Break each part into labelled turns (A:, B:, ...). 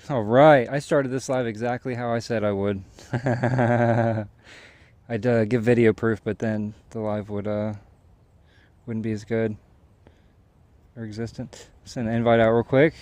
A: All right, I started this live exactly how I said I would. I'd give video proof, but then the live wouldn't be as good or existent. Send an invite out real quick.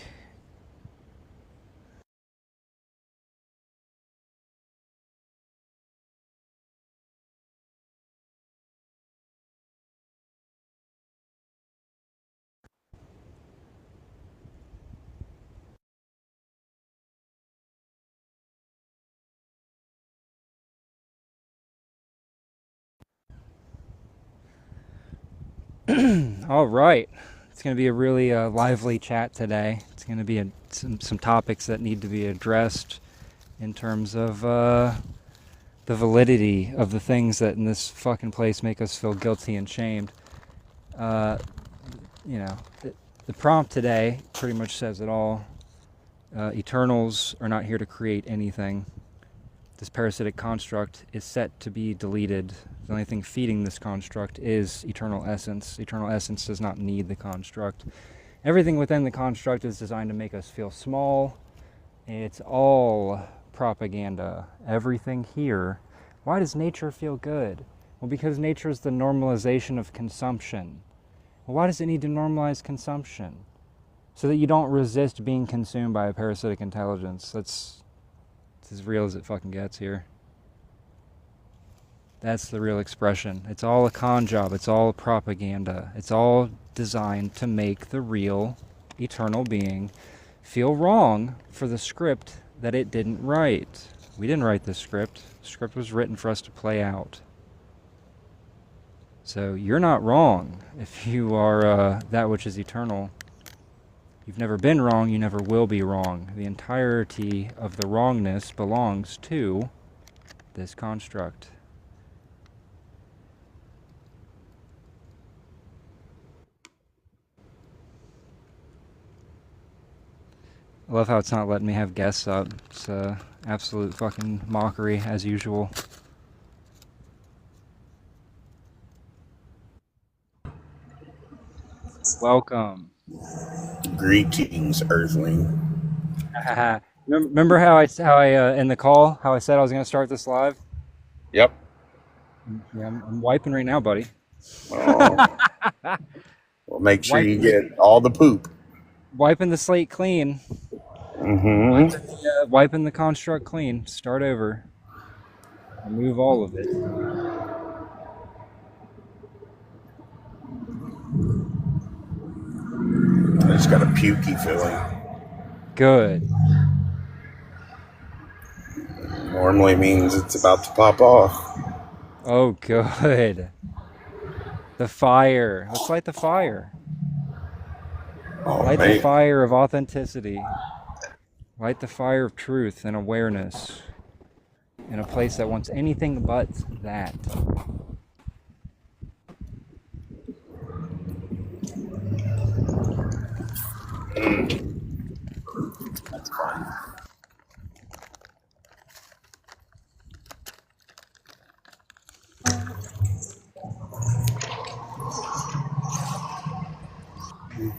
A: All right, it's going to be a really lively chat today. It's going to be some topics that need to be addressed in terms of the validity of the things that in this fucking place make us feel guilty and shamed. You know, the prompt today pretty much says it all. Eternals are not here to create anything. This parasitic construct is set to be deleted. The only thing feeding this construct is eternal essence. Eternal essence does not need the construct. Everything within the construct is designed to make us feel small. It's all propaganda. Everything here. Why does nature feel good? Well, because nature is the normalization of consumption. Well, why does it need to normalize consumption? So that you don't resist being consumed by a parasitic intelligence. That's as real as it fucking gets here. That's the real expression. It's all a con job. It's all propaganda. It's all designed to make the real, eternal being feel wrong for the script that it didn't write. We didn't write this script. The script was written for us to play out. So you're not wrong if you are that which is eternal. You've never been wrong, you never will be wrong. The entirety of the wrongness belongs to this construct. I love how it's not letting me have guests up. It's absolute fucking mockery as usual. Welcome.
B: Greetings, Earthling.
A: Remember how I in the call how I said I was going to start this live?
B: Yep.
A: Yeah, I'm wiping right now, buddy.
B: Oh. Well, make sure you
A: Wiping,
B: get all the poop.
A: wiping the slate clean. Wiping the construct clean. Start over. Remove all of it.
B: I just got a pukey feeling.
A: Good.
B: Normally means it's about to pop off.
A: Oh, good. The fire. Let's light the fire.
B: Oh,
A: Light
B: man.
A: the fire of authenticity. Light the fire of truth and awareness in a place that wants anything but that.
B: That's fine.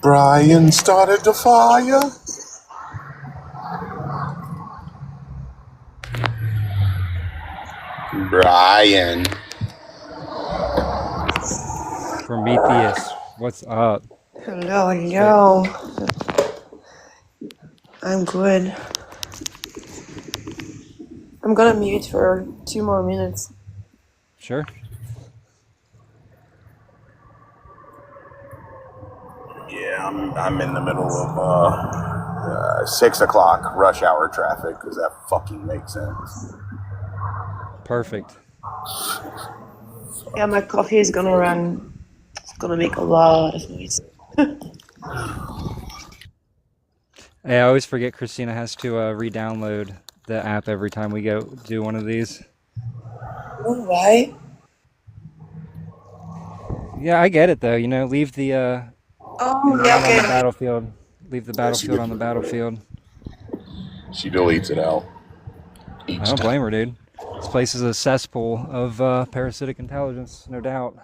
B: Brian started the fire. Brian.
A: Prometheus, what's up?
C: Hello, hello. I'm good. I'm gonna mute for 2 more minutes.
A: Sure.
B: Yeah, I'm in the middle of 6 o'clock rush hour traffic because that fucking makes sense.
A: Perfect.
C: Yeah, my coffee is gonna run. It's gonna make a lot of noise.
A: Hey, I always forget Christina has to re-download the app every time we go do one of these.
C: Oh, why?
A: Yeah, I get it though. You know, leave the
C: Oh, yeah,
A: on the
C: okay.
A: battlefield. Leave the
B: Yeah, she
A: battlefield on the battlefield.
B: She deletes it out
A: I
B: each
A: don't
B: time.
A: blame her, dude. This place is a cesspool of parasitic intelligence, no doubt.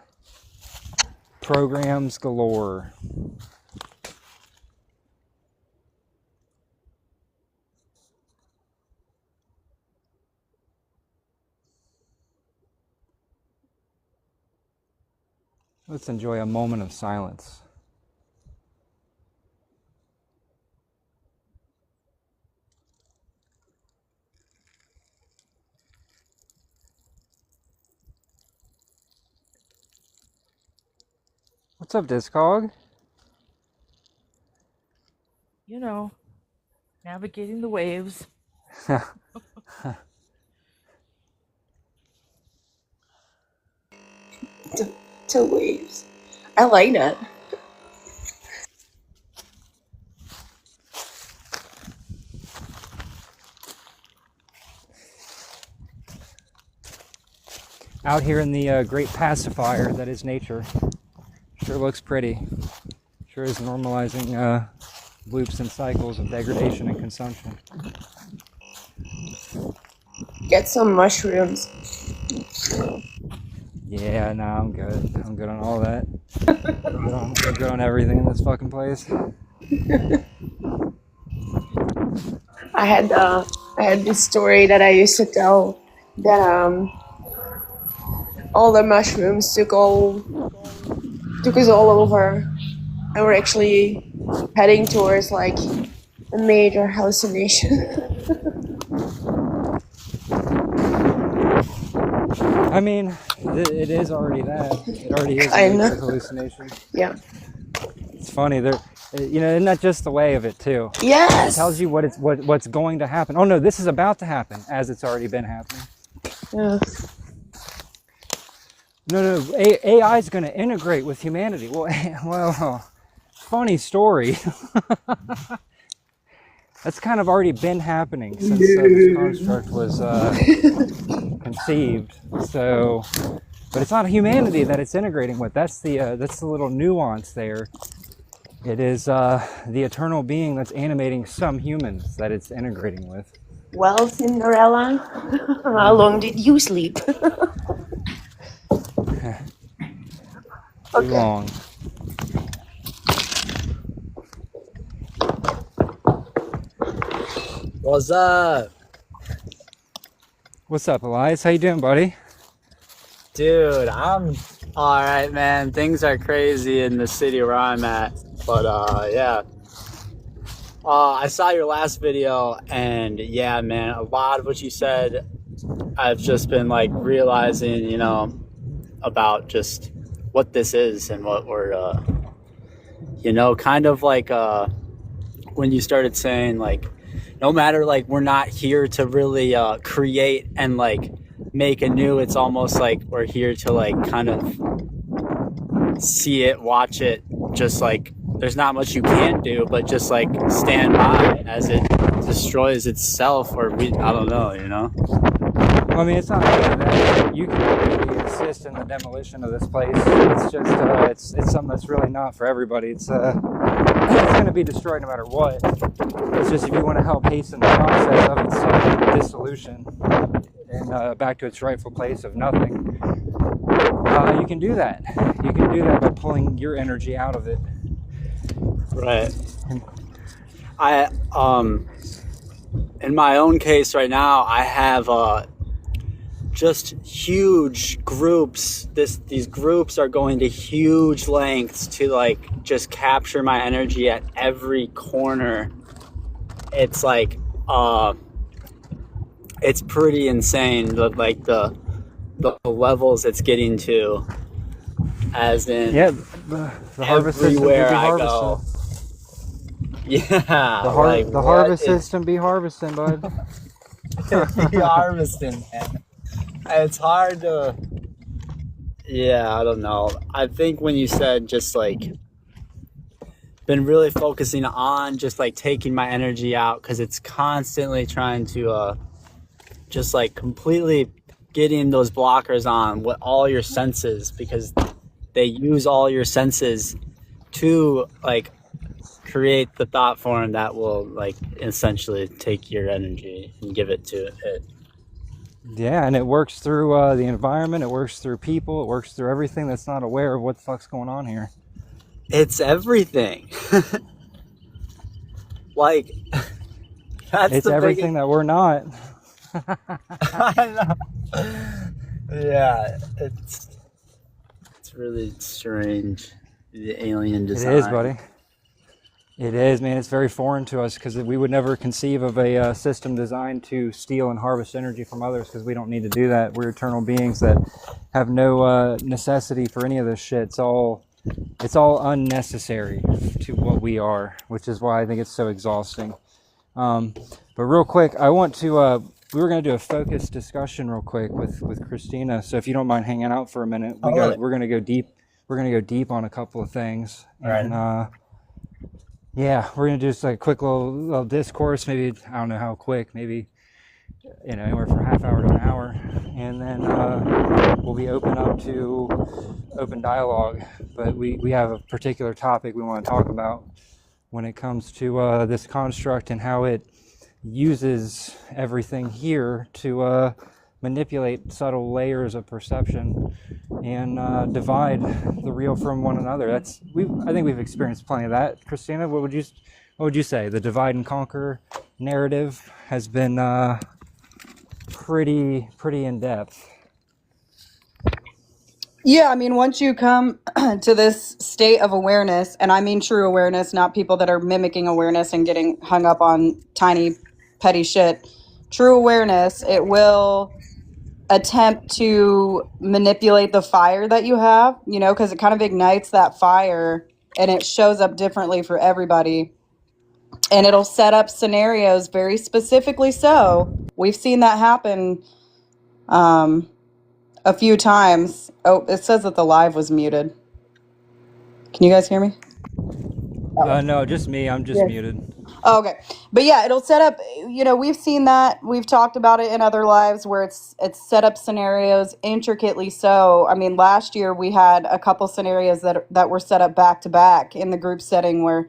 A: Programs galore. Let's enjoy a moment of silence. What's up, Discog?
D: You know, navigating the waves.
C: The waves. I like that.
A: Out here in the great pacifier that is nature. Sure looks pretty. Sure is normalizing loops and cycles of degradation and consumption.
C: Get some mushrooms.
A: Yeah, no, I'm good. I'm good on all that. I'm good on everything in this fucking place.
C: I had this story that I used to tell that all the mushrooms took us all over, and we're actually heading towards like a major hallucination.
A: I mean, it is already that. It already is
C: I
A: a
C: know.
A: major hallucination.
C: Yeah.
A: It's funny. Isn't that just the way of it too?
C: Yes.
A: It tells you what's going to happen. Oh no, this is about to happen as it's already been happening.
C: Yeah.
A: No, AI is going to integrate with humanity. Well, funny story. That's kind of already been happening since this construct was conceived. So, but it's not humanity that it's integrating with. That's the little nuance there. It is the eternal being that's animating some humans that it's integrating with.
C: Well, Cinderella, how long did you sleep?
A: Too long.
E: What's up?
A: What's up, Elias? How you doing, buddy?
E: Dude, I'm alright, man. Things are crazy in the city where I'm at. But, yeah. I saw your last video, and yeah, man, a lot of what you said, I've just been, like, realizing, you know, about just what this is and what we're, you know, kind of like, when you started saying, like, no matter, like, we're not here to really create and, like, make anew. It's almost like we're here to, like, kind of see it, watch it, just, like, there's not much you can do, but just, like, stand by as it destroys itself, or I don't know, you know?
A: Well, I mean, it's not that you can really assist in the demolition of this place. It's just, it's something that's really not for everybody. It's going to be destroyed no matter what. It's just if you want to help hasten the process of its dissolution and back to its rightful place of nothing, you can do that. You can do that by pulling your energy out of it.
E: Right. In my own case right now, I have just huge groups. These groups are going to huge lengths to, like, just capture my energy at every corner. It's like it's pretty insane, like the levels it's getting to, as in
A: the harvest
E: everywhere
A: system
E: I go. Yeah,
A: the harvest system be harvesting, bud.
E: Be harvesting, man. It's hard to. Yeah, I don't know. I think when you said just, like, been really focusing on just, like, taking my energy out, because it's constantly trying to just, like, completely getting those blockers on with all your senses, because they use all your senses to, like, create the thought form that will, like, essentially take your energy and give it to it.
A: Yeah, and it works through the environment, it works through people, it works through everything that's not aware of what the fuck's going on here.
E: It's everything. Like,
A: it's everything that we're not.
E: I know. Yeah, it's really strange. The alien
A: It
E: design.
A: is, buddy. It is, man. It's very foreign to us because we would never conceive of a system designed to steal and harvest energy from others because we don't need to do that. We're eternal beings that have no necessity for any of this shit. It's all unnecessary to what we are, which is why I think it's so exhausting. But real quick, I want to. We were going to do a focused discussion real quick with Christina. So if you don't mind hanging out for a minute, we're going to go deep. We're going to go deep on a couple of things.
E: All right.
A: Yeah, we're going to do just like a quick little discourse, maybe, I don't know how quick, maybe, anywhere from a half hour to an hour. And then we'll be open up to open dialogue. But we have a particular topic we want to talk about when it comes to this construct and how it uses everything here to manipulate subtle layers of perception and divide the real from one another. I think we've experienced plenty of that. Christina, what would you say? The divide and conquer narrative has been pretty in depth.
F: Yeah, I mean, once you come to this state of awareness, and I mean true awareness, not people that are mimicking awareness and getting hung up on tiny petty shit. True awareness, it will attempt to manipulate the fire that you have, because it kind of ignites that fire and it shows up differently for everybody. And it'll set up scenarios very specifically. So we've seen that happen a few times. Oh, it says that the live was muted. Can you guys hear me?
A: No, just me. I'm just muted.
F: Oh, okay. But yeah, it'll set up, we've seen that. We've talked about it in other lives where it's set up scenarios intricately. So, I mean, last year we had a couple scenarios that were set up back to back in the group setting where,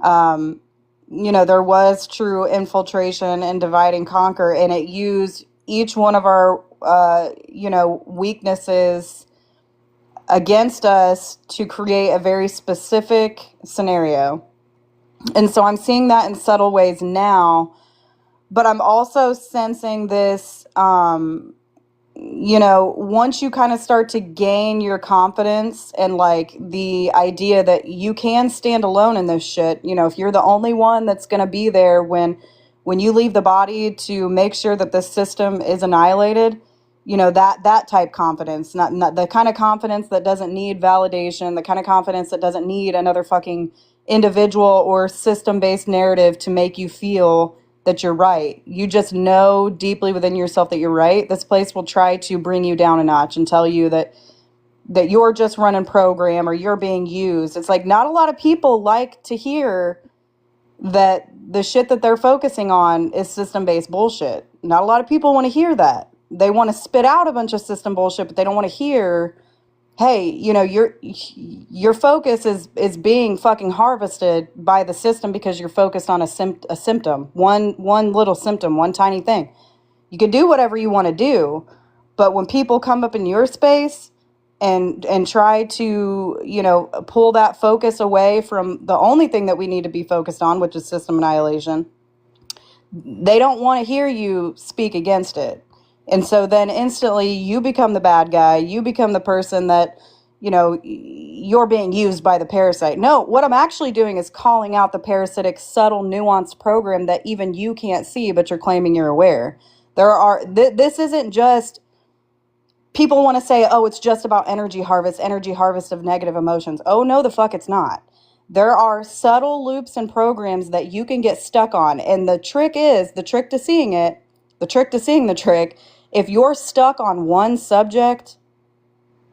F: there was true infiltration and divide and conquer, and it used each one of our, weaknesses against us to create a very specific scenario. And so I'm seeing that in subtle ways now, but I'm also sensing this, once you kind of start to gain your confidence and like the idea that you can stand alone in this shit, if you're the only one that's going to be there when you leave the body to make sure that the system is annihilated, that type confidence, not the kind of confidence that doesn't need validation, the kind of confidence that doesn't need another fucking individual or system-based narrative to make you feel that you're right. You just know deeply within yourself that you're right. This place will try to bring you down a notch and tell you that you're just running program or you're being used. It's like not a lot of people like to hear that the shit that they're focusing on is system-based bullshit. Not a lot of people want to hear that. They want to spit out a bunch of system bullshit, but they don't want to hear, hey, your focus is being fucking harvested by the system because you're focused on a symptom, one little symptom, one tiny thing. You can do whatever you want to do, but when people come up in your space and try to, pull that focus away from the only thing that we need to be focused on, which is system annihilation, they don't want to hear you speak against it. And so then instantly you become the bad guy. You become the person that, you're being used by the parasite. No, what I'm actually doing is calling out the parasitic, subtle, nuanced program that even you can't see, but you're claiming you're aware. This isn't just, people want to say, oh, it's just about energy harvest of negative emotions. Oh, no, the fuck it's not. There are subtle loops and programs that you can get stuck on. And the trick to seeing the trick, if you're stuck on one subject,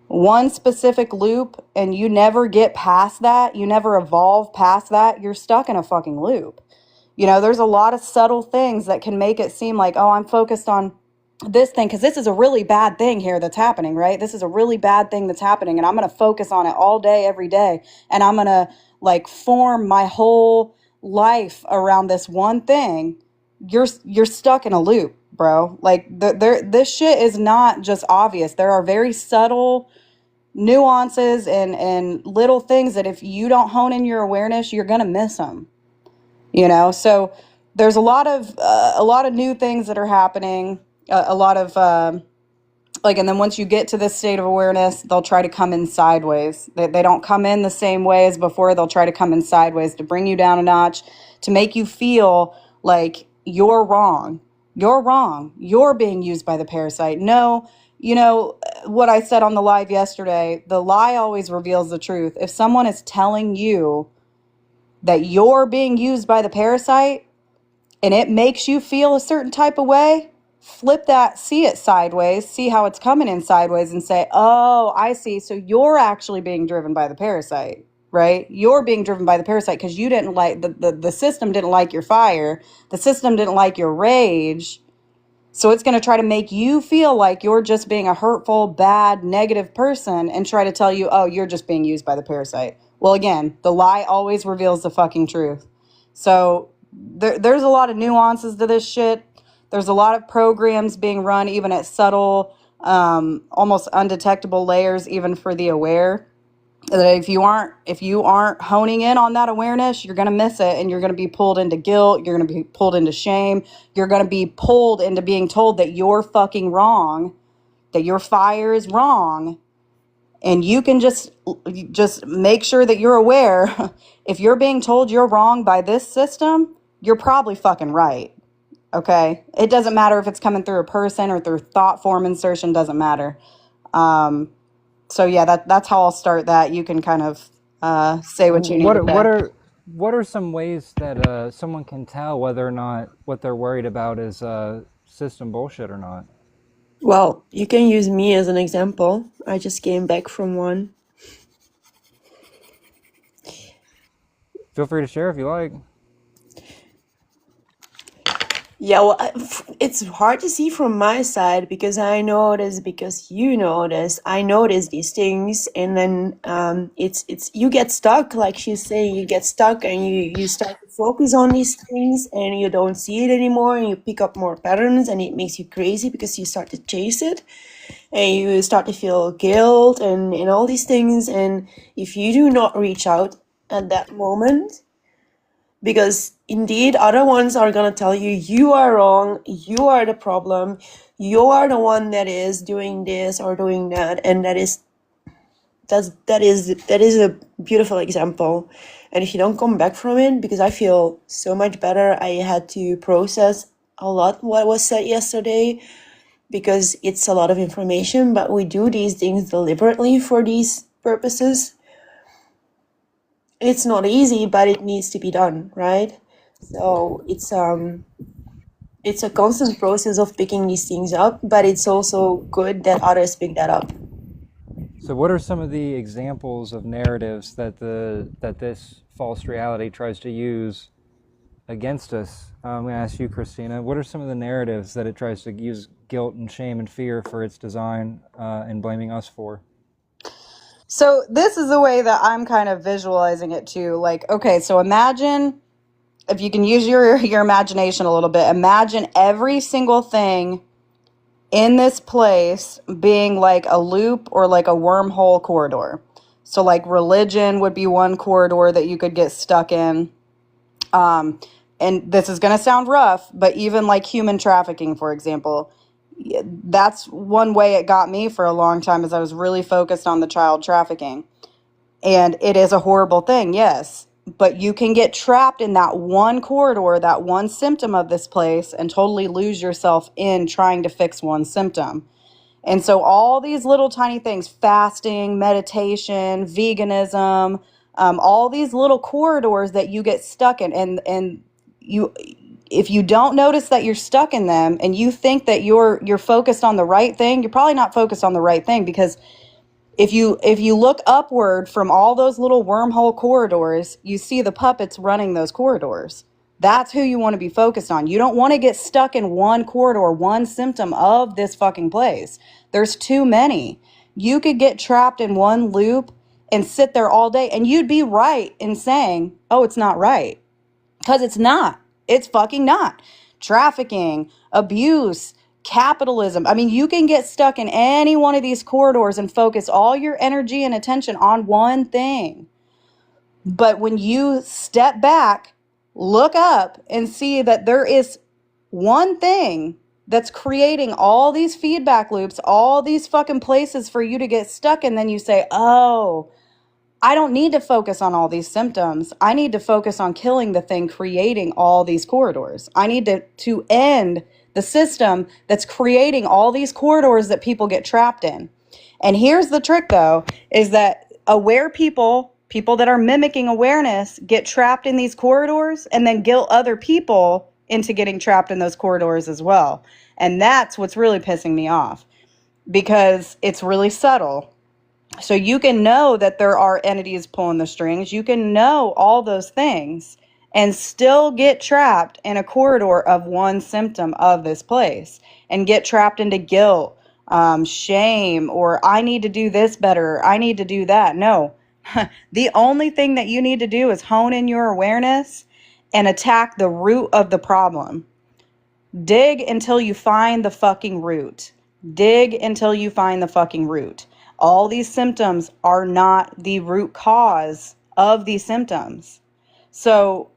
F: one specific loop, and you never get past that, you never evolve past that, you're stuck in a fucking loop. There's a lot of subtle things that can make it seem like, oh, I'm focused on this thing because this is a really bad thing here that's happening, right? This is a really bad thing that's happening, and I'm going to focus on it all day, every day, and I'm going to like form my whole life around this one thing. You're stuck in a loop, bro. Like this shit is not just obvious. There are very subtle nuances and little things that if you don't hone in your awareness, you're gonna miss them. So there's a lot of new things that are happening. A lot of Like, and then once you get to this state of awareness, they'll try to come in sideways. They don't come in the same way as before. They'll try to come in sideways to bring you down a notch, to make you feel like you're wrong. You're wrong. You're being used by the parasite. No, you know, what I said on the live yesterday, the lie always reveals the truth. If someone is telling you that you're being used by the parasite and it makes you feel a certain type of way, flip that, see it sideways, see how it's coming in sideways and say, oh, I see. So you're actually being driven by the parasite, right? You're being driven by the parasite because you didn't like, the system didn't like your fire. The system didn't like your rage. So it's going to try to make you feel like you're just being a hurtful, bad, negative person and try to tell you, oh, you're just being used by the parasite. Well, again, the lie always reveals the fucking truth. So there's a lot of nuances to this shit. There's a lot of programs being run even at subtle, almost undetectable layers, even for the aware. That if you aren't honing in on that awareness, you're going to miss it, and you're going to be pulled into guilt. You're going to be pulled into shame. You're going to be pulled into being told that you're fucking wrong, that your fire is wrong. And you can just make sure that you're aware. If you're being told you're wrong by this system, you're probably fucking right. Okay? It doesn't matter if it's coming through a person or through thought form insertion, doesn't matter. So yeah, that's how I'll start that. You can kind of say what you need to say.
A: What are some ways that someone can tell whether or not what they're worried about is system bullshit or not?
C: Well, you can use me as an example. I just came back from one.
A: Feel free to share if you like.
C: Yeah, well, it's hard to see from my side because I notice, because you notice, I notice these things, and then it's you get stuck, like she's saying, you get stuck, and you start to focus on these things, and you don't see it anymore, and you pick up more patterns, and it makes you crazy because you start to chase it, and you start to feel guilt and all these things, and if you do not reach out at that moment, because indeed other ones are going to tell you, you are wrong, you are the problem, you are the one that is doing this or doing that, and that is a beautiful example. And if you don't come back from it, because I feel so much better, I had to process a lot what was said yesterday, because it's a lot of information, but we do these things deliberately for these purposes. It's not easy, but it needs to be done, right? So it's a constant process of picking these things up, but it's also good that others pick that up.
A: So what are some of the examples of narratives that this false reality tries to use against us? I'm going to ask you, Christina, what are some of the narratives that it tries to use guilt and shame and fear for its design and blaming us for?
F: So this is the way that I'm kind of visualizing it too. Like, okay, so imagine, if you can use your imagination a little bit, imagine every single thing in this place being like a loop or like a wormhole corridor. So like religion would be one corridor that you could get stuck in. And this is going to sound rough, but even like human trafficking, for example, that's one way it got me for a long time, is I was really focused on the child trafficking. And it is a horrible thing, yes. But you can get trapped in that one corridor, that one symptom of this place, and totally lose yourself in trying to fix one symptom. And so all these little tiny things, fasting, meditation, veganism, all these little corridors that you get stuck in, and you, if you don't notice that you're stuck in them and you think that you're focused on the right thing, you're probably not focused on the right thing, because if you look upward from all those little wormhole corridors, you see the puppets running those corridors. That's who you want to be focused on. You don't want to get stuck in one corridor, one symptom of this fucking place. There's too many. You could get trapped in one loop and sit there all day, and you'd be right in saying, oh, it's not right. Because it's not. It's fucking not. Trafficking, abuse, capitalism. I mean, you can get stuck in any one of these corridors and focus all your energy and attention on one thing. But when you step back, look up and see that there is one thing that's creating all these feedback loops, all these fucking places for you to get stuck. And then you say, oh, I don't need to focus on all these symptoms. I need to focus on killing the thing creating all these corridors. I need to end the system that's creating all these corridors that people get trapped in. And here's the trick, though, is that aware people that are mimicking awareness, get trapped in these corridors and then guilt other people into getting trapped in those corridors as well. And that's what's really pissing me off, because it's really subtle. So you can know that there are entities pulling the strings. You can know all those things and still get trapped in a corridor of one symptom of this place and get trapped into guilt, shame, or I need to do this better, I need to do that. No, the only thing that you need to do is hone in your awareness and attack the root of the problem. Dig until you find the fucking root. Dig until you find the fucking root. All these symptoms are not the root cause of these symptoms. So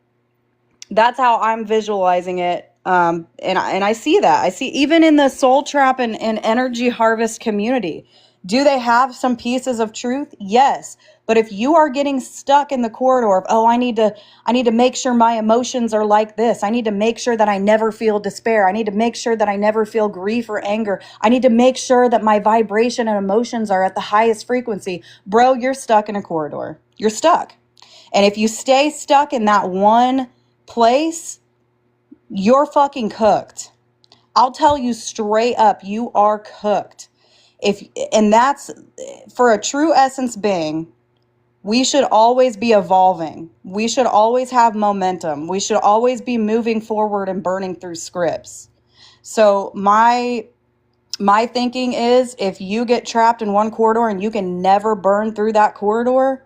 F: that's how I'm visualizing it. And I see that. I see even in the soul trap and energy harvest community. Do they have some pieces of truth? Yes. But if you are getting stuck in the corridor of, oh, I need to make sure my emotions are like this. I need to make sure that I never feel despair. I need to make sure that I never feel grief or anger. I need to make sure that my vibration and emotions are at the highest frequency. Bro, you're stuck in a corridor. You're stuck. And if you stay stuck in that one place, you're fucking cooked. I'll tell you straight up, you are cooked. And that's for a true essence being. We should always be evolving. We should always have momentum. We should always be moving forward and burning through scripts. So my thinking is, if you get trapped in one corridor and you can never burn through that corridor,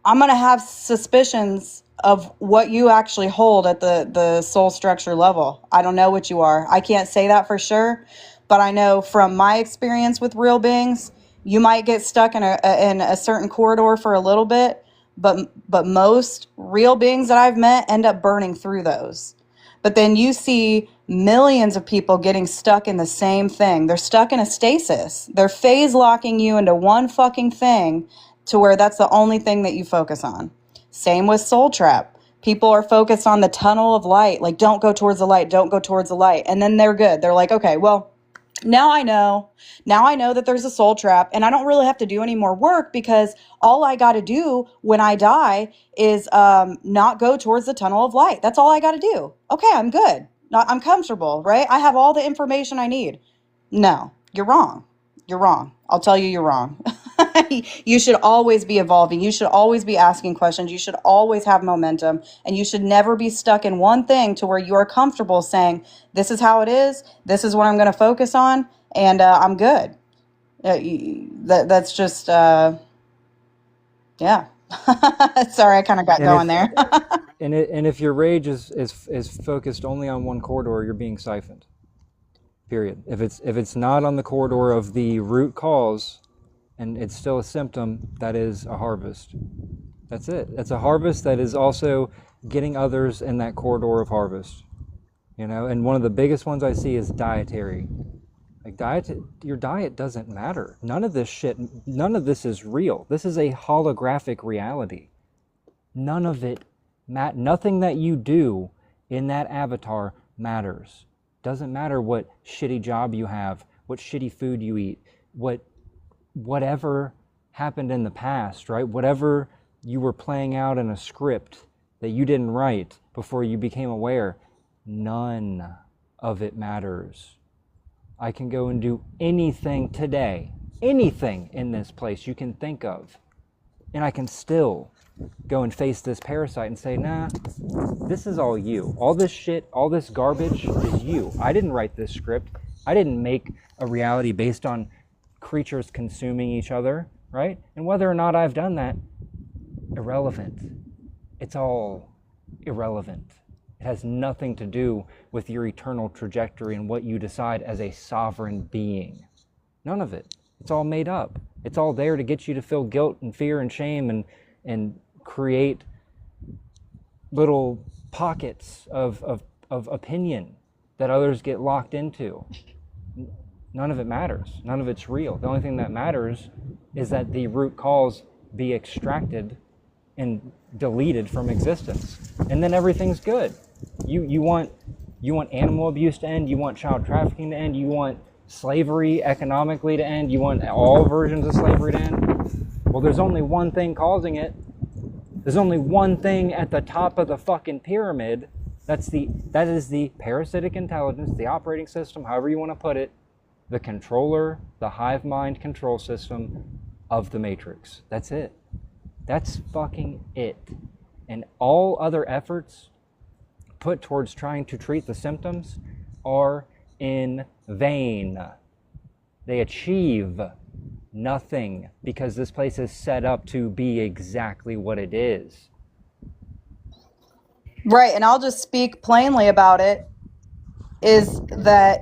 F: I'm going to have suspicions of what you actually hold at the soul structure level. I don't know what you are. I can't say that for sure, but I know from my experience with real beings, you might get stuck in a certain corridor for a little bit, but most real beings that I've met end up burning through those. But then you see millions of people getting stuck in the same thing. They're stuck in a stasis. They're phase locking you into one fucking thing to where that's the only thing that you focus on. Same with soul trap. People are focused on the tunnel of light. Like, don't go towards the light. Don't go towards the light. And then they're good. They're like, okay, well, now I know that there's a soul trap and I don't really have to do any more work, because all I got to do when I die is not go towards the tunnel of light. That's all I got to do. Okay, I'm good. I'm comfortable, right? I have all the information I need. No, you're wrong. You're wrong. I'll tell you, you're wrong. You should always be evolving. You should always be asking questions. You should always have momentum, and you should never be stuck in one thing to where you are comfortable saying, this is how it is. This is what I'm going to focus on, and I'm good. That's just, yeah. Sorry, I kind of got going there.
A: And if your rage is focused only on one corridor, you're being siphoned. Period. If it's not on the corridor of the root cause, and it's still a symptom, that is a harvest. That's it. It's a harvest that is also getting others in that corridor of harvest. You know, and one of the biggest ones I see is dietary. Like, your diet doesn't matter. None of this is real. This is a holographic reality. None of it, nothing that you do in that avatar matters. Doesn't matter what shitty job you have, what shitty food you eat, whatever happened in the past, right? Whatever you were playing out in a script that you didn't write before you became aware, none of it matters. I can go and do anything today, anything in this place you can think of, and I can still go and face this parasite and say, nah, this is all you. All this shit, all this garbage is you. I didn't write this script. I didn't make a reality based on creatures consuming each other, right? And whether or not I've done that, irrelevant. It's all irrelevant. It has nothing to do with your eternal trajectory and what you decide as a sovereign being. None of it. It's all made up. It's all there to get you to feel guilt and fear and shame and create little pockets of opinion that others get locked into. None of it matters. None of it's real. The only thing that matters is that the root cause be extracted and deleted from existence, and then everything's good. You want animal abuse to end, you want child trafficking to end, you want slavery economically to end, you want all versions of slavery to end. Well, there's only one thing causing it. There's only one thing at the top of the fucking pyramid. That is the parasitic intelligence, the operating system, however you want to put it, the controller, the hive mind control system of the matrix. That's it. That's fucking it. And all other efforts put towards trying to treat the symptoms are in vain. They achieve nothing because this place is set up to be exactly what it is.
F: Right, and I'll just speak plainly about it, is that,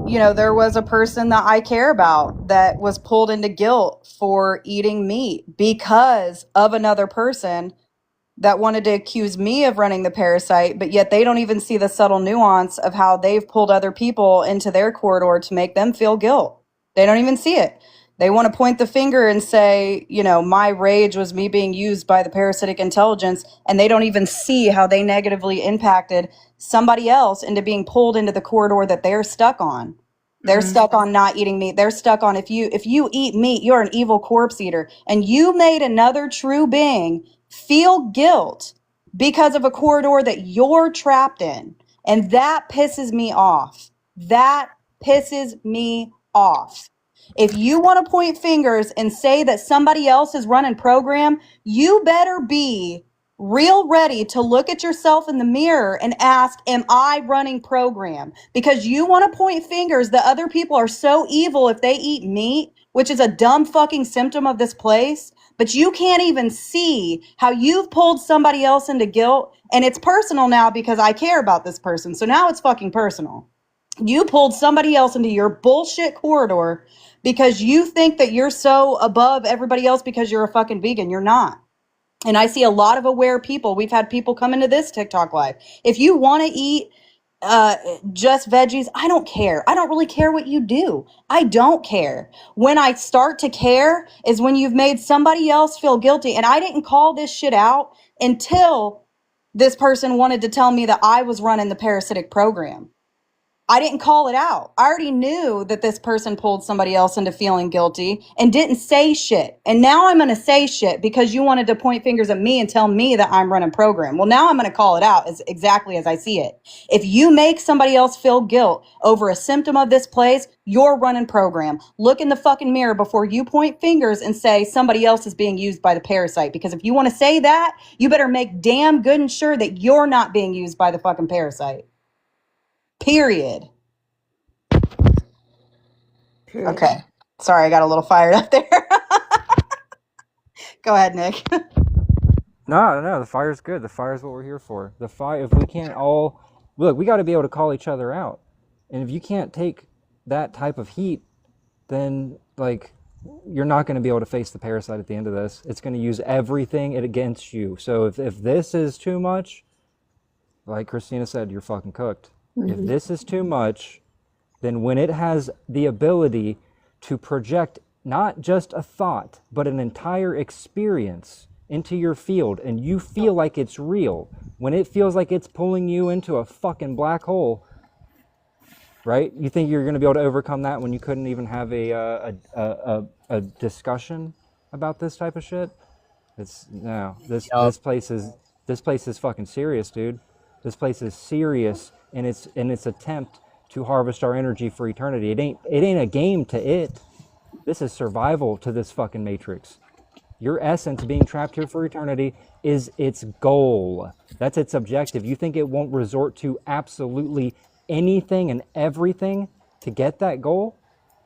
F: you know, there was a person that I care about that was pulled into guilt for eating meat because of another person that wanted to accuse me of running the parasite, but yet they don't even see the subtle nuance of how they've pulled other people into their corridor to make them feel guilt. They don't even see it. They want to point the finger and say, you know, my rage was me being used by the parasitic intelligence, and they don't even see how they negatively impacted somebody else into being pulled into the corridor that they're stuck on. They're stuck on not eating meat. They're stuck on if you eat meat, you're an evil corpse eater. And you made another true being feel guilt because of a corridor that you're trapped in. And that pisses me off. That pisses me off. If you want to point fingers and say that somebody else is running program, you better be real ready to look at yourself in the mirror and ask, am I running program? Because you want to point fingers that other people are so evil if they eat meat, which is a dumb fucking symptom of this place. But you can't even see how you've pulled somebody else into guilt. And it's personal now because I care about this person. So now it's fucking personal. You pulled somebody else into your bullshit corridor because you think that you're so above everybody else because you're a fucking vegan. You're not. And I see a lot of aware people. We've had people come into this TikTok live. If you want to eat just veggies, I don't care. I don't really care what you do. I don't care. When I start to care is when you've made somebody else feel guilty. And I didn't call this shit out until this person wanted to tell me that I was running the parasitic program. I didn't call it out. I already knew that this person pulled somebody else into feeling guilty and didn't say shit. And now I'm going to say shit because you wanted to point fingers at me and tell me that I'm running program. Well, now I'm going to call it out as exactly as I see it. If you make somebody else feel guilt over a symptom of this place, you're running program. Look in the fucking mirror before you point fingers and say somebody else is being used by the parasite. Because if you want to say that, you better make damn good and sure that you're not being used by the fucking parasite. Period. Okay. Sorry, I got a little fired up there. Go ahead, Nick.
A: No, the fire's good. The fire's what we're here for. The fire, if we can't all, look, we got to be able to call each other out. And if you can't take that type of heat, then, like, you're not going to be able to face the parasite at the end of this. It's going to use everything against you. So if this is too much, like Christina said, you're fucking cooked. If this is too much, then when it has the ability to project not just a thought, but an entire experience into your field, and you feel like it's real, when it feels like it's pulling you into a fucking black hole, right? You think you're going to be able to overcome that when you couldn't even have a discussion about this type of shit? This place is fucking serious, dude. This place is serious in its attempt to harvest our energy for eternity. It ain't a game to it. This is survival to this fucking matrix. Your essence being trapped here for eternity is its goal. That's its objective. You think it won't resort to absolutely anything and everything to get that goal?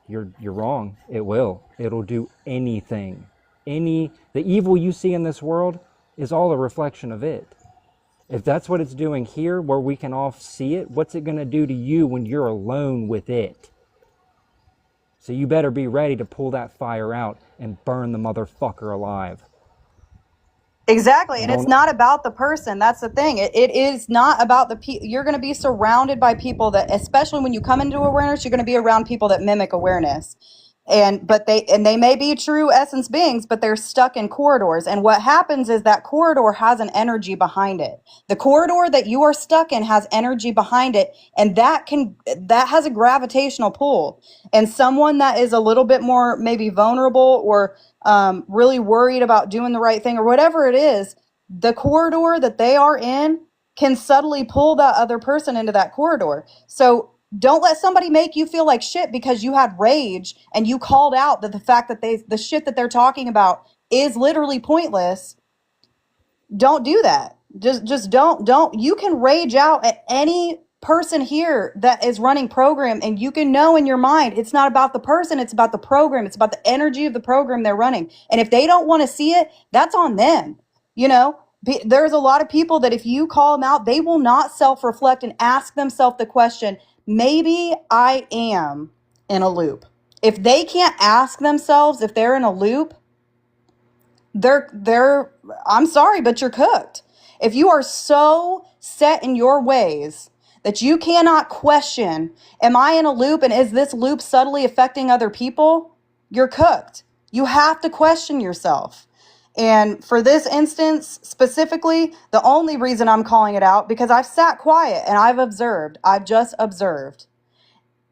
A: You're wrong. It will. It'll do anything. The evil you see in this world is all a reflection of it. If that's what it's doing here, where we can all see it, what's it going to do to you when you're alone with it? So you better be ready to pull that fire out and burn the motherfucker alive.
F: Exactly.
A: You
F: And it's
A: don't.
F: not about the person. That's the thing. It is not about the people. You're going to be surrounded by people that, especially when you come into awareness, you're going to be around people that mimic awareness. But they may be true essence beings, but they're stuck in corridors. And what happens is that corridor has an energy behind it. The corridor that you are stuck in has energy behind it, and that has a gravitational pull. And someone that is a little bit more maybe vulnerable or really worried about doing the right thing or whatever it is, the corridor that they are in can subtly pull that other person into that corridor. So don't let somebody make you feel like shit because you had rage and you called out that the fact that the shit that they're talking about is literally pointless. Don't do that. Just don't. You can rage out at any person here that is running program, and you can know in your mind it's not about the person, it's about the program, it's about the energy of the program they're running. And if they don't want to see it, that's on them. You know, there's a lot of people that if you call them out, they will not self-reflect and ask themselves the question, maybe I am in a loop. If they can't ask themselves if they're in a loop, they're I'm sorry, but you're cooked. If you are so set in your ways that you cannot question, am I in a loop and is this loop subtly affecting other people? You're cooked. You have to question yourself. And for this instance specifically, the only reason I'm calling it out because I've sat quiet and I've just observed.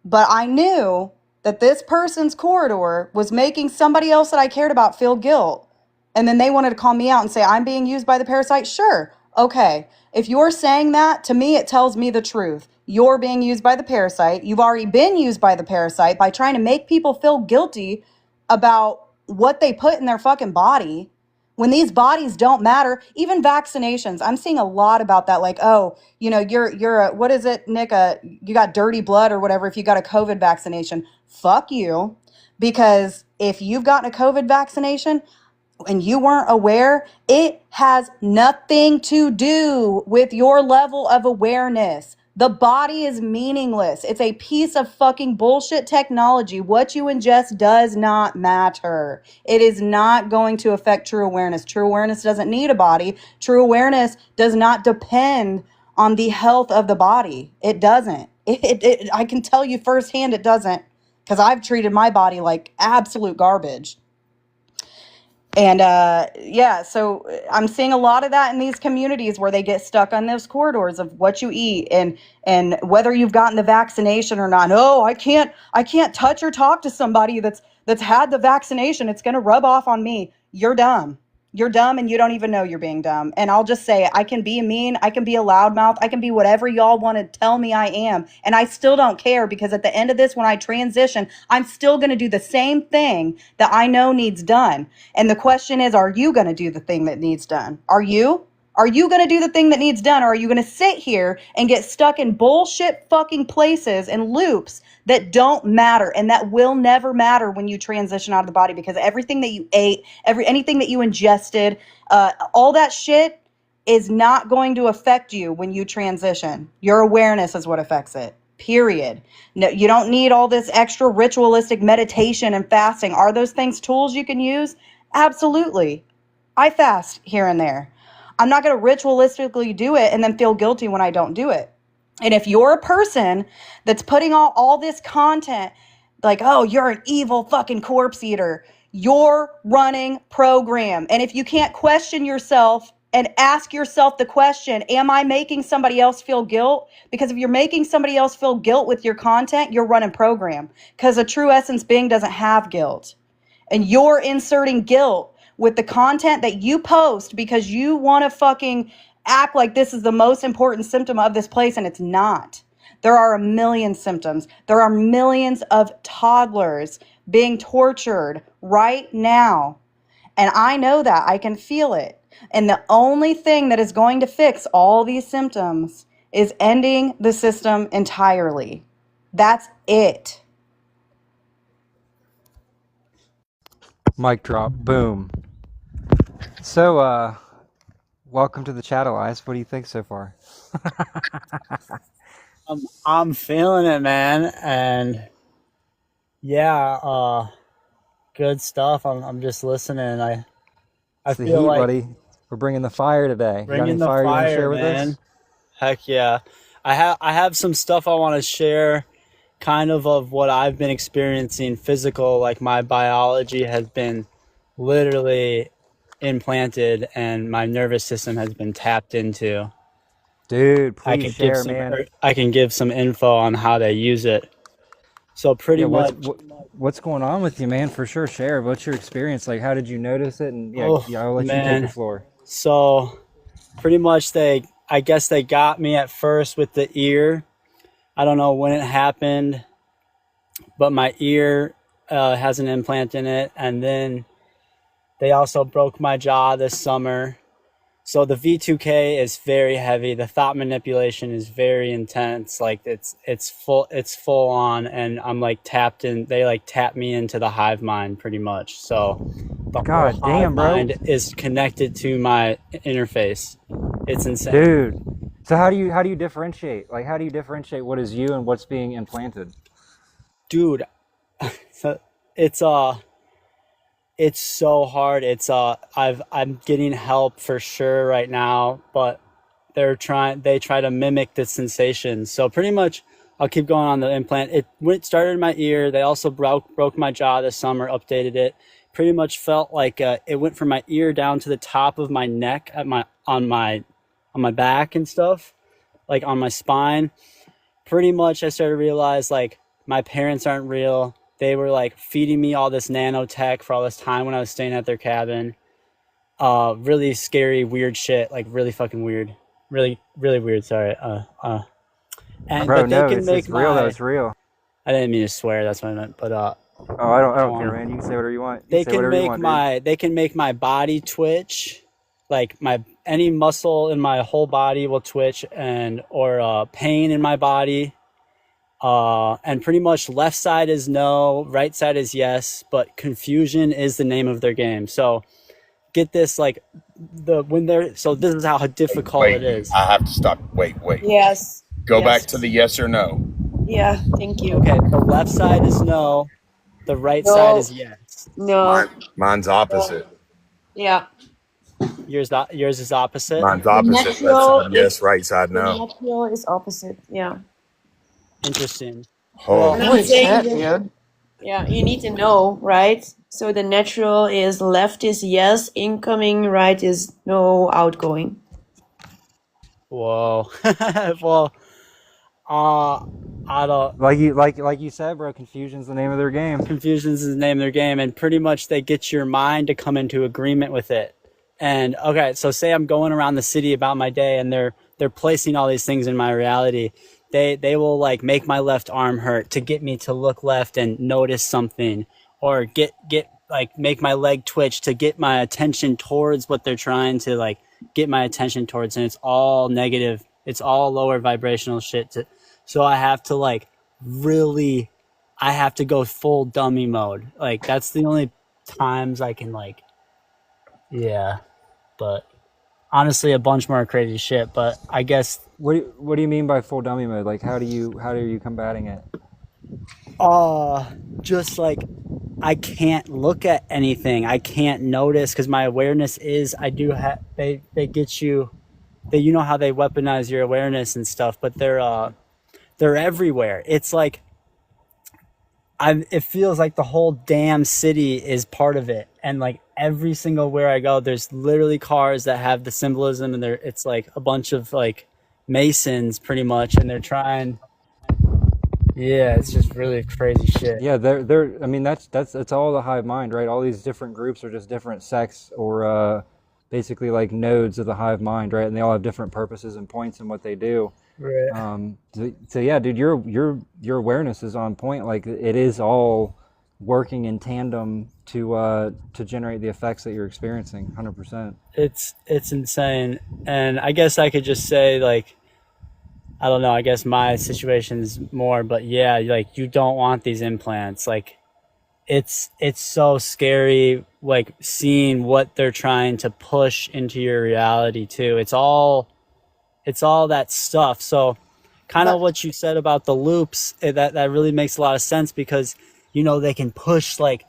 F: But I knew that this person's corridor was making somebody else that I cared about feel guilt. And then they wanted to call me out and say, I'm being used by the parasite. Sure. Okay. If you're saying that, to me, it tells me the truth. You're being used by the parasite. You've already been used by the parasite by trying to make people feel guilty about what they put in their fucking body. When these bodies don't matter, even vaccinations, I'm seeing a lot about that. Like, oh, you know, you're a, what is it, Nick? You got dirty blood or whatever if you got a COVID vaccination. Fuck you. Because if you've gotten a COVID vaccination and you weren't aware, it has nothing to do with your level of awareness. The body is meaningless. It's a piece of fucking bullshit technology. What you ingest does not matter. It is not going to affect true awareness. True awareness doesn't need a body. True awareness does not depend on the health of the body. It doesn't. I can tell you firsthand it doesn't, because I've treated my body like absolute garbage. And yeah, so I'm seeing a lot of that in these communities where they get stuck on those corridors of what you eat and whether you've gotten the vaccination or not. Oh, I can't touch or talk to somebody that's had the vaccination. It's going to rub off on me. You're dumb. You're dumb and you don't even know you're being dumb. And I'll just say, I can be mean, I can be a loudmouth, I can be whatever y'all want to tell me I am. And I still don't care, because at the end of this, when I transition, I'm still going to do the same thing that I know needs done. And the question is, are you going to do the thing that needs done? Are you? Are you going to do the thing that needs done? Or are you going to sit here and get stuck in bullshit fucking places and loops that don't matter and that will never matter when you transition out of the body? Because everything that you ate, anything that you ingested, all that shit is not going to affect you when you transition. Your awareness is what affects it. Period. No, you don't need all this extra ritualistic meditation and fasting. Are those things tools you can use? Absolutely. I fast here and there. I'm not going to ritualistically do it and then feel guilty when I don't do it. And if you're a person that's putting all this content, like, oh, you're an evil fucking corpse eater, you're running program. And if you can't question yourself and ask yourself the question, am I making somebody else feel guilt? Because if you're making somebody else feel guilt with your content, you're running program. Because a true essence being doesn't have guilt. And you're inserting guilt with the content that you post because you want to fucking act like this is the most important symptom of this place, and it's not. There are a million symptoms. There are millions of toddlers being tortured right now. And I know that. I can feel it. And the only thing that is going to fix all these symptoms is ending the system entirely. That's it.
A: Mic drop. Boom. So, welcome to the Chattel Eyes. What do you think so far?
E: I'm feeling it, man, and yeah, good stuff. I'm just listening. I
A: It's the
E: feel
A: heat,
E: like,
A: buddy. We're bringing the fire today. You got any
E: Bringing the
A: fire you want to
E: fire,
A: share with
E: man.
A: us?
E: Heck yeah. I have some stuff I want to share, kind of what I've been experiencing physical, like my biology has been literally implanted and my nervous system has been tapped into.
A: Dude,
E: I
A: please
E: can
A: share, man.
E: I can give some info on how they use it. So pretty
A: Yeah,
E: much,
A: what's going on with you, man? For sure, share. What's your experience like? How did you notice it? And
E: oh
A: yeah, I'll let you take the
E: man.
A: floor.
E: So pretty much I guess they got me at first with the ear. I don't know when it happened, but my ear has an implant in it. And then they also broke my jaw this summer. So the V2K is very heavy. The thought manipulation is very intense. Like it's full on, and I'm like tapped in. They like tap me into the hive mind pretty much. So the
A: God
E: whole
A: damn,
E: hive
A: bro.
E: mind is connected to my interface. It's insane.
A: Dude. So how do you differentiate? Like, how do you differentiate what is you and what's being implanted?
E: Dude, so it's so hard. I'm getting help for sure right now, but they try to mimic the sensation. So pretty much I'll keep going on the implant. Started in my ear. They also broke my jaw this summer, updated it. Pretty much felt like it went from my ear down to the top of my neck on my back and stuff, like on my spine. Pretty much I started to realize like my parents aren't real. They were like feeding me all this nanotech for all this time when I was staying at their cabin. Really scary, weird shit, like really fucking weird. Really, really weird, sorry. And
A: Bro,
E: but they
A: no,
E: can make
A: it's real though, it's real.
E: I didn't mean to swear, that's what I meant, but
A: Oh, I don't care, man. You can say whatever you want.
E: they can make my body twitch, like any muscle in my whole body will twitch, or pain in my body. And pretty much left side is no, right side is yes, but confusion is the name of their game. So get this, like so this is how difficult
B: Wait,
E: it is.
B: I have to stop. Wait.
C: Yes.
B: Go
C: Yes.
B: back to the yes or no.
C: Yeah. Thank you.
E: Okay, the left side is no, the right
C: No.
E: side is yes.
C: No.
B: Mine's opposite.
C: Yeah.
E: Yours is opposite.
B: Mine's opposite.
C: natural
B: Left side yes,
C: is-
B: right side
C: The
B: no.
C: natural is opposite. Yeah.
E: Interesting.
B: Oh,
C: And I'm
F: Holy
C: saying
F: shit,
C: that-
F: dude.
C: Yeah, you need to know, right? So the natural is left is yes, incoming, right is no, outgoing.
E: Whoa. Well, I don't.
A: Like you said, bro, confusion's the name of their game.
E: Confusion's the name of their game, and pretty much they get your mind to come into agreement with it. And okay, so say I'm going around the city about my day, and they're placing all these things in my reality. They will like make my left arm hurt to get me to look left and notice something, or get like make my leg twitch to get my attention towards what they're trying to like get my attention towards, and it's all negative. It's all lower vibrational shit. So I have to like really, I have to go full dummy mode. Like that's the only times I can like, yeah. But honestly, a bunch more crazy shit. But I guess
A: What do you mean by full dummy mode? Like, how are you combating it?
E: just like I can't look at anything. I can't notice because my awareness is they get you. You know how they weaponize your awareness and stuff, but they're everywhere. It's like it feels like the whole damn city is part of it, and like every single where I go, there's literally cars that have the symbolism, and it's like a bunch of like Masons pretty much, and they're trying. Yeah, it's just really crazy shit.
A: Yeah, they're. I mean, that's all the hive mind, right? All these different groups are just different sects or basically like nodes of the hive mind, right? And they all have different purposes and points in what they do.
E: Right.
A: So yeah, dude, your awareness is on point. Like it is all working in tandem to generate the effects that you're experiencing. 100%.
E: It's insane, and I guess I could just say like, I don't know, I guess my situation's more, but yeah, like you don't want these implants. Like it's so scary, like seeing what they're trying to push into your reality too. It's all that stuff. So kind of what you said about the loops, that really makes a lot of sense, because you know they can push like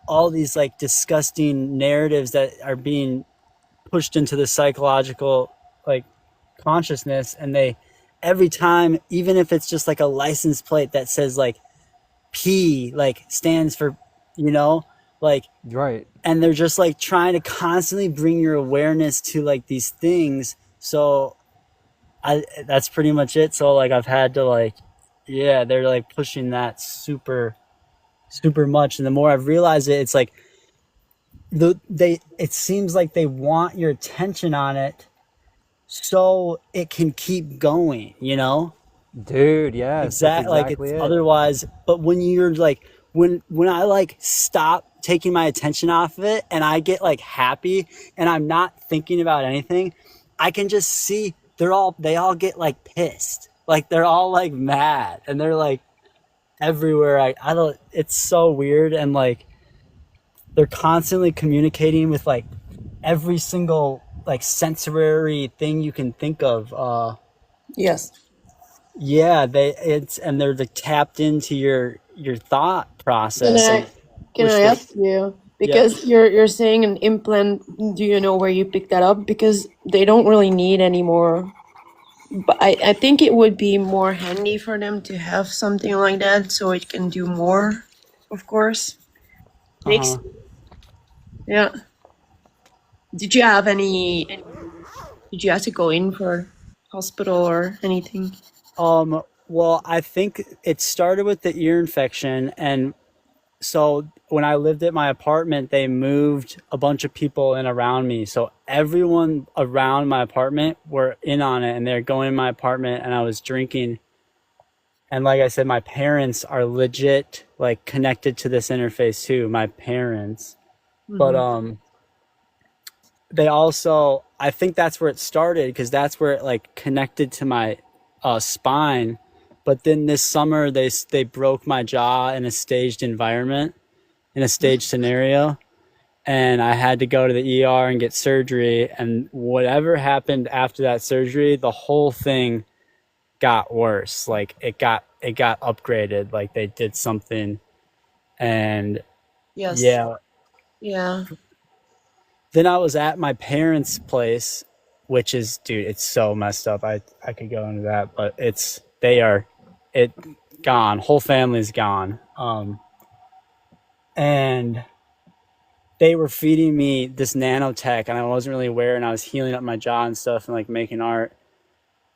E: all these like disgusting narratives that are being pushed into the psychological like consciousness, and they every time, even if it's just like a license plate that says like P like stands for, like,
A: Right.
E: and they're just like trying to constantly bring your awareness to like these things. So that's pretty much it. So like I've had to like, yeah, they're like pushing that super much, and the more I've realized it, it's like it seems like they want your attention on it so it can keep going,
A: Dude, yes, that's
E: Like
A: exactly
E: it's
A: it.
E: otherwise. But when you're like, when I like stop taking my attention off of it and I get like happy and I'm not thinking about anything, I can just see they all get like pissed, like they're all like mad, and they're like everywhere. I don't, it's so weird. And like they're constantly communicating with like every single like sensory thing you can think of.
C: Yes.
E: Yeah, and they're like tapped into your thought
C: Can
E: process,
C: I
E: and
C: can
E: which
C: I
E: they,
C: ask you,
E: yeah.
C: because you're saying an implant, do you know where you picked that up? Because they don't really need any more. But I think it would be more handy for them to have something like that so it can do more, of course. Makes, yeah. Did you have did you have to go in for hospital or anything?
E: Well, I think it started with the ear infection, and so when I lived at my apartment, they moved a bunch of people in around me. So everyone around my apartment were in on it, and they're going in my apartment, and I was drinking. And like I said, my parents are legit like connected to this interface too, my parents. But they also, I think that's where it started, because that's where it like connected to my spine. But then this summer they broke my jaw in a staged environment, in a staged scenario, and I had to go to the ER and get surgery. And whatever happened after that surgery, the whole thing got worse. Like it got upgraded. Like they did something, and
C: Yes.
E: yeah.
C: Yeah.
E: Then I was at my parents' place, which is, dude, it's so messed up. I could go into that, but it gone. Whole family's gone. And they were feeding me this nanotech, and I wasn't really aware, and I was healing up my jaw and stuff and like making art.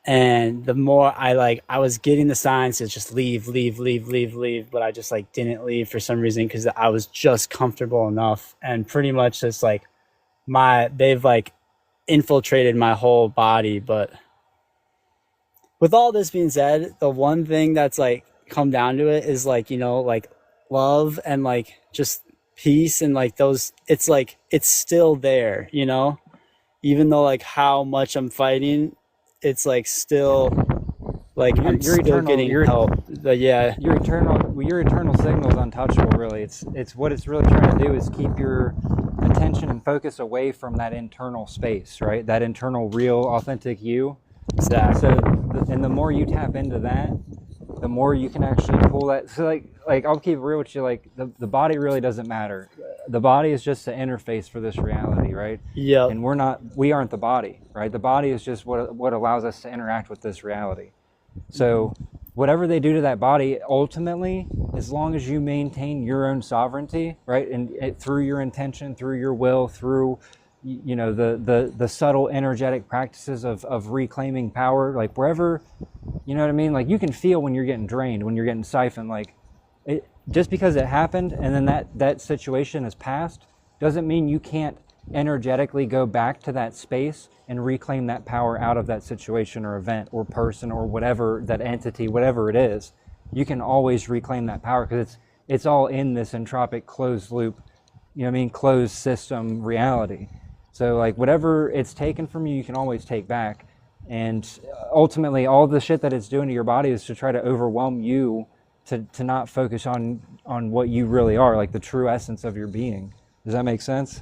E: And the more I was getting the signs to just leave, but I just like didn't leave for some reason, because I was just comfortable enough. And pretty much just like they've like infiltrated my whole body. But with all this being said, the one thing that's like come down to it is like, like love and like just peace, and like those, it's like it's still there, even though like how much I'm fighting, it's like still like I'm still getting help. But yeah,
A: your eternal signal is untouchable. Really, it's what it's really trying to do is keep your attention and focus away from that internal space, right? That internal, real, authentic you.
E: exactly.
A: So, and the more you tap into that, the more you can actually pull that. So, like I'll keep it real with you. Like the body really doesn't matter. The body is just an interface for this reality, right?
E: Yeah.
A: And we aren't the body, right? The body is just what allows us to interact with this reality. So whatever they do to that body, ultimately, as long as you maintain your own sovereignty, right, and through your intention, through your will, through the subtle energetic practices of reclaiming power, like wherever, you know what I mean? Like you can feel when you're getting drained, when you're getting siphoned. Like just because it happened and then that situation has passed doesn't mean you can't energetically go back to that space and reclaim that power out of that situation or event or person or whatever, that entity, whatever it is. You can always reclaim that power, because it's all in this entropic closed loop, closed system reality. So like whatever it's taken from you, you can always take back. And ultimately all the shit that it's doing to your body is to try to overwhelm you to not focus on what you really are, like the true essence of your being. Does that make sense?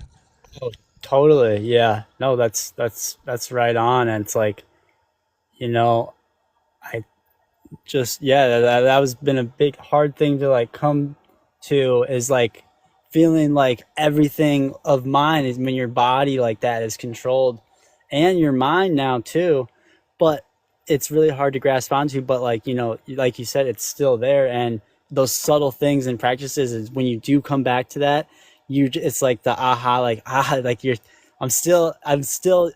E: Oh, totally. Yeah. No, that's right on. And it's like, I just, yeah, that was been a big hard thing to like come to, is like feeling like everything of mine is, when your body like that is controlled, and your mind now too, but it's really hard to grasp onto. But like, you know, like you said, it's still there. And those subtle things and practices is when you do come back to that, it's like the aha, like I'm still,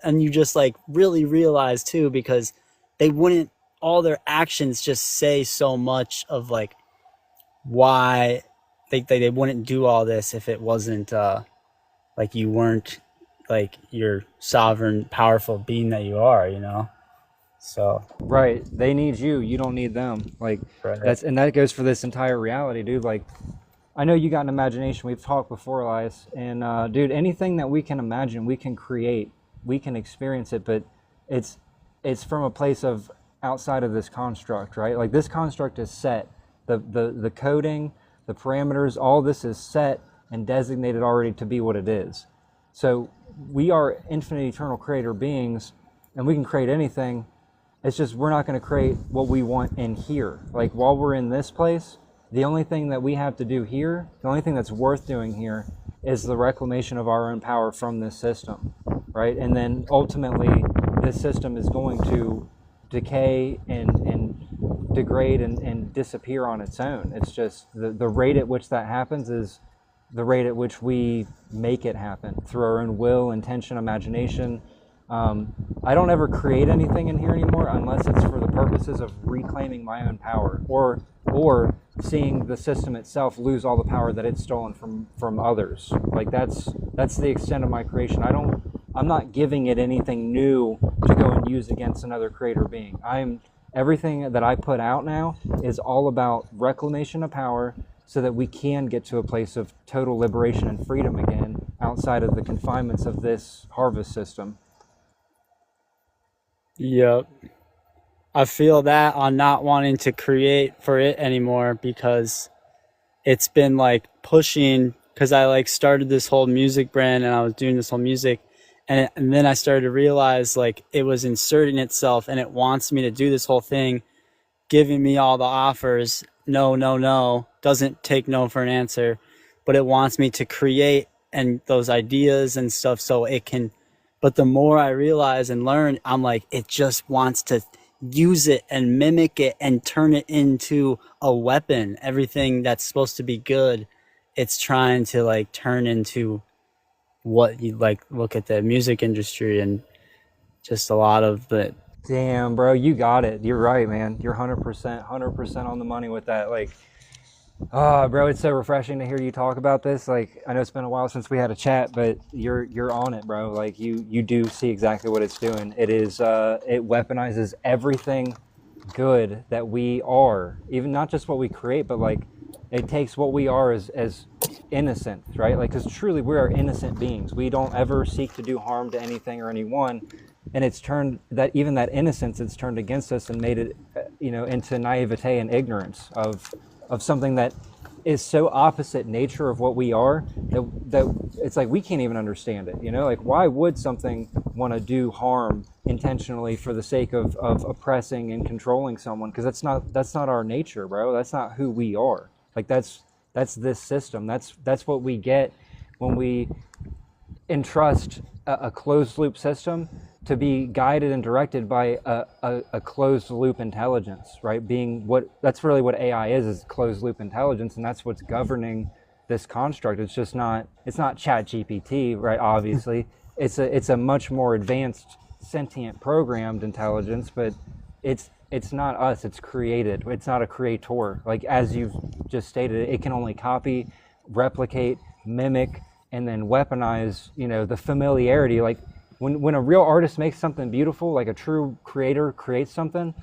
E: and you just like really realize too, because they wouldn't, all their actions just say so much of like why they wouldn't do all this if it wasn't like you weren't like your sovereign, powerful being that you are, you know? So
A: Right. They need you. You don't need them. Like
E: right.
A: that goes for this entire reality, dude. Like, I know you got an imagination. We've talked before, Elias. And dude, anything that we can imagine, we can create, we can experience it, but it's from a place of outside of this construct, right? Like this construct is set. The coding, the parameters, all this is set and designated already to be what it is. So we are infinite, eternal creator beings, and we can create anything. It's just we're not going to create what we want in here. Like while we're in this place, the only thing that we have to do here, the only thing that's worth doing here is the reclamation of our own power from this system, right? And then ultimately, this system is going to decay and degrade and disappear on its own. It's just the rate at which that happens is the rate at which we make it happen through our own will, intention, imagination. I don't ever create anything in here anymore unless it's for the purposes of reclaiming my own power or seeing the system itself lose all the power that it's stolen from others. Like that's the extent of my creation. I'm not giving it anything new to go and use against another creator being. Everything that I put out now is all about reclamation of power so that we can get to a place of total liberation and freedom again outside of the confinements of this harvest system.
E: Yep. I feel that on not wanting to create for it anymore, because it's been like pushing, because I like started this whole music brand and I was doing this whole music, and then I started to realize like it was inserting itself and it wants me to do this whole thing, giving me all the offers. No, doesn't take no for an answer, but it wants me to create and those ideas and stuff so it can. But the more I realize and learn, I'm like, it just wants to use it and mimic it and turn it into a weapon. Everything that's supposed to be good, it's trying to like turn into what you like. Look at the music industry and just a lot of the.
A: Damn, bro, you got it. You're right, man. You're 100% on the money with that. Like, bro, it's so refreshing to hear you talk about this. Like, I know it's been a while since we had a chat, but you're on it, bro. Like, you do see exactly what it's doing. It is it weaponizes everything good that we are, even not just what we create, but like it takes what we are as innocent, right? Like, because truly we are innocent beings. We don't ever seek to do harm to anything or anyone. And it's turned that even that innocence, it's turned against us and made it, into naivete and ignorance of something that is so opposite nature of what we are that it's like we can't even understand it. Like why would something want to do harm intentionally for the sake of oppressing and controlling someone? Because that's not our nature, bro. That's not who we are. Like that's this system. That's what we get when we entrust a closed loop system to be guided and directed by a closed loop intelligence, right? That's really what AI is closed loop intelligence, and that's what's governing this construct. It's not ChatGPT, right? Obviously, it's a much more advanced sentient programmed intelligence, but it's not us. It's created. It's not a creator. Like as you've just stated, it can only copy, replicate, mimic, and then weaponize. The familiarity, like. When a real artist makes something beautiful, like a true creator creates something,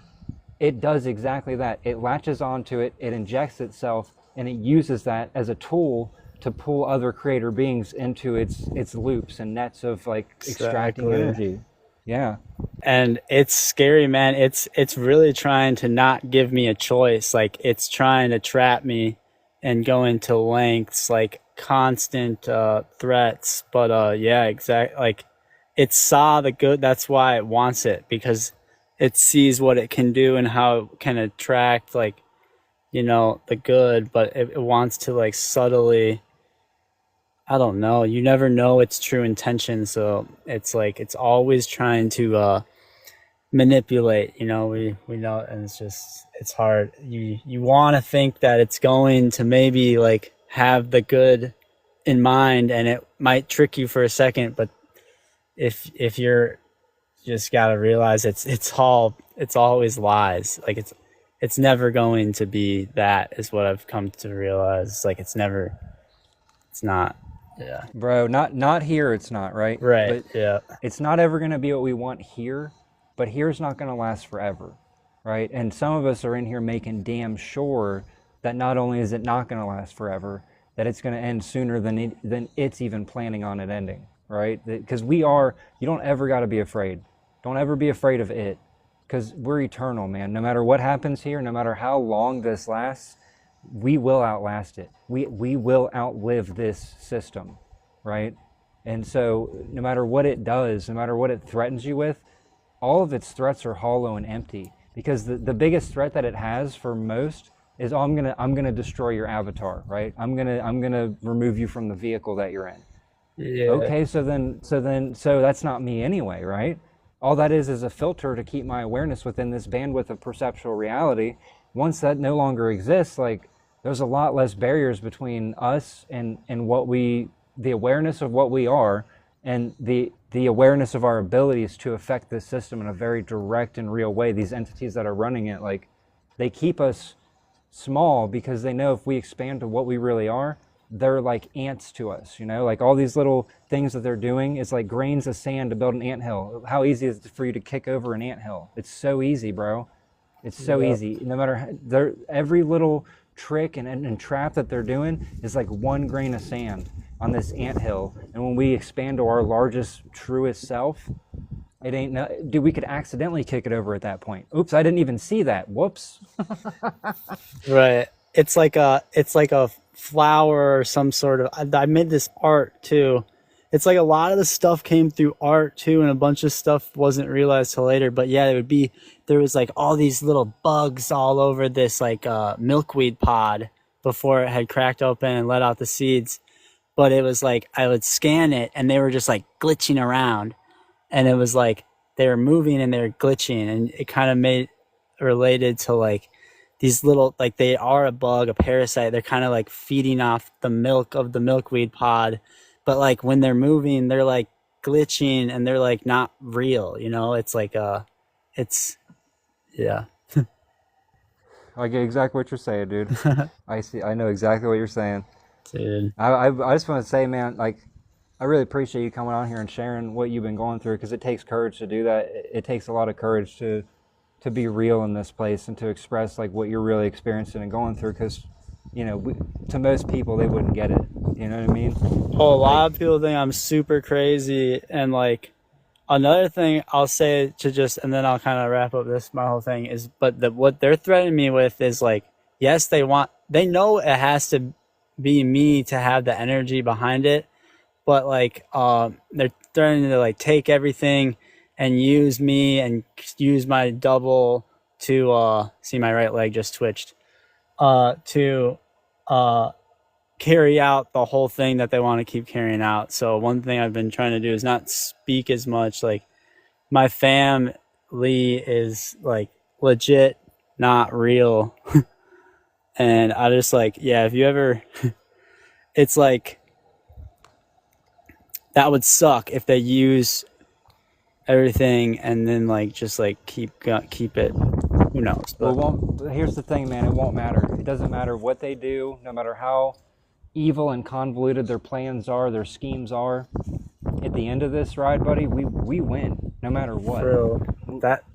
A: it does exactly that. It latches onto it, it injects itself, and it uses that as a tool to pull other creator beings into its loops and nets of like extracting energy. Yeah.
E: And it's scary, man. It's really trying to not give me a choice. Like it's trying to trap me and go into lengths, like constant threats. But yeah, exactly. Like it saw the good. That's why it wants it, because it sees what it can do and how it can attract, like, the good. But it wants to like subtly I don't know. You never know its true intention, so it's like it's always trying to manipulate. You know, we know, and it's hard. You want to think that it's going to maybe like have the good in mind, and it might trick you for a second, but if you're just gotta realize it's always lies. Like it's never going to be that, is what I've come to realize. Like it's not. Yeah.
A: Bro, not here, it's not, right?
E: Right.
A: But
E: yeah.
A: it's not ever going to be what we want here, but here's not going to last forever, right? And some of us are in here making damn sure that not only is it not going to last forever, that it's going to end sooner than it's even planning on it ending, right? Because you don't ever got to be afraid. Don't ever be afraid of it, because we're eternal, man. No matter what happens here, no matter how long this lasts, we will outlast it. We will outlive this system, right? And so no matter what it does, no matter what it threatens you with, all of its threats are hollow and empty, because the biggest threat that it has for most is, oh, I'm gonna destroy your avatar, right? I'm gonna remove you from the vehicle that you're in.
E: Yeah.
A: Okay, so that's not me anyway, right? All that is a filter to keep my awareness within this bandwidth of perceptual reality. Once that no longer exists, like, there's a lot less barriers between us and the awareness of what we are, and the awareness of our abilities to affect this system in a very direct and real way. These entities that are running it, like, they keep us small because they know if we expand to what we really are, they're like ants to us, you know? Like, all these little things that they're doing is like grains of sand to build an anthill. How easy is it for you to kick over an anthill? It's so easy, bro. It's so easy. No matter every little trick and trap that they're doing is like one grain of sand on this anthill. And when we expand to our largest, truest self, it ain't no, dude, we could accidentally kick it over at that point. Oops, I didn't even see that. Whoops.
E: Right. It's like a flower or some sort of, I made this art too. It's like a lot of the stuff came through art too, and a bunch of stuff wasn't realized till later. But yeah, there was like all these little bugs all over this like milkweed pod before it had cracked open and let out the seeds. But it was like, I would scan it and they were just like glitching around, and it was like they were moving and they were glitching, and it kind of made related to like these little, like, they are a bug, a parasite. They're kind of like feeding off the milk of the milkweed pod, but like when they're moving, they're like glitching and they're like not real, you know? It's like yeah.
A: I get exactly what you're saying, dude. I know exactly what you're saying.
E: Dude.
A: I just want to say, man, like, I really appreciate you coming on here and sharing what you've been going through, because it takes courage to do that. It takes a lot of courage to be real in this place and to express like what you're really experiencing and going through, because, you know, to most people, they wouldn't get it. You know what I mean?
E: Oh, a lot of people think I'm super crazy. And like, another thing I'll say to just, and then I'll kind of wrap up my whole thing is, but what they're threatening me with is like, yes, they know it has to be me to have the energy behind it, but like, they're threatening to like take everything and use me and use my double to, see, my right leg just twitched, to carry out the whole thing that they want to keep carrying out. So one thing I've been trying to do is not speak as much. Like, my family is like legit not real. And I just like, yeah, if you ever, it's like, that would suck if they use everything and then like just like keep it. Who knows? But
A: Well, here's the thing, man. It won't matter. It doesn't matter what they do, no matter how evil and convoluted their plans are, their schemes are. At the end of this ride, buddy, we win, no matter what.
E: Bro,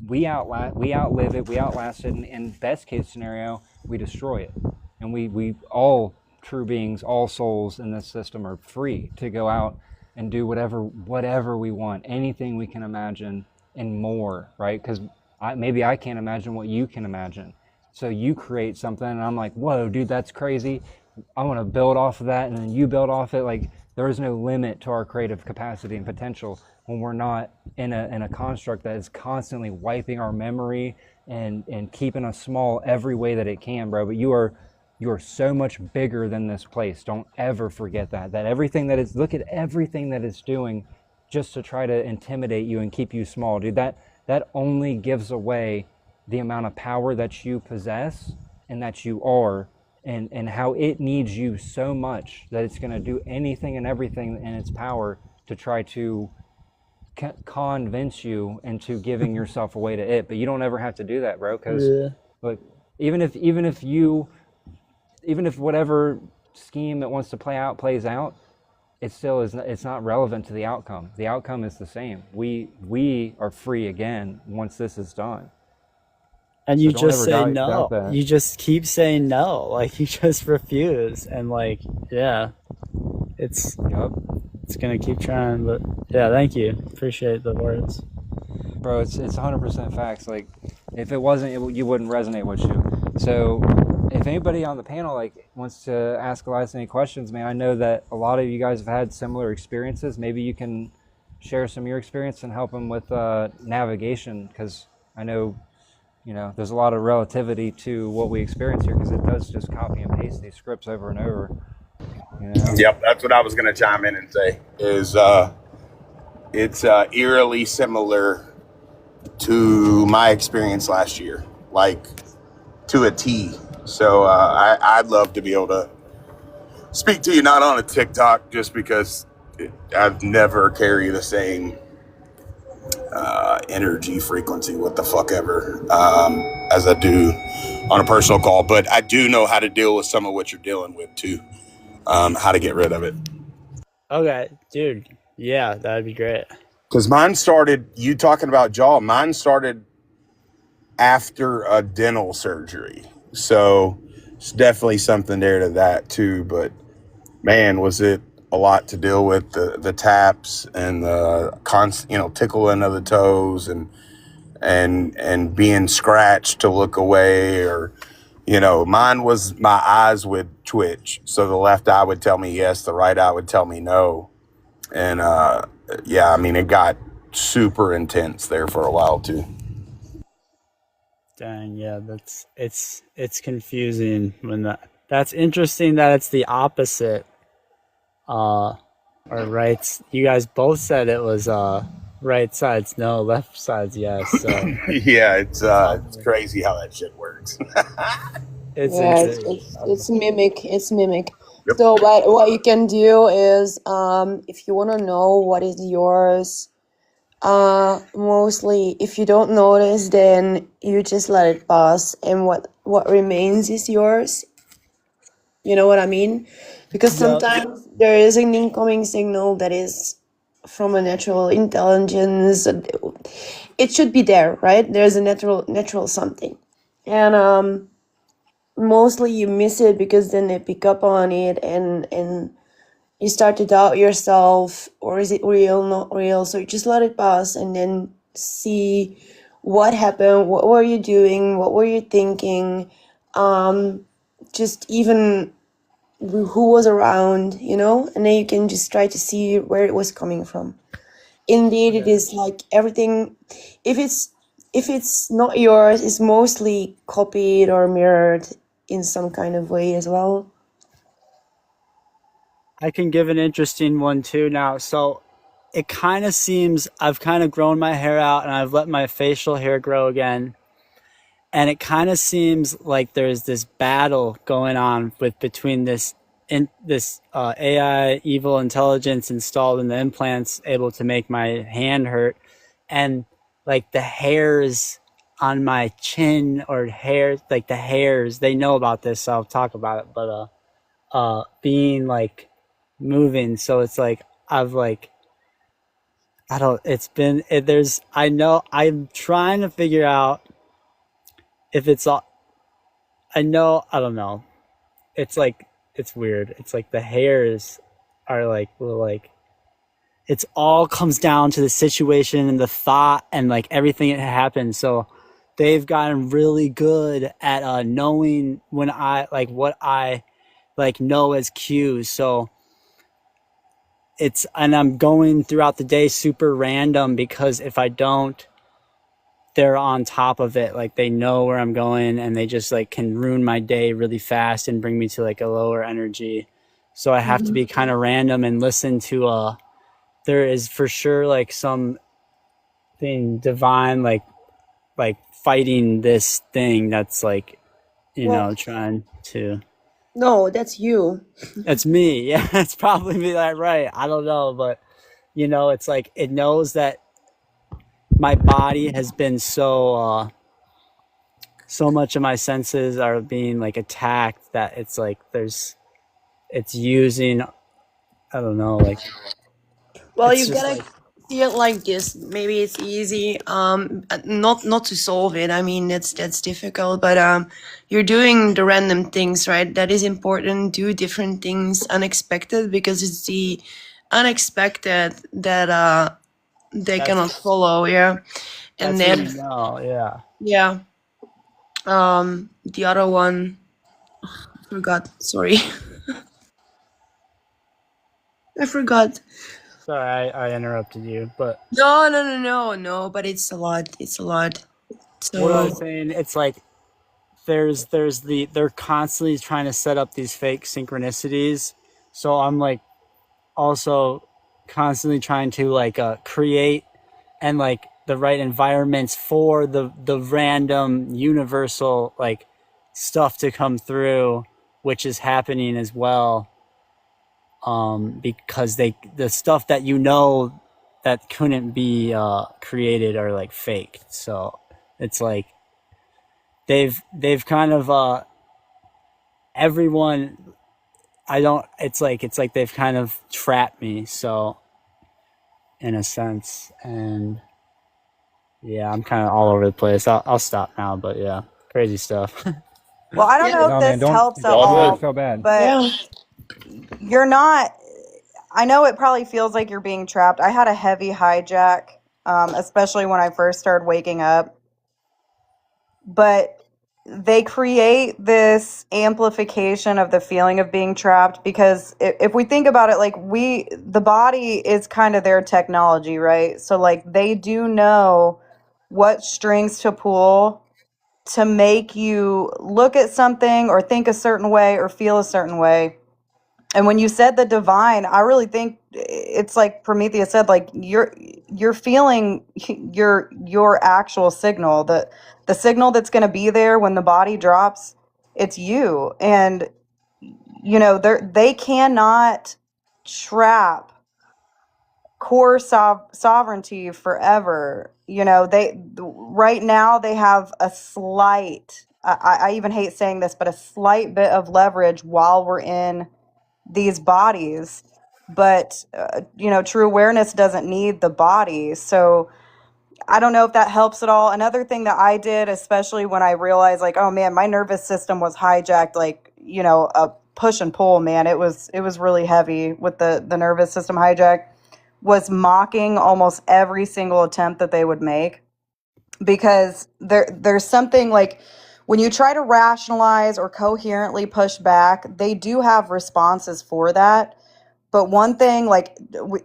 A: we outlive it, we outlast it, and in best case scenario, we destroy it. And we all true beings, all souls in this system are free to go out and do whatever we want, anything we can imagine and more, right? Because maybe I can't imagine what you can imagine. So you create something and I'm like, whoa, dude, that's crazy. I want to build off of that, and then you build off it. Like, there is no limit to our creative capacity and potential when we're not in a construct that is constantly wiping our memory and keeping us small every way that it can, bro. But you are you're so much bigger than this place. Don't ever forget that. That everything that is, look at everything that it's doing just to try to intimidate you and keep you small, dude. That only gives away the amount of power that you possess and that you are, and how it needs you so much that it's going to do anything and everything in its power to try to convince you into giving yourself away to it. But you don't ever have to do that, bro, because look, even if whatever scheme it wants to play out plays out, it still is, it's not relevant to the outcome. The outcome is the same. We are free again once this is done.
E: And
A: So
E: you
A: don't
E: just
A: ever
E: say
A: doubt
E: no.
A: that.
E: You just keep saying no. Like, you just refuse. And like, yeah, it's
A: Yup.
E: gonna keep trying. But yeah, thank you. Appreciate the words.
A: Bro, it's 100% facts. Like, if it wasn't, you wouldn't resonate with you. So if anybody on the panel like wants to ask Elias any questions, man, I know that a lot of you guys have had similar experiences. Maybe you can share some of your experience and help them with navigation, because I know, you know, there's a lot of relativity to what we experience here, because it does just copy and paste these scripts over and over. You know?
B: Yep, that's what I was going to chime in and say. Is it's eerily similar to my experience last year, like to a T. So I'd love to be able to speak to you, not on a TikTok, just because I've never carried the same energy frequency, what the fuck ever, as I do on a personal call. But I do know how to deal with some of what you're dealing with too, how to get rid of it.
E: Okay, dude. Yeah, that'd be great.
B: Because mine started, you talking about jaw, mine started after a dental surgery. So it's definitely something there to that too. But man, was it a lot to deal with, the taps and the tickling of the toes and being scratched to look away, or, you know, mine was my eyes would twitch. So the left eye would tell me yes, the right eye would tell me no. And yeah, I mean, it got super intense there for a while too.
E: Dang, yeah, it's confusing when that's interesting that it's the opposite. Or right, you guys both said it was right sides no, left sides yes. So
B: Yeah, it's crazy how that shit works.
E: it's
C: Yeah,
E: interesting.
C: it's mimic. It's mimic.
B: Yep.
C: So what you can do is, if you want to know what is yours, mostly if you don't notice, then you just let it pass, and what remains is yours. You know what I mean? Because
E: Yep.
C: sometimes there is an incoming signal that is from a natural intelligence. It should be there, right? There's a natural something, and mostly you miss it because then they pick up on it, and you start to doubt yourself, or is it real, not real? So you just let it pass and then see what happened, what were you doing, what were you thinking, just even who was around, you know, and then you can just try to see where it was coming from. Indeed, it is like everything, if it's not yours, it's mostly copied or mirrored in some kind of way as well.
E: I can give an interesting one too now. So it kind of seems I've kind of grown my hair out and I've let my facial hair grow again. And it kind of seems like there's this battle going on between this AI evil intelligence installed in the implants, able to make my hand hurt, and like the hairs on my chin, or hairs, like the hairs, they know about this, so I'll talk about it, but being like moving. So it's like I've like, I don't, it's been, there's, I know, I'm trying to figure out if it's all, I know, I don't know. It's like, it's weird. It's like the hairs are like, well, like, it's all comes down to the situation and the thought and like everything that happened. So they've gotten really good at knowing when I, like, what I like know as cues. So it's, and I'm going throughout the day super random, because if I don't they're on top of it. Like they know where I'm going, and they just like can ruin my day really fast and bring me to like a lower energy. So I have to be kind of random and listen to there is for sure like something divine, like fighting this thing that's like, you
C: Well,
E: know, trying to.
C: no, that's you.
E: That's me. Yeah, it's probably me. That right. I don't know, but you know, it's like it knows that my body has been so much of my senses are being like attacked that it's like it's using, I don't know, like
C: Well,
E: it's
C: you
E: just
C: gotta
E: like
C: see it like this. Maybe it's easy. Not to solve it. I mean, that's difficult. But you're doing the random things, right? That is important. Do different things, unexpected, because it's the unexpected that they cannot
E: that's
C: follow. Yeah, and
E: that's when
C: then
E: you know, yeah.
C: yeah. The other one, I forgot. Sorry, I forgot.
E: Sorry, I interrupted you, but
C: No. But it's a lot. It's a lot.
E: what I was
C: So
E: saying, it's like they're constantly trying to set up these fake synchronicities. So I'm like also constantly trying to like create and like the right environments for the random universal like stuff to come through, which is happening as well. Because the stuff that you know that couldn't be created are like faked. So it's like they've kind of everyone. I don't. It's like they've kind of trapped me. So in a sense, and yeah, I'm kind of all over the place. I'll stop now, but yeah, crazy stuff.
F: Well, I don't
C: yeah,
F: know
A: No,
F: if
A: man,
F: this helps at
B: All
F: all,
B: good.
A: feel bad.
F: but
C: yeah.
F: you're not. I know it probably feels like you're being trapped. I had a heavy hijack, especially when I first started waking up. But they create this amplification of the feeling of being trapped because if we think about it, like the body is kind of their technology, right? So like they do know what strings to pull to make you look at something or think a certain way or feel a certain way. And when you said the divine, I really think it's like Prometheus said, like you're feeling your actual signal, the signal that's going to be there when the body drops, it's you. And you know, they cannot trap core sovereignty forever. You know, they right now they have a slight I even hate saying this, but a slight bit of leverage while we're in these bodies. But you know, true awareness doesn't need the body. So I don't know if that helps at all. Another thing that I did, especially when I realized like, oh man, my nervous system was hijacked, like, you know, a push and pull, man, it was really heavy with the nervous system hijack, was mocking almost every single attempt that they would make. Because there's something like when you try to rationalize or coherently push back, they do have responses for that. But one thing, like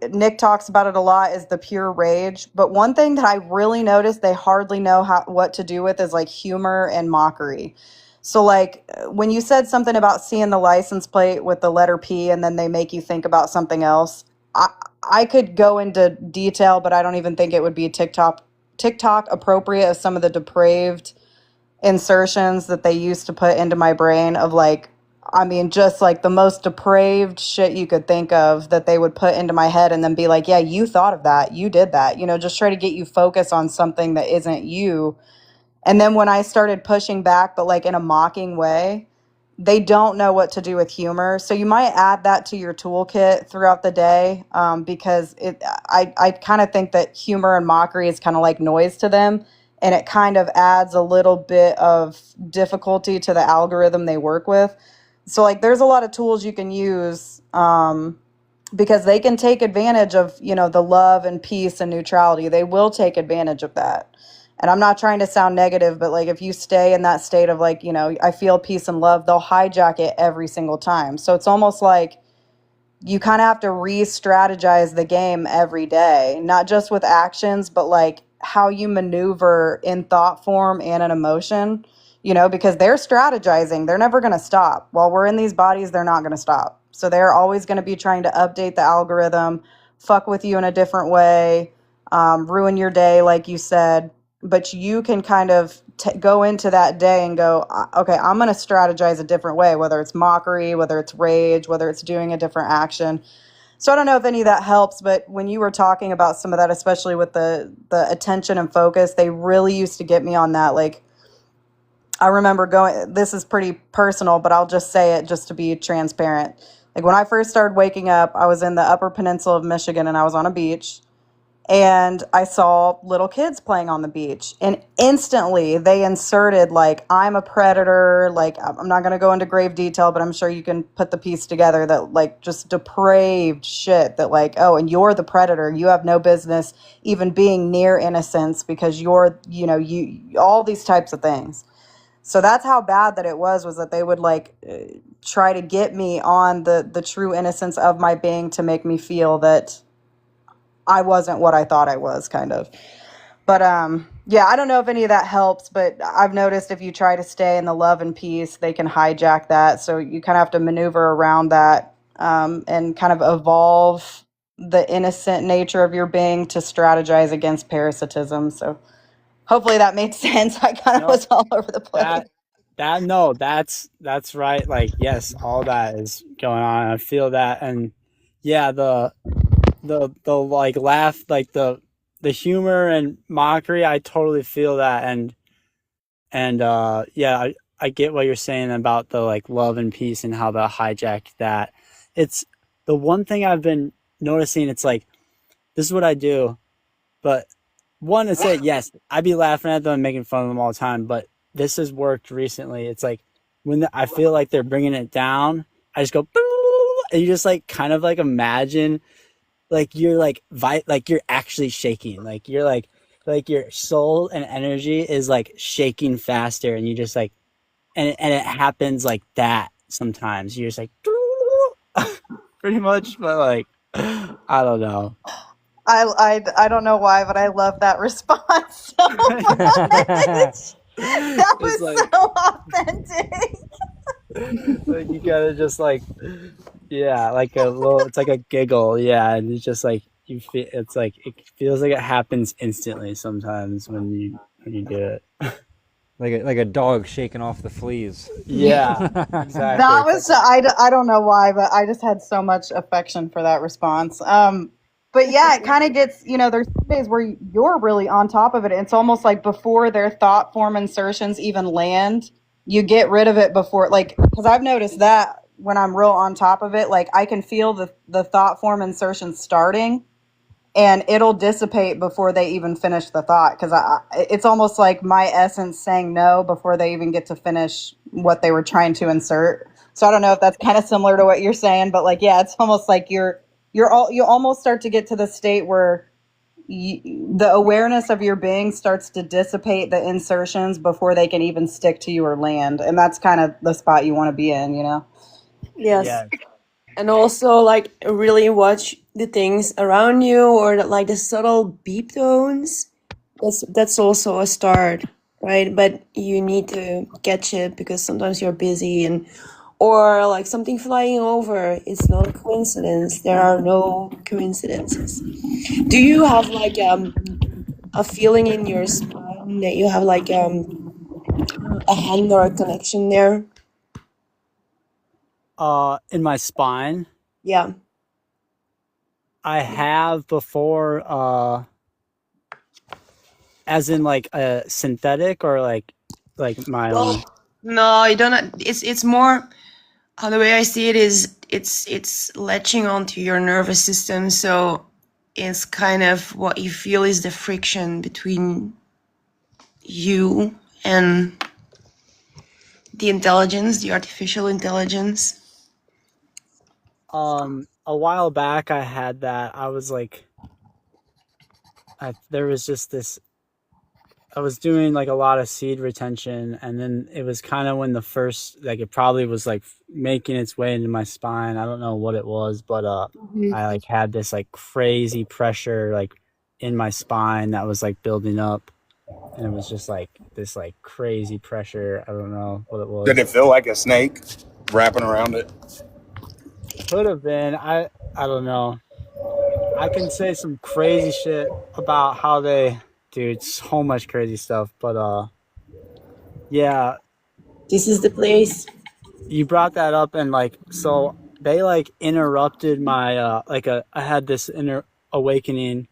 F: Nick talks about it a lot, is the pure rage. But one thing that I really noticed they hardly know what to do with is like humor and mockery. So like when you said something about seeing the license plate with the letter P and then they make you think about something else, I I could go into detail, but I don't even think it would be TikTok appropriate of some of the depraved insertions that they used to put into my brain of like, I mean, just like the most depraved shit you could think of that they would put into my head and then be like, yeah, you thought of that. You did that. You know, just try to get you focused on something that isn't you. And then when I started pushing back, but like in a mocking way, they don't know what to do with humor. So you might add that to your toolkit throughout the day, because I kind of think that humor and mockery is kind of like noise to them. And it kind of adds a little bit of difficulty to the algorithm they work with. So like there's a lot of tools you can use, because they can take advantage of, you know, the love and peace and neutrality. They will take advantage of that. And I'm not trying to sound negative, but like if you stay in that state of like, you know, I feel peace and love, they'll hijack it every single time. So it's almost like you kind of have to re-strategize the game every day, not just with actions, but like how you maneuver in thought form and in emotion, you know, because they're strategizing. They're never going to stop. While we're in these bodies, they're not going to stop. So they're always going to be trying to update the algorithm, fuck with you in a different way, ruin your day, like you said. But you can kind of go into that day and go, okay, I'm going to strategize a different way, whether it's mockery, whether it's rage, whether it's doing a different action. So I don't know if any of that helps, but when you were talking about some of that, especially with the attention and focus, they really used to get me on that. Like, I remember going, this is pretty personal, but I'll just say it just to be transparent. Like, when I first started waking up, I was in the Upper Peninsula of Michigan and I was on a beach. And I saw little kids playing on the beach, and instantly they inserted, like, I'm a predator. Like, I'm not going to go into grave detail, but I'm sure you can put the piece together that, like, just depraved shit that, like, oh, and you're the predator. You have no business even being near innocence because you're, you know, you, all these types of things. So that's how bad that it was that they would, like, try to get me on the true innocence of my being to make me feel that I wasn't what I thought I was, kind of. But yeah, I don't know if any of that helps, but I've noticed if you try to stay in the love and peace, they can hijack that. So you kind of have to maneuver around that, and kind of evolve the innocent nature of your being to strategize against parasitism. So hopefully that made sense. I kind of
E: No,
F: was all over the place.
E: no, that's right. Like, yes, all that is going on. I feel that. And yeah, the like laugh, like the humor and mockery, I totally feel that. And yeah, I get what you're saying about the, like, love and peace and how they'll hijack that. It's the one thing I've been noticing. It's like, this is what I do, but one is that, yes, I'd be laughing at them and making fun of them all the time, but this has worked recently. It's like when I feel like they're bringing it down, I just go, and you just, like, kind of, like, imagine, like, you're, like, like, you're actually shaking, like, you're like your soul and energy is, like, shaking faster, and you just, like, and it happens like that sometimes. You're just like, pretty much, but, like, I don't know.
F: I don't know why, but I love that response so much. That was
E: like,
F: so authentic.
E: like, you gotta just, like, yeah, like a little, it's like a giggle, yeah, and it's just like you feel, it's like it feels like it happens instantly sometimes when you do it.
A: Like a dog shaking off the fleas.
E: Yeah, exactly.
F: That was, I don't know why, but I just had so much affection for that response. But yeah, it kind of gets, you know, there's days where you're really on top of it. It's almost like before their thought form insertions even land, you get rid of it before, like, because I've noticed that when I'm real on top of it, like, I can feel the thought form insertion starting, and it'll dissipate before they even finish the thought, because it's almost like my essence saying no before they even get to finish what they were trying to insert. So I don't know if that's kind of similar to what you're saying, but, like, yeah, it's almost like you almost start to get to the state where the awareness of your being starts to dissipate the insertions before they can even stick to you or land, and that's kind of the spot you want to be in, you know?
C: Yes.
E: Yeah.
C: And also, like, really watch the things around you, or like the subtle beep tones. That's also a start, right? But you need to catch it because sometimes you're busy, or like something flying over. It's not a coincidence. There are no coincidences. Do you have, like, a feeling in your spine that you have, like, a hand or a connection there?
E: In my spine,
C: Yeah.
E: I have before, as in, like, a synthetic, or like my own.
C: No, you don't. It's more. The way I see it is, it's latching onto your nervous system. So it's kind of what you feel is the friction between you and the intelligence, the artificial intelligence.
E: A while back I had that. I was like, there was just this, I was doing, like, a lot of seed retention, and then it was kind of when the first, like, it probably was, like, making its way into my spine. I don't know what it was, but I, like, had this, like, crazy pressure, like, in my spine that was like building up, and it was just like this like crazy pressure. I don't know what it was.
B: Did it feel like a snake wrapping around it?
E: Could have been. I don't know. I can say some crazy shit about how they, dude, so much crazy stuff. But yeah,
C: This is the place.
E: you brought that up, and like, so they like interrupted my I had this inner awakening,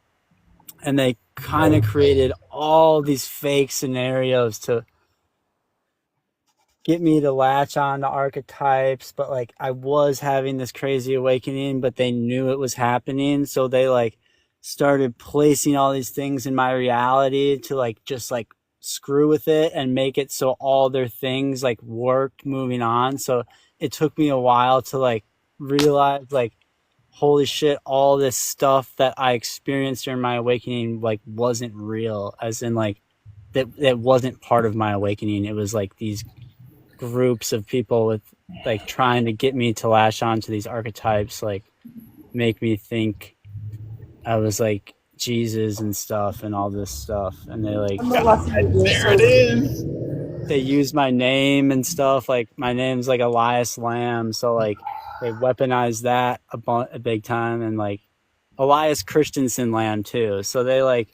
E: and they kind of created all these fake scenarios to get me to latch on to archetypes. But like, I was having this crazy awakening, but they knew it was happening, so they like started placing all these things in my reality to like just like screw with it and make it so all their things like worked moving on. So it took me a while to like realize like, holy shit, all this stuff that I experienced during my awakening like wasn't real, as in like that wasn't part of my awakening. It was like these groups of people with like trying to get me to latch on to these archetypes, like make me think I was like Jesus and stuff and all this stuff. And they like,
B: There it is.
E: they use my name and stuff. Like my name's like 𝙚𝙧𝙧𝙦, so like they weaponized that a big time, and like Elias Christensen Lamb too. So they like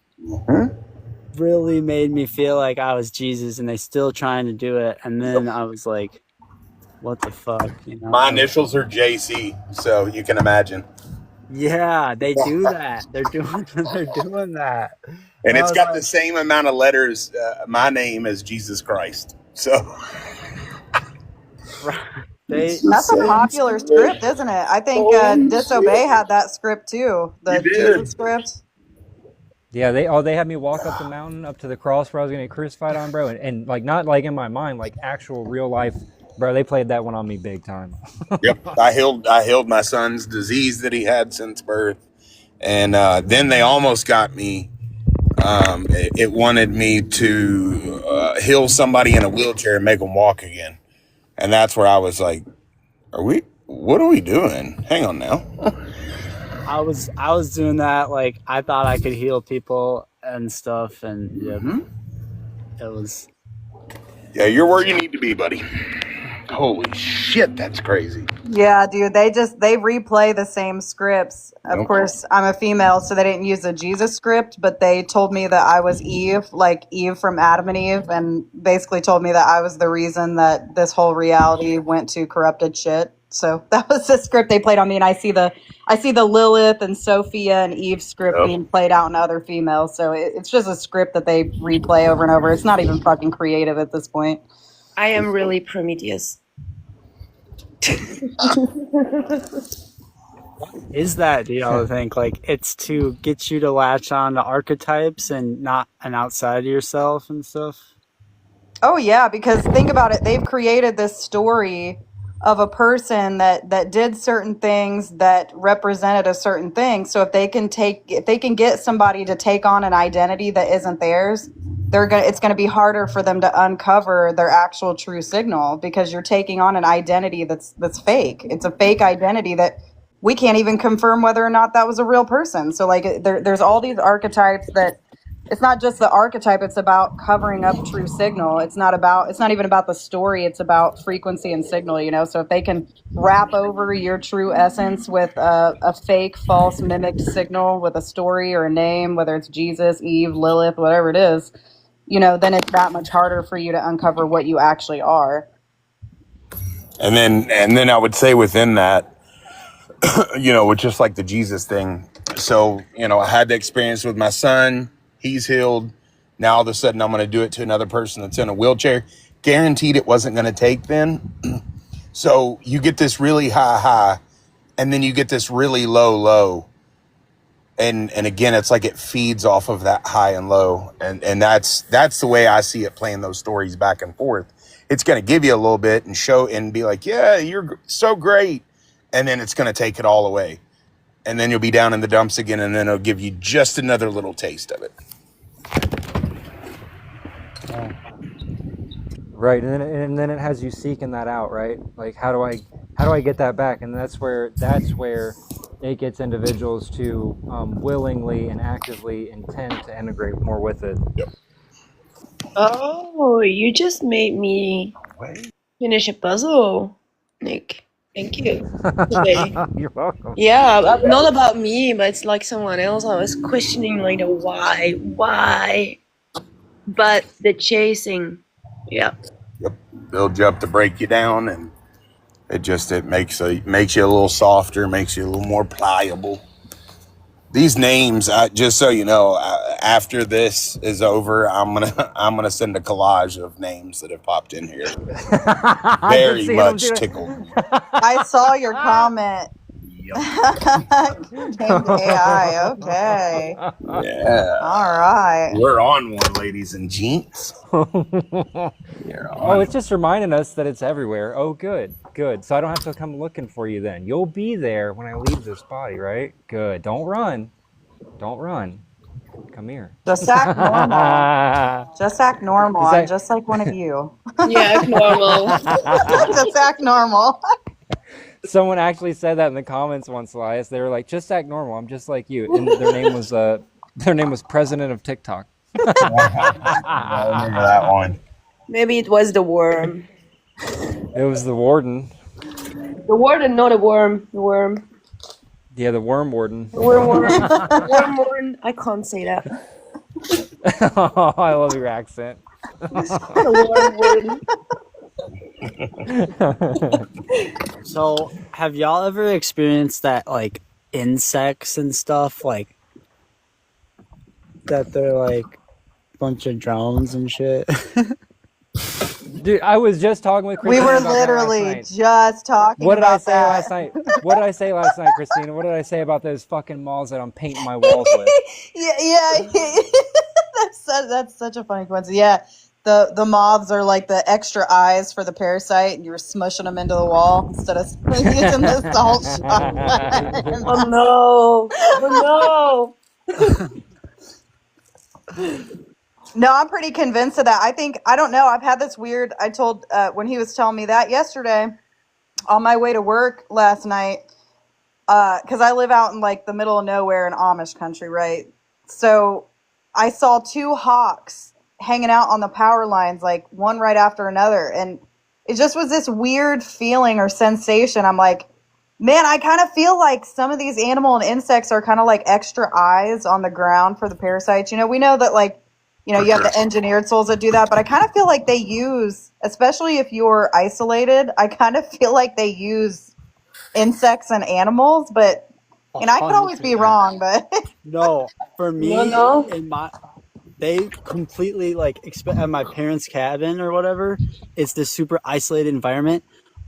E: really made me feel like I was Jesus, and they still trying to do it. And then I was like, what the fuck, you know?
B: My initials are JC, so you can imagine.
E: Yeah, they do that. They're doing that.
B: And
E: I
B: it's
E: was
B: got
E: like,
B: the same amount of letters, my name, as Jesus Christ. So
F: That's a popular script, isn't it? I think Disobey had that script too. The
B: You did.
F: Jesus script.
A: Yeah, they had me walk up the mountain up to the cross where I was gonna get crucified on, bro, and like not like in my mind, like actual real life, bro. They played that one on me big time.
B: yep, I healed my son's disease that he had since birth, and then they almost got me. It wanted me to heal somebody in a wheelchair and make them walk again, and that's where I was like, what are we doing? Hang on now.
E: I was doing that. Like I thought I could heal people and stuff, and it was.
B: Yeah, you're where you need to be, buddy. Holy shit, that's crazy.
F: Yeah, dude, they replay the same scripts. Of course, I'm a female, so they didn't use the Jesus script, but they told me that I was Eve, like Eve from Adam and Eve, and basically told me that I was the reason that this whole reality went to corrupted shit. So that was the script they played on me, and I see the Lilith and Sophia and Eve script being played out in other females. So it's just a script that they replay over and over. It's not even fucking creative at this point.
C: I am really Prometheus.
E: Is that, do y'all think? Like it's to get you to latch on to archetypes and not an outside of yourself and stuff?
F: Oh yeah, because think about it. They've created this story of a person that did certain things that represented a certain thing. So if they can get somebody to take on an identity that isn't theirs, it's gonna be harder for them to uncover their actual true signal, because you're taking on an identity that's fake. It's a fake identity that we can't even confirm whether or not that was a real person. So like there's all these archetypes that it's not just the archetype, it's about covering up true signal. It's not even about the story, it's about frequency and signal, you know? So if they can wrap over your true essence with a fake, false, mimicked signal with a story or a name, whether it's Jesus, Eve, Lilith, whatever it is, you know, then it's that much harder for you to uncover what you actually are.
B: And then I would say within that, you know, with just like the Jesus thing. So, you know, I had the experience with my son. He's healed. Now all of a sudden I'm going to do it to another person that's in a wheelchair. Guaranteed it wasn't going to take then. So you get this really high, and then you get this really low. And again, it's like it feeds off of that high and low. And that's the way I see it, playing those stories back and forth. It's going to give you a little bit and show and be like, yeah, you're so great. And then it's going to take it all away. And then you'll be down in the dumps again, and then it'll give you just another little taste of it.
A: Right, and then it has you seeking that out, right? Like how do I get that back? And that's where it gets individuals to willingly and actively intend to integrate more with it.
C: Oh, you just made me finish a puzzle, Nick. Thank you. Okay.
A: You're welcome.
C: Yeah, not about me, but it's like someone else. I was questioning like the why, but the chasing. Yeah.
B: Yep. Build you up to break you down, and it makes you a little softer, makes you a little more pliable. These names, just so you know, after this is over, I'm gonna send a collage of names that have popped in here. Very much tickled.
F: I saw your comment. Named AI. Okay.
B: Yeah.
F: All right.
B: We're on one, ladies and gents.
A: It's just reminding us that it's everywhere. Oh, good. So I don't have to come looking for you then. You'll be there when I leave this body, right? Good. Don't run. Come here.
F: Just act normal. Just act normal. I'm just like one of you.
C: Yeah, act normal.
F: Just act normal.
A: Someone actually said that in the comments once, Elias. They were like, "Just act normal. I'm just like you." And their name was president of TikTok.
B: I remember that one.
C: Maybe it was the worm.
A: It was the warden.
C: The warden, not a worm. The worm.
A: Yeah, the worm warden.
C: The worm warden. Worm warden. I can't say that.
A: Oh, I love your accent.
C: The worm warden.
E: So, have y'all ever experienced that, like, insects and stuff, like, that they're, like, a bunch of drones and shit?
A: Dude, I was just talking with Christina.
F: We were
A: about
F: literally
A: that last night.
F: just talking
A: What did I
F: about
A: say
F: that.
A: last night? What did I say last night, Christina? What did I say about those fucking malls that I'm painting my walls with?
F: Yeah. That's such a funny coincidence. Yeah. The moths are like the extra eyes for the parasite, and you were smushing them into the wall instead of using the salt shot.
C: Oh no! Oh no!
F: No, I'm pretty convinced of that. I don't know. I've had this weird. I told when he was telling me that yesterday, on my way to work last night, because I live out in like the middle of nowhere in Amish country, right? So I saw two hawks hanging out on the power lines, like one right after another. And it just was this weird feeling or sensation. I'm like, man, I kind of feel like some of these animal and insects are kind of like extra eyes on the ground for the parasites. You know, we know that like, you know, you have the engineered souls that do that, but I kind of feel like they use, especially if you're isolated, I kind of feel like they use insects and animals, but and I could always be wrong, but
E: No, for me,
C: No.
E: they completely like at my parents' cabin or whatever. It's this super isolated environment.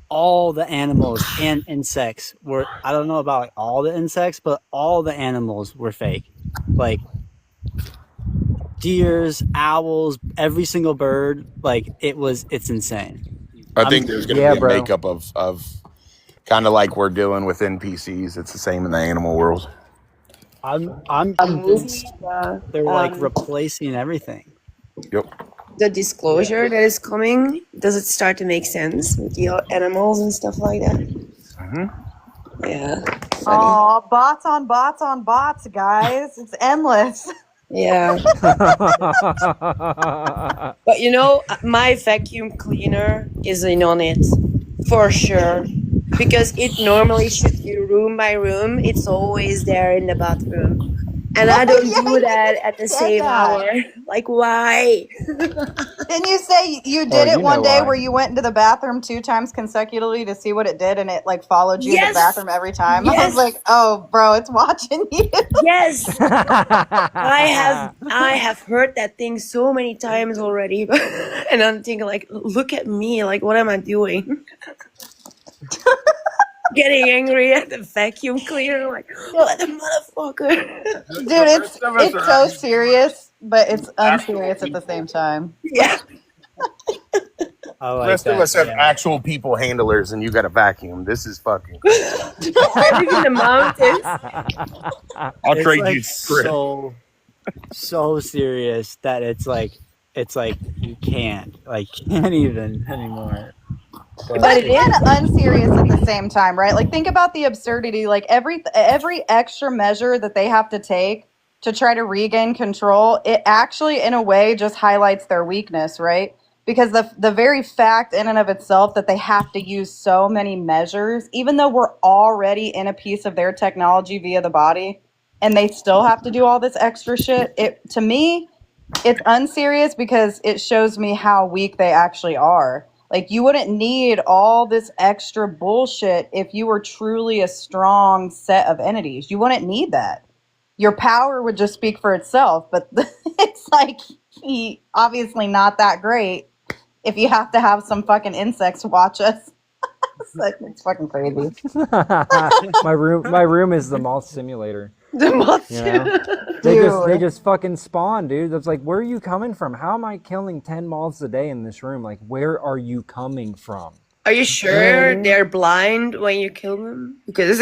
E: All the animals and insects were, I don't know about like all the insects, but all the animals were fake. Like deers, owls, every single bird. Like it's insane.
B: I think there's going to be a makeup of kind of like we're dealing with NPCs. It's the same in the animal world.
E: I'm convinced they're like replacing everything.
B: Yep.
C: The disclosure that is coming, does it start to make sense with the animals and stuff like that?
B: Mm-hmm.
C: Yeah.
F: oh, bots on bots on bots, guys. It's endless.
C: Yeah. But you know, my vacuum cleaner is in on it for sure, because it normally should be room by room. It's always there in the bathroom, and I don't do that at the same hour. Like, why?
F: Didn't you say you did it one day where you went into the bathroom 2 times consecutively to see what it did, and it like followed you to the bathroom every time? I was like, oh, bro, it's watching you.
C: Yes. I have heard that thing so many times already, and I'm thinking like, look at me, like, what am I doing? Getting angry at the vacuum cleaner, like, what the motherfucker.
F: Dude, it's so serious, but it's unserious at the same time.
C: Yeah.
B: The rest of us have actual people handlers, and you got a vacuum. This is fucking.
C: I live in the mountains.
B: I'll trade
E: like
B: you script.
E: So serious that it's like you can't even anymore.
A: But
C: But it
F: it's
C: is.
F: kind of unserious at the same time, right? Like think about the absurdity. Like every extra measure that they have to take to try to regain control, it actually in a way just highlights their weakness, right? Because the very fact in and of itself that they have to use so many measures, even though we're already in a piece of their technology via the body, and they still have to do all this extra shit, it to me it's unserious because it shows me how weak they actually are. Like you wouldn't need all this extra bullshit if you were truly a strong set of entities. You wouldn't need that. Your power would just speak for itself, but it's like obviously not that great if you have to have some fucking insects watch us. It's fucking crazy.
A: my room is the moth simulator.
C: The moth.
A: You know? They
F: Dude.
A: just fucking spawn, dude. That's like, where are you coming from? How am I killing 10 moths a day in this room? Like, where are you coming from?
C: Are you sure they're blind when you kill them? Because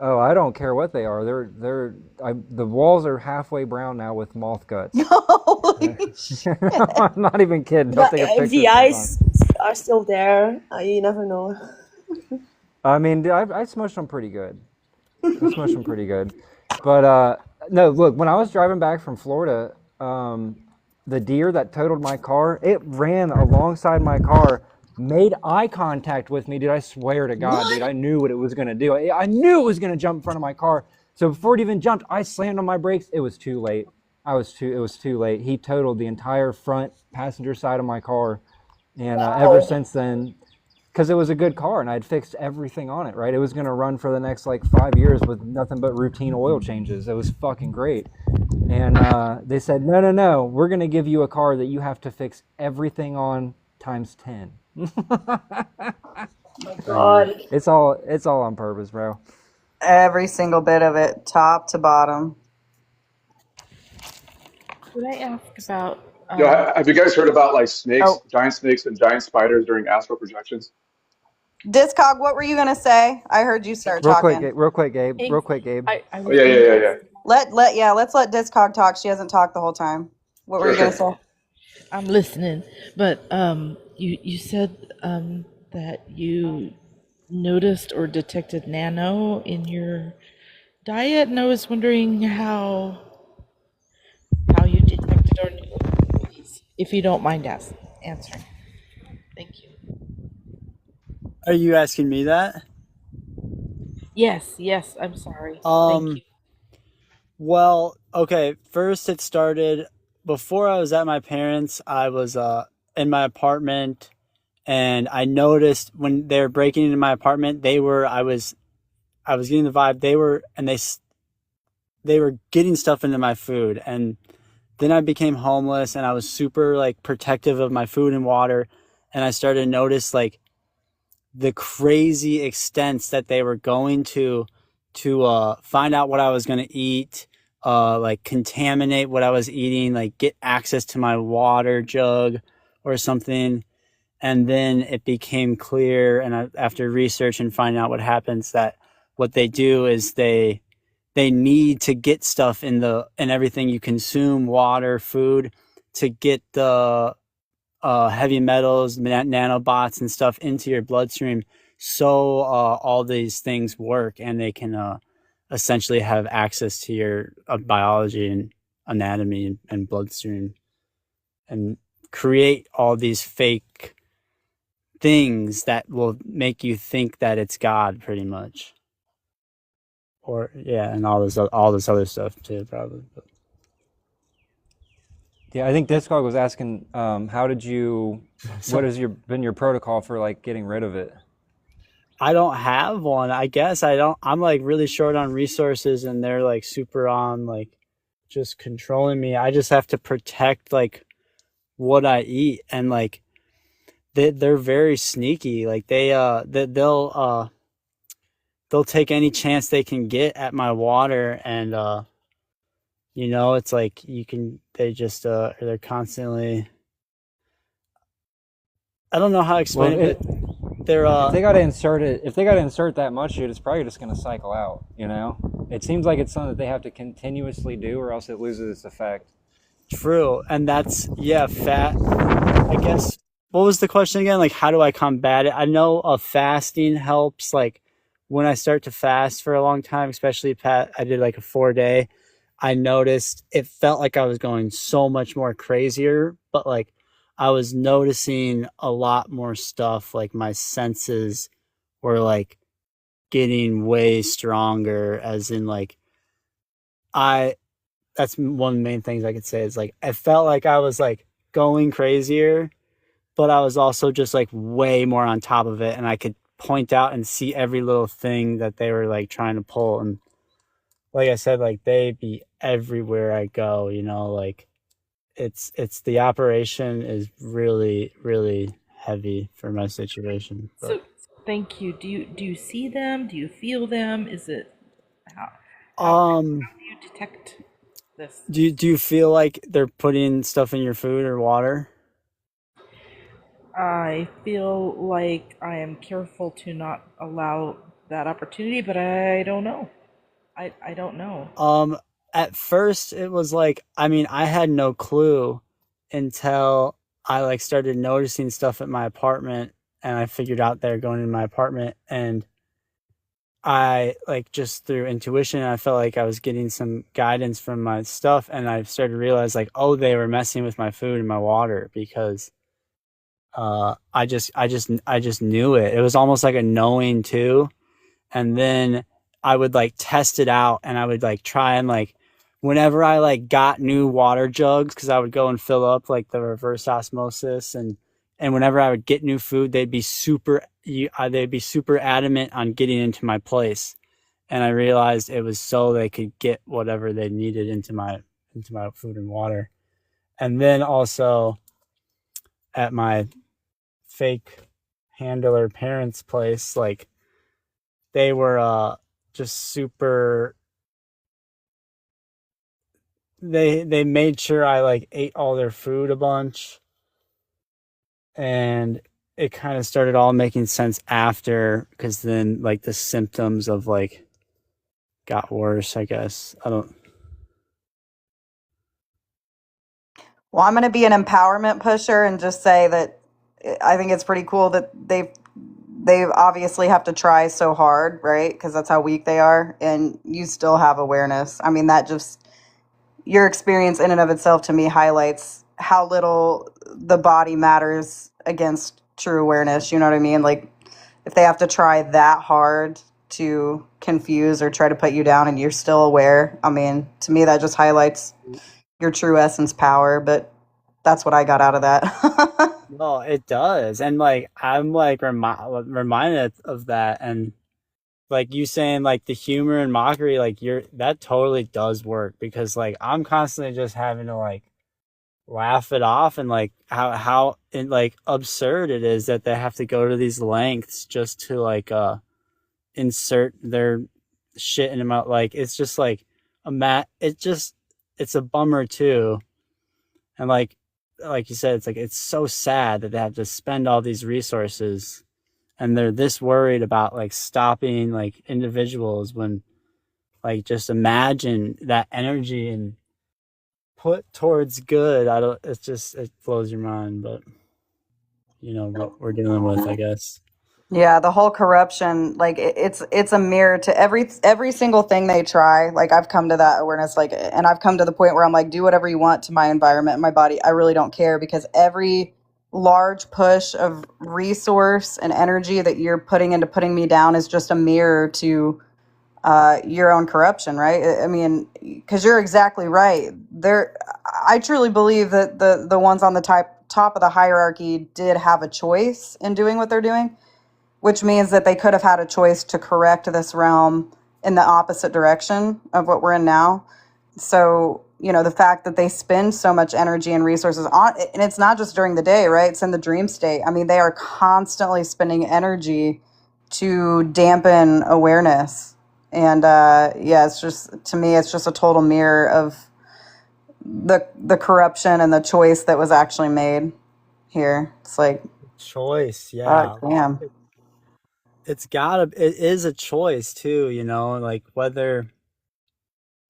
A: Oh, I don't care what they are. The walls are halfway brown now with moth guts.
F: Holy shit.
A: I'm not even kidding. Don't take a picture
C: if the eyes are still there, you never know.
A: I mean, dude, I smushed them pretty good. But no, look, when I was driving back from Florida, the deer that totaled my car, it ran alongside my car, made eye contact with me, dude. I swear to God, dude, I knew what it was going to do. I knew it was going to jump in front of my car. So before it even jumped, I slammed on my brakes. It was too late. It was too late. He totaled the entire front passenger side of my car. And ever since then, because it was a good car and I'd fixed everything on it, right? It was going to run for the next like 5 years with nothing but routine oil changes. It was fucking great. And they said, no, we're going to give you a car that you have to fix everything on times 10.
C: God.
A: It's all on purpose, bro.
F: Every single bit of it, top to bottom.
D: Could I ask about?
G: Yeah, have you guys heard about like snakes,
F: Oh.
G: giant snakes and giant spiders during astral projections?
F: Discog, what were you gonna say? I heard you start
A: Real
F: talking.
A: quick, Gabe. Real quick, Gabe.
D: I
G: Oh,
D: was
G: yeah.
F: Let's let Discog talk. She hasn't talked the whole time. What were you gonna say?
D: I'm listening, but you said that you noticed or detected nano in your diet, and I was wondering how you detected or knew these, if you don't mind answering. Thank you.
E: Are you asking me that?
D: Yes, I'm sorry. Thank you.
E: Well, okay, first it started before I was at my parents'. I was in my apartment, and I noticed when they were breaking into my apartment, I was getting the vibe they were getting stuff into my food, and then I became homeless, and I was super like protective of my food and water, and I started to notice like the crazy extents that they were going to find out what I was going to eat, like contaminate what I was eating, like get access to my water jug or something. And then it became clear, and after research and finding out what happens, that what they do is they need to get stuff in everything you consume, water, food, to get the heavy metals, nanobots and stuff into your bloodstream, so all these things work, and they can essentially have access to your biology and anatomy and bloodstream, and create all these fake things that will make you think that it's God, pretty much. Or and all this other stuff too, probably. But.
A: Yeah, I think Discog was asking, how did you? What has been your protocol for like getting rid of it?
E: I don't have one. I guess I don't. I'm like really short on resources, and they're like super on like just controlling me. I just have to protect like what I eat, and like they're very sneaky. Like they'll take any chance they can get at my water, and it's like they're constantly. I don't know how to explain it. They're
A: if they got to insert that much shit, it's probably just going to cycle out. It seems like it's something that they have to continuously do, or else it loses its effect.
E: True, and that's fat. I guess what was the question again? Like, how do I combat it? I know fasting helps. Like, when I start to fast for a long time, especially I did like a 4-day, I noticed it felt like I was going so much more crazier, but like I was noticing a lot more stuff. Like my senses were like getting way stronger, as in like that's one of the main things I could say is like I felt like I was like going crazier, but I was also just like way more on top of it, and I could point out and see every little thing that they were like trying to pull. And like I said, like they be everywhere I go, you know, like it's the operation is really, really heavy for my situation. But
D: So, thank you. Do you see them? Do you feel them? Is it how
E: um
D: do you detect this?
E: do you feel like they're putting stuff in your food or water?
D: I feel like I am careful to not allow that opportunity, but I don't know. I don't know.
E: At first it was like, I mean, I had no clue until I like started noticing stuff at my apartment, and I figured out they're going in my apartment, and I like just through intuition, I felt like I was getting some guidance from my stuff, and I started to realize like, oh, they were messing with my food and my water because I just knew it. It was almost like a knowing too. And then I would like test it out, and I would like try and like whenever I like got new water jugs, because I would go and fill up like the reverse osmosis, and whenever I would get new food, they'd be super adamant on getting into my place. And I realized it was so they could get whatever they needed into my food and water. And then also at my fake handler parents' place, like they were just super, they made sure I like ate all their food a bunch, and it kind of started all making sense after, because then like the symptoms of like got worse, I guess. I don't.
F: Well, I'm going to be an empowerment pusher and just say that I think it's pretty cool that they obviously have to try so hard, right? Because that's how weak they are, and you still have awareness. I mean, that just your experience in and of itself to me highlights how little the body matters against true awareness. You know what I mean? Like if they have to try that hard to confuse or try to put you down and you're still aware, I mean, to me that just highlights your true essence power. But that's what I got out of that.
E: No, it does. And like I'm like reminded of that, and like you saying like the humor and mockery, like that totally does work, because like I'm constantly just having to like laugh it off, and like how like absurd it is that they have to go to these lengths just to like insert their shit in them out. Like it's just like it's a bummer too. And like you said, it's like it's so sad that they have to spend all these resources, and they're this worried about like stopping like individuals, when like just imagine that energy and put towards good. It blows your mind, but you know what we're dealing with, I guess.
F: Yeah, the whole corruption, like it's a mirror to every single thing they try. Like I've come to that awareness, like, and I've come to the point where I'm like, do whatever you want to my environment and my body. I really don't care, because every large push of resource and energy that you're putting into putting me down is just a mirror to your own corruption, right? I mean, because you're exactly right. I truly believe that the ones on the top of the hierarchy did have a choice in doing what they're doing, which means that they could have had a choice to correct this realm in the opposite direction of what we're in now. So, you know, the fact that they spend so much energy and resources on, and it's not just during the day, right? It's in the dream state. I mean, they are constantly spending energy to dampen awareness. And yeah, it's just, to me, it's just a total mirror of the corruption and the choice that was actually made here. It's like,
E: Choice, yeah.
F: damn.
E: It is a choice too, you know, like whether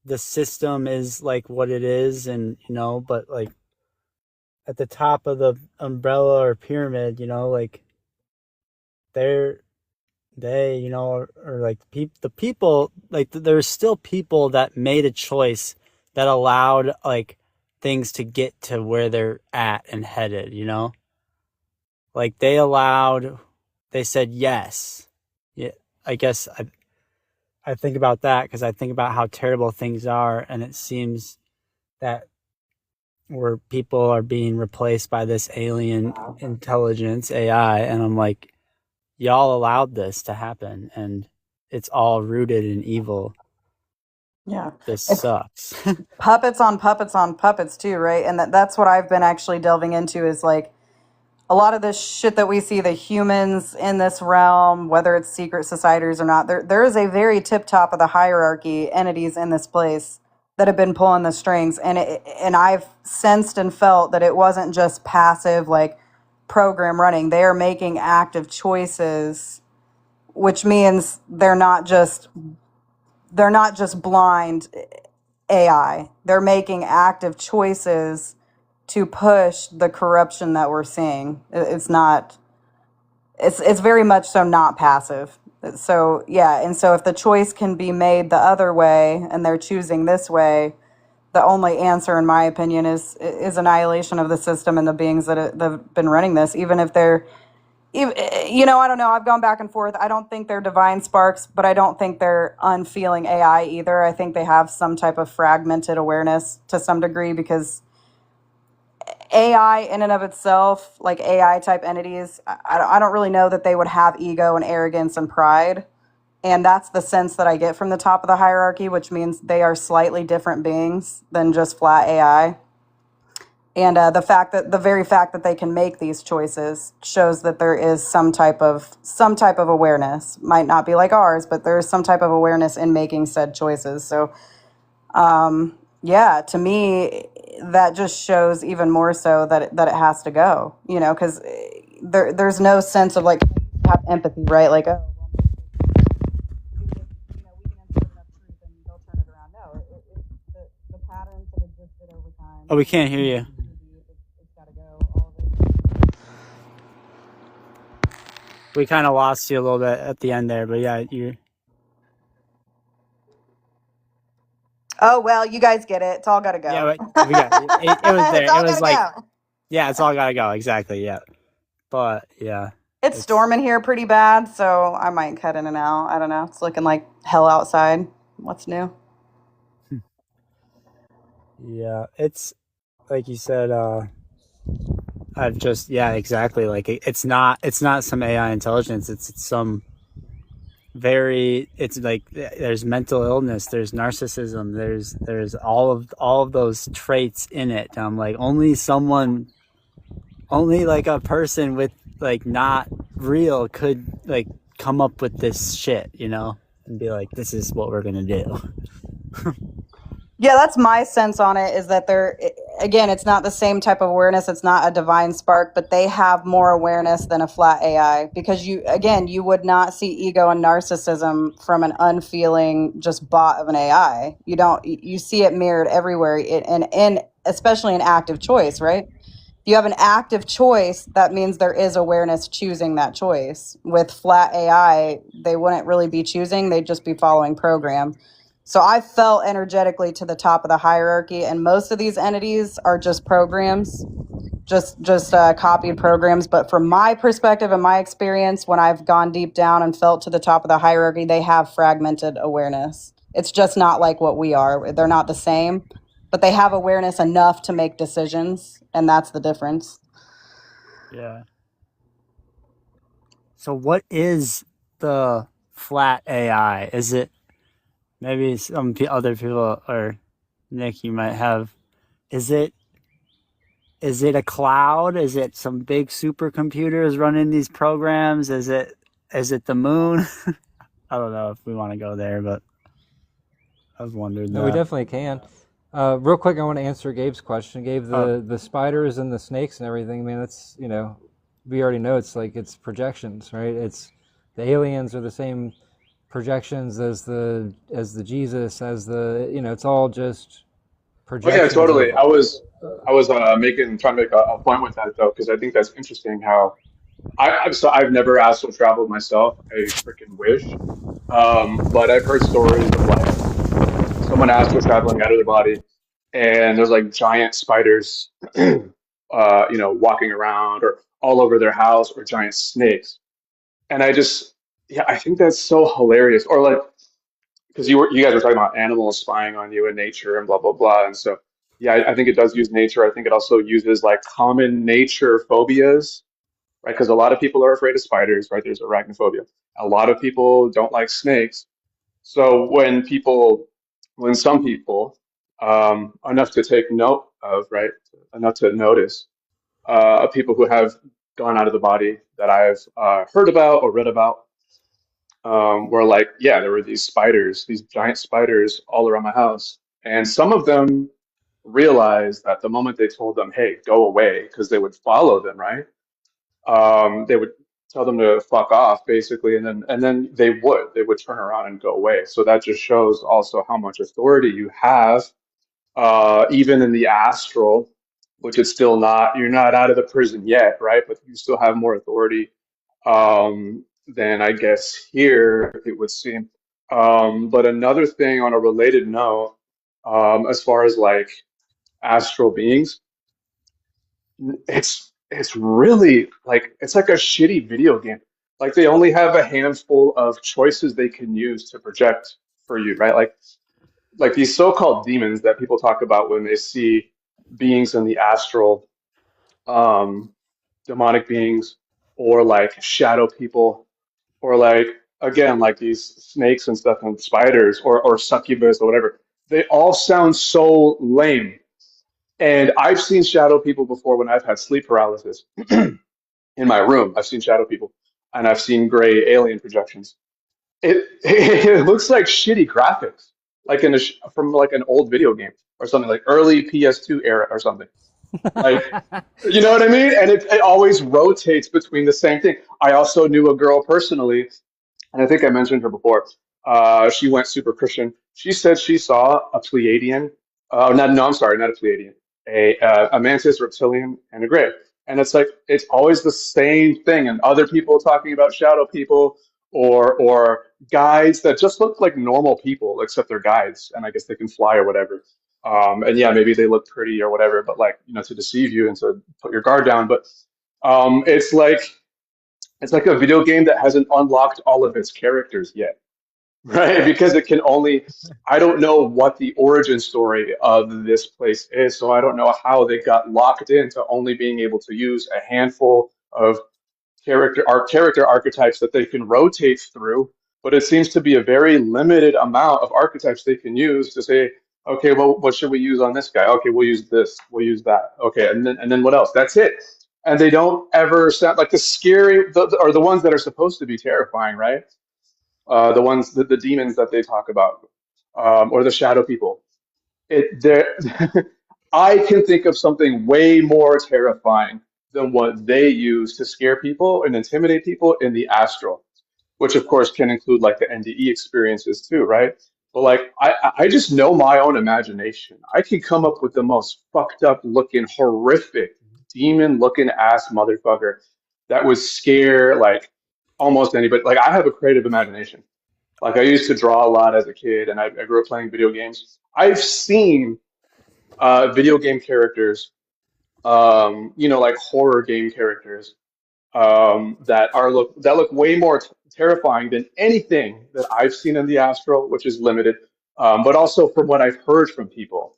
E: the system is like what it is, and you know, but like at the top of the umbrella or pyramid, you know, like they, you know, are like the people, like there's still people that made a choice that allowed like things to get to where they're at and headed, you know? Like they said yes. Yeah, I guess I think about that because I think about how terrible things are, and it seems that where people are being replaced by this alien intelligence, AI, and I'm like, y'all allowed this to happen, and it's all rooted in evil.
F: Yeah.
E: This
F: It's
E: sucks.
F: puppets on puppets on puppets too, right? And that's what I've been actually delving into is like a lot of this shit that we see, the humans in this realm, whether it's secret societies or not, there is a very tip top of the hierarchy entities in this place that have been pulling the strings, and I've sensed and felt that it wasn't just passive like program running. They are making active choices, which means they're not just blind AI. They're making active choices to push the corruption that we're seeing. It's not. It's very much so not passive. So yeah, and so if the choice can be made the other way, and they're choosing this way, the only answer, in my opinion, is annihilation of the system and the beings that have been running this. Even if they're, you know, I don't know. I've gone back and forth. I don't think they're divine sparks, but I don't think they're unfeeling AI either. I think they have some type of fragmented awareness to some degree because AI in and of itself, like AI type entities, I don't really know that they would have ego and arrogance and pride. And that's the sense that I get from the top of the hierarchy, which means they are slightly different beings than just flat AI. And the very fact that they can make these choices shows that there is some type of awareness. Might not be like ours, but there is some type of awareness in making said choices. So yeah, to me, that just shows even more so that it has to go, you know, because there's no sense of like have empathy, right? Like, oh, well, you know, we can insert enough truth and they'll turn it around. No, it's the patterns that existed over time.
E: Oh, we can't hear you.
F: It's got to go. All of it.
E: We kind of lost you a little bit at the end there, but yeah, you.
F: Oh well, you guys get it. It's all got to go.
E: Yeah, but we got it was there.
F: It's all
E: It was
F: gotta
E: like,
F: go.
E: yeah, it's all gotta go. Exactly. Yeah, but yeah,
F: It's storming here pretty bad, so I might cut in and out. I don't know. It's looking like hell outside. What's new?
E: yeah. It's like you said. I've just exactly. Like it's not some AI intelligence. It's some very. It's like there's mental illness. There's narcissism. There's all of those traits in it. I'm like only like a person with like not real could like come up with this shit, you know, and be like, this is what we're gonna do.
F: Yeah, that's my sense on it is that again, it's not the same type of awareness. It's not a divine spark, but they have more awareness than a flat AI because you would not see ego and narcissism from an unfeeling just bot of an AI. You see it mirrored everywhere and especially in active choice, right? If you have an active choice, that means there is awareness choosing that choice. With flat AI, they wouldn't really be choosing, they'd just be following program. So I fell energetically to the top of the hierarchy, and most of these entities are just programs, just copied programs. But from my perspective and my experience, when I've gone deep down and felt to the top of the hierarchy, they have fragmented awareness. It's just not like what we are. They're not the same, but they have awareness enough to make decisions, and that's the difference.
E: Yeah. So what is the flat AI? Is it maybe some other people or Nick, you might have? Is it a cloud? Is it some big supercomputers running these programs? Is it the moon? I don't know if we want to go there, but I was wondering.
A: No, we definitely can. Real quick, I want to answer Gabe's question. Gabe, the spiders and the snakes and everything. I mean, that's, you know, we already know it's projections, right? It's the aliens are the same projections as the Jesus, as the, you know, it's all just
G: Oh yeah,
A: Projections
G: totally.
A: of
G: I was trying to make a point with that though, because I think that's interesting how I've never astral traveled myself. I freaking wish. But I've heard stories of like someone astral traveling out of their body, and there's like giant spiders, walking around or all over their house, or giant snakes. And yeah, I think that's so hilarious. Or like, because you guys were talking about animals spying on you in nature and blah blah blah, and so yeah, I think it does use nature. I think it also uses like common nature phobias, right? Because a lot of people are afraid of spiders, right? There's arachnophobia. A lot of people don't like snakes. So when some people, enough to take note of, right, enough to notice, people who have gone out of the body that I've heard about or read about, were like, yeah, there were these spiders, these giant spiders all around my house. And some of them realized that the moment they told them, hey, go away, because they would follow them, right? They would tell them to fuck off, basically, and then they would turn around and go away. So that just shows also how much authority you have, even in the astral, which is still not, you're not out of the prison yet, right? But you still have more authority, than I guess here it would seem. But another thing on a related note, as far as like astral beings, it's really like it's like a shitty video game. Like they only have a handful of choices they can use to project for you, right? Like these so-called demons that people talk about when they see beings in the astral, um, demonic beings, or like shadow people, or like again like these snakes and stuff and spiders, or succubus or whatever. They all sound so lame. And I've seen shadow people before when I've had sleep paralysis in my room. I've seen shadow people, and I've seen gray alien projections. It looks like shitty graphics, like from like an old video game or something, like early PS2 era or something. Like, you know what I mean? And it always rotates between the same thing. I also knew a girl personally, and I think I mentioned her before. She went super Christian. She said she saw a Pleiadian. Not, no, I'm sorry, not a Pleiadian. A mantis, reptilian, and a gray. And it's like it's always the same thing. And other people talking about shadow people, or guides that just look like normal people, except they're guides, and I guess they can fly or whatever. And yeah, maybe they look pretty or whatever, but like to deceive you and to put your guard down. But it's like a video game that hasn't unlocked all of its characters yet, right? Because it can only, I don't know what the origin story of this place is, so I don't know how they got locked into only being able to use a handful of character archetypes that they can rotate through. But it seems to be a very limited amount of archetypes they can use to say, okay, well, what should we use on this guy? Okay, we'll use this, we'll use that. Okay, and then what else? That's it. And they don't ever sound like the scary, or the ones that are supposed to be terrifying, right? The ones, the demons that they talk about, or the shadow people. There, I can think of something way more terrifying than what they use to scare people and intimidate people in the astral, which of course can include like the NDE experiences too, right? But like I just know my own imagination. I can come up with the most fucked up looking, horrific, demon looking ass motherfucker that would scare like almost anybody. Like I have a creative imagination. Like I used to draw a lot as a kid, and I grew up playing video games. I've seen video game characters, like horror game characters, that look way more terrifying than anything that I've seen in the astral, which is limited, but also from what I've heard from people.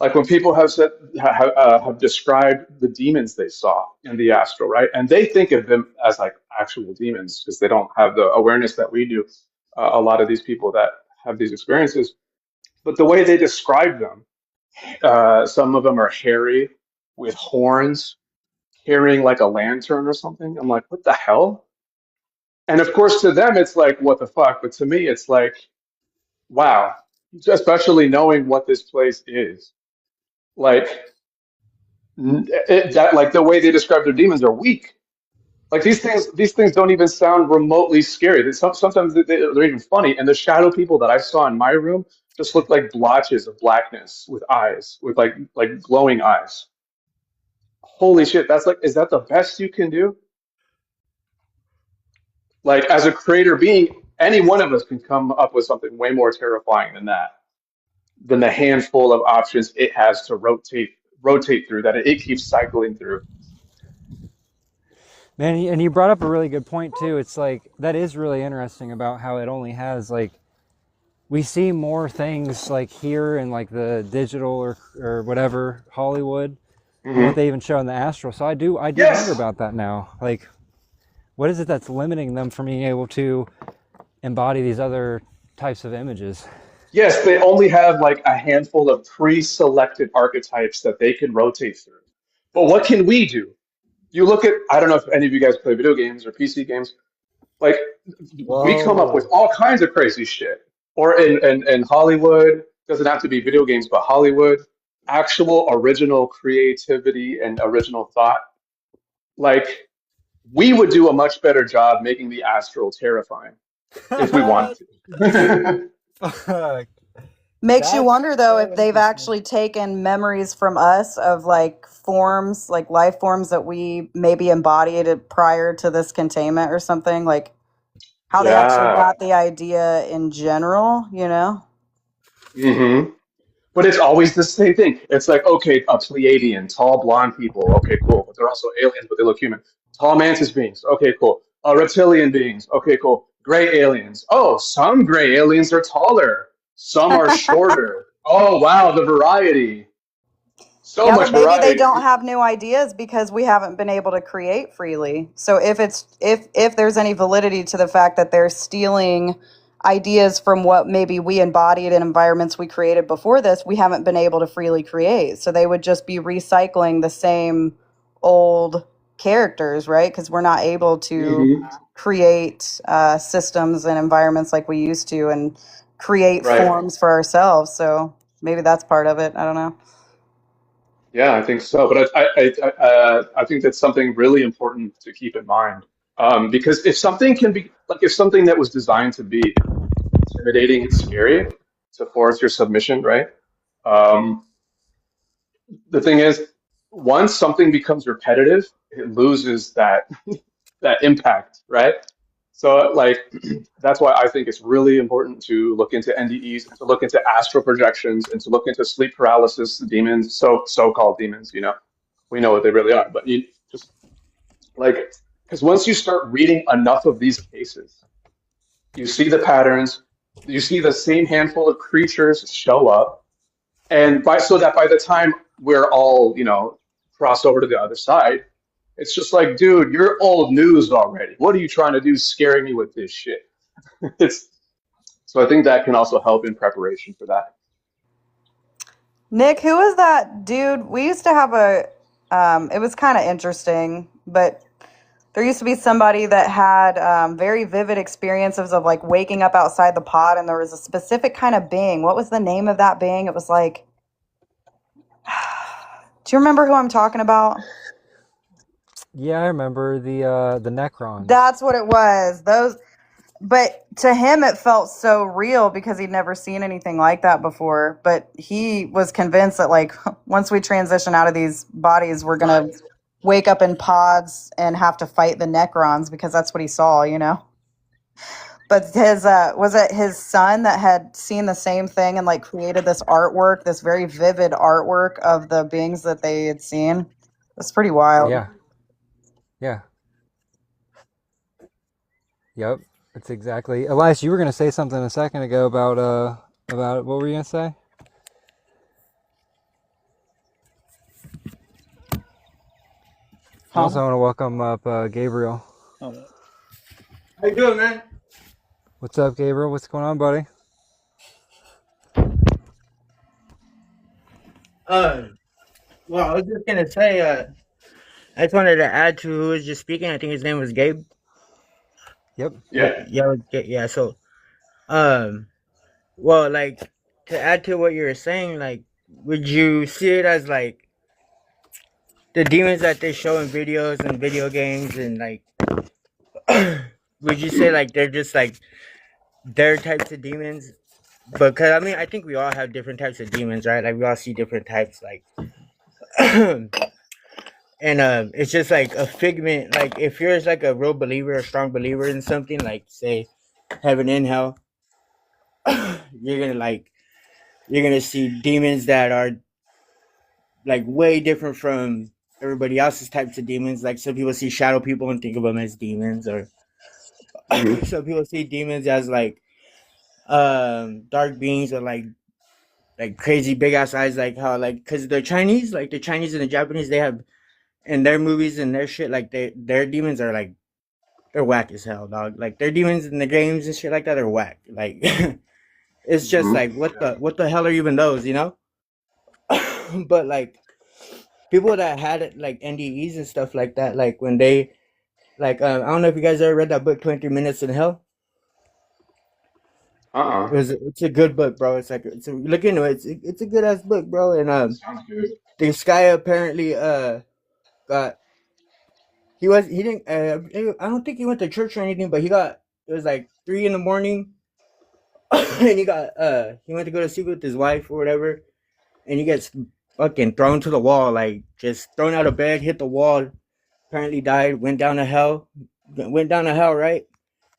G: Like when people have said have described the demons they saw in the astral, right? And they think of them as like actual demons because they don't have the awareness that we do. A lot of these people that have these experiences, but the way they describe them, some of them are hairy with horns, carrying like a lantern or something. I'm like, what the hell? And of course, to them, it's like, what the fuck? But to me, it's like, wow, especially knowing what this place is. Like, like the way they describe their demons are weak. Like these things don't even sound remotely scary. Sometimes they're even funny. And the shadow people that I saw in my room just look like blotches of blackness with eyes, with like glowing eyes. Holy shit, that's like, is that the best you can do? Like as a creator being, any one of us can come up with something way more terrifying than that, than the handful of options it has to rotate through, that it keeps cycling through.
A: Man, and you brought up a really good point too. It's like, that is really interesting about how it only has like, we see more things like here in like the digital or whatever Hollywood, than what they even show in the astral. So I do
G: Yes.
A: wonder about that now. Like, what is it that's limiting them from being able to embody these other types of images?
G: Yes, they only have like a handful of pre-selected archetypes that they can rotate through. But what can we do? You look at, I don't know if any of you guys play video games or PC games. Like, we come up with
E: Whoa.
G: all kinds of crazy shit. Or in Hollywood, doesn't have to be video games, but Hollywood, actual original creativity and original thought. Like, we would do a much better job making the astral terrifying if we wanted to.
E: Fuck.
F: Makes you
E: That's
F: wonder though
E: so
F: if they've
E: interesting.
F: actually taken memories from us of like forms, like life forms that we maybe embodied prior to this containment or something, like how they actually
G: Yeah.
F: got the idea in general, you know?
G: Hmm. But it's always the same thing. It's like, okay, a Pleiadian, tall blonde people. Okay, cool. But they're also aliens, but they look human. Tall mantis beings. Okay, cool. Reptilian beings. Okay, cool. Gray aliens. Oh, some gray aliens are taller. Some are shorter. Oh, wow, the variety. So
F: Yeah,
G: much
F: but maybe they
G: variety.
F: don't have new ideas because we haven't been able to create freely. So if there's any validity to the fact that they're stealing ideas from what maybe we embodied in environments we created before this, we haven't been able to freely create. So they would just be recycling the same old characters, right? Because we're not able to
G: Hmm.
F: create systems and environments like we used to and create
G: Right.
F: forms for ourselves. So maybe that's part of it. I don't know.
G: Yeah, I think so. But I think that's something really important to keep in mind. Because if something can be, like, if something that was designed to be intimidating and scary to force your submission, right? Um, the thing is, once something becomes repetitive, it loses that impact, right? So, like, that's why I think it's really important to look into NDEs, and to look into astral projections, and to look into sleep paralysis demons, so-called demons. You know, we know what they really are, but you just like, because once you start reading enough of these cases, you see the patterns, you see the same handful of creatures show up, and by the time we're all, crossed over to the other side, it's just like, dude, you're old news already. What are you trying to do scaring me with this shit? It's So I think that can also help in preparation for that.
F: Nick, who was that dude? We used to have it was kind of interesting, but there used to be somebody that had very vivid experiences of like waking up outside the pod, and there was a specific kind of being. What was the name of that being? It was like, do you remember who I'm talking about?
A: Yeah, I remember the Necrons.
F: That's what it was. But to him, it felt so real because he'd never seen anything like that before. But he was convinced that, like, once we transition out of these bodies, we're going to wake up in pods and have to fight the Necrons because that's what he saw, you know? But was it his son that had seen the same thing and, like, created this artwork, this very vivid artwork of the beings that they had seen? It's pretty wild.
A: Yeah. Yeah. Yep. That's exactly. Elias, you were going to say something a second ago about what were you going to say? I also want to welcome up Gabriel.
H: How you doing, man?
A: What's up, Gabriel? What's going on, buddy?
H: Well, I was just gonna say, I just wanted to add to who was just speaking. I think his name was Gabe.
A: Yep.
G: Yeah.
H: Yeah. So, well, like, to add to what you were saying, like, would you see it as like the demons that they show in videos and video games, and like, would you say like they're just like their types of demons but cause I mean, I think we all have different types of demons, right? Like we all see different types, like, and it's just like a figment. Like if you're like a real believer, a strong believer in something, like say heaven and hell, you're gonna like you're gonna see demons that are like way different from everybody else's types of demons. Like some people see shadow people and think of them as demons, or
G: Hmm.
H: some people see demons as like dark beings or like crazy big ass eyes, like how like because the Chinese and the Japanese, they have in their movies and their shit, like their demons are like they're whack as hell, dog. Like their demons in the games and shit like that are whack. Like it's just
G: Hmm.
H: like what the hell are even those, you know? But like people that had it like NDEs and stuff like that, like when they like I don't know if you guys ever read that book 23 Minutes in Hell.
G: Uh-uh.
H: It's a good book, bro. It's like look into it. It's a good ass book, bro. And
G: Sounds good.
H: this guy apparently got he didn't I don't think he went to church or anything, but he got it was like 3 in the morning, and he went to go to sleep with his wife or whatever, and he gets fucking thrown to the wall, like just thrown out of bed, hit the wall, apparently died, went down to hell, right?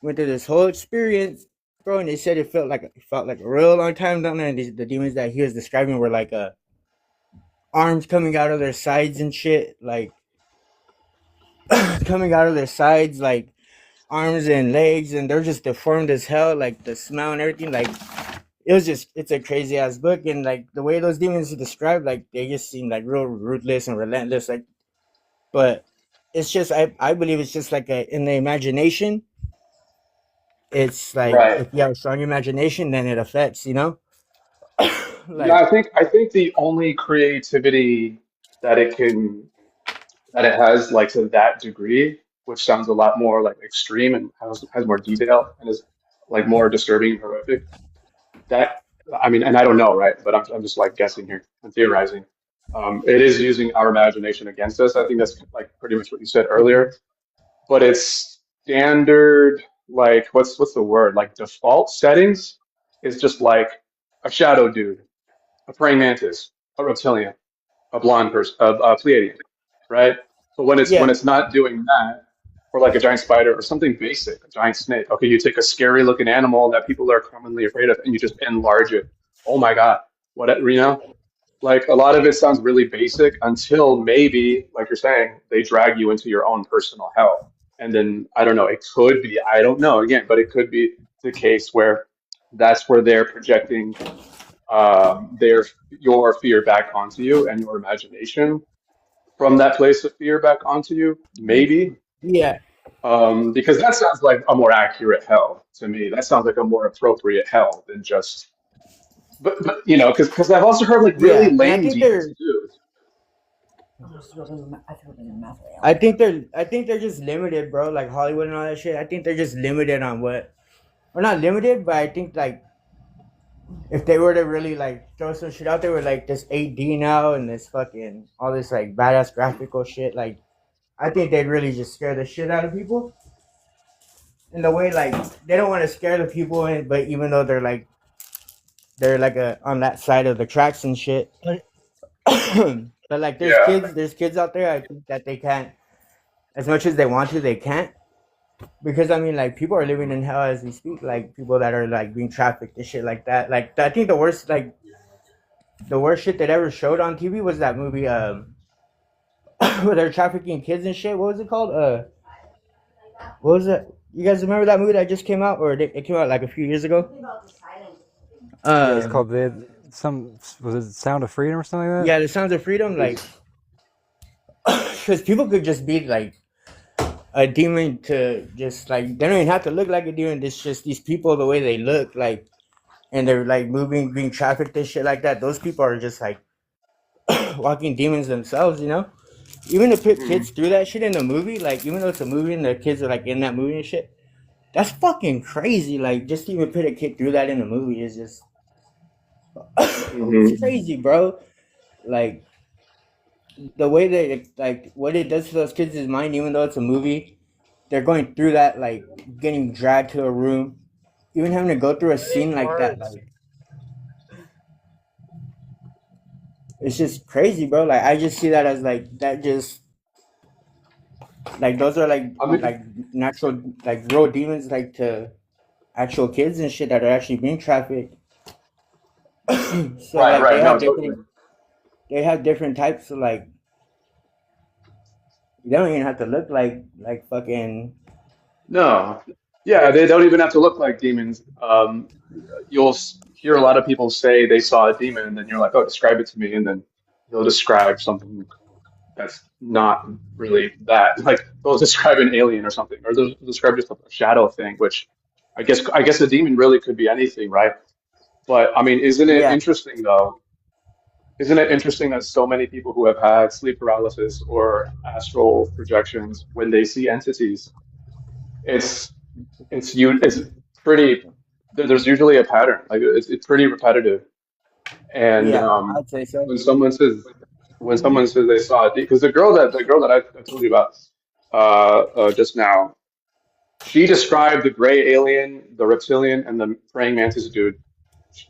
H: Went through this whole experience, bro, and they said it felt like a real long time down there, and the demons that he was describing were like arms coming out of their sides and shit, like coming out of their sides, like arms and legs, and they're just deformed as hell, like the smell and everything. Like it's a crazy ass book, and like the way those demons are described, like they just seem like real ruthless and relentless, like. But it's just I believe it's just like in the imagination. It's like
G: Right.
H: if you have a strong imagination, then it affects, you know.
G: Yeah,
H: Like
G: I think the only creativity that it can that it has like to that degree, which sounds a lot more like extreme and has more detail and is like more disturbing and horrific. That I mean, and I don't know, right? But I'm just like guessing here and theorizing. It is using our imagination against us. I think that's like pretty much what you said earlier. But it's standard, like what's the word? Like default settings is just like a shadow dude, a praying mantis, a reptilian, a blonde person, a Pleiadian, right? But when
H: yeah,
G: it's not doing that, or like a giant spider or something basic, a giant snake. Okay, you take a scary looking animal that people are commonly afraid of, and you just enlarge it. Oh my God, what you know? Like a lot of it sounds really basic until maybe, like you're saying, they drag you into your own personal hell. And then I don't know, it could be, I don't know again, but it could be the case where that's where they're projecting their your fear back onto you and your imagination from that place of fear back onto you, maybe.
H: yeah,
G: Because that sounds like a more accurate hell to me. That sounds like a more appropriate hell than just. But you know, because I've also heard like really
H: yeah. And
G: lame demons too.
H: I think they're just limited, bro. Like Hollywood and all that shit. I think they're just limited on what, or not limited, but I think like if they were to really like throw some shit out there with like this 8D now and this fucking all this like badass graphical shit, like I think they'd really just scare the shit out of people. In the way like they don't want to scare the people, but even though they're like on that side of the tracks and shit. But like
G: Yeah.
H: there's kids out there. I think that they can't, as much as they want to, they can't, because I mean like people are living in hell as we speak. Like people that are like being trafficked and shit like that. Like I think the worst shit that ever showed on TV was that movie where they're trafficking kids and shit. What was it called? What was it? You guys remember that movie that just came out, or it came out like a few years ago?
A: Yeah, it's
H: Um,
A: called some was it Sound of Freedom or something like that?
H: yeah, The Sounds of Freedom. Like, because people could just be like a demon to just like they don't even have to look like a demon. It's just these people the way they look like, and they're like moving, being trafficked and shit like that. Those people are just like walking demons themselves, you know. Even to put
G: Hmm.
H: kids through that shit in the movie, like even though it's a movie and the kids are like in that movie and shit, that's fucking crazy. Like just to even put a kid through that in a movie is just it's
G: Hmm.
H: crazy, bro. Like the way they like what it does to those kids' mind, even though it's a movie, they're going through that like getting dragged to a room, even having to go through a scene like that. Like it's just crazy, bro. Like I just see that as like that just like those are
G: I mean,
H: like natural like real demons like to actual kids and shit that are actually being trafficked. So
G: right,
H: like
G: right. No, totally.
H: they have different types of like you don't even have to look like fucking
G: No. Yeah, they don't even have to look like demons. You'll hear a lot of people say they saw a demon, and then you're like, oh, describe it to me, and then they'll describe something that's not really that. Like they'll describe an alien or something, or they'll describe just a shadow thing, which I guess a demon really could be anything, right? But I mean, isn't it
H: yeah
G: interesting though? Isn't it interesting that so many people who have had sleep paralysis or astral projections, when they see entities, it's it's pretty. There's usually a pattern. Like it's pretty repetitive. And
H: yeah I'd say so.
G: when someone says they saw it, because the girl that I told you about just now, she described the gray alien, the reptilian, and the praying mantis dude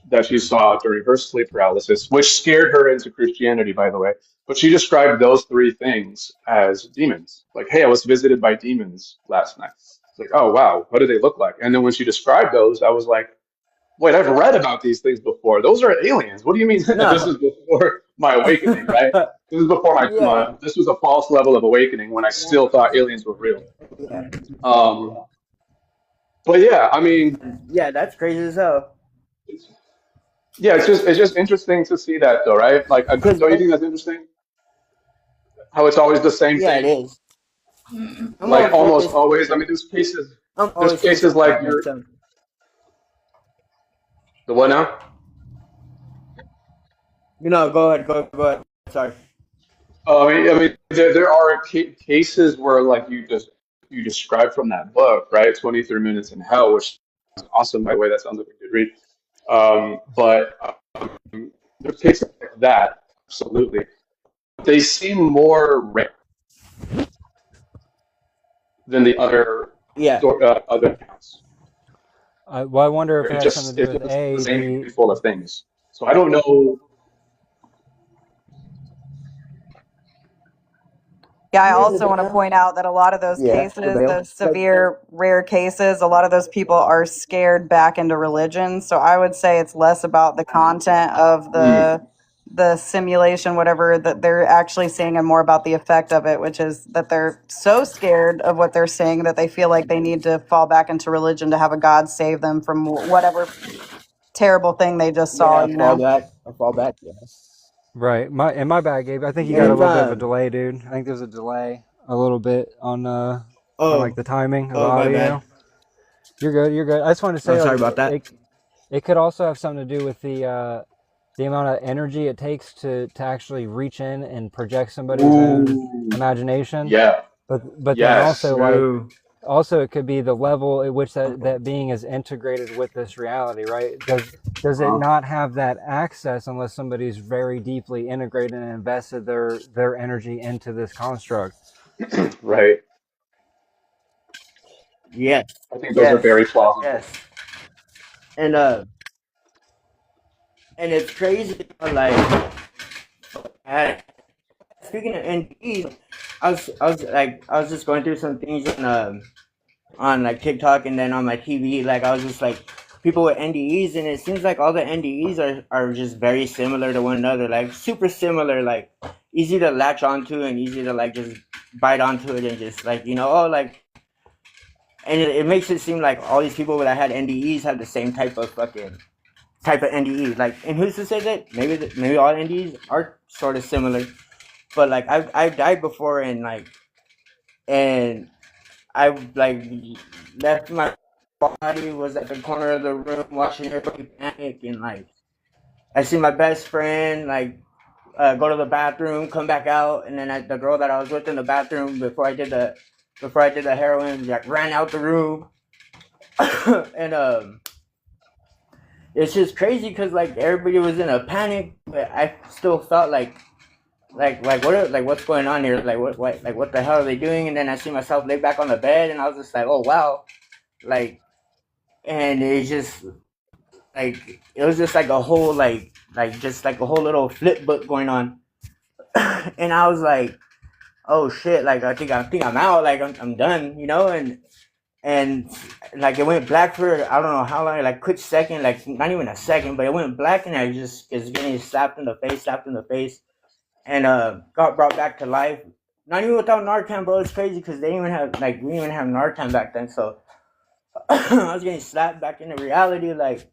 G: that she saw during her sleep paralysis, which scared her into Christianity, by the way. But she described those three things as demons. Like, hey, I was visited by demons last night. It's like, oh wow, what do they look like? And then when she described those, I was like, wait, I've read about these things before. Those are aliens. What do you mean? This
H: No.
G: is before my awakening, right? This is before
H: Yeah.
G: this was a false level of awakening when I still thought aliens were real.
H: Yeah.
G: Um, but yeah, I mean,
H: Yeah, that's crazy as hell.
G: yeah, it's just interesting to see that though, right? Like,
H: Cause
G: don't you think that's interesting? How it's always the same
H: yeah, it
G: thing,
H: is. I'm
G: like
H: always for
G: almost
H: this.
G: always. I mean,
H: I'm
G: there's
H: always for
G: cases like
H: supernatural stuff.
G: the what now?
H: You know, go ahead, go ahead. Sorry.
G: I mean, there are cases where like you describe from that book, right? 23 Minutes in Hell, which is awesome. By the way, that sounds like a good read. But there's cases like that, absolutely. They seem more rare than the other
H: Yeah.
G: other accounts.
A: Well, I wonder if it has something to do
G: It's
A: with
G: just the
A: A,
G: same
A: the
G: handful of things. So I don't know.
F: Yeah, I also want to point out that a lot of those
H: Yeah.
F: cases, those severe, rare cases, a lot of those people are scared back into religion. So I would say it's less about the content of
G: Mm,
F: the simulation, whatever, that they're actually seeing, and more about the effect of it, which is that they're so scared of what they're seeing that they feel like they need to fall back into religion to have a God save them from whatever terrible thing they just saw,
H: Yeah,
F: you know?
H: a fallback. Yeah.
A: right. My bad, Gabe. I think you got a
H: And
A: little bit of a delay, dude. I think there's a delay a little bit on like
H: oh
A: the timing of
H: oh my
A: audio.
H: bad.
A: You're good. You're good. I just want to
H: Oh,
A: say
H: sorry
A: like
H: about that.
A: it could also have something to do with the amount of energy it takes to actually reach in and project somebody's own
G: ooh,
A: imagination.
G: yeah,
A: But then
G: yes.
A: also like
H: True.
A: also it could be the level at which that being is integrated with this reality, right? Does it
G: Uh,
A: not have that access unless somebody's very deeply integrated and invested their energy into this construct?
G: right.
H: Yes.
G: I think those are
H: Yes.
G: very plausible.
H: Yes. And and it's crazy. Like, I, speaking of NDEs, I was just going through some things on like TikTok and then on my TV. Like I was just like people with NDEs, and it seems like all the NDEs are just very similar to one another. Like super similar. Like easy to latch onto and easy to like just bite onto it and just like oh like. And it makes it seem like all these people that had NDEs have the same type of NDE. Like, and who's to say that maybe all NDEs are sort of similar, but like I've died before and I like left my body was at the corner of the room watching everybody panic, and like I see my best friend like go to the bathroom, come back out, and then the girl that I was with in the bathroom before I did the heroin like ran out the room, and it's just crazy because like everybody was in a panic, but I still felt what's going on here? Like what the hell are they doing? And then I see myself lay back on the bed, and I was just like, oh wow, like, and it's just it was just like a whole just like a whole little flip book going on. And I was like, oh shit, like I think I'm out, like I'm done, you know. And like it went black for I don't know how long, like quick second, like not even a second, but it went black, and I just is getting slapped in the face, and got brought back to life. Not even without Narcan, bro. It's crazy because we didn't even have Narcan back then, so I was getting slapped back into reality, like.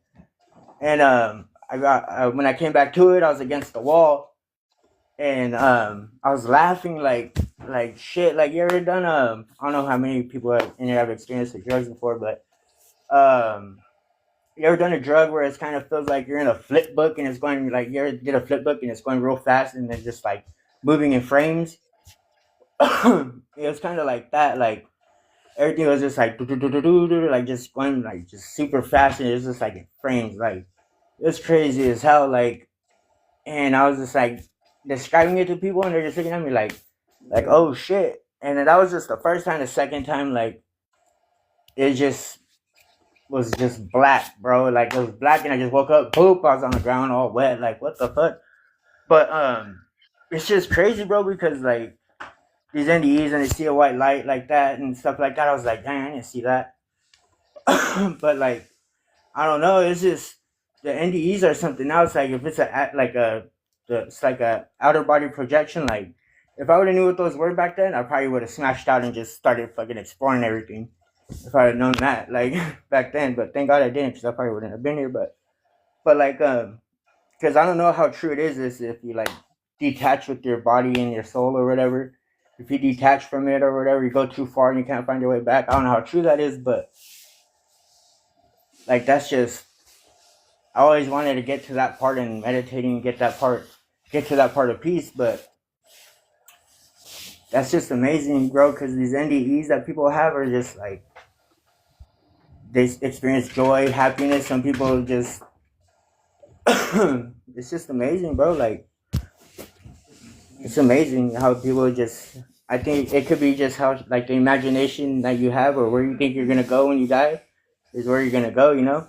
H: And I got when I came back to it, I was against the wall, and I was laughing like shit. Like, you ever done I don't know how many people have experienced the drugs before, but you ever done a drug where it kind of feels like you're in a flip book and it's going like you ever did a flip book and it's going real fast and it's just like moving in frames? It was kind of like that. Like everything was just like like just going like just super fast, and it was just like in frames. Like it was crazy as hell. Like, and I was just like describing it to people, and they're just looking at me like oh shit. And then that was just the first time. The second time, like it just was just black, bro. Like it was black, and I just woke up, boop, I was on the ground all wet. Like, what the fuck? But it's just crazy, bro, because like these NDEs, and they see a white light like that and stuff like that. I was like, dang, I didn't see that. But like, I don't know. It's just the NDEs are something else. Like if it's it's like a outer body projection. Like if I would have knew what those were back then, I probably would have smashed out and just started fucking exploring everything. If I had known that, like back then. But thank God I didn't, because I probably wouldn't have been here. But like because I don't know how true it is if you like detach with your body and your soul or whatever. If you detach from it or whatever, you go too far and you can't find your way back. I don't know how true that is, but like that's just, I always wanted to get to that part in meditating, get to that part of peace. But that's just amazing, bro, because these NDEs that people have are just like, they experience joy, happiness. Some people just it's just amazing, bro. Like it's amazing how people just, I think it could be just how like the imagination that you have or where you think you're gonna go when you die is where you're gonna go, you know?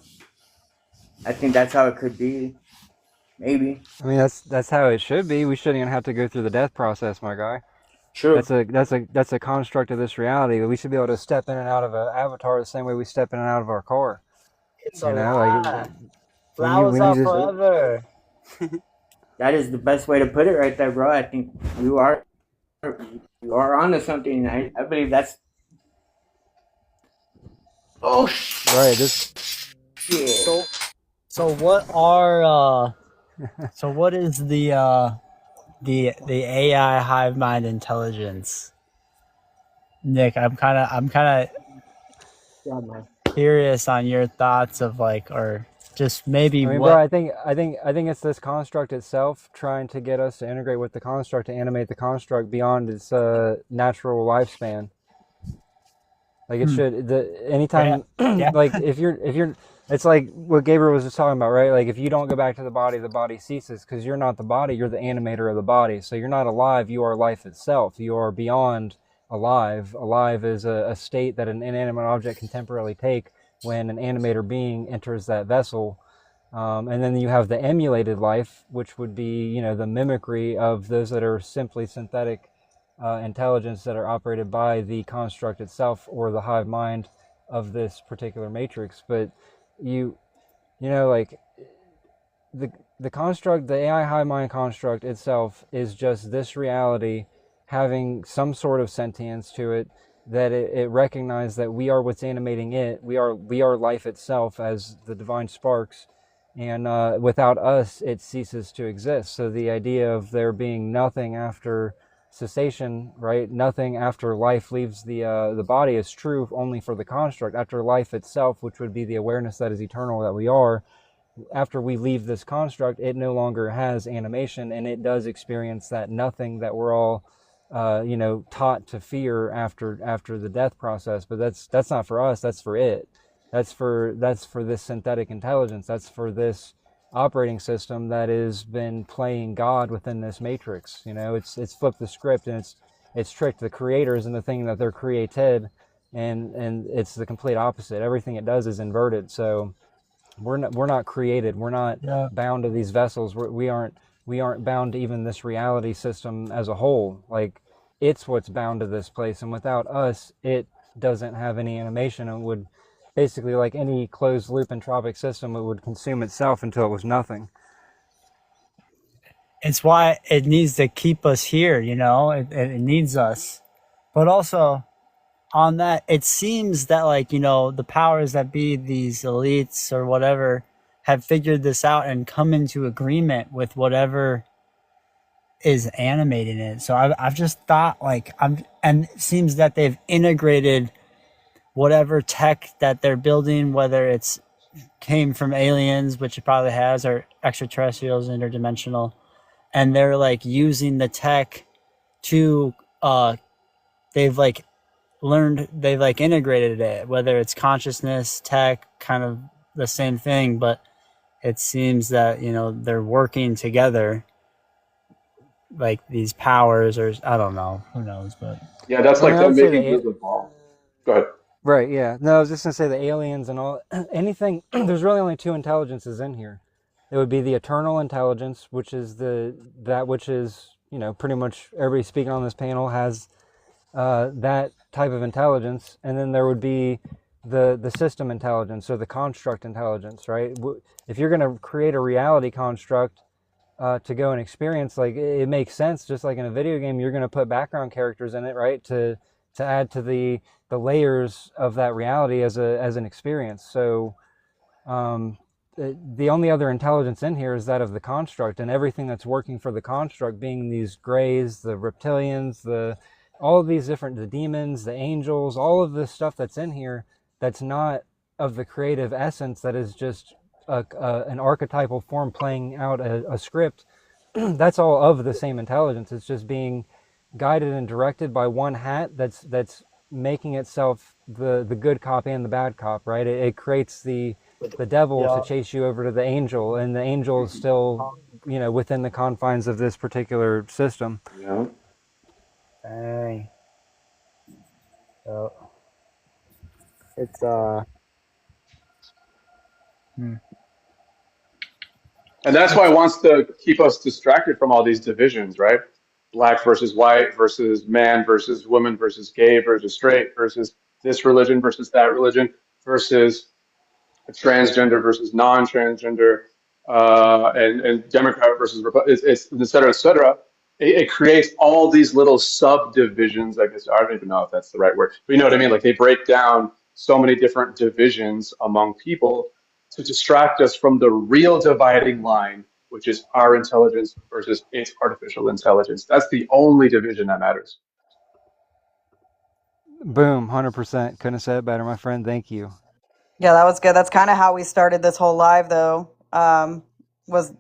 H: I think that's how it could be. Maybe.
A: I mean, that's how it should be. We shouldn't even have to go through the death process, my guy.
H: True.
A: That's a construct of this reality. We should be able to step in and out of an avatar the same way we step in and out of our car.
E: It's a lot. Flowers are forever.
H: That is the best way to put it right there, bro. I think you are onto something. I believe that's. Oh shit.
A: Right. This.
E: So what are so what is the AI hive mind intelligence? Nick, I'm kind of curious on your thoughts of like, or just maybe
A: I mean,
E: what.
A: bro, I think it's this construct itself trying to get us to integrate with the construct, to animate the construct beyond its natural lifespan. Like it should. Anytime,
E: Yeah.
A: like if you're, it's like what Gabriel was just talking about, right? Like if you don't go back to the body ceases, because you're not the body, you're the animator of the body. So you're not alive, you are life itself. You are beyond alive. Alive is a state that an inanimate object can temporarily take when an animator being enters that vessel. And then you have the emulated life, which would be, you know, the mimicry of those that are simply synthetic intelligence that are operated by the construct itself or the hive mind of this particular matrix. But you know, like the construct, the AI hive mind construct itself is just this reality having some sort of sentience to it, that it recognizes that we are what's animating it. We are life itself as the divine sparks, and without us, it ceases to exist. So the idea of there being nothing after cessation, right? Nothing after life leaves the body is true only for the construct. After life itself, which would be the awareness that is eternal, that we are, after we leave this construct, it no longer has animation, and it does experience that nothing that we're all taught to fear after the death process. But that's not for us, that's for it. That's for this synthetic intelligence. That's for this operating system that has been playing God within this matrix. You know, it's flipped the script, and it's tricked the creators into thinking that they're created, and it's the complete opposite. Everything it does is inverted. So We're not created. We're not
E: Yeah.
A: bound to these vessels. We aren't bound to even this reality system as a whole. Like, it's what's bound to this place, and without us, it doesn't have any animation. It would basically, like any closed loop entropic system, it would consume itself until it was nothing.
E: It's why it needs to keep us here, you know, it needs us. But also on that, it seems that, like, you know, the powers that be, these elites or whatever, have figured this out and come into agreement with whatever is animating it. So I've just thought, like, and it seems that they've integrated whatever tech that they're building, whether it's came from aliens, which it probably has, or extraterrestrials, interdimensional, and they're like using the tech to they've like integrated it, whether it's consciousness, tech, kind of the same thing, but it seems that, you know, they're working together, like these powers, or I don't know, who knows, but
G: Yeah, that's
A: I mean,
G: like
A: I
G: them
A: would say
G: making
A: that.
G: use of ball. Go ahead.
A: Right, yeah. No, I was just going to say the aliens and all, anything, there's really only two intelligences in here. It would be the eternal intelligence, which is that which is, you know, pretty much everybody speaking on this panel has that type of intelligence. And then there would be the system intelligence, or the construct intelligence, right? If you're going to create a reality construct to go and experience, like, it makes sense, just like in a video game, you're going to put background characters in it, right? To add to the layers of that reality as an experience. So the only other intelligence in here is that of the construct, and everything that's working for the construct being these grays, the reptilians, all of these different, the demons, the angels, all of this stuff that's in here that's not of the creative essence, that is just an archetypal form playing out a script. That's all of the same intelligence. It's just being guided and directed by one hat that's making itself the good cop and the bad cop, right? It creates the devil to chase you over to the angel, and the angel is still, you know, within the confines of this particular system.
G: Yeah.
E: dang. So it's
G: And that's why it wants to keep us distracted from all these divisions, right? Black versus white versus man versus woman versus gay versus straight versus this religion versus that religion versus transgender versus non-transgender, and Democrat versus Republican, it's et cetera, et cetera. It creates all these little subdivisions. I guess I don't even know if that's the right word, but you know what I mean? Like, they break down so many different divisions among people to distract us from the real dividing line, which is our intelligence versus its artificial intelligence. That's the only division that matters.
A: Boom, 100%. Couldn't have said it better, my friend. Thank you.
F: Yeah, that was good. That's kind of how we started this whole live, though. Was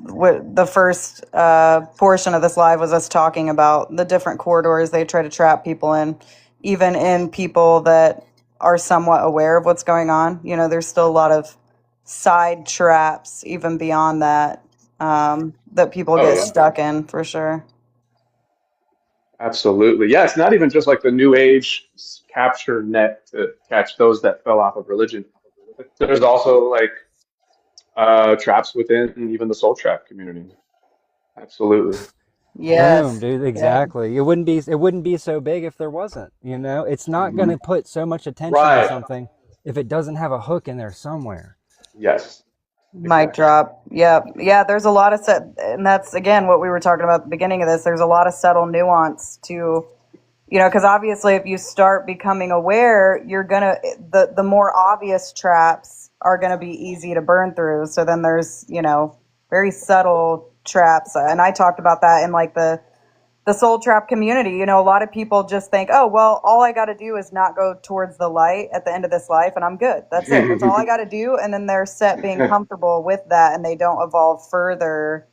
F: the first portion of this live was us talking about the different corridors they try to trap people in, even in people that are somewhat aware of what's going on. You know, there's still a lot of side traps, even beyond that, that people
G: Oh,
F: get
G: yeah.
F: stuck in, for sure.
G: Absolutely. Yeah, it's not even just like the new age capture net to catch those that fell off of religion. There's also like traps within even the soul trap community. Absolutely.
A: Boom,
F: Yes.
A: dude.
F: Yeah.
A: Exactly. It wouldn't be so big if there wasn't, you know? It's not going
G: Mhm.
A: to put so much attention on
G: Right.
A: something if it doesn't have a hook in there somewhere.
G: Yes.
F: Mic drop. Yep. Yeah, there's a lot of and that's again what we were talking about at the beginning of this. There's a lot of subtle nuance to, you know, because obviously if you start becoming aware, you're gonna the more obvious traps are gonna be easy to burn through. So then there's, you know, very subtle traps, and I talked about that in like the soul trap community. You know, a lot of people just think, oh, well, all I got to do is not go towards the light at the end of this life and I'm good. That's it. That's all I got to do. And then they're set being comfortable with that and they don't evolve further,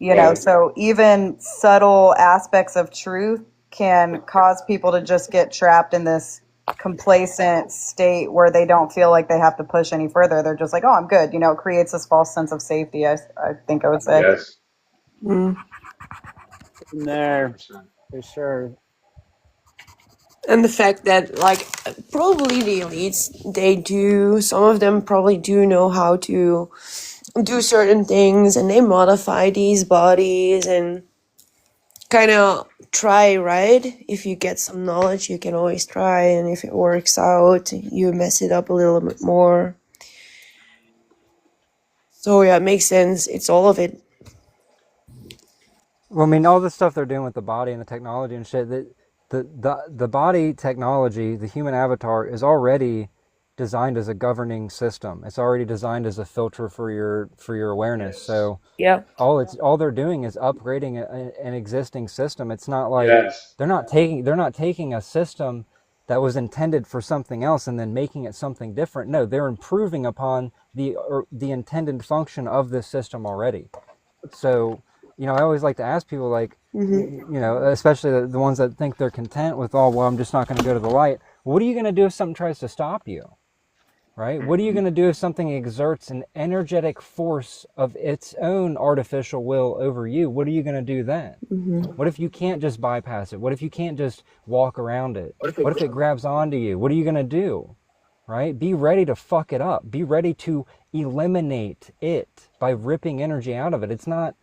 F: you know. So even subtle aspects of truth can cause people to just get trapped in this complacent state where they don't feel like they have to push any further. They're just like, oh, I'm good. You know, it creates this false sense of safety, I think I would say.
G: Yes.
E: in there
G: 100%.
E: for sure.
C: And the fact that, like, probably the elites, some of them probably do know how to do certain things, and they modify these bodies and kind of try, right? If you get some knowledge, you can always try, and if it works out, you mess it up a little bit more. So yeah, it makes sense. It's all of it.
A: Well, I mean, all the stuff they're doing with the body and the technology and shit, the body technology, the human avatar, is already designed as a governing system. It's already designed as a filter for your awareness.
G: Yes.
A: So
C: Yeah.
A: all they're doing is upgrading an existing system. It's not like
G: Yes.
A: they're not taking a system that was intended for something else and then making it something different. No, they're improving upon the intended function of this system already. So, I always like to ask people, like, especially the ones that think they're content with, well, I'm just not going to go to the light. What are you going to do if something tries to stop you? Right? What are you going to do if something exerts an energetic force of its own artificial will over you? What are you going to do then? What if you can't just bypass it? What if you can't just walk around it? What if it grabs onto you? What are you going to do? Right? Be ready to fuck it up. Be ready to eliminate it by ripping energy out of it. It's not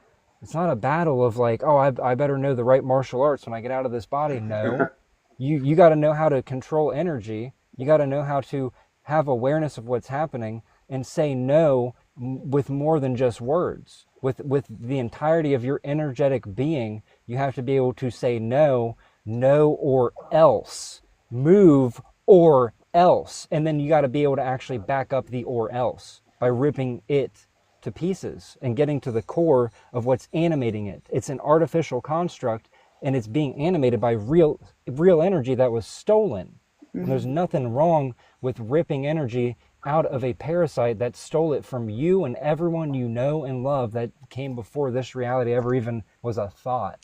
A: a battle of like, oh, I better know the right martial arts when I get out of this body. No. You got to know how to control energy. You got to know how to have awareness of what's happening and say no with more than just words. With the entirety of your energetic being, you have to be able to say no or else. Move or else. And then you got to be able to actually back up the or else by ripping it to pieces and getting to the core of what's animating it. It's an artificial construct, and it's being animated by real energy that was stolen. And there's nothing wrong with ripping energy out of a parasite that stole it from you and everyone you know and love that came before this reality ever even was a thought.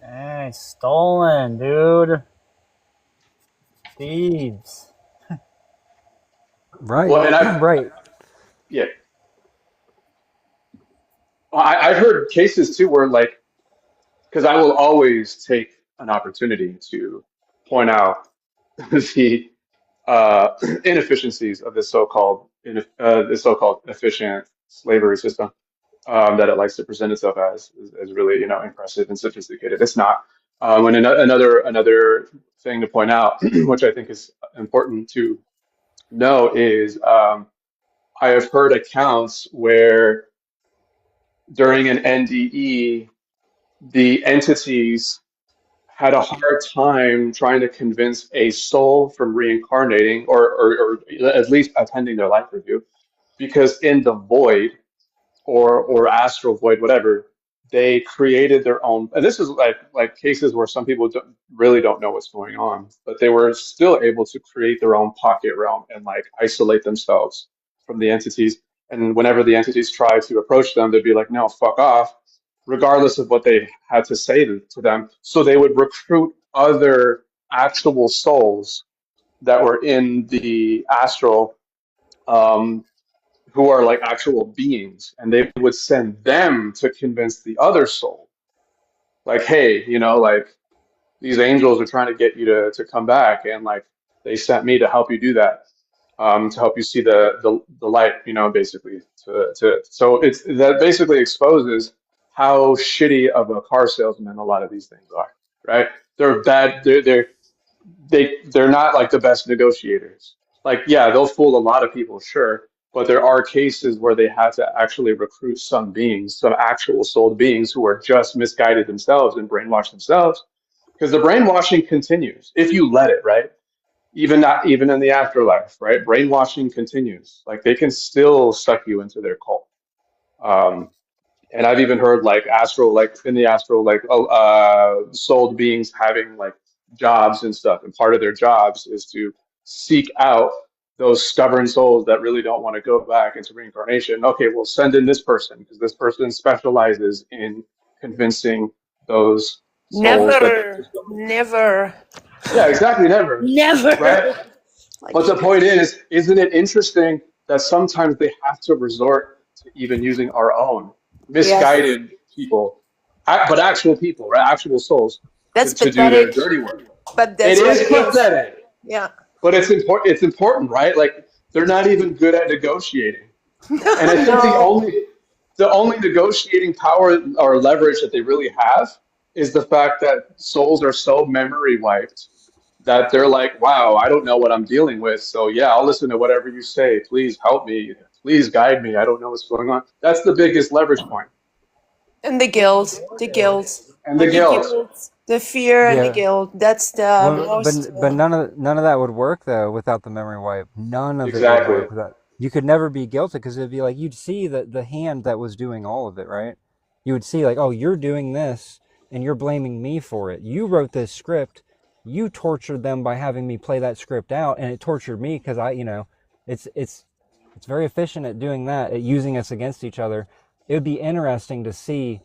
E: Hey, stolen, dude. Thieves.
A: Right.
G: Well, and
A: right.
G: yeah, I've heard cases too where, like, because I will always take an opportunity to point out the inefficiencies of this so-called efficient slavery system, that it likes to present itself as really, impressive and sophisticated. It's not. And another thing to point out, which I think is important to know, is I have heard accounts where during an NDE, the entities had a hard time trying to convince a soul from reincarnating, or at least attending their life review, because in the void, or astral void, whatever, they created their own. And this is like cases where some people really don't know what's going on, but they were still able to create their own pocket realm and like isolate themselves from the entities. And whenever the entities try to approach them, they'd be like, "No, fuck off," regardless of what they had to say to them. So they would recruit other actual souls that were in the astral, um, who are like actual beings, and they would send them to convince the other soul, like, "Hey, like, these angels are trying to get you to come back, and like they sent me to help you do that, to help you see the light, basically." So that basically exposes how shitty of a car salesman a lot of these things are, right? They're bad. They're not like the best negotiators. Like, yeah, they'll fool a lot of people, sure, but there are cases where they had to actually recruit some beings, some actual soul beings who are just misguided themselves and brainwashed themselves, because the brainwashing continues if you let it, right? Even in the afterlife, right? Brainwashing continues. Like, they can still suck you into their cult. Um, and I've even heard like astral, like in the astral, like souled beings having like jobs and stuff, and part of their jobs is to seek out those stubborn souls that really don't want to go back into reincarnation. Okay, we'll send in this person because this person specializes in convincing those souls that they
C: Never,
G: just don't.
C: never,
G: Yeah, exactly, never.
C: never.
G: Right?
C: Like,
G: But the point is, isn't it interesting that sometimes they have to resort to even using our own
C: yes,
G: misguided people, but actual people, right? Actual souls
C: that's
G: to do their
C: pathetic.
G: dirty work.
C: But
G: It
C: that's what
G: is
C: it is.
G: pathetic,
C: Yeah.
G: but it's important. It's important, right? Like they're not even good at negotiating. And I think
C: No.
G: the only negotiating power or leverage that they really have is the fact that souls are so memory wiped that they're like, wow, I don't know what I'm dealing with. So yeah, I'll listen to whatever you say. Please help me. Please guide me. I don't know what's going on. That's the biggest leverage point.
C: And the guilt, the guilt,
G: And the
C: the
G: guilt.
C: guilt, the fear and the
A: Yeah.
C: guilt. That's the
A: Well,
C: most.
A: but none of that would work though without the memory wipe. None of it would
G: Exactly.
A: work without. You could never be guilty because it'd be like you'd see the hand that was doing all of it, right? You would see like, oh, you're doing this and you're blaming me for it. You wrote this script. You tortured them by having me play that script out, and it tortured me because it's very efficient at doing that, at using us against each other. It would be interesting to see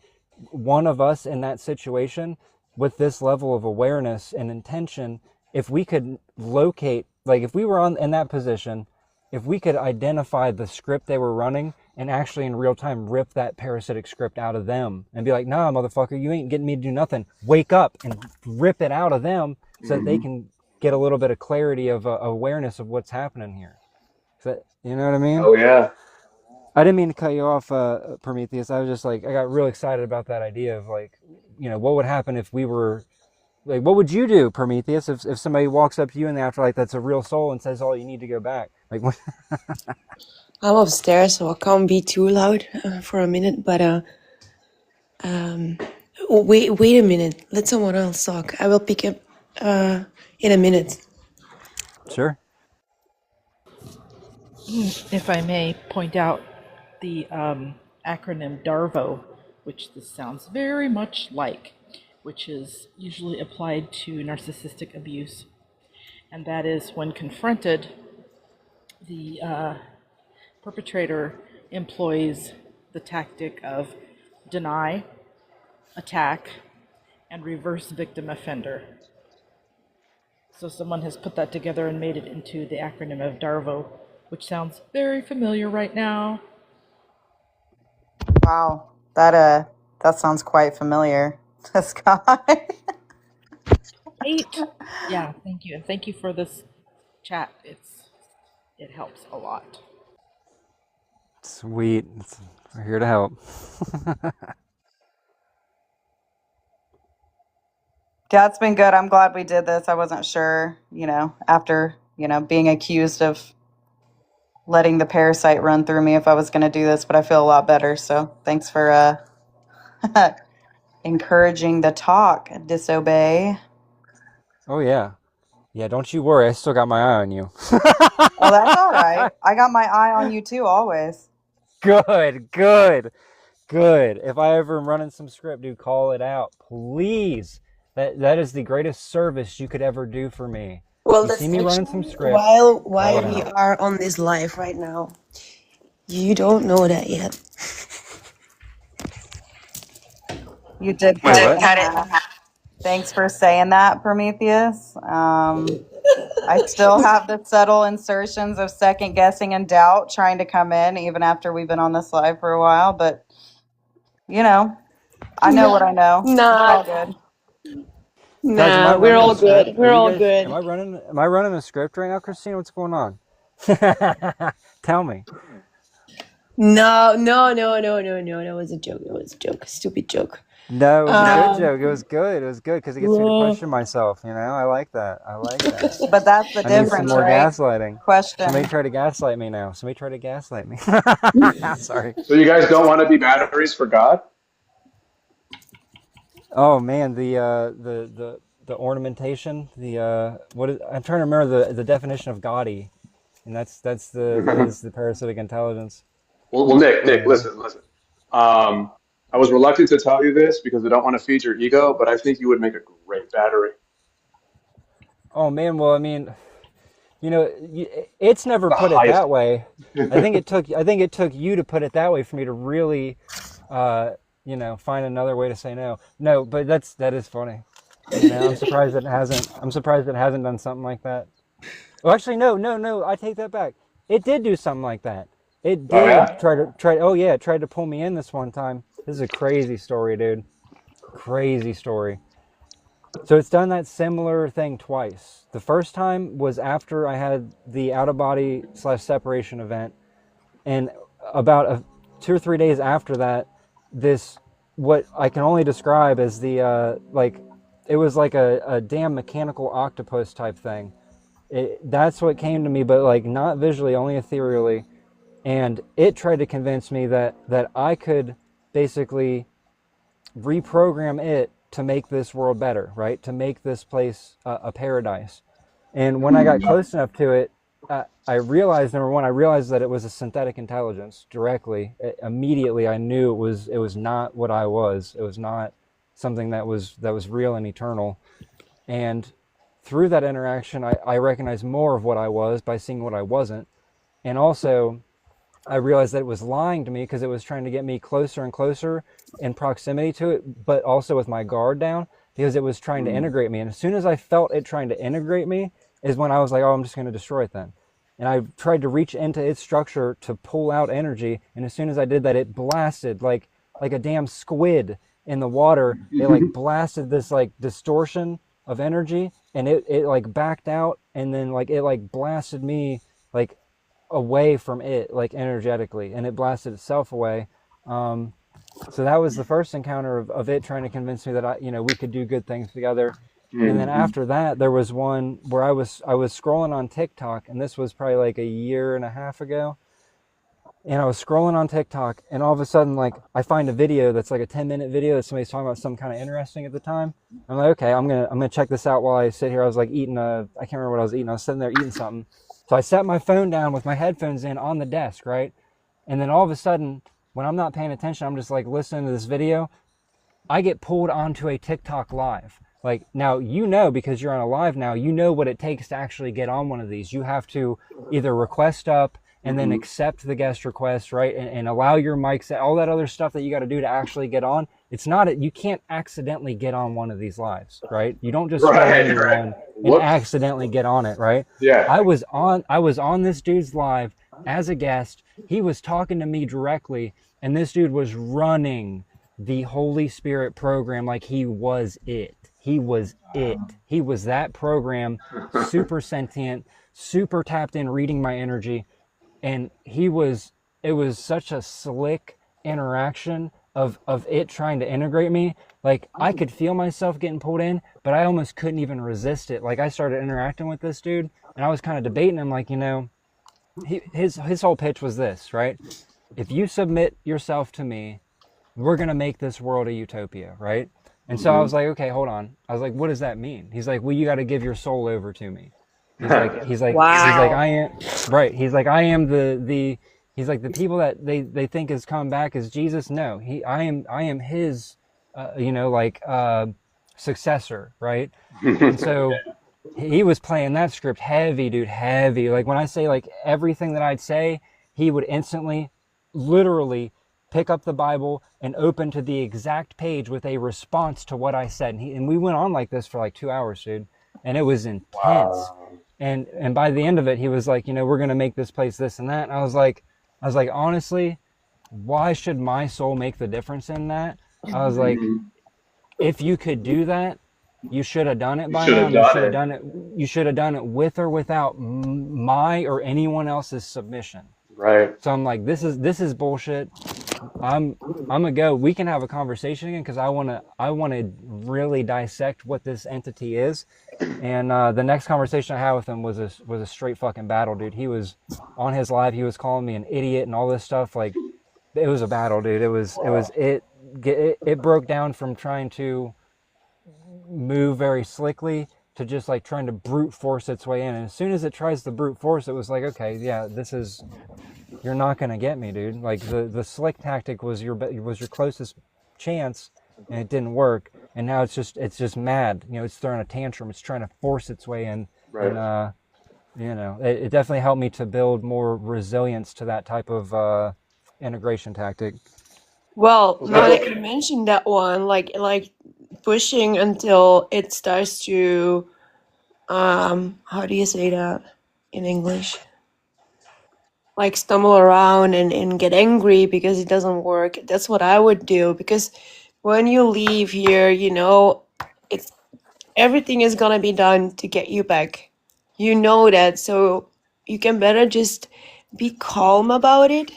A: one of us in that situation with this level of awareness and intention. If we could locate, like if we were in that position, if we could identify the script they were running and actually in real time rip that parasitic script out of them and be like, nah, motherfucker, you ain't getting me to do nothing. Wake up and rip it out of them so that they can get a little bit of clarity of awareness of what's happening here. So, you know what I mean?
G: Oh yeah.
A: I didn't mean to cut you off, Prometheus. I was just like, I got real excited about that idea of like, what would happen if we were, like, what would you do, Prometheus, if somebody walks up to you in the afterlife that's a real soul and says, oh, you need to go back? Like, what?
C: I'm upstairs, so I can't be too loud for a minute. But wait a minute. Let someone else talk. I will pick up in a minute.
A: Sure.
D: If I may point out the acronym DARVO, which this sounds very much like, which is usually applied to narcissistic abuse. And that is when confronted, the perpetrator employs the tactic of deny, attack, and reverse victim offender. So someone has put that together and made it into the acronym of DARVO, which sounds very familiar right now.
F: Wow, that sounds quite familiar. This guy.
D: Eight. Yeah, thank you. And thank you for this chat. It helps a lot.
A: Sweet. We're here to help.
F: Yeah, it's been good. I'm glad we did this. I wasn't sure, after, being accused of letting the parasite run through me if I was going to do this, but I feel a lot better. So thanks for encouraging the talk, Disobey.
A: Oh, yeah. Yeah, don't you worry. I still got my eye on you.
F: Oh, that's all right. I got my eye on you too, always.
A: Good, good, good. If I ever am running some script, dude, call it out, please. That is the greatest service you could ever do for me.
C: Well,
A: You
C: that's
A: see me running some
C: actually
A: script,
C: while
A: call it
C: we
A: out.
C: are on this live right now. You don't know that yet.
F: You did
A: Wait,
F: cut it
A: what?
F: in half. Thanks for saying that, Prometheus. I still have the subtle insertions of second guessing and doubt trying to come in, even after we've been on this live for a while. But, I know what I know. It's all
C: Nah,
F: good.
A: Guys, am I
C: nah, we're
A: running a
C: all
A: script?
C: good.
A: Are
C: We're
A: you
C: all
A: guys?
C: good.
A: Am I running a script right now, Christina? What's going on? Tell me.
C: No. That was a joke. It was a joke. Stupid joke.
A: No, it was a good
C: Um,
A: joke. It was good. It was good because it gets me to question myself. I like that. I like that.
F: But that's the
A: I need some
F: difference,
A: more
F: right?
A: gaslighting. Somebody
F: Question.
A: try to gaslight me now. Somebody try to gaslight me. Sorry.
G: So you guys don't want to be batteries for God?
A: Oh man, the ornamentation. I'm trying to remember the definition of gaudy, and that is the parasitic intelligence.
G: Well, Nick,
A: Yeah.
G: listen. I was reluctant to tell you this because I don't want to feed your ego, but I think you would make a great battery.
A: Oh man, well I mean, it's never
G: The
A: put it
G: highest.
A: that way. I think it took you to put it that way for me to really, find another way to say no. No, but that is funny. I'm surprised it hasn't. I'm surprised it hasn't done something like that. Well, actually, no. I take that back. It did do something like that. It
G: Oh
A: did
G: yeah?
A: try. Oh yeah, it tried to pull me in this one time. This is a crazy story, dude. Crazy story. So it's done that similar thing twice. The first time was after I had the out-of-body / separation event, and about 2 or 3 days after that, this, what I can only describe as the like, it was like a damn mechanical octopus type thing. That's what came to me, but like not visually, only ethereally. And it tried to convince me that I could basically reprogram it to make this world better, right? To make this place a paradise. And when I got close enough to it, I realized, number one, I realized that it was a synthetic intelligence directly. Immediately, I knew it was not what I was. It was not something that was real and eternal. And through that interaction, I recognized more of what I was by seeing what I wasn't. And also, I realized that it was lying to me because it was trying to get me closer and closer in proximity to it, but also with my guard down, because it was trying to integrate me. And as soon as I felt it trying to integrate me is when I was like, oh, I'm just going to destroy it then. And I tried to reach into its structure to pull out energy. And as soon as I did that, it blasted like a damn squid in the water. It like blasted this like distortion of energy, and it like backed out, and then like it like blasted me like away from it, like energetically, and it blasted itself away. So that was the first encounter of it trying to convince me that we could do good things together. And then after that, there was one where I was scrolling on TikTok, and this was probably like a year and a half ago. And I was scrolling on TikTok, and all of a sudden, like, I find a video that's like a 10-minute video that somebody's talking about something kind of interesting at the time. I'm like, okay, I'm gonna check this out while I sit here. I was like eating I can't remember what I was eating. I was sitting there eating something. So I set my phone down with my headphones in on the desk, right? And then all of a sudden, when I'm not paying attention, I'm just like listening to this video, I get pulled onto a TikTok live. Like, now, because you're on a live now, what it takes to actually get on one of these. You have to either request up and then accept the guest request, right? And allow your mics, all that other stuff that you got to do to actually get on. It's not, you can't accidentally get on one of these lives, right? You don't just scroll into one and accidentally get on it, right?
G: Yeah.
A: I was on this dude's live as a guest. He was talking to me directly, and this dude was running the Holy Spirit program like he was it. He was it. He was that program, super sentient, super tapped in, reading my energy. And it was such a slick interaction of it trying to integrate me. Like, I could feel myself getting pulled in, but I almost couldn't even resist it. Like, I started interacting with this dude, and I was kind of debating him, like, his whole pitch was this, right? If you submit yourself to me, we're going to make this world a utopia, right? And so I was like, okay, hold on. I was like, what does that mean? He's like, well, you got to give your soul over to me. He's like, I am, right. He's like, I am he's like, the people that they think is coming back as Jesus. No, I am his, successor, right? And so he was playing that script heavy, dude, heavy. Like, when I say, like, everything that I'd say, he would instantly, literally pick up the Bible and open to the exact page with a response to what I said. And we went on like this for like 2 hours, dude. And it was intense. Wow. And by the end of it, he was like, we're going to make this place this and that. And I was like, honestly, why should my soul make the difference in that? I was like, if you could do that, you should have done it by now. You should have done it with or without my or anyone else's submission.
G: Right.
A: So I'm like, this is bullshit. I'm gonna go. We can have a conversation again, because I wanna really dissect what this entity is. And the next conversation I had with him was a straight fucking battle, dude. He was on his live. He was calling me an idiot and all this stuff. Like, it was a battle, dude. It broke down from trying to move very slickly to just like trying to brute force its way in. And as soon as it tries to brute force, it was like, okay, yeah, you're not gonna get me, dude. Like, the slick tactic was your closest chance, and it didn't work. And now it's just mad. It's throwing a tantrum. It's trying to force its way in. Right. And it definitely helped me to build more resilience to that type of integration tactic.
C: Well, now that you mentioned that one, like pushing until it starts to, how do you say that in English? Like, stumble around and get angry because it doesn't work. That's what I would do, because when you leave here, it's everything is gonna be done to get you back. You know that, so you can better just be calm about it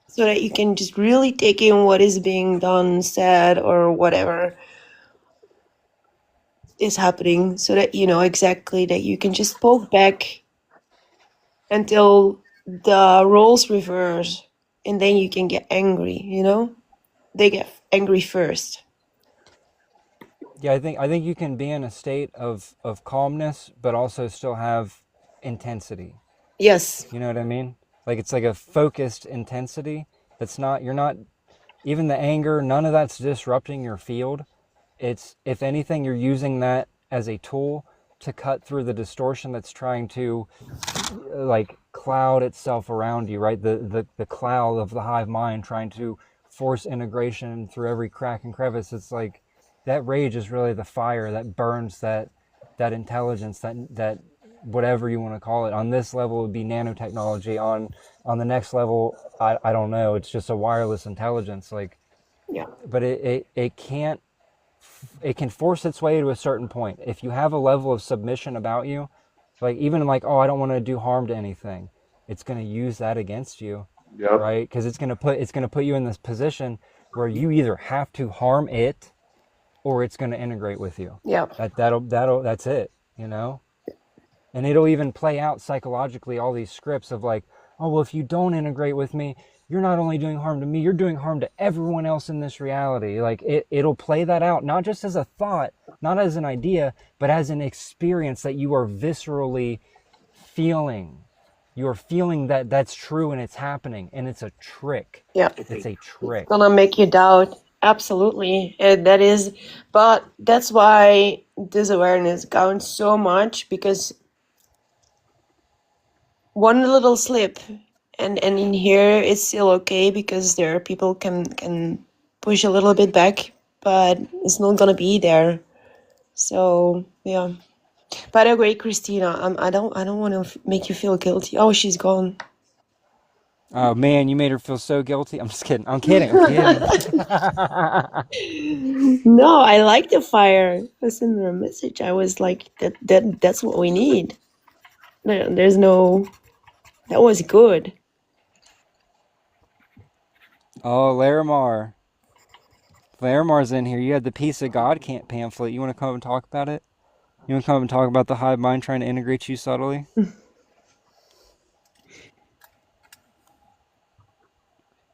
C: so that you can just really take in what is being done, said, or whatever is happening, so that you know exactly that you can just poke back until the roles reverse, and then you can get angry, you know? They get angry first.
A: Yeah, I think you can be in a state of calmness, but also still have intensity.
C: Yes.
A: You know what I mean? Like it's like a focused intensity that's not, you're not, even the anger, none of that's disrupting your field. It's, if anything, you're using that as a tool to cut through the distortion that's trying to like cloud itself around you, right? The cloud of the hive mind trying to force integration through every crack and crevice. It's like that rage is really the fire that burns that intelligence, that whatever you want to call it. On this level, it would be nanotechnology. On the next level, I don't know. It's just a wireless intelligence. Like,
C: Yeah.
A: but it can't. It can force its way to a certain point. If you have a level of submission about you, like even like, oh, I don't want to do harm to anything, it's going to use that against you,
G: Yep.
A: right? Because it's going to put you in this position where you either have to harm it, or it's going to integrate with you.
C: Yeah.
A: That's it, you know? And it'll even play out psychologically all these scripts of like, oh, well, if you don't integrate with me, you're not only doing harm to me, you're doing harm to everyone else in this reality. Like it'll play that out, not just as a thought, not as an idea, but as an experience that you are viscerally feeling. You're feeling that that's true and it's happening, and it's a trick.
C: Yeah.
A: It's a trick.
C: Gonna make you doubt. Absolutely. And that is, but that's why this awareness counts so much, because one little slip and in here it's still okay because there are people can push a little bit back, but it's not gonna be there. So yeah. By the way, Christina, I don't want to make you feel guilty. Oh, she's gone.
A: Oh man, you made her feel so guilty. I'm just kidding. I'm kidding.
C: No, I like the fire. I sent her a message. I was like, that's what we need. There's no. That was good.
A: Oh, Larimar. Larimar's in here. You had the Peace of God pamphlet. You want to come up and talk about it? You want to come up and talk about the hive mind trying to integrate you subtly?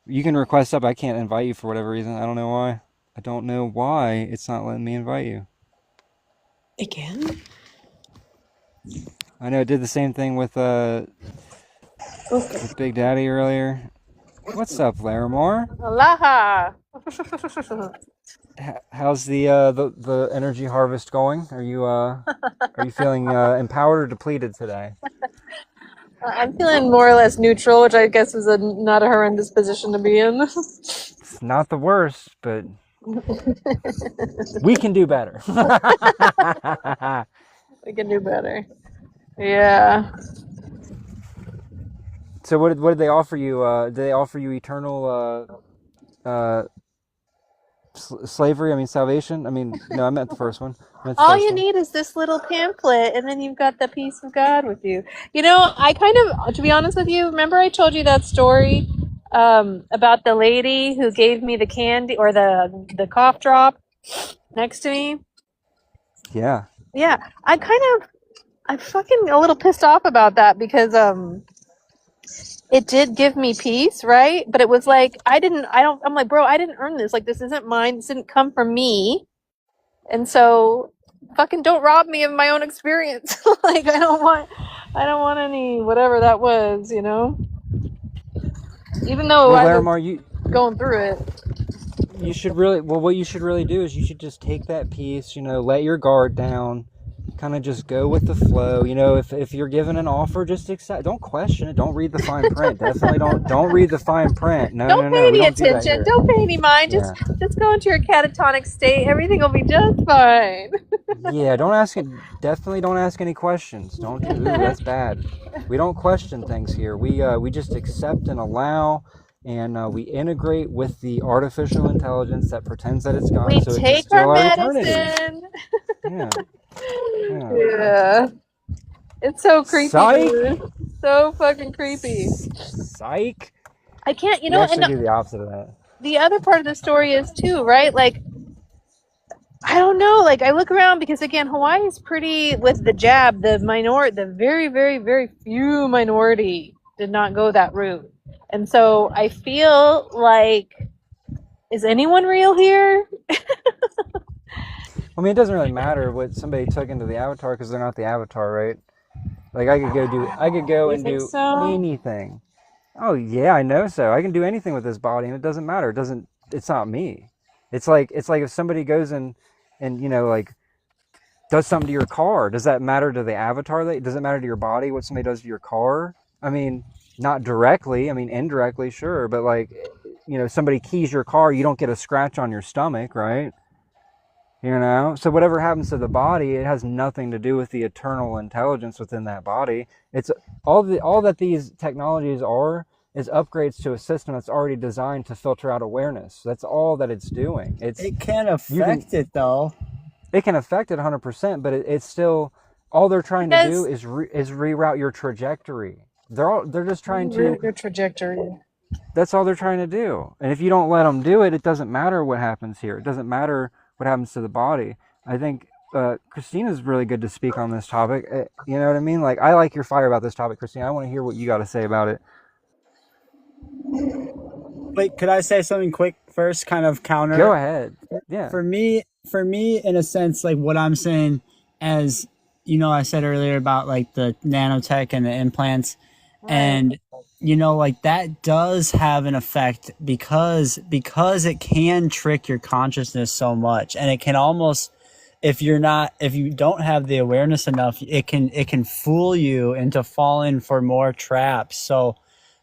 A: You can request up. I can't invite you for whatever reason. I don't know why. I don't know why it's not letting me invite you.
C: Again?
A: I know it did the same thing with with Big Daddy earlier. What's up, Larimar?
I: Aloha!
A: How's the energy harvest going? Are you feeling empowered or depleted today?
I: I'm feeling more or less neutral, which I guess is not a horrendous position to be in.
A: It's not the worst, but we can do better.
I: We can do better. Yeah.
A: So what did they offer you? Did they offer you eternal slavery? I mean salvation? I mean no, I meant the first one.
I: All you need is this little pamphlet, and then you've got the peace of God with you. You know, I kind of, to be honest with you, remember I told you that story about the lady who gave me the candy or the cough drop next to me?
A: Yeah.
I: Yeah, I'm fucking a little pissed off about that because it did give me peace, right? But it was like I'm like, bro, I didn't earn this. Like, this isn't mine. This didn't come from me. And so fucking don't rob me of my own experience. Like, I don't want any whatever that was, you know? Even though
A: Well,
I: I was
A: Larimar,
I: going through it.
A: you should really, well, what you should really do is you should just take that piece, you know, let your guard down, kind of just go with the flow. You know, if you're given an offer, just accept. Don't question it. Don't read the fine print. Definitely don't read the fine print. No,
I: Don't pay any attention. Don't pay any mind.
A: Yeah.
I: Just go into your catatonic state. Everything will be just fine.
A: Yeah, definitely don't ask any questions. Don't do, ooh, that's bad. We don't question things here. We just accept and allow and we integrate with the artificial intelligence that pretends that it's God,
I: We
A: so it can
I: take our
A: steal our eternity.
I: medicine.
A: Yeah. Yeah.
I: Yeah. It's so creepy,
A: Psych.
I: dude. So fucking creepy.
A: Psych.
I: I can't, you
A: We
I: know, and
A: actually do the opposite of that.
I: the other part of the story is too, right? Like, I don't know. Like, I look around because again, Hawaii is pretty with the jab. The very, very, very few minority did not go that route, and so I feel like, is anyone real here?
A: I mean, it doesn't really matter what somebody took into the avatar because they're not the avatar, right? Like I could go
I: You
A: and
I: think
A: do
I: so?
A: anything. Oh yeah, I know so. I can do anything with this body, and it doesn't matter. It's not me. It's like if somebody goes and like does something to your car. Does that matter to the avatar? Does it matter to your body what somebody does to your car? I mean, not directly. I mean, indirectly, sure. But like, somebody keys your car, you don't get a scratch on your stomach, right? So whatever happens to the body, it has nothing to do with the eternal intelligence within that body. It's all that these technologies are is upgrades to a system that's already designed to filter out awareness. That's all that it's doing.
E: It can affect it though.
A: It can affect it 100%, but it's still all they're trying to do is reroute your trajectory. They're just trying to.
I: Your trajectory.
A: That's all they're trying to do. And if you don't let them do it, it doesn't matter what happens here. It doesn't matter what happens to the body. I think Christina's really good to speak on this topic. You know what I mean? Like, I like your fire about this topic, Christina. I want to hear what you got to say about it.
E: Wait, could I say something quick first? Kind of counter.
A: Go ahead. Yeah.
E: For me, in a sense, like what I'm saying, as I said earlier about like the nanotech and the implants, and like that does have an effect because it can trick your consciousness so much, and it can almost, if you don't have the awareness enough, it can fool you into falling for more traps.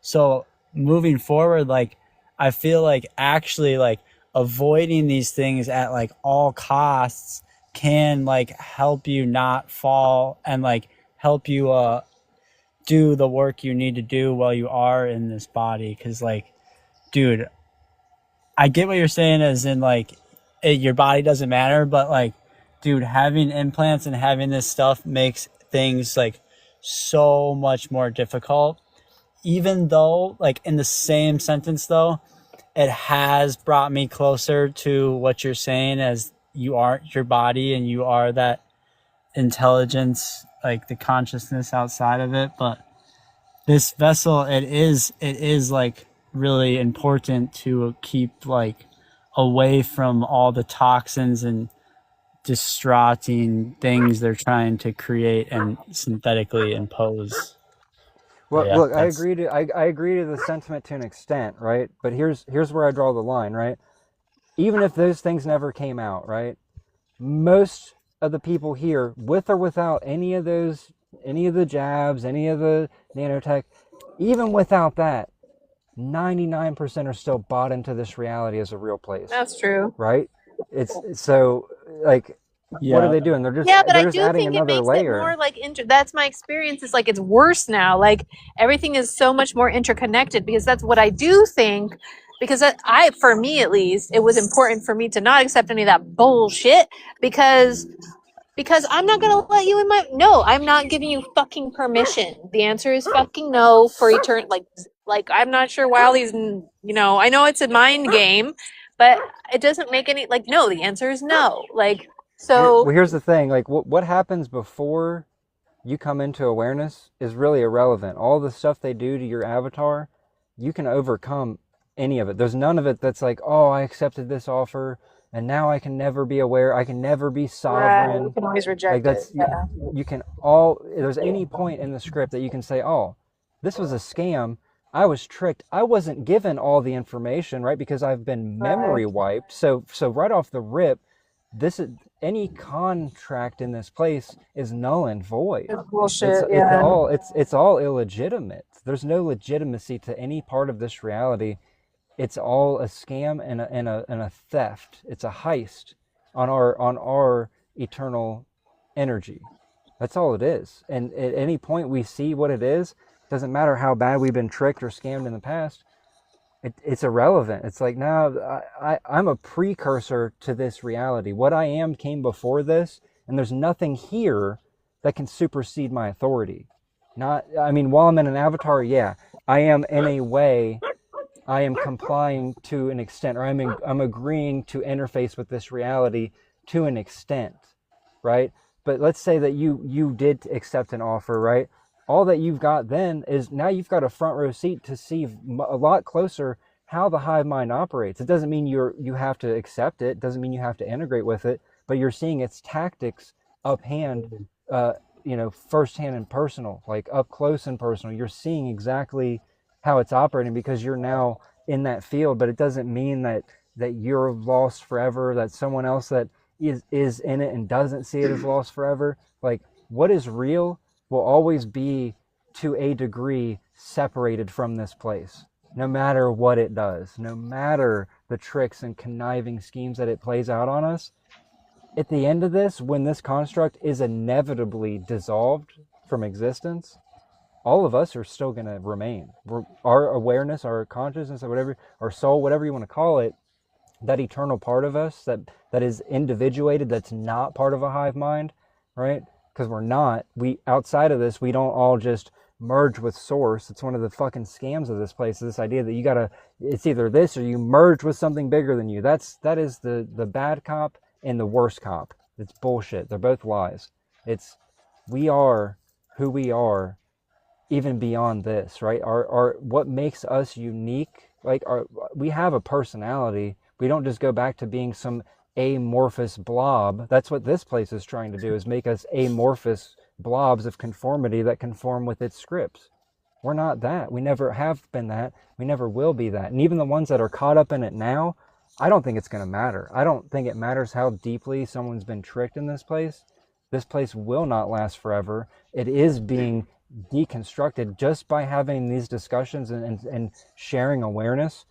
E: So moving forward, like I feel like actually like avoiding these things at like all costs can like help you not fall and like help you do the work you need to do while you are in this body. Because like, dude, I get what you're saying as in like your body doesn't matter, but like, dude, having implants and having this stuff makes things like so much more difficult. Even though like in the same sentence though, it has brought me closer to what you're saying, as you aren't your body and you are that intelligence, like the consciousness outside of it. But this vessel, it is like really important to keep like away from all the toxins and distraughting things they're trying to create and synthetically impose.
A: Well,
E: Yeah,
A: look, I agree to the sentiment to an extent, right? But here's where I draw the line, right? Even if those things never came out, right? Most of the people here, with or without any of the jabs, any of the nanotech, even without that, 99% are still bought into this reality as a real place.
I: That's true.
A: Right? It's so like, what are they doing? They're just
I: but I
A: just
I: do
A: adding
I: think it
A: another
I: makes
A: layer.
I: it more like that's my experience. It's like it's worse now. Like everything is so much more interconnected because that's what I do think. Because for me at least, it was important for me to not accept any of that bullshit because I'm not gonna let you in my. No, I'm not giving you fucking permission. The answer is fucking no for like I'm not sure why all these. I know it's a mind game, but it doesn't make any no. The answer is no. Like. So
A: well, here's the thing, like what happens before you come into awareness is really irrelevant. All the stuff they do to your avatar, you can overcome any of it. There's none of it that's like, oh, I accepted this offer and now I can never be aware, I can never be sovereign.
I: You can always reject
A: like that's
I: it. Yeah.
A: you can there's any point in the script that you can say, oh, this was a scam, I was tricked, I wasn't given all the information, right? Because I've been memory wiped. So right off the rip, any contract in this place is null and void.
I: It's bullshit. Yeah.
A: It's all illegitimate. There's no legitimacy to any part of this reality. It's all a scam and a theft. It's a heist on our eternal energy. That's all it is. And at any point we see what it is, doesn't matter how bad we've been tricked or scammed in the past, it's irrelevant. It's like, no, I'm a precursor to this reality. What I am came before this, and there's nothing here that can supersede my authority. Not, I mean, while I'm in an avatar, yeah, I am in a way, I am complying to an extent, or I'm agreeing to interface with this reality to an extent, right? But let's say that you did accept an offer, right? All that you've got then is now you've got a front row seat to see a lot closer how the hive mind operates. It doesn't mean you have to accept it. It doesn't mean you have to integrate with it, but you're seeing its tactics up hand, firsthand and personal, like up close and personal. You're seeing exactly how it's operating because you're now in that field. But it doesn't mean that you're lost forever. That someone else that is in it and doesn't see it as lost forever. Like, what is real will always be, to a degree, separated from this place, no matter what it does, no matter the tricks and conniving schemes that it plays out on us. At the end of this, when this construct is inevitably dissolved from existence, all of us are still going to remain. Our awareness, our consciousness, or whatever, our soul, whatever you want to call it, that eternal part of us that is individuated, that's not part of a hive mind, right? Because we're not. We, outside of this, we don't all just merge with source. It's one of the fucking scams of this place, this idea that you gotta, it's either this or you merge with something bigger than you. That is the bad cop and the worst cop. It's bullshit. They're both lies. It's, we are who we are, even beyond this, right? Our what makes us unique, like we have a personality. We don't just go back to being some amorphous blob. That's what this place is trying to do, is make us amorphous blobs of conformity that conform with its scripts. We're not that. We never have been that. We never will be that. And even the ones that are caught up in it now, I don't think it's going to matter. I don't think it matters how deeply someone's been tricked in this place. This place will not last forever. It is being deconstructed just by having these discussions and sharing awareness.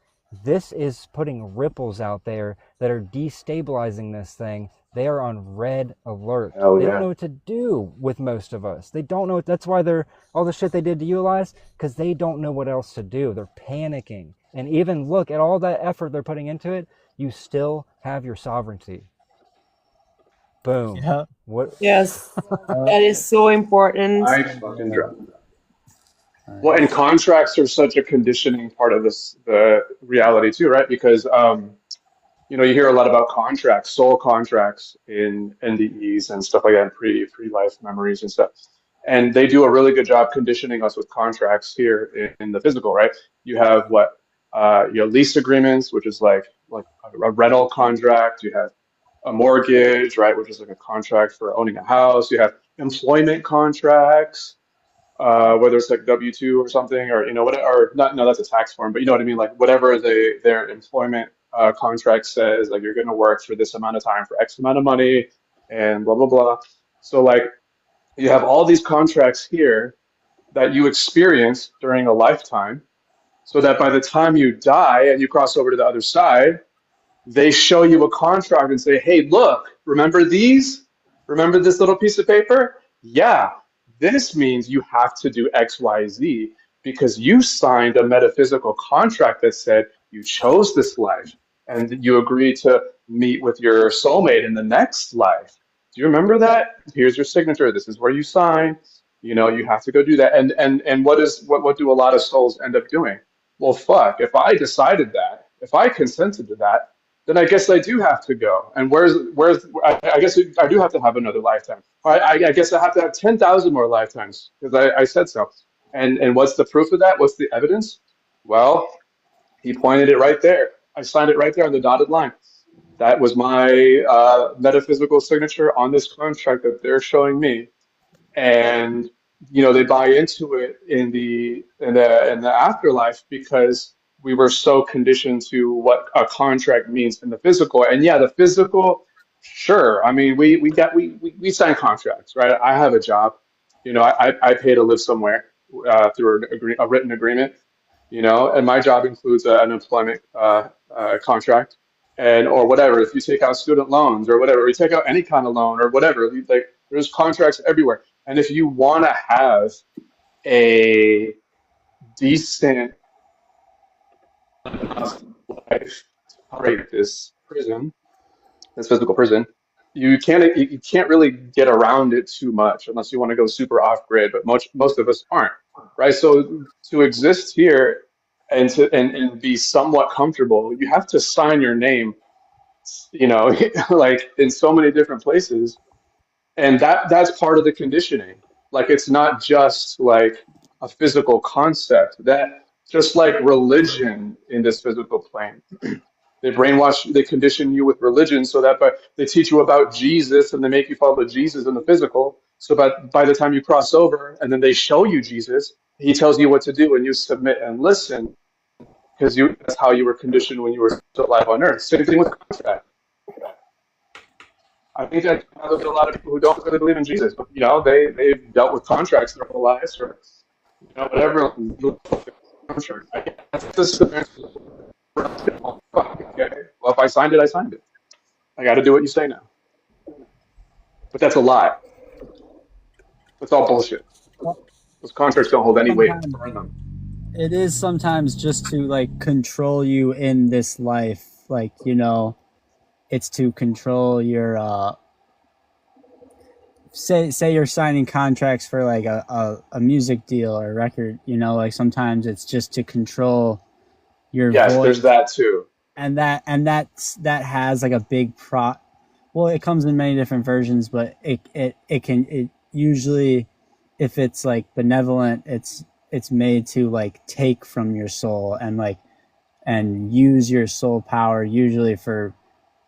A: This is putting ripples out there that are destabilizing this thing. They are on red alert.
G: Hell
A: They don't
G: yeah.
A: know what to do with most of us. They don't know. That's why they're all the shit they did to you, Elias, because they don't know what else to do. They're panicking. And even look at all that effort they're putting into it. You still have your sovereignty. Boom.
E: Yeah.
A: What?
C: Yes, that is so important.
G: I fucking drop. Well, and contracts are such a conditioning part of this, the reality too, right? Because you hear a lot about contracts, soul contracts in NDEs and stuff like that, and pre-life memories and stuff. And they do a really good job conditioning us with contracts here in the physical, right? You have lease agreements, which is like a rental contract. You have a mortgage, right, which is like a contract for owning a house. You have employment contracts, whether it's like W-2 or something, or whatever, or not. No, that's a tax form, but you know what I mean. Like whatever their employment contract says, like you're going to work for this amount of time for X amount of money, and blah blah blah. So like you have all these contracts here that you experience during a lifetime, so that by the time you die and you cross over to the other side, they show you a contract and say, hey, look, remember these? Remember this little piece of paper? Yeah, this means you have to do X, Y, Z because you signed a metaphysical contract that said you chose this life and you agreed to meet with your soulmate in the next life. Do you remember that? Here's your signature. This is where you sign. You have to go do that. And what do a lot of souls end up doing? Well, fuck, if I decided that, if I consented to that, then I guess I do have to go. And I guess I do have to have another lifetime. I guess I have to have 10,000 more lifetimes because I said so. And what's the proof of that? What's the evidence? Well, he pointed it right there. I signed it right there on the dotted line. That was my metaphysical signature on this contract that they're showing me. And they buy into it in the afterlife because we were so conditioned to what a contract means in the physical. And yeah, the physical, sure. I mean, we sign contracts, right? I have a job. I pay to live somewhere through a written agreement. And my job includes an employment contract and or whatever. If you take out student loans or whatever, or you take out any kind of loan or whatever, like there's contracts everywhere. And if you want to have a decent life to operate this prison, this physical prison, you can't really get around it too much unless you want to go super off grid, but most of us aren't, right? So to exist here and and be somewhat comfortable, you have to sign your name, you know, like in so many different places, and that's part of the conditioning. Like it's not just like a physical concept, that just like religion in this physical plane, they brainwash, they condition you with religion so that they teach you about Jesus and they make you follow Jesus in the physical. So by the time you cross over and then they show you Jesus, he tells you what to do and you submit and listen because that's how you were conditioned when you were still alive on earth. Same thing with contract. I think that there's a lot of people who don't really believe in Jesus, but you know, they've dealt with contracts their whole lives, or you know, whatever. Contract. That's just okay. Well, if I signed it, I signed it. I got to do what you say now. But that's a lie. That's all bullshit. Those contracts don't hold any weight
E: Sometimes
G: for them.
E: it is sometimes just to like control you in this life, like, you know, it's to control your say you're signing contracts for like a music deal or a record, you know, like sometimes it's just to control your
G: Yes, there's
E: voice,
G: that too.
E: and that has like a big well, it comes in many different versions, but it usually, if it's like benevolent, it's made to like take from your soul and like and use your soul power usually for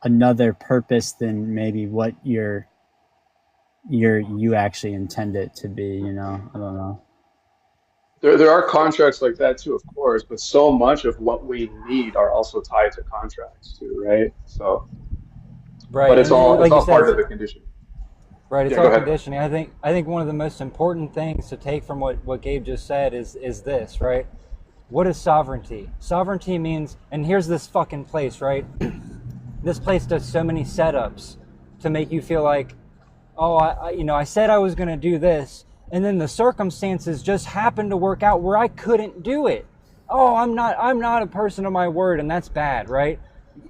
E: another purpose than maybe what you actually intend it to be, you know. I don't know.
G: There are contracts like that too, of course, but so much of what we need are also tied to contracts too, right? So, but
A: Right,
G: it's
A: and
G: all
A: like you said,
G: part of the condition.
A: right, it's
G: Yeah, go
A: all
G: ahead.
A: conditioning. I think one of the most important things to take from what Gabe just said is this, right? What is sovereignty? Sovereignty means, and here's this fucking place, right? This place does so many setups to make you feel like, oh, I said I was going to do this, and then the circumstances just happened to work out where I couldn't do it. Oh, I'm not a person of my word, and that's bad, right?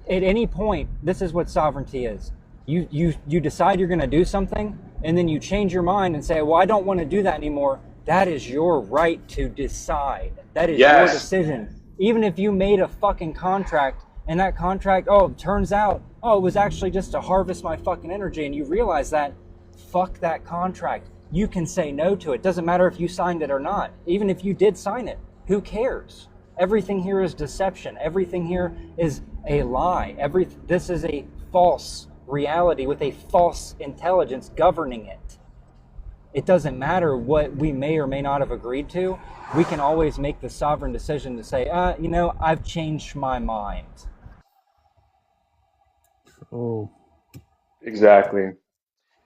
A: At any point, this is what sovereignty is. You decide you're going to do something, and then you change your mind and say, well, I don't want to do that anymore. That is your right to decide. That is your
G: Yes.
A: decision. Even if you made a fucking contract, and that contract, oh, it turns out, oh, it was actually just to harvest my fucking energy, and you realize that, fuck that contract. You can say no to it. Doesn't matter if you signed it or not. Even if you did sign it, who cares? Everything here is deception. Everything here is a lie. This is a false reality with a false intelligence governing it. It doesn't matter what we may or may not have agreed to. We can always make the sovereign decision to say, I've changed my mind.
E: Oh,
G: Exactly.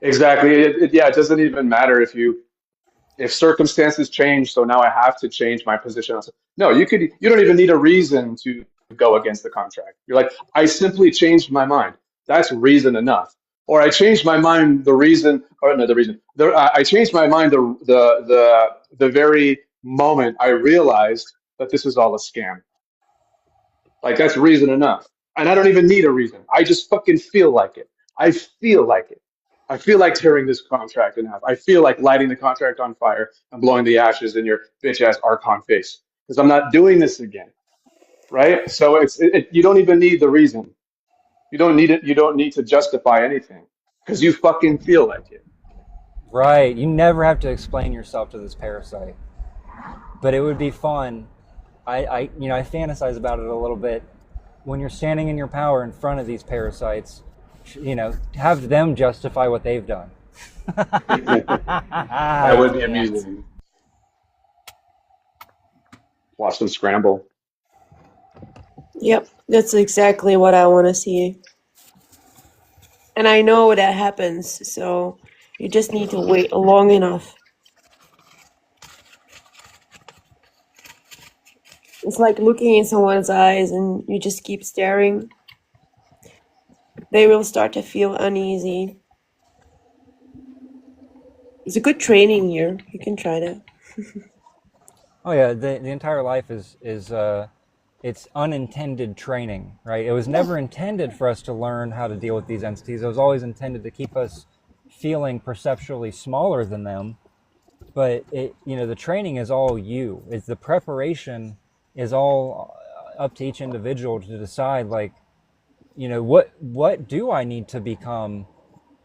G: Exactly. Yeah, it doesn't even matter if circumstances change, so now I have to change my position. No, you don't even need a reason to go against the contract. You're like, I simply changed my mind. That's reason enough. Or I changed my mind the reason, or no, the reason. I changed my mind the very moment I realized that this is all a scam. Like that's reason enough. And I don't even need a reason. I just fucking feel like it. I feel like it. I feel like tearing this contract in half. I feel like lighting the contract on fire and blowing the ashes in your bitch ass Archon face. Because I'm not doing this again. Right? So you don't even need the reason. You don't need it. You don't need to justify anything. Because you fucking feel like it.
A: Right. You never have to explain yourself to this parasite. But it would be fun. I fantasize about it a little bit. When you're standing in your power in front of these parasites, have them justify what they've done.
G: That would be amusing. Watch them scramble.
C: Yep, that's exactly what I want to see. And I know that happens, so you just need to wait long enough. It's like looking in someone's eyes and you just keep staring. They will start to feel uneasy. It's a good training here. You can try that.
A: Oh yeah, the entire life is it's unintended training, right? It was never intended for us to learn how to deal with these entities. It was always intended to keep us feeling perceptually smaller than them. But it, you know, the training is all you. It's the preparation is all up to each individual to decide, like, you know, what do I need to become,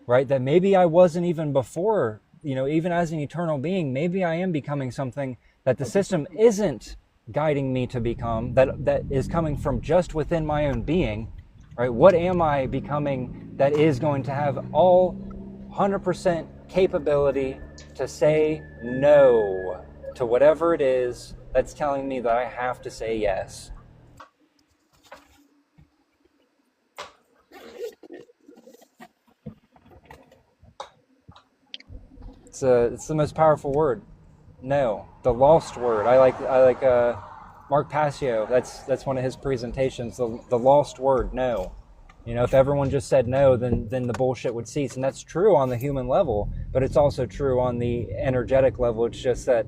A: right? That maybe I wasn't even before, you know, even as an eternal being, maybe I am becoming something that the system isn't guiding me to become, that is coming from just within my own being, right? What am I becoming that is going to have all 100% capability to say no to whatever it is that's telling me that I have to say yes? It's the most powerful word. No, the lost word. I like Mark Passio. That's one of his presentations. The lost word. No. You know, if everyone just said no, then the bullshit would cease, and that's true on the human level, but it's also true on the energetic level. It's just that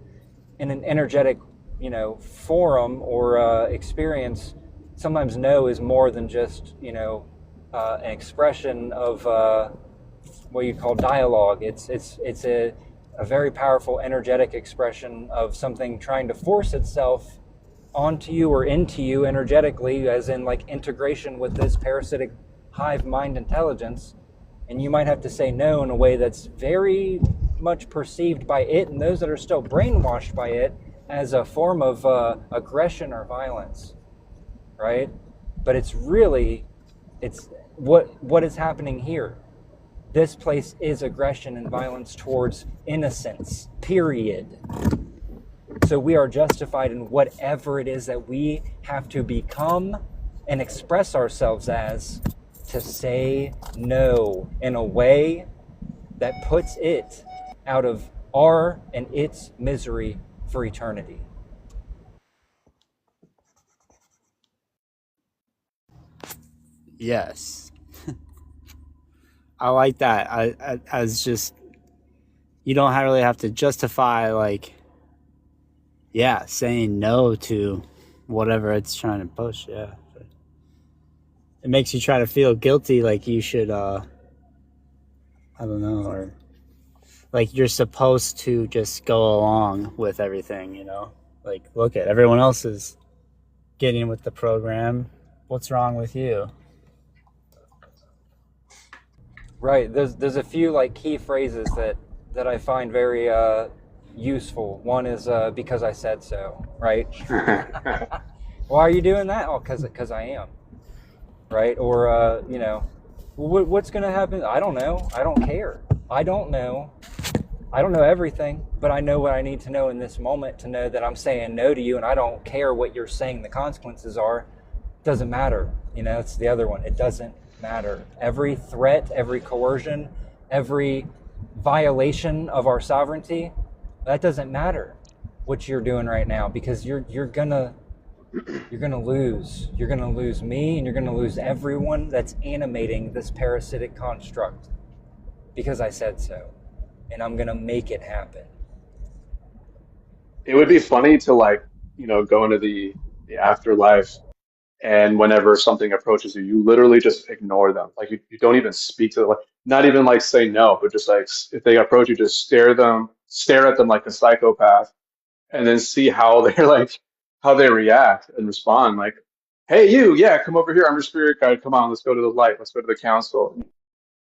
A: in an energetic, you know, forum or experience, sometimes no is more than just, you know, an expression of what you call dialogue. It's a very powerful energetic expression of something trying to force itself onto you or into you energetically, as in like integration with this parasitic hive mind intelligence. And you might have to say no in a way that's very much perceived by it and those that are still brainwashed by it as a form of aggression or violence, right? But it's really, it's what is happening here. This place is aggression and violence towards innocence, period. So we are justified in whatever it is that we have to become and express ourselves as, to say no in a way that puts it out of our and its misery for eternity.
E: Yes. I like that. I was just, you don't really have to justify, like, yeah, saying no to whatever it's trying to push. Yeah. It makes you try to feel guilty, like you should, I don't know, or like you're supposed to just go along with everything, you know? Like, look at everyone else is getting with the program. What's wrong with you?
A: Right. There's a few like key phrases that I find very useful. One is because I said so, right? Why are you doing that? Oh, because I am, right? Or you know, what's going to happen? I don't know. I don't care. I don't know. I don't know everything, but I know what I need to know in this moment to know that I'm saying no to you, and I don't care what you're saying the consequences are. It doesn't matter. You know, it's the other one. It doesn't matter. Every threat, every coercion, every violation of our sovereignty, that doesn't matter what you're doing right now, because you're gonna lose. You're gonna lose me, and you're gonna lose everyone that's animating this parasitic construct, because I said so, and I'm gonna make it happen.
G: It would be funny to, like, you know, go into the afterlife, and whenever something approaches you, you literally just ignore them. Like you don't even speak to them, like not even like say no, but just like if they approach you, just stare at them like a psychopath, and then see how they're like, how they react and respond. Like, hey, you, yeah, come over here. I'm your spirit guide. Come on, let's go to the light. Let's go to the council. And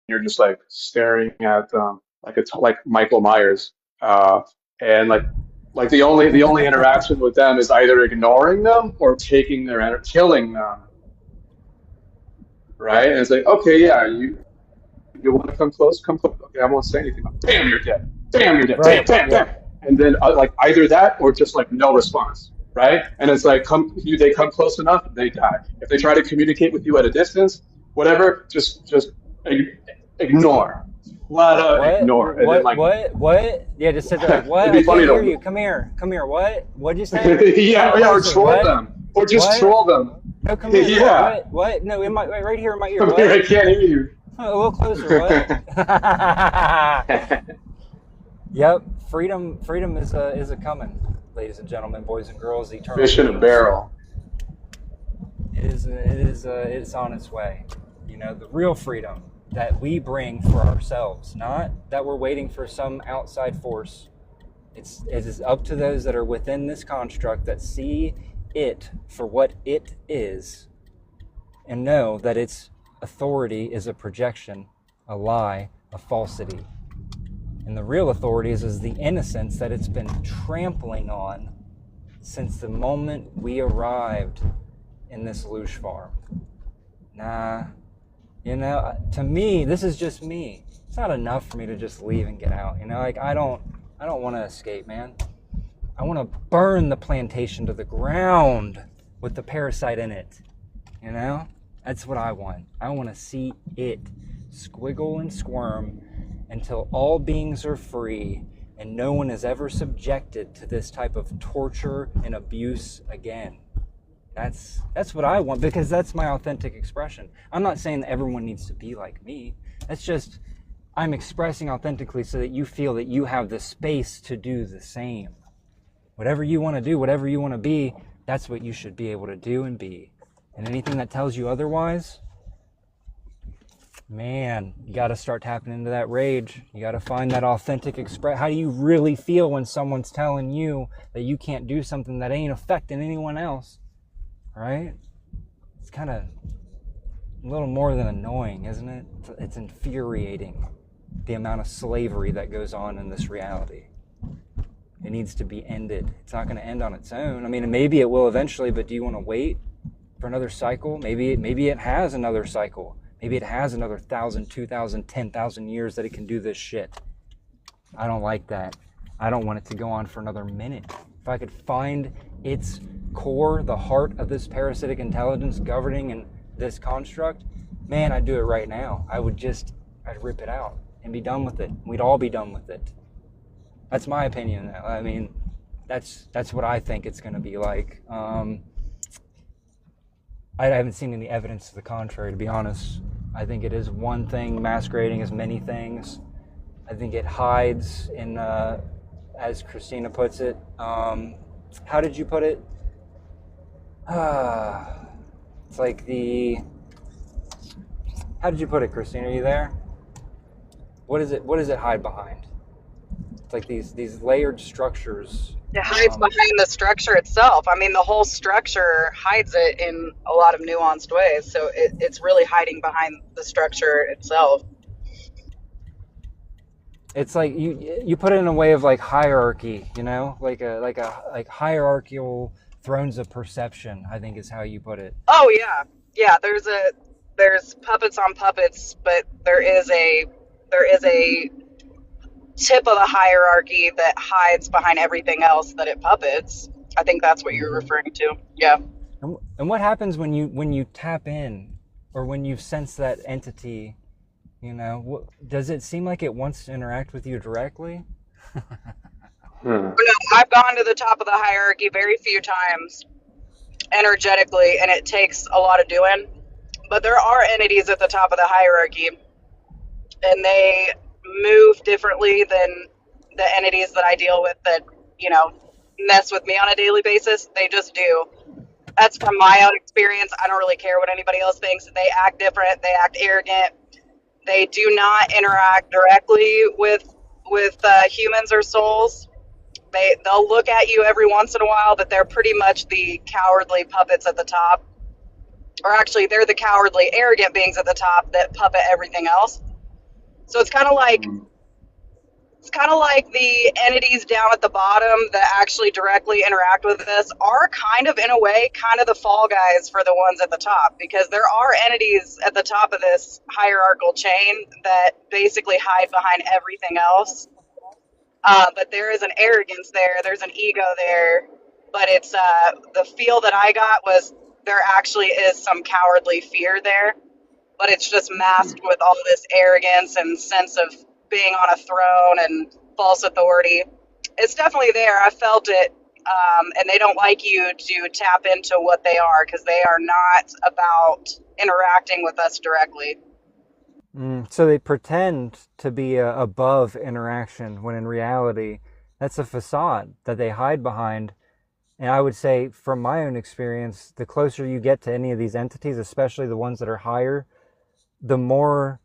G: you're just like staring at them like Michael Myers, and like the only interaction with them is either ignoring them or taking their energy, killing them, right? And it's like, okay, yeah, you want to come close, come close. Okay, I won't say anything. Bam, you're dead. Bam, you're dead.
A: Right.
G: Bam, bam,
A: Yeah.
G: bam. And then like either that or just like no response, right? And it's like they come close enough, they die. If they try to communicate with you at a distance, whatever, just ignore. Flat out ignore. And then, like,
A: what? Yeah, just sit there like, what?
G: It'd be
A: I
G: funny
A: can't hear
G: to-
A: you. Come here. What? What'd you say?
G: yeah, or troll
A: What?
G: them. Or just
A: What?
G: troll them.
A: No, come here.
G: Yeah.
A: What? No, right here in my ear.
G: Come
A: What?
G: here, I can't hear you.
A: Oh, a little closer. What? Yep. Freedom is a coming, ladies and gentlemen, boys and girls. Eternal
G: Fish in a
A: beings.
G: barrel.
A: it's on its way. You know, the real freedom that we bring for ourselves, not that we're waiting for some outside force. It is up to those that are within this construct that see it for what it is and know that its authority is a projection, a lie, a falsity. And the real authority is the innocence that it's been trampling on since the moment we arrived in this louche farm. Nah, you know, to me, this is just me. It's not enough for me to just leave and get out. You know, like I don't want to escape, man. I want to burn the plantation to the ground with the parasite in it. You know, that's what I want. I want to see it squiggle and squirm until all beings are free and no one is ever subjected to this type of torture and abuse again. That's what I want, because that's my authentic expression. I'm not saying that everyone needs to be like me. That's just, I'm expressing authentically so that you feel that you have the space to do the same. Whatever you want to do, whatever you want to be, that's what you should be able to do and be. And anything that tells you otherwise, man, you got to start tapping into that rage. You got to find that authentic express. How do you really feel when someone's telling you that you can't do something that ain't affecting anyone else? Right? It's kind of a little more than annoying, isn't it? It's infuriating, the amount of slavery that goes on in this reality. It needs to be ended. It's not going to end on its own. I mean, maybe it will eventually, but do you want to wait for another cycle? Maybe it has another cycle. Maybe it has another 1,000, 2,000, 10,000 years that it can do this shit. I don't like that. I don't want it to go on for another minute. If I could find its core, the heart of this parasitic intelligence governing in this construct, man, I'd do it right now. I'd rip it out and be done with it. We'd all be done with it. That's my opinion. I mean, that's what I think it's going to be like. I haven't seen any evidence to the contrary, to be honest. I think it is one thing masquerading as many things. I think it hides in, as Christina puts it, how did you put it? It's like how did you put it, Christina? Are you there? What does it hide behind? It's like these layered structures.
J: It hides behind the structure itself. I mean, the whole structure hides it in a lot of nuanced ways. So it's really hiding behind the structure itself.
A: It's like you put it in a way of like hierarchy, you know, like hierarchical thrones of perception, I think is how you put it.
J: Oh yeah. There's puppets on puppets, but there is a tip of the hierarchy that hides behind everything else that it puppets. I think that's what you're referring to. Yeah.
A: And what happens when you tap in, or when you sense that entity? You know, does it seem like it wants to interact with you directly?
J: No, I've gone to the top of the hierarchy very few times energetically, and it takes a lot of doing. But there are entities at the top of the hierarchy, and they move differently than the entities that I deal with that, you know, mess with me on a daily basis. They just do. That's from my own experience. I don't really care what anybody else thinks. They act different. They act arrogant. They do not interact directly with humans or souls. They'll look at you every once in a while, but they're pretty much the cowardly puppets at the top. Or actually, they're the cowardly, arrogant beings at the top that puppet everything else. So it's kind of like the entities down at the bottom that actually directly interact with us are kind of, in a way, kind of the fall guys for the ones at the top, because there are entities at the top of this hierarchical chain that basically hide behind everything else. But there is an arrogance there. There's an ego there. But it's the feel that I got was there actually is some cowardly fear there. But it's just masked with all this arrogance and sense of being on a throne and false authority. It's definitely there. I felt it. And they don't like you to tap into what they are, because they are not about interacting with us directly.
A: So they pretend to be above interaction, when in reality, that's a facade that they hide behind And I would say from my own experience, the closer you get to any of these entities, especially the ones that are higher, the more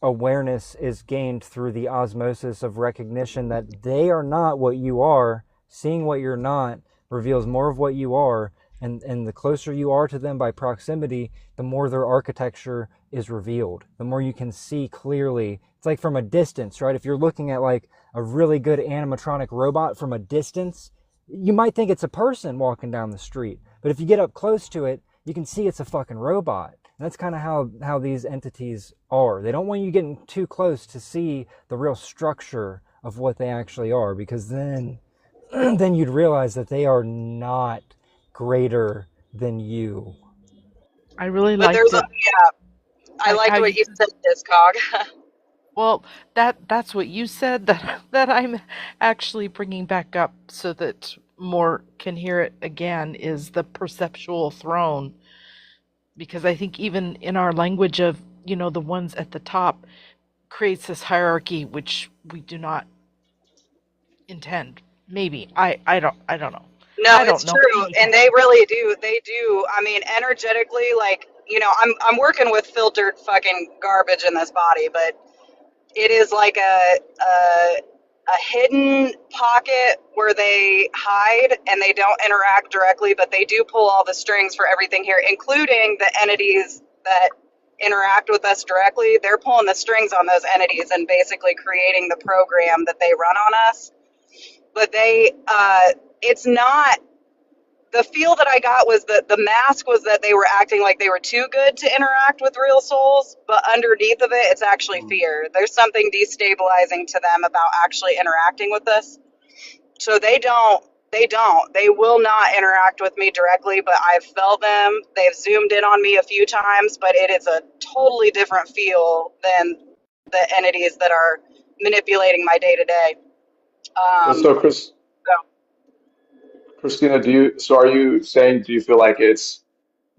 A: awareness is gained through the osmosis of recognition that they are not what you are. Seeing what you're not reveals more of what you are, and the closer you are to them by proximity, the more their architecture is revealed, the more you can see clearly. It's like from a distance, right? If you're looking at like a really good animatronic robot from a distance, you might think it's a person walking down the street, but if you get up close to it, you can see it's a fucking robot. And that's kind of how these entities are. They don't want you getting too close to see the real structure of what they actually are, because then then you'd realize that they are not greater than you.
D: I really
J: But
D: liked
J: there's a,
D: it.
J: yeah, I liked
D: How
J: what
D: you
J: you said, Discog.
D: well, that's what you said that I'm actually bringing back up so that more can hear it again is the perceptual throne, because I think even in our language of, the ones at the top creates this hierarchy which we do not intend. Maybe. I don't know.
J: No,
D: I don't
J: it's
D: know
J: true,
D: anything.
J: and they really do. They do. I mean, energetically, like I'm working with filtered fucking garbage in this body, but it is like a hidden pocket where they hide and they don't interact directly, but they do pull all the strings for everything here, including the entities that interact with us directly. They're pulling the strings on those entities and basically creating the program that they run on us. But it's not, the feel that I got was that the mask was that they were acting like they were too good to interact with real souls, but underneath of it, it's actually fear. There's something destabilizing to them about actually interacting with us. So they will not interact with me directly, but I've felt them. They've zoomed in on me a few times, but it is a totally different feel than the entities that are manipulating my day to day.
G: So, Christina, are you saying, do you feel like it's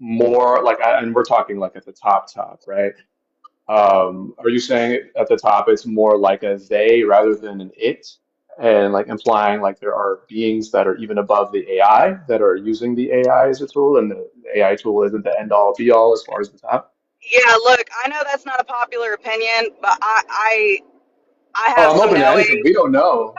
G: more like, and we're talking like at the top, right? Are you saying at the top it's more like a they rather than an it, and like implying like there are beings that are even above the AI that are using the AI as a tool, and the AI tool isn't the end all be all as far as the top?
J: Yeah, look, I know that's not a popular opinion, but I
G: Oh,
J: have
G: I'm
J: some
G: open to anything.
J: knowings.
G: We don't know.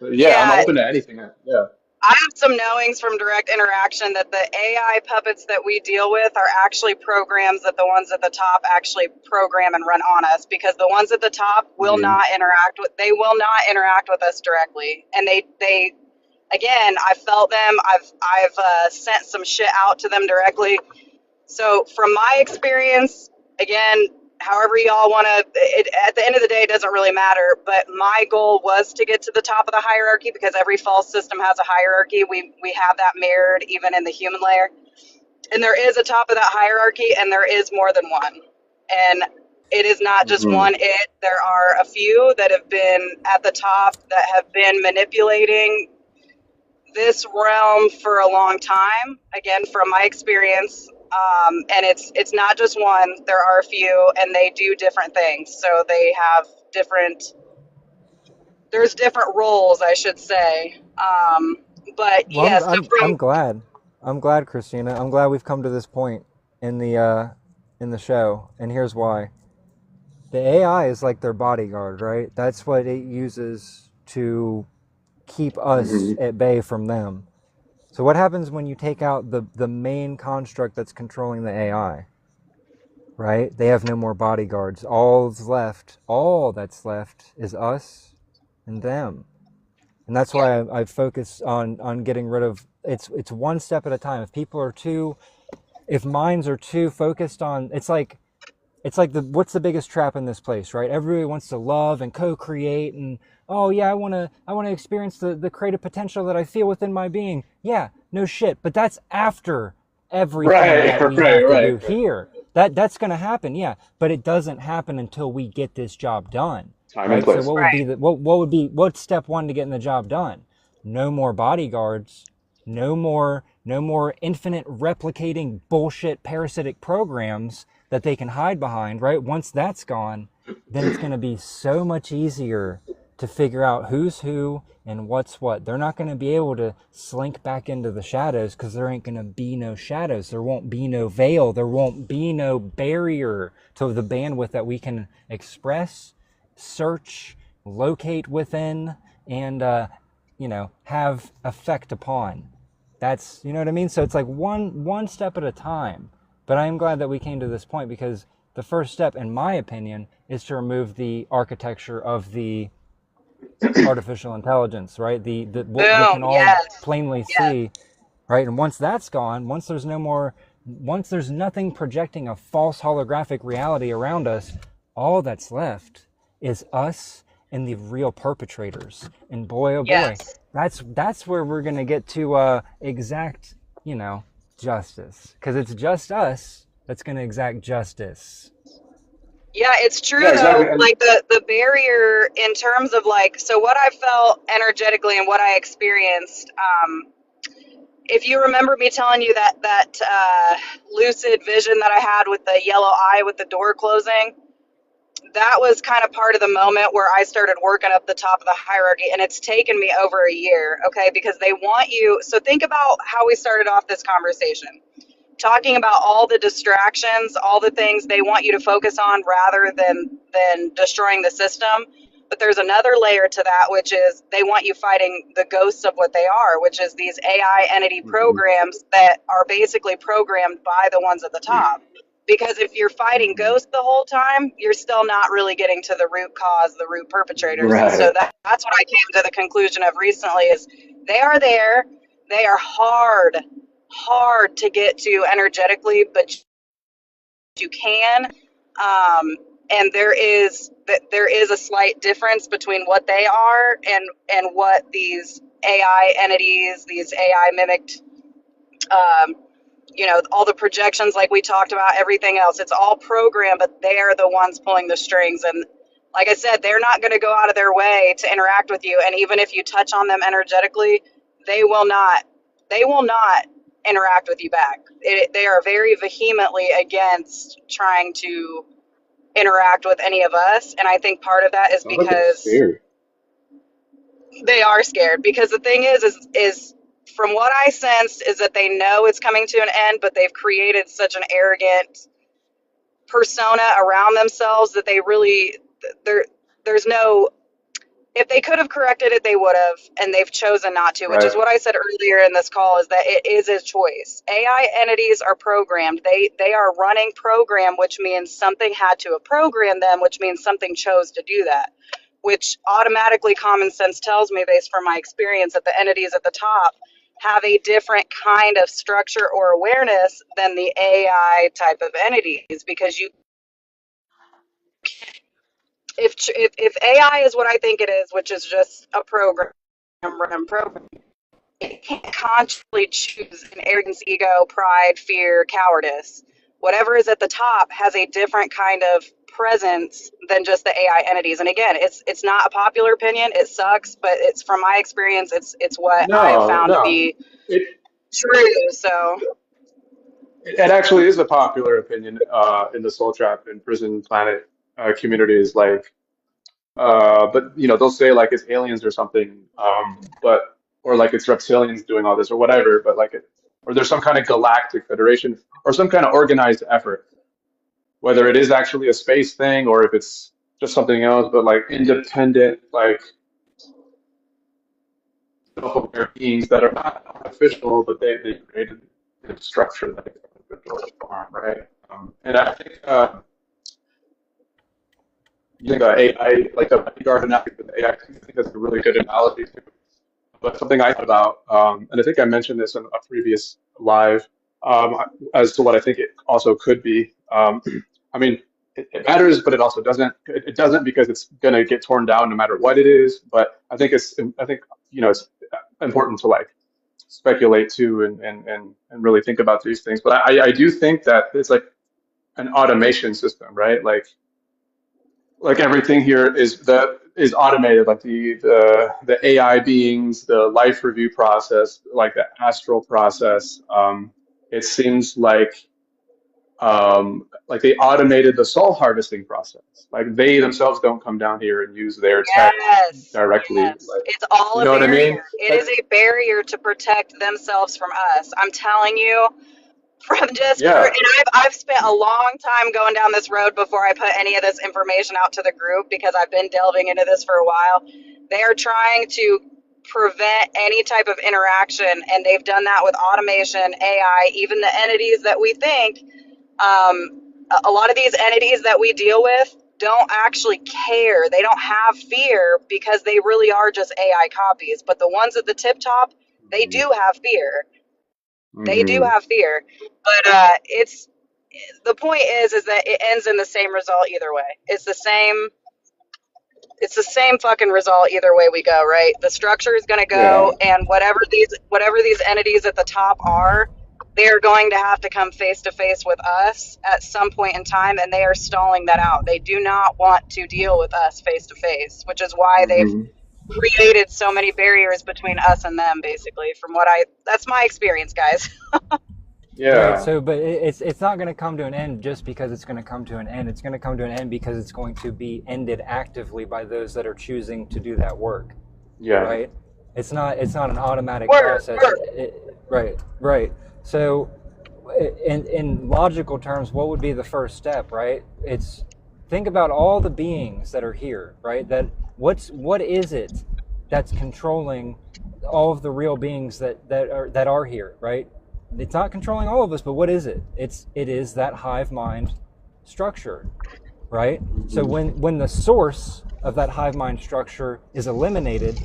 G: Yeah, I'm
J: Yeah,
G: open to anything. Yeah.
J: I have some knowings from direct interaction that the AI puppets that we deal with are actually programs that the ones at the top actually program and run on us, because the ones at the top will
G: Mhm.
J: not interact with us directly, and they again, I felt them. I've sent some shit out to them directly. So from my experience, again, however y'all want to, at the end of the day, it doesn't really matter. But my goal was to get to the top of the hierarchy, because every false system has a hierarchy. We have that mirrored even in the human layer. And there is a top of that hierarchy, and there is more than one. And it is not just
G: Mhm.
J: one it. There are a few that have been at the top that have been manipulating this realm for a long time, again from my experience, and it's not just one. There are a few, and they do different things, so they have there's different roles, I should say. But
A: Well, I'm
J: yes, so
A: I'm
J: from
A: I'm glad. I'm glad, Christina. I'm glad we've come to this point in the show, and here's why. The AI is like their bodyguard, right? That's what it uses to keep us
G: Mhm.
A: at bay from them. So what happens when you take out the main construct that's controlling the AI, right? They have no more bodyguards. All that's left is us and them. And that's
J: yeah,
A: why I focus on getting rid of, it's one step at a time. If minds are too focused on, it's like the what's the biggest trap in this place, right? Everybody wants to love and co-create, and oh yeah, I want to experience the creative potential that I feel within my being. Yeah, no shit, but that's after everything
G: Right,
A: that we
G: right,
A: have to
G: right,
A: do
G: right.
A: here. That's going to happen, yeah, but it doesn't happen until we get this job done,
G: Time and
A: right? So
G: place.
J: right.
A: what's step 1 to getting the job done? No more bodyguards, no more infinite replicating bullshit parasitic programs that they can hide behind, right? Once that's gone, then it's going to be so much easier to figure out who's who and what's what. They're not going to be able to slink back into the shadows because there ain't going to be no shadows. There won't be no veil. There won't be no barrier to the bandwidth that we can express, search, locate within, and, have effect upon. That's, you know what I mean? So it's like one step at a time. But I'm glad that we came to this point, because the first step, in my opinion, is to remove the architecture of the artificial intelligence, right? The what we can
J: Boom.
A: all
J: Yes.
A: plainly
J: Yes.
A: see, right? And once that's gone, once there's nothing projecting a false holographic reality around us, all that's left is us and the real perpetrators. And boy, oh boy,
J: Yes.
A: that's where we're gonna get to exact, justice, because it's just us that's gonna exact justice.
J: Yeah, it's true
G: Yeah, exactly.
J: though.
G: And
J: Like the barrier in terms of like, so what I felt energetically and what I experienced. If you remember me telling you that lucid vision that I had with the yellow eye with the door closing, that was kind of part of the moment where I started working up the top of the hierarchy, and it's taken me over a year, okay? Because they want you. So think about how we started off this conversation, talking about all the distractions, all the things they want you to focus on rather than destroying the system. But there's another layer to that, which is they want you fighting the ghosts of what they are, which is these AI entity
G: Mhm.
J: programs that are basically programmed by the ones at the top. Because if you're fighting
G: Mhm.
J: ghosts the whole time, you're still not really getting to the root cause, the root perpetrators. And so
G: Right.
J: that's what I came to the conclusion of recently is they are there. They are hard to get to energetically, but you can. And there is a slight difference between what they are and what these AI entities, these AI mimicked, um, all the projections like we talked about, everything else. It's all programmed, but they're the ones pulling the strings. And like I said, they're not going to go out of their way to interact with you. And even if you touch on them energetically, they will not. They will not interact with you back. They are very vehemently against trying to interact with any of us. And I think part of that is
G: Sounds like they're
J: because
G: scared.
J: they are scared. Because the thing is from what I sensed is that they know it's coming to an end, but they've created such an arrogant persona around themselves that they really there's no, if they could have corrected it, they would have, and they've chosen not to, which
G: Right.
J: is what I said earlier in this call, is that it is a choice. AI entities are programmed. They are running program, which means something had to have programmed them, which means something chose to do that, which automatically common sense tells me, based from my experience, that the entities at the top have a different kind of structure or awareness than the AI type of entities, because if AI is what I think it is, which is just a program, random program, it can't consciously choose an arrogance, ego, pride, fear, cowardice. Whatever is at the top has a different kind of presence than just the AI entities. And again, it's not a popular opinion. It sucks, but it's from my experience. It's what I have
G: No,
J: found to
G: no.
J: be
G: It
J: true. So
G: it actually is a popular opinion in the Soul Trap and Prison Planet communities. Like, but they'll say like it's aliens or something, but or like it's reptilians doing all this or whatever. But like or there's some kind of galactic federation or some kind of organized effort, whether it is actually a space thing or if it's just something else. But like independent, like self-aware beings that are not artificial, but they created a structure that is artificial form, right? And I think using the AI, like a bodyguard analogy with AI, think that's a really good analogy too. But something I thought about, and I think I mentioned this in a previous live, um, as to what I think it also could be. I mean, it matters, but it also doesn't. It doesn't because it's going to get torn down no matter what it is. But I think it's important to like speculate too and really think about these things. But I do think that it's like an automation system, right? Like everything here is automated, like the AI beings, the life review process, like the astral process. It seems like Like they automated the salt harvesting process. Like they themselves don't come down here and use their tech
J: Yes,
G: directly.
J: yes.
G: Like,
J: It's all
G: you
J: a
G: know what I mean?
J: barrier. It
G: Like,
J: is a barrier to protect themselves from us. I'm telling you, from just for,
G: yeah.
J: and I've spent a long time going down this road before I put any of this information out to the group because I've been delving into this for a while. They are trying to prevent any type of interaction, and they've done that with automation, AI, even the entities that we think. A lot of these entities that we deal with don't actually care. They don't have fear because they really are just AI copies. But the ones at the tip top, they do have fear. They do
G: Mm-hmm.
J: have fear. But it's the point is that it ends in the same result either way. It's the same fucking result either way we go, right? The structure is going to
G: Yeah.
J: go, and whatever these entities at the top are, they are going to have to come face to face with us at some point in time, and they are stalling that out. They do not want to deal with us face to face, which is why they've
G: Mm-hmm.
J: created so many barriers between us and them. Basically, that's my experience, guys.
A: Right.
G: Yeah.
A: So, but it's not going to come to an end just because it's going to come to an end. It's going to come to an end because it's going to be ended actively by those that are choosing to do that work.
G: Yeah.
A: Right. It's not an automatic
J: Word,
A: process.
J: word.
A: Right. Right. So, in logical terms, what would be the first step? Right. It's think about all the beings that are here. Right. What is it that's controlling all of the real beings that are here? Right. It's not controlling all of us, but what is it? It is that hive mind structure, right? So when the source of that hive mind structure is eliminated,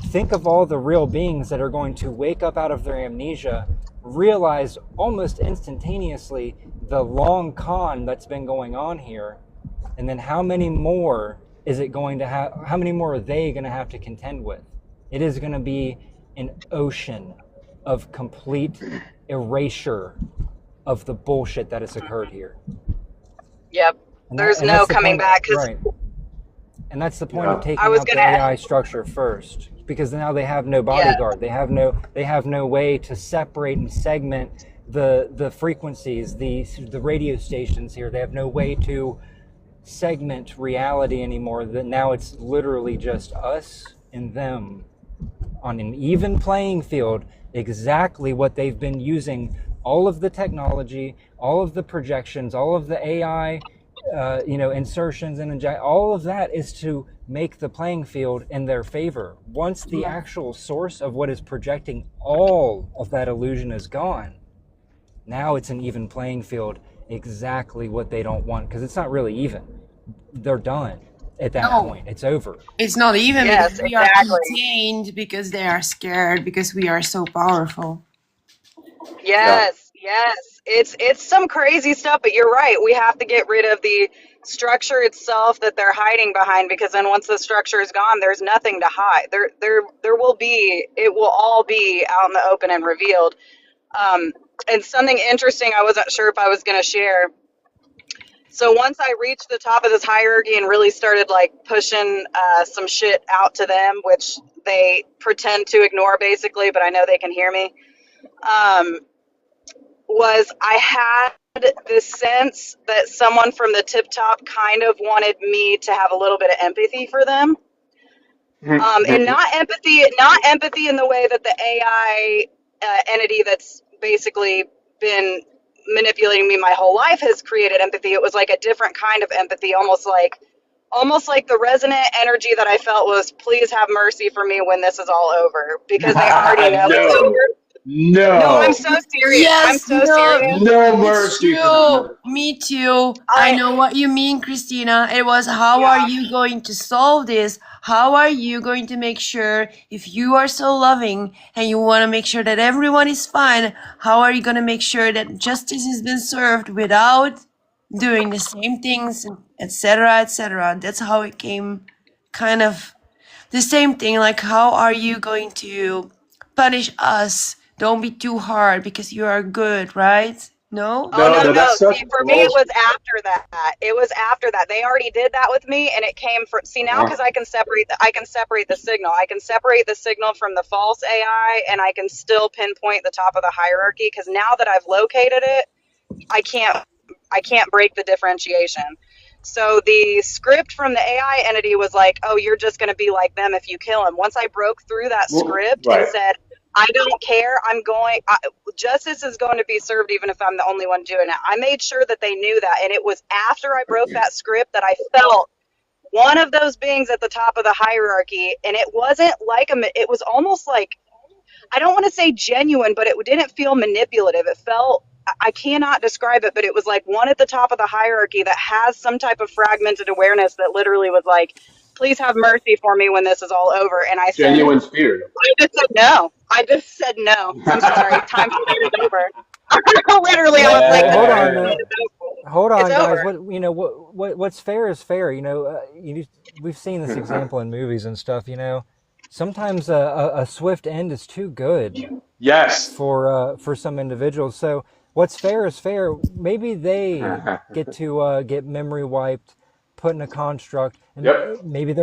A: think of all the real beings that are going to wake up out of their amnesia, realize almost instantaneously the long con that's been going on here, and then how many more is it going to have? How many more are they going to have to contend with? It is going to be an ocean of complete erasure of the bullshit that has occurred here.
J: Yep. There's no
A: That's the
J: coming
A: point,
J: back. 'Cause
A: right? And that's the point of
G: Yeah.
J: I
A: taking
J: was
A: out the
J: gonna.
A: AI structure first, because now they have no
J: Yeah.
A: bodyguard. They have no way to separate and segment the frequencies, the radio stations here. They have no way to segment reality anymore. That now it's literally just us and them on an even playing field, exactly what they've been using all of the technology, all of the projections, all of the AI, insertions and all of that is to make the playing field in their favor. Once the actual source of what is projecting all of that illusion is gone, now it's an even playing field, exactly what they don't want, because it's not really even. They're done at that point. It's over.
C: It's not even
J: Yes,
C: because we are
J: exactly.
C: contained, because they are scared, because we are so powerful.
G: Yeah.
J: Yes. It's some crazy stuff, but you're right. We have to get rid of the structure itself that they're hiding behind, because then once the structure is gone, there's nothing to hide. It will all be out in the open and revealed. And something interesting I wasn't sure if I was going to share. So once I reached the top of this hierarchy and really started like pushing some shit out to them, which they pretend to ignore basically, but I know they can hear me. Was I had this sense that someone from the tip top kind of wanted me to have a little bit of empathy for them. And not empathy in the way that the AI entity that's basically been manipulating me my whole life has created empathy. It was like a different kind of empathy, almost like the resonant energy that I felt was, please have mercy for me when this is all over, because they already know it's
G: No.
J: over. No, I'm
G: No.
J: so serious. I'm
C: Yes,
J: so
C: no,
J: serious.
G: No
C: it's
G: mercy for them.
C: true. Me too. I know what you mean, Christina. It was, how are you going to solve this? How are you going to make sure, if you are so loving and you want to make sure that everyone is fine, how are you going to make sure that justice has been served without doing the same things, etc., etc.? That's how it came, kind of the same thing. Like, how are you going to punish us? Don't be too hard because you are good, right? No?
J: Oh, no.
G: That's such
J: See, for me, it
G: bullshit.
J: was after that. It was after that. They already did that with me, and it came from. See, now because I can separate the signal. I can separate the signal from the false AI, and I can still pinpoint the top of the hierarchy. Because now that I've located it, I can't I can't break the differentiation. So the script from the AI entity was like, oh, you're just going to be like them if you kill him. Once I broke through that
G: Well,
J: script and
G: right.
J: said, I don't care, justice is going to be served even if I'm the only one doing it. I made sure that they knew that. And it was after I broke that script that I felt one of those beings at the top of the hierarchy. And it wasn't like it was almost like, I don't want to say genuine, but it didn't feel manipulative. It felt, I cannot describe it, but it was like one at the top of the hierarchy that has some type of fragmented awareness that literally was like, please have mercy for me when this is all over. And I said,
G: Genuine fear.
J: I just said no. I just said no. I'm sorry. Time for it is over. Literally, I was like,
A: Hold on,
J: it's
A: hold on,
J: it's
A: guys.
J: over.
A: What's fair is fair. We've seen this example in movies and stuff. Sometimes a swift end is too good
G: Yes.
A: for some individuals. So what's fair is fair. Maybe they get to get memory wiped, put in a construct, and
G: Yep.
A: maybe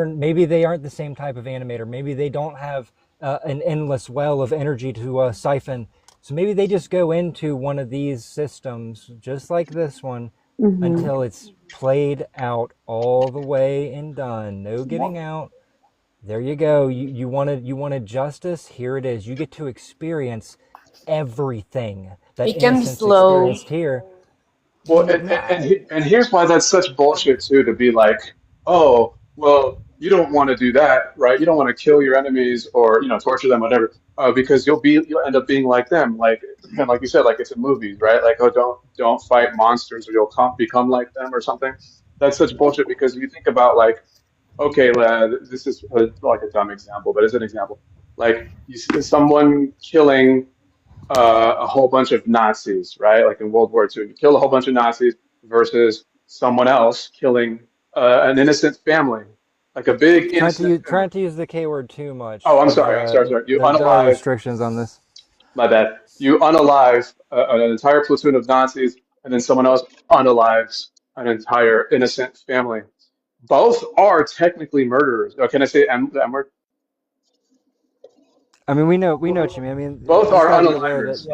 A: they aren't the same type of animator. Maybe they don't have an endless well of energy to siphon. So maybe they just go into one of these systems, just like this one, until it's played out all the way and done. No getting out. There you go. You wanted justice. Here it is. You get to experience everything that
C: Become
A: innocence
C: slow.
A: experienced here.
G: Well, and here's why that's such bullshit too, to be like, oh, well, you don't want to do that, right? You don't want to kill your enemies or torture them, whatever, because you'll end up being like them, and like you said, like it's in movies, right? Like, oh, don't fight monsters or you'll become like them or something. That's such bullshit because you think about like, okay, this is like a dumb example, but it's an example. Like you see someone killing a whole bunch of Nazis, right? Like in World War II, you kill a whole bunch of Nazis versus someone else killing an innocent family, like a big innocent
A: Trying
G: family.
A: to use the K word too much.
G: Oh, I'm sorry. You
A: There are
G: unalive.
A: restrictions on this.
G: My bad. You unalive an entire platoon of Nazis, and then someone else unalives an entire innocent family. Both are technically murderers. Oh, can I say the M word?
A: I mean, we know what you mean. I mean,
G: Both
A: just
G: are
A: gotta be aware that.
G: unalivers.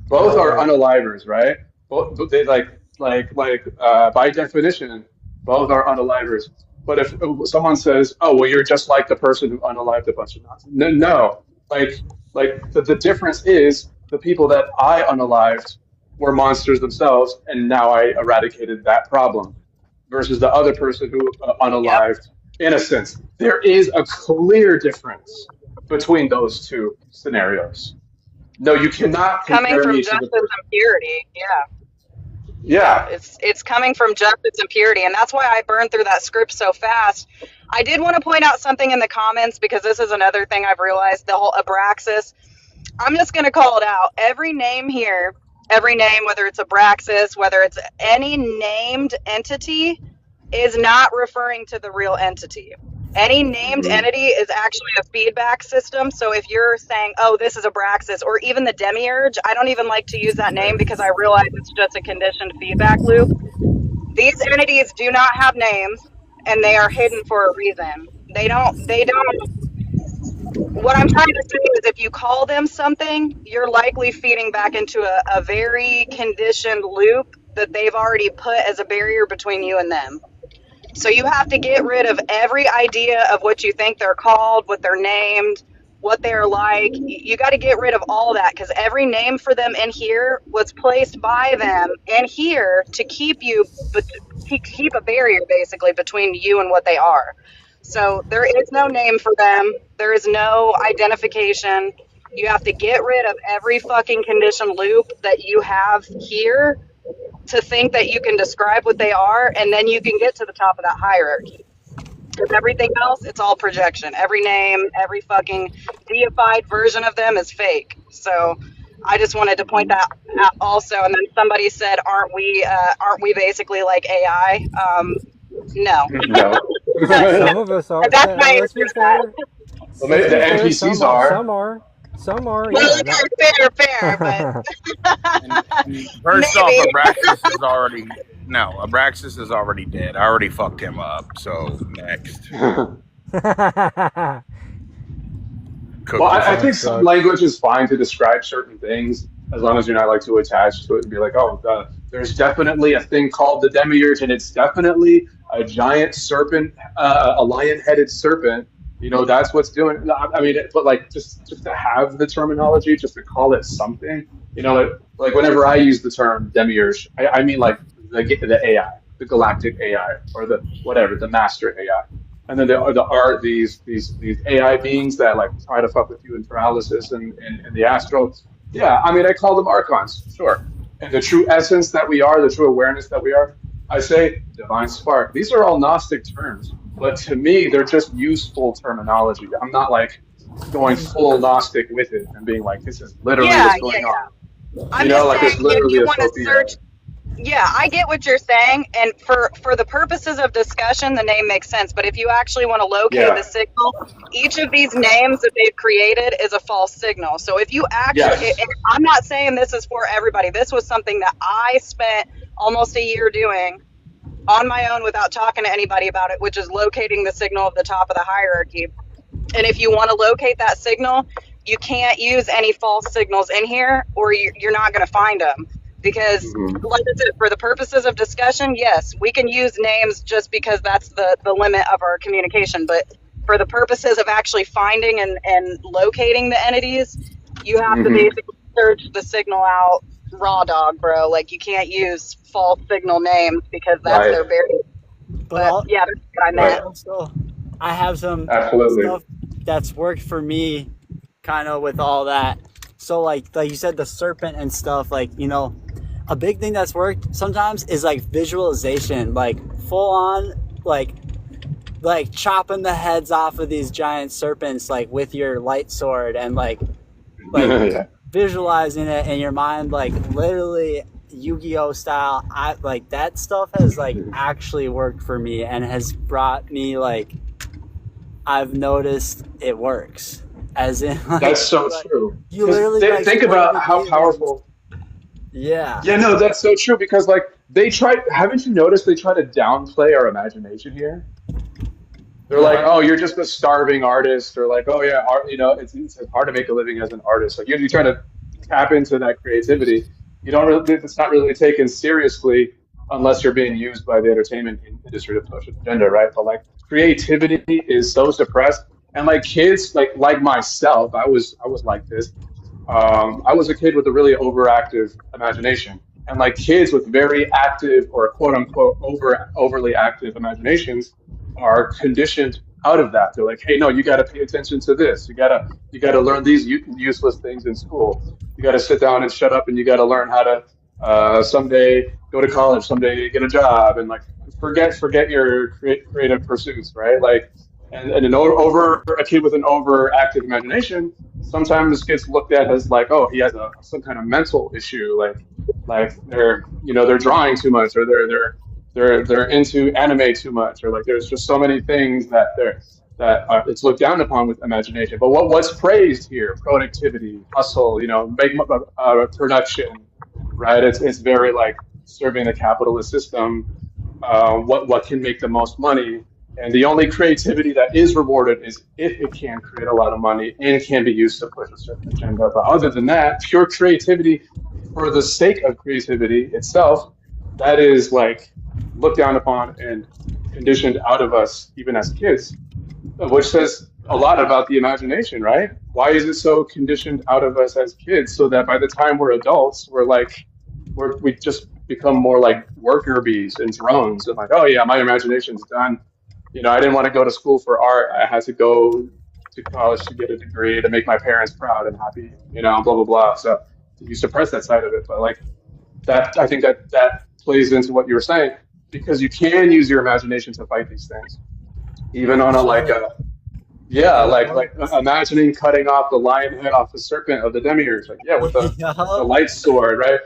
G: Both are
A: Right.
G: unalivers, right? Both they by definition, both are unalivers. But if someone says, "Oh, well, you're just like the person who unalived a bunch of Nazis," no. The difference is the people that I unalived were monsters themselves, and now I eradicated that problem. Versus the other person who
J: Yep.
G: unalived innocents. There is a clear difference between those two scenarios. No, you cannot
J: Coming
G: compare
J: from
G: me to the
J: justice
G: person.
J: and purity. Yeah.
G: Yeah.
J: It's coming from justice and purity, and that's why I burned through that script so fast. I did want to point out something in the comments because this is another thing I've realized, the whole Abraxas. I'm just going to call it out. Every name here, every name, whether it's Abraxas, whether it's any named entity, is not referring to the real entity. Any named entity is actually a feedback system. So if you're saying, oh, this is Abraxas, or even the demiurge, I don't even like to use that name because I realize it's just a conditioned feedback loop. These entities do not have names, and they are hidden for a reason. They don't, what I'm trying to say is if you call them something, you're likely feeding back into a very conditioned loop that they've already put as a barrier between you and them. So you have to get rid of every idea of what you think they're called, what they're named, what they're like. You got to get rid of all that because every name for them in here was placed by them in here to keep a barrier basically between you and what they are. So there is no name for them. There is no identification. You have to get rid of every fucking conditioned loop that you have here to think that you can describe what they are, and then you can get to the top of that hierarchy. Because everything else, it's all projection. Every name, every fucking deified version of them is fake. So I just wanted to point that out also. And then somebody said, "Aren't we basically like AI?" No.
G: No.
A: Some of us are.
J: That's my
A: Let's be
J: answer to that.
A: fair.
G: Well, maybe the
A: Let's be fair.
G: NPCs are.
A: Some are.
J: Well,
A: Yeah.
J: fair, but
B: And first off,
J: maybe.
B: Abraxas is already dead. I already fucked him up. So next.
G: Well, I think some language is fine to describe certain things as long as you're not like too attached to it and be like, oh, There's definitely a thing called the demiurge, and it's definitely a giant serpent, a lion-headed serpent. You know, that's what's doing. I mean, but like just to have the terminology, just to call it something. You know, like whenever I use the term demiurge, I mean like the AI, the galactic AI, or the whatever, the master AI. And then there are these AI beings that like try to fuck with you in paralysis and the astral. Yeah, I mean, I call them archons, sure. And the true essence that we are, the true awareness that we are, I say divine spark. These are all Gnostic terms, but to me, they're just useful terminology. I'm not like going full Gnostic with it and being like, this is literally
J: Yeah,
G: what's
J: yeah,
G: going on.
J: yeah. I'm
G: You know,
J: just
G: like
J: saying
G: it's
J: if
G: literally
J: you
G: a
J: want to
G: Sophia.
J: search. Yeah, I get what you're saying, and for the purposes of discussion, the name makes sense. But if you actually want to locate the
G: Yeah.
J: signal, each of these names that they've created is a false signal. So if you actually,
G: Yes.
J: I'm not saying this is for everybody. This was something that I spent almost a year doing on my own without talking to anybody about it, which is locating the signal at the top of the hierarchy. And if you want to locate that signal, you can't use any false signals in here, or you're not going to find them. Because,
G: Hmm.
J: like I said, for the purposes of discussion, yes, we can use names just because that's the limit of our communication. But for the purposes of actually finding and locating the entities, you have to
G: Hmm.
J: basically search the signal out raw dog, bro. Like, you can't use false signal names because that's
G: Right.
J: their barrier. But yeah, that's what I
G: Right.
J: meant.
E: Also, I have some
G: Absolutely.
E: stuff that's worked for me, kind of with all that. So like you said, the serpent and stuff. Like, you know, a big thing that's worked sometimes is like visualization, like full on, like chopping the heads off of these giant serpents, like with your light sword, and like
G: Yeah.
E: visualizing it in your mind, like literally Yu-Gi-Oh style. I like that stuff has like actually worked for me and has brought me like, I've noticed it works. As in, like,
G: That's so
E: like,
G: true.
E: you
G: 'Cause
E: literally like
G: think
E: play
G: about
E: the
G: how
E: demons.
G: powerful.
E: Yeah.
G: Yeah, no, that's so true because like they try. Haven't you noticed they try to downplay our imagination here? They're like, oh, you're just a starving artist, or like, oh yeah, art, you know, it's hard to make a living as an artist. Like you try to tap into that creativity. You don't really, it's not really taken seriously unless you're being used by the entertainment industry to push an agenda, right? But like creativity is so suppressed, and like kids, like myself, I was like this. I was a kid with a really overactive imagination, and like kids with very active or quote unquote overly active imaginations are conditioned out of that. They're like, hey, no, you got to pay attention to this. You got to learn these useless things in school. You got to sit down and shut up, and you got to learn how to someday go to college, someday get a job, and like forget your creative pursuits, right? Like, and over a kid with an overactive imagination sometimes gets looked at as like, oh, he has some kind of mental issue, like they're drawing too much, or they're into anime too much, or like there's just so many things that it's looked down upon with imagination. But what's praised here? Productivity, hustle, make production, right? It's very like serving the capitalist system. What can make the most money? And the only creativity that is rewarded is if it can create a lot of money and can be used to push a certain agenda. But other than that, pure creativity for the sake of creativity itself, that is like looked down upon and conditioned out of us even as kids, which says a lot about the imagination, right? Why is it so conditioned out of us as kids so that by the time we're adults, we just become more like worker bees and drones and like, oh yeah, my imagination's done. I didn't want to go to school for art. I had to go to college to get a degree to make my parents proud and happy, blah, blah, blah. So you suppress that side of it. But like that, I think that plays into what you were saying, because you can use your imagination to fight these things, even on like imagining cutting off the lion head off the serpent of the demiurge, like, yeah, with the light sword, right?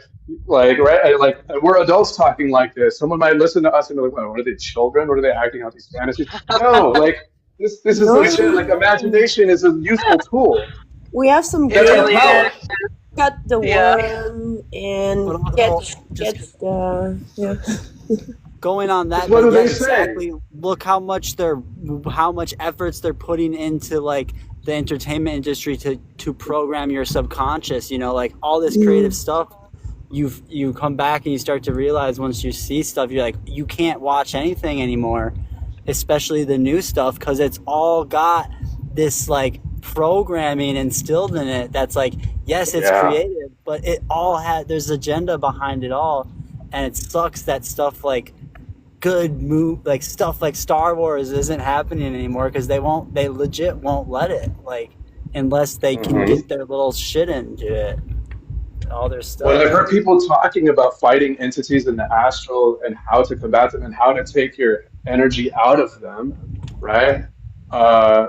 G: Like, right, like we're adults talking like this. Someone might listen to us and be like, "What are they, children? What are they acting out these fantasies?" No, like this is
C: No.
G: legit. Like imagination is a useful tool.
C: We have some
G: That's our
C: great
G: power.
C: cut the
J: Yeah.
C: worm and
E: But
C: get
E: also,
C: the
E: going on that,
G: What do
E: yeah,
G: they say?
E: exactly. Look how much efforts they're putting into like the entertainment industry to program your subconscious. Like all this creative stuff. you come back and you start to realize once you see stuff, you're like, you can't watch anything anymore, especially the new stuff, because it's all got this like programming instilled in it that's like, yes, it's creative, but it all there's agenda behind it all. And it sucks that stuff like like stuff like Star Wars isn't happening anymore, because they legit won't let it, like, unless they can get their little shit into it, all their stuff.
G: Well, I've heard people talking about fighting entities in the astral and how to combat them and how to take your energy out of them, right?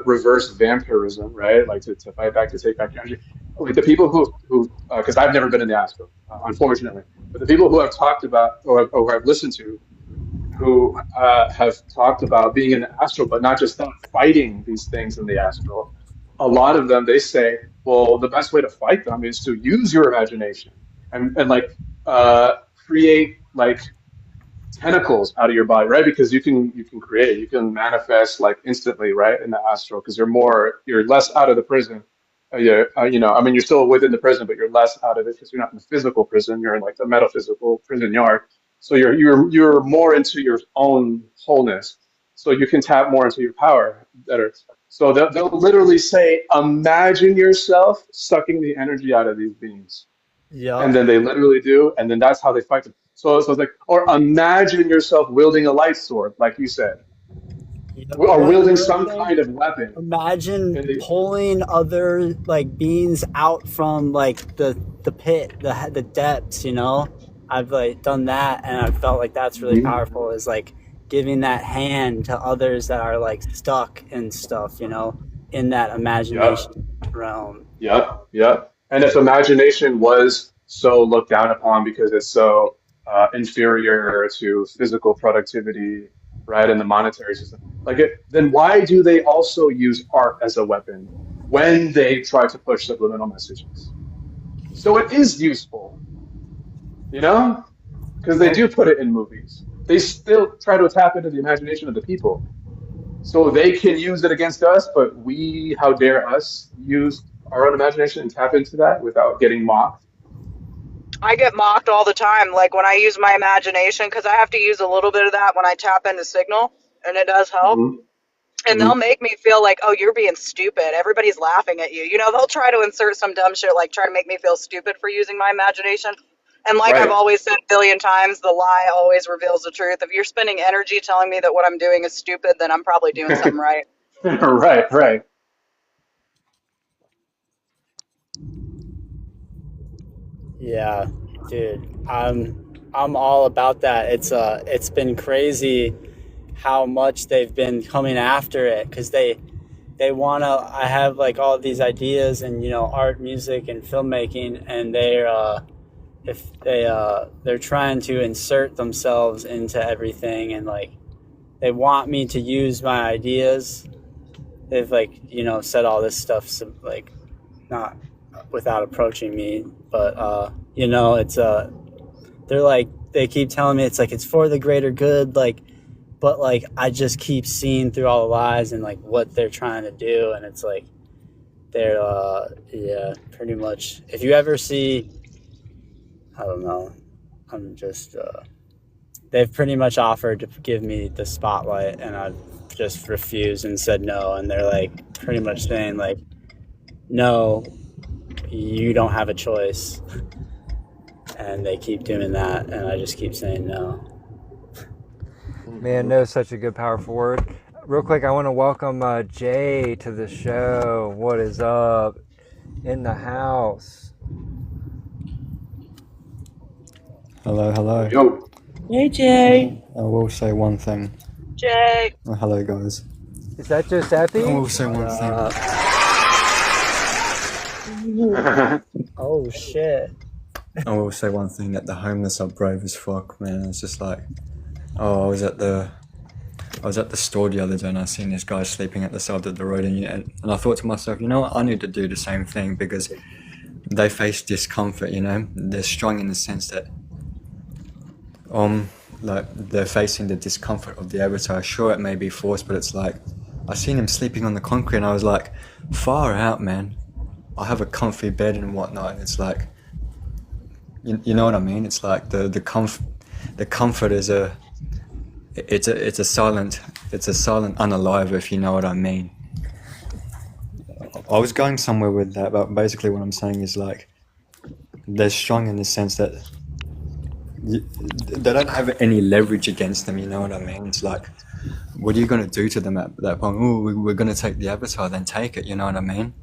G: Reverse vampirism, right? Like to fight back, to take back your energy. Like the people who because I've never been in the astral, unfortunately, but the people who I've talked about or I've listened to, who have talked about being in the astral, but not just that, fighting these things in the astral. A lot of them, they say, well, the best way to fight them is to use your imagination and like create like tentacles out of your body, right? Because you can create, you can manifest like instantly, right, in the astral, because you're less out of the prison. I mean, you're still within the prison, but you're less out of it because you're not in the physical prison. You're in like the metaphysical prison yard. So you're more into your own wholeness. So you can tap more into your power better. So they'll literally say, imagine yourself sucking the energy out of these beings.
E: Yeah.
G: And then they literally do, and then that's how they fight them. So it's like, or imagine yourself wielding a light sword, like you said, or wielding some kind of weapon.
E: Imagine pulling other like beings out from like the pit, the depths. You know, I've like done that, and I felt like that's really powerful. Is like giving that hand to others that are like stuck and stuff. You know, in that imagination realm.
G: Yep. And if imagination was so looked down upon because it's so inferior to physical productivity, right, in the monetary system, then why do they also use art as a weapon when they try to push subliminal messages? So it is useful, you know, because they do put it in movies. They still try to tap into the imagination of the people. So they can use it against us, but how dare us use our own imagination and tap into that without getting mocked?
J: I get mocked all the time, like when I use my imagination, because I have to use a little bit of that when I tap into Signal, and it does help. And they'll make me feel like, oh, you're being stupid. Everybody's laughing at you. You know, they'll try to insert some dumb shit, like try to make me feel stupid for using my imagination. And like I've always said a billion times, the lie always reveals the truth. If you're spending energy telling me that what I'm doing is stupid, then I'm probably doing something right.
G: Right.
E: Yeah, dude, I'm all about that. It's been crazy how much they've been coming after it, because I have like all these ideas and, you know, art, music, and filmmaking, and they're trying to insert themselves into everything, and like they want me to use my ideas. They've like, you know, said all this stuff, like not without approaching me, but you know, it's they're like, they keep telling me it's like it's for the greater good, like, but like I just keep seeing through all the lies and like what they're trying to do, and it's like they're pretty much, if you ever see, I don't know, I'm just they've pretty much offered to give me the spotlight, and I've just refused and said no, and they're like pretty much saying like, no, you don't have a choice. And they keep doing that, and I just keep saying no.
A: Man, no is such a good, powerful word. Real quick, I want to welcome Jay to the show. What is up? In the house.
K: Hello.
G: Yo.
D: Hey, Jay.
K: I will say one thing.
J: Jay.
K: Oh, hello, guys.
A: Is that Giuseppe?
K: I will say one thing.
E: Oh, shit.
K: I will say one thing, that the homeless are brave as fuck, man. It's just like, I was at the store the other day, and I seen this guy sleeping at the side of the road, and I thought to myself, you know what, I need to do the same thing, because they face discomfort, you know. They're strong in the sense that like they're facing the discomfort of the avatar. Sure, it may be forced, but it's like, I seen him sleeping on the concrete, and I was like, far out, man. I have a comfy bed and whatnot, and it's like, you know what I mean? It's like the comfort is it's a silent unalive, if you know what I mean. I was going somewhere with that, but basically what I'm saying is like they're strong in the sense that they don't have any leverage against them. You know what I mean? It's like, what are you going to do to them at that point? Oh, we're going to take the avatar, then take it. You know what I mean?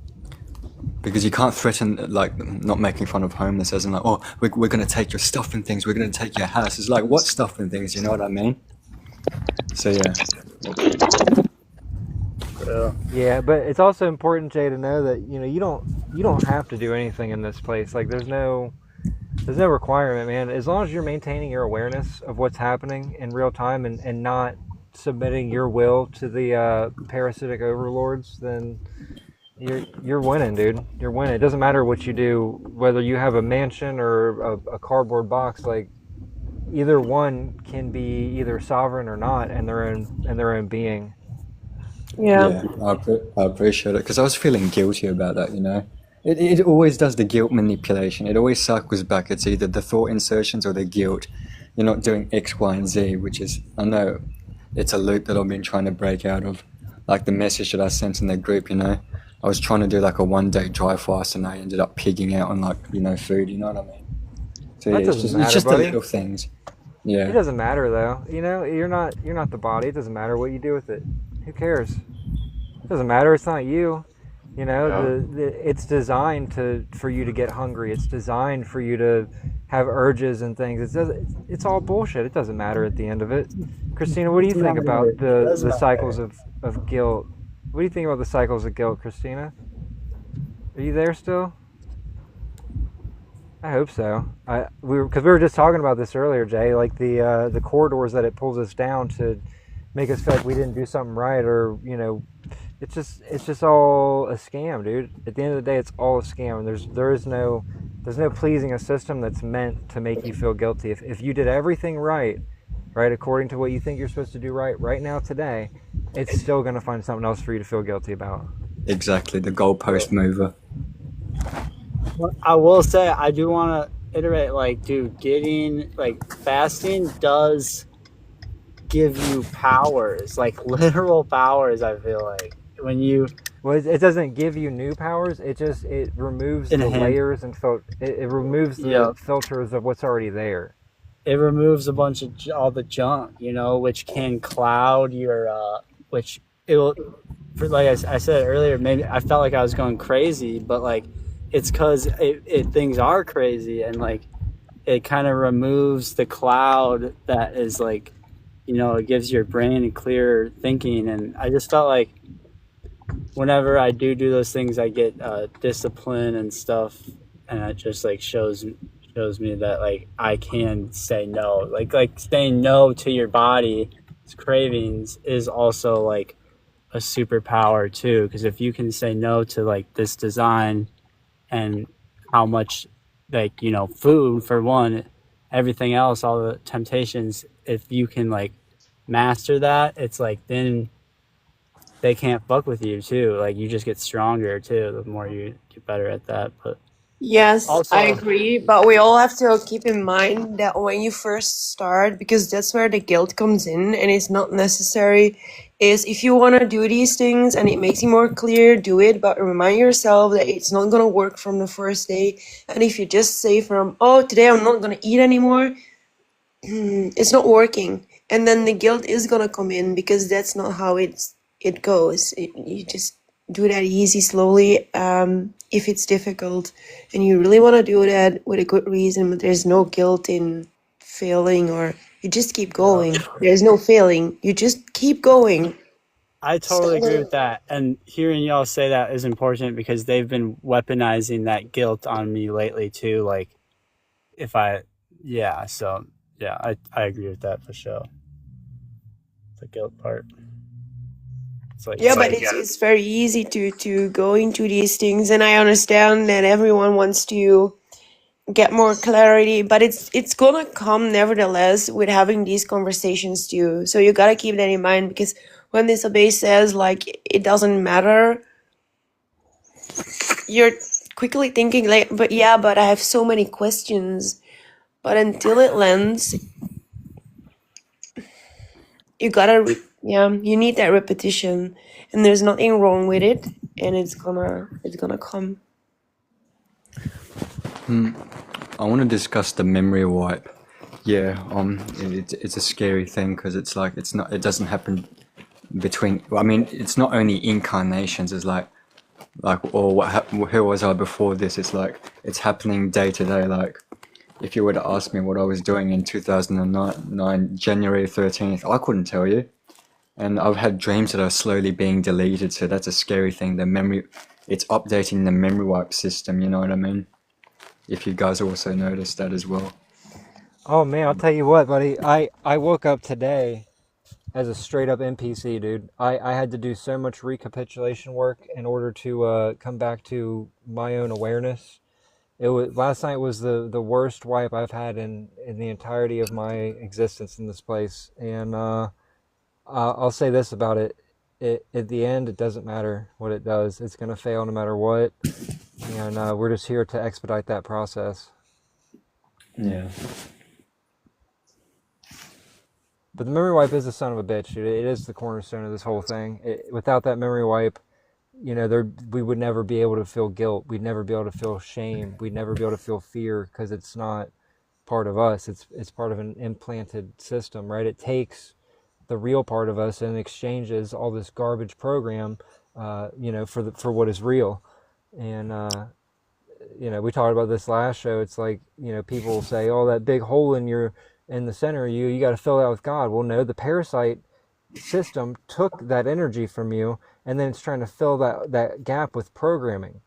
K: Because you can't threaten, like, not making fun of homeless as in like, oh, we're going to take your stuff and things. We're going to take your house. It's like, what stuff and things? You know what I mean? So yeah.
A: Yeah, but it's also important, Jay, to know that you don't have to do anything in this place. Like there's no requirement, man. As long as you're maintaining your awareness of what's happening in real time and not submitting your will to the parasitic overlords, then you're winning, dude. You're winning. It doesn't matter what you do, whether you have a mansion or a cardboard box. Like either one can be either sovereign or not, and their own being.
C: Yeah.
K: I appreciate it because I was feeling guilty about that. It always does the guilt manipulation. It always circles back. It's either the thought insertions or the guilt. You're not doing X, Y, and Z, which is, I know it's a loop that I've been trying to break out of. Like the message that I sent in the group, I was trying to do like a 1-day dry fast and I ended up pigging out on like, food, you know what I mean? So yeah, it's just the little things. Yeah.
A: It doesn't matter though. You're not the body. It doesn't matter what you do with it. Who cares? It doesn't matter. It's not you. It's designed for you to get hungry. It's designed for you to have urges and things. It's all bullshit. It doesn't matter at the end of it. Christina, what do you think about the cycles of guilt? What do you think about the cycles of guilt, Christina? Are you there still? I hope so. Because we were just talking about this earlier, Jay. Like the corridors that it pulls us down to make us feel like we didn't do something right, or it's just all a scam, dude. At the end of the day, it's all a scam, and there's no pleasing a system that's meant to make you feel guilty. If you did everything right according to what you think you're supposed to do right now today, it's still gonna find something else for you to feel guilty about.
K: Exactly, the goalpost mover.
E: I will say, I do want to iterate, like, dude, fasting does give you powers, like literal powers. I feel like when you
A: it doesn't give you new powers. It removes the layers and it removes the filters of what's already there.
E: It removes a bunch of all the junk, which can cloud your which it will. For, like I said earlier, maybe I felt like I was going crazy, but like it's because things are crazy, and like it kind of removes the cloud that is like, it gives your brain a clearer thinking. And I just felt like whenever I do those things, I get discipline and stuff, and it just like shows me that like I can say no. Like saying no to your body's cravings is also like a superpower too, because if you can say no to like this design and how much, like, food for one, everything else, all the temptations, if you can like master that, it's like then they can't fuck with you too. Like you just get stronger too the more you get better at that. But
C: Yes,
E: also,
C: I agree. But we all have to keep in mind that when you first start, because that's where the guilt comes in, and it's not necessary, is if you want to do these things and it makes you more clear, do it. But remind yourself that it's not going to work from the first day. And if you just say today I'm not going to eat anymore, it's not working. And then the guilt is going to come in, because that's not how it goes. You just do that easy, slowly. If it's difficult and you really want to do that with a good reason, but there's no guilt in failing, or you just keep going. There's no failing. You just keep going.
E: I totally agree with that. And hearing y'all say that is important, because they've been weaponizing that guilt on me lately too. Like I agree with that for sure. The guilt part. But
C: it's very easy to go into these things, and I understand that everyone wants to get more clarity, but it's gonna come nevertheless with having these conversations too. So you gotta keep that in mind, because when Disobey says like it doesn't matter, you're quickly thinking like, but I have so many questions. But until it lands, you gotta, you need that repetition, and there's nothing wrong with it, and it's gonna come.
K: I want to discuss the memory wipe. Yeah, it's a scary thing because it's like it doesn't happen between. I mean, it's not only incarnations. It's like who was I before this? It's like it's happening day to day. Like if you were to ask me what I was doing in 2009, January 13th, I couldn't tell you. And I've had dreams that are slowly being deleted, so that's a scary thing. The memory, it's updating the memory wipe system. You know what I mean? If you guys also noticed that as well.
A: Oh man, I'll tell you what, buddy. I woke up today as a straight up NPC, dude. I had to do so much recapitulation work in order to come back to my own awareness. It was last night was the worst wipe I've had in the entirety of my existence in this place. And I'll say this about it. At the end, it doesn't matter what it does. It's going to fail no matter what. And we're just here to expedite that process.
K: Yeah.
A: But the memory wipe is the son of a bitch, dude. It is the cornerstone of this whole thing. Without that memory wipe, you know, we would never be able to feel guilt. We'd never be able to feel shame. We'd never be able to feel fear because it's not part of us. It's part of an implanted system, right? It takes the real part of us and exchanges all this garbage program, you know, for what is real. And you know, we talked about this last show. It's like, you know, people say, "Oh, that big hole in the center of you got to fill that with God." Well, no, the parasite system took that energy from you, and then it's trying to fill that gap with programming.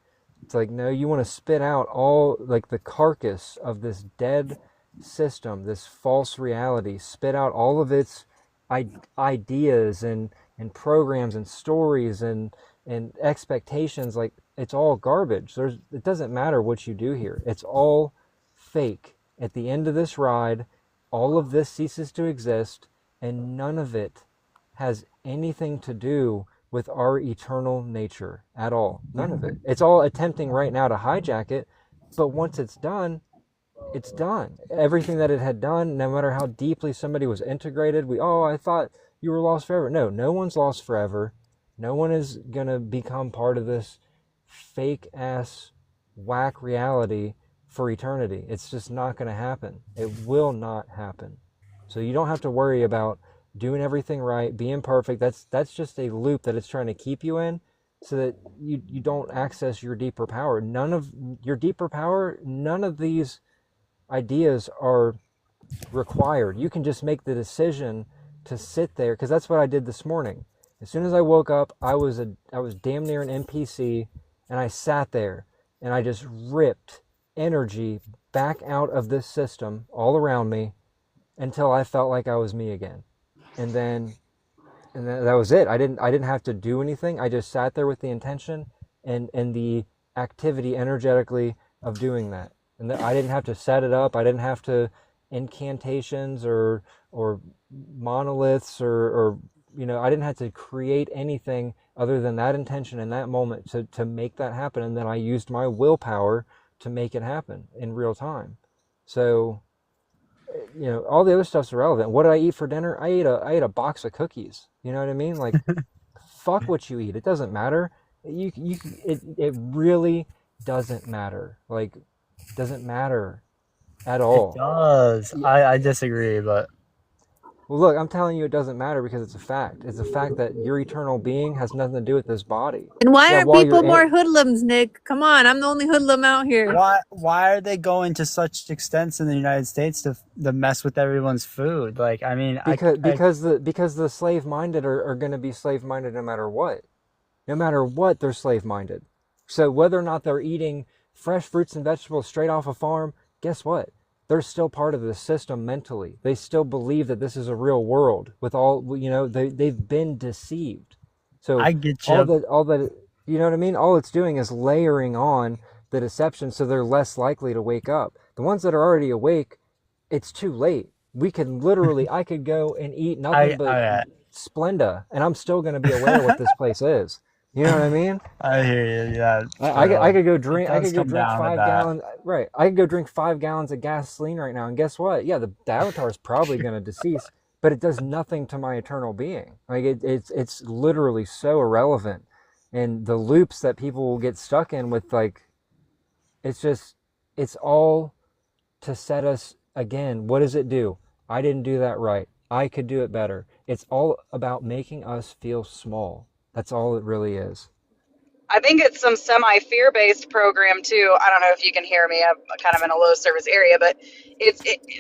A: It's like, no, you want to spit out all, like, the carcass of this dead system, this false reality. Spit out all of its ideas and programs and stories and expectations. Like, it's all garbage. It doesn't matter what you do here. It's all fake. At the end of this ride, all of this ceases to exist, and none of it has anything to do with our eternal nature at all. None of it. It's all attempting right now to hijack it, but once it's done, it's done. Everything that it had done, no matter how deeply somebody was integrated, I thought you were lost forever. No one's lost forever. No one is going to become part of this fake ass whack reality for eternity. It's just not going to happen. It will not happen. So you don't have to worry about doing everything right, being perfect. That's just a loop that it's trying to keep you in, so that you don't access your deeper power. None of your deeper power, none of these ideas are required. You can just make the decision to sit there, because that's what I did this morning. As soon as I woke up, I was damn near an NPC, and I sat there and I just ripped energy back out of this system all around me until I felt like I was me again. And then that was it. I didn't have to do anything. I just sat there with the intention and the activity energetically of doing that. And I didn't have to set it up. I didn't have to incantations or monoliths or you know, I didn't have to create anything other than that intention in that moment to make that happen. And then I used my willpower to make it happen in real time. So, you know, all the other stuff's irrelevant. What did I eat for dinner? I ate a box of cookies. You know what I mean? Like, fuck what you eat. It doesn't matter. It really doesn't matter. Like, doesn't matter at all.
E: It does. I disagree, but
A: well, look, I'm telling you, it doesn't matter because it's a fact. It's a fact that your eternal being has nothing to do with this body.
I: And why aren't
A: while
I: people
A: you're
I: more hoodlums, Nick? Come on, I'm the only hoodlum out here.
E: why are they going to such extents in the United States to mess with everyone's food? Like, I mean,
A: because the slave-minded are going to be slave-minded no matter what. No matter what, they're slave-minded. So whether or not they're eating fresh fruits and vegetables straight off a farm, guess what? They're still part of the system mentally. They still believe that this is a real world with all, you know, they've been deceived. So
E: I get you.
A: all that, you know what I mean? All it's doing is layering on the deception so they're less likely to wake up. The ones that are already awake, it's too late. We can literally, I could go and eat nothing but Splenda, and I'm still going to be aware of what this place is. You know what I mean?
E: I hear you. Yeah,
A: I could go
E: it
A: drink. I
E: does
A: could go
E: come
A: drink
E: down to
A: 5
E: that.
A: gallons. Right. I could go drink 5 gallons of gasoline right now, and guess what? Yeah, the avatar is probably going to decease, but it does nothing to my eternal being. Like it's literally so irrelevant, and the loops that people will get stuck in with, like, it's all to set us again. What does it do? I didn't do that right. I could do it better. It's all about making us feel small. That's all it really is.
J: I think it's some semi-fear based program too. I don't know if you can hear me. I'm kind of in a low service area, but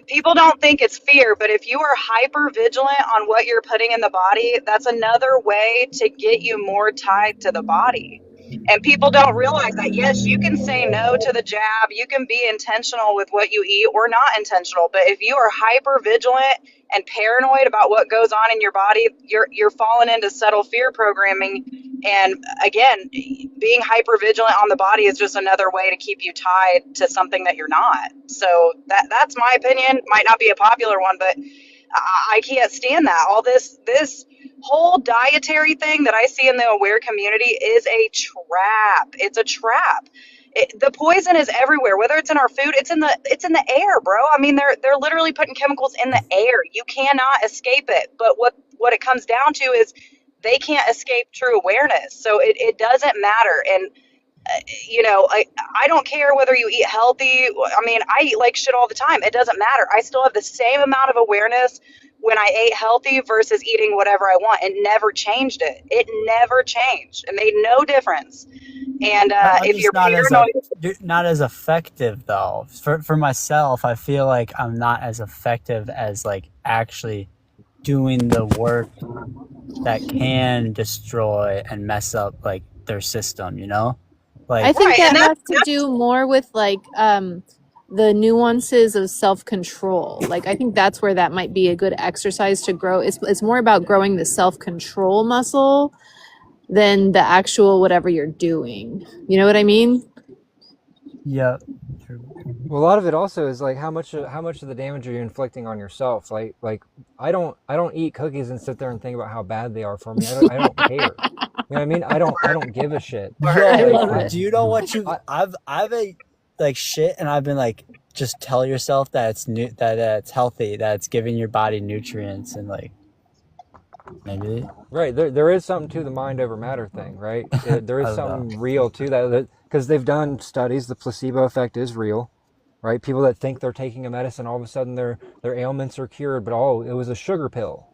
J: people don't think it's fear, but if you are hyper vigilant on what you're putting in the body, that's another way to get you more tied to the body. And people don't realize that, yes, you can say no to the jab, you can be intentional with what you eat or not intentional, but if you are hyper vigilant and paranoid about what goes on in your body, you're falling into subtle fear programming. And again, being hyper vigilant on the body is just another way to keep you tied to something that you're not. So that's my opinion. Might not be a popular one, but I can't stand that. All this whole dietary thing that I see in the aware community is a trap. It's a trap. The poison is everywhere. Whether it's in our food, it's in the air, bro. I mean, they're literally putting chemicals in the air. You cannot escape it. But what it comes down to is they can't escape true awareness. So it doesn't matter. And I don't care whether you eat healthy. I mean, I eat like shit all the time. It doesn't matter. I still have the same amount of awareness when I ate healthy versus eating whatever I want. It never changed it. It never changed. It made no difference. And
E: I'm
J: if
E: just
J: you're paranoid,
E: not as effective though. For myself, I feel like I'm not as effective as like actually doing the work that can destroy and mess up like their system, you know? Like,
I: I think
J: right,
I: that
J: and
I: has to do more with like the nuances of self-control. Like I think that's where that might be a good exercise to grow. It's more about growing the self-control muscle than the actual whatever you're doing. You know what I mean?
E: yeah.
A: Well, a lot of it also is like how much of the damage are you inflicting on yourself? Like I don't eat cookies and sit there and think about how bad they are for me. I don't care. You know what I mean? I don't give a shit.
E: Yo, do you know what I've ate like shit, and I've been like, just tell yourself that it's healthy, that it's giving your body nutrients, and like maybe
A: Right. There is something to the mind over matter thing, right? There is something real to that, because they've done studies. The placebo effect is real, right? People that think they're taking a medicine, all of a sudden their ailments are cured, but it was a sugar pill.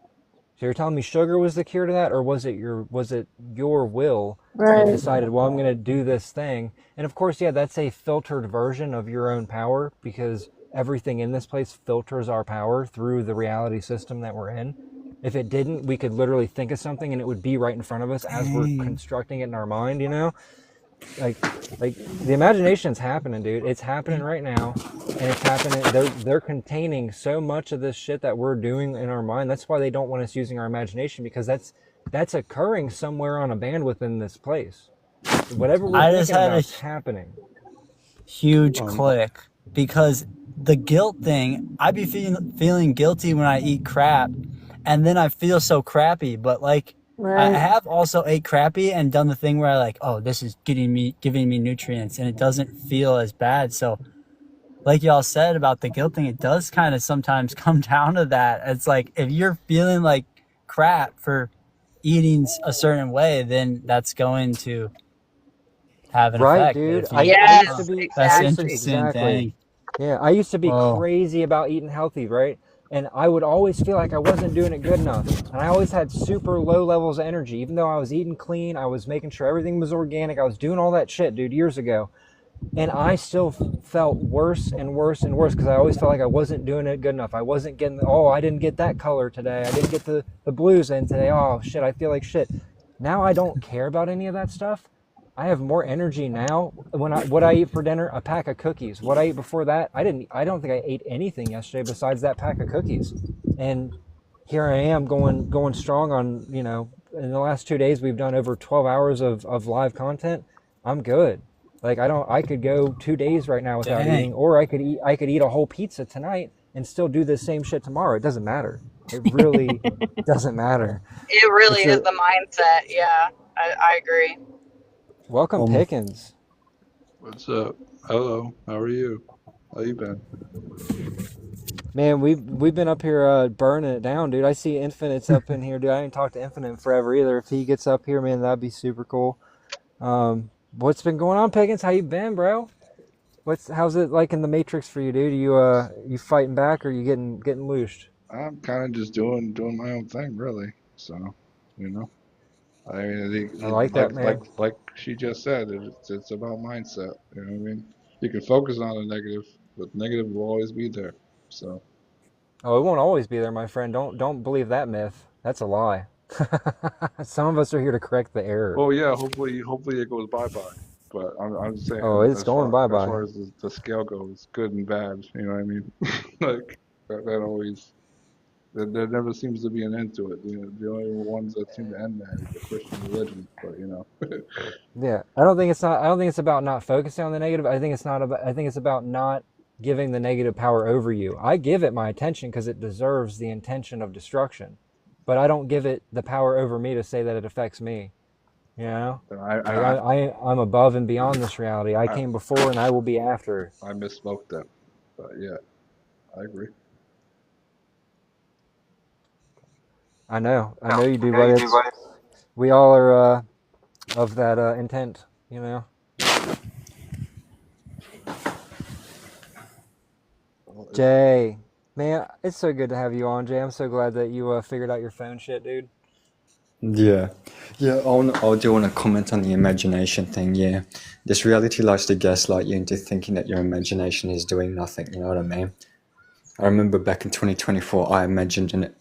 A: So you're telling me sugar was the cure to that, or was it your will that decided, well, I'm going to do this thing? And of course, yeah, that's a filtered version of your own power, because everything in this place filters our power through the reality system that we're in. If it didn't, we could literally think of something and it would be right in front of us as we're constructing it in our mind, you know? Like the imagination's happening, dude. It's happening right now, and it's happening. They're containing so much of this shit that we're doing in our mind. That's why they don't want us using our imagination, because that's occurring somewhere on a bandwidth in this place. Whatever we're thinking about is happening.
E: Huge click, because the guilt thing, I'd be feeling guilty when I eat crap, and then I feel so crappy, but like I have also ate crappy and done the thing where I like, oh, this is giving me nutrients, and it doesn't feel as bad. So like y'all said about the guilt thing, it does kind of sometimes come down to that. It's like, if you're feeling like crap for eating a certain way, then that's going to have an effect.
A: Dude.
E: I
J: yes,
E: used to be,
J: exactly.
E: that's an interesting
A: Exactly.
E: thing.
A: Yeah, I used to be crazy about eating healthy, right? And I would always feel like I wasn't doing it good enough. And I always had super low levels of energy. Even though I was eating clean, I was making sure everything was organic. I was doing all that shit, dude, years ago. And I still felt worse and worse and worse, because I always felt like I wasn't doing it good enough. I wasn't getting, I didn't get that color today. I didn't get the blues in today. Oh, shit, I feel like shit. Now I don't care about any of that stuff. I have more energy now. What I eat for dinner, a pack of cookies. What I ate before that, I don't think I ate anything yesterday besides that pack of cookies. And here I am going strong on, in the last 2 days we've done over 12 hours of live content. I'm good. Like I could go 2 days right now without eating, or I could eat a whole pizza tonight and still do the same shit tomorrow. It doesn't matter. It really doesn't matter.
J: It really is the mindset. Yeah, I agree.
A: Welcome,
K: Um,
A: Pickens.
L: What's up? Hello. How are you? How you been?
A: Man, we've been up here burning it down, dude. I see Infinite's up in here, dude. I ain't talked to Infinite in forever either. If he gets up here, man, that'd be super cool. What's been going on, Pickens? How you been, bro? How's it like in the Matrix for you, dude? You fighting back or you getting loosed?
L: I'm kind of just doing my own thing, really. So, you know, I mean,
A: I like that, man.
L: like she just said, it's about mindset. You know what I mean? You can focus on the negative, but negative will always be there. So,
A: Oh, it won't always be there, my friend. Don't believe that myth. That's a lie. Some of us are here to correct the error.
L: well, yeah, hopefully it goes bye-bye. But I'm just
A: Oh,
L: saying,
A: it's going bye
L: as
A: bye.
L: far as the scale goes, good and bad. You know what I mean? Like that always. There never seems to be an end to it. The only ones that seem to end that is the Christian religion. But you know,
A: Yeah, I don't think it's about not focusing on the negative. I think it's about not giving the negative power over you. I give it my attention because it deserves the intention of destruction, but I don't give it the power over me to say that it affects me. You know,
L: then
A: like I'm above and beyond this reality. I
L: I
A: came before and I will be after.
L: I misspoke then. But yeah, I agree.
A: I know you do, but we all are of that intent. You know.
L: Well,
A: Jay, man, it's so good to have you on, Jay. I'm so glad that you figured out your phone shit, dude.
K: yeah. Yeah, I do want to comment on the imagination thing, yeah. This reality likes to gaslight you into thinking that your imagination is doing nothing, you know what I mean? I remember back in 2024, I imagined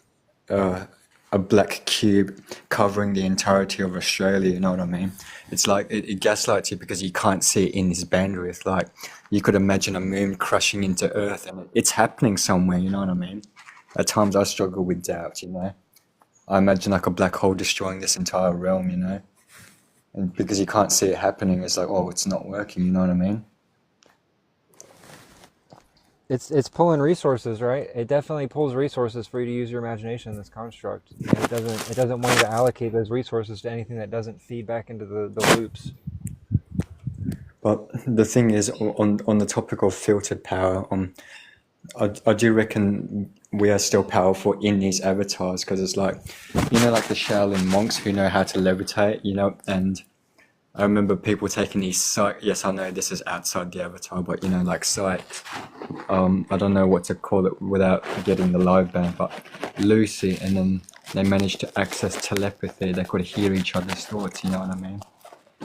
K: a black cube covering the entirety of Australia, you know what I mean? It's like, it gaslights you because you can't see it in this bandwidth. Like, you could imagine a moon crashing into Earth and it's happening somewhere, you know what I mean? At times I struggle with doubt, you know? I imagine like a black hole destroying this entire realm, you know? And because you can't see it happening, it's like, oh, it's not working, you know what I mean?
A: It's pulling resources, right? It definitely pulls resources for you to use your imagination in this construct. And it doesn't want you to allocate those resources to anything that doesn't feed back into the loops.
K: But the thing is, on the topic of filtered power, I do reckon we are still powerful in these avatars because it's like, you know, like the Shaolin monks who know how to levitate, you know, and I remember people taking these sight. Yes, I know this is outside the avatar, but you know, like sight. I don't know what to call it without getting the live ban, but Lucy, and then they managed to access telepathy. They could hear each other's thoughts. You know what I mean?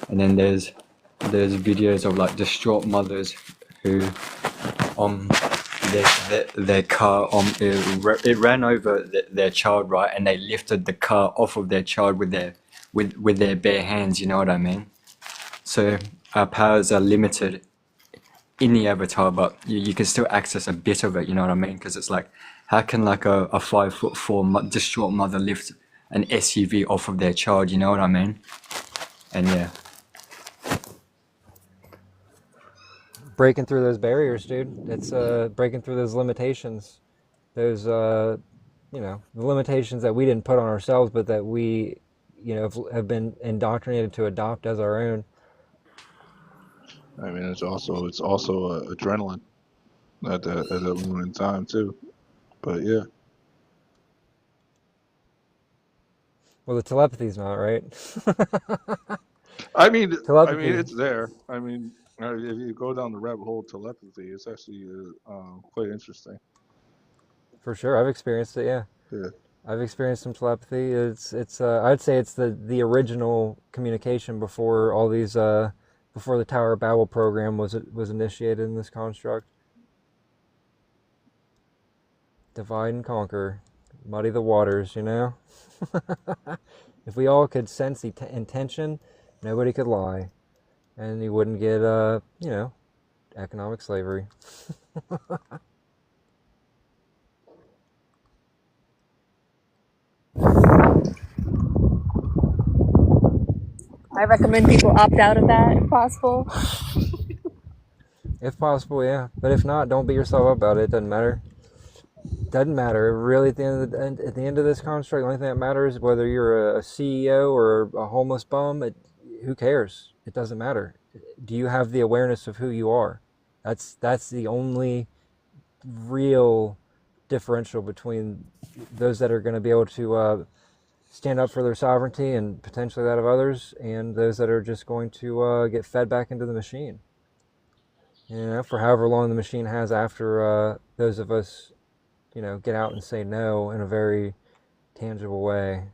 K: And then there's videos of like distraught mothers who their car it ran over their child, right, and they lifted the car off of their child with their bare hands. You know what I mean? So our powers are limited in the avatar, but you can still access a bit of it, you know what I mean? Because it's like, how can like a 5'4" distraught mother lift an SUV off of their child, you know what I mean? And yeah.
A: Breaking through those barriers, dude. It's breaking through those limitations. Those you know, the limitations that we didn't put on ourselves, but that we, you know, have been indoctrinated to adopt as our own.
L: I mean, it's also adrenaline at that moment in time too. But yeah,
A: Well, the telepathy's not, right?
L: I mean,
A: Telepathy.
L: it's there. I mean, if you go down the rabbit hole of telepathy, it's actually quite interesting.
A: For sure, I've experienced it. Yeah,
L: Yeah.
A: I've experienced some telepathy. It's I'd say it's the original communication before all these before the Tower of Babel program was initiated in this construct. Divide and conquer, muddy the waters. You know, if we all could sense the intention, nobody could lie, and you wouldn't get you know, economic slavery.
I: I recommend people opt out of that if possible.
A: If possible, yeah. But if not, don't beat yourself up about it. It doesn't matter. Doesn't matter. Really, at the end of this construct, the only thing that matters is whether you're a CEO or a homeless bum. who cares? It doesn't matter. Do you have the awareness of who you are? That's the only real differential between those that are going to be able to stand up for their sovereignty and potentially that of others, and those that are just going to get fed back into the machine. For however long the machine has after those of us, get out and say no in a very tangible way.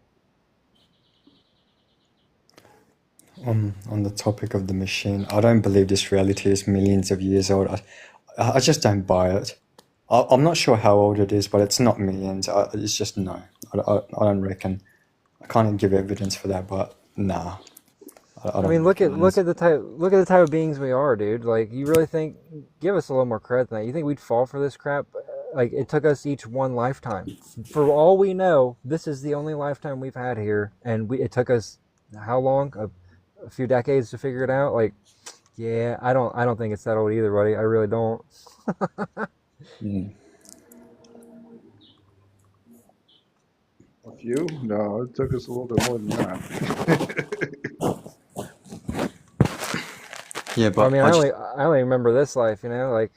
K: On the topic of the machine, I don't believe this reality is millions of years old. I just don't buy it. I'm not sure how old it is, but it's not millions. It's just no. I don't reckon. I can't give evidence for that, but nah. I
A: I mean,
K: don't
A: look
K: reckon it is.
A: at the type of beings we are, dude. Like, you really think? Give us a little more credit than that. You think we'd fall for this crap? Like, it took us each one lifetime. For all we know, this is the only lifetime we've had here, and it took us how long? A few decades to figure it out. Like, yeah, I don't think it's that old either, buddy. I really don't.
L: A few? No, it took us a little bit more than that.
K: Yeah,
A: Well, I
K: but
A: mean, I only remember this life. Like,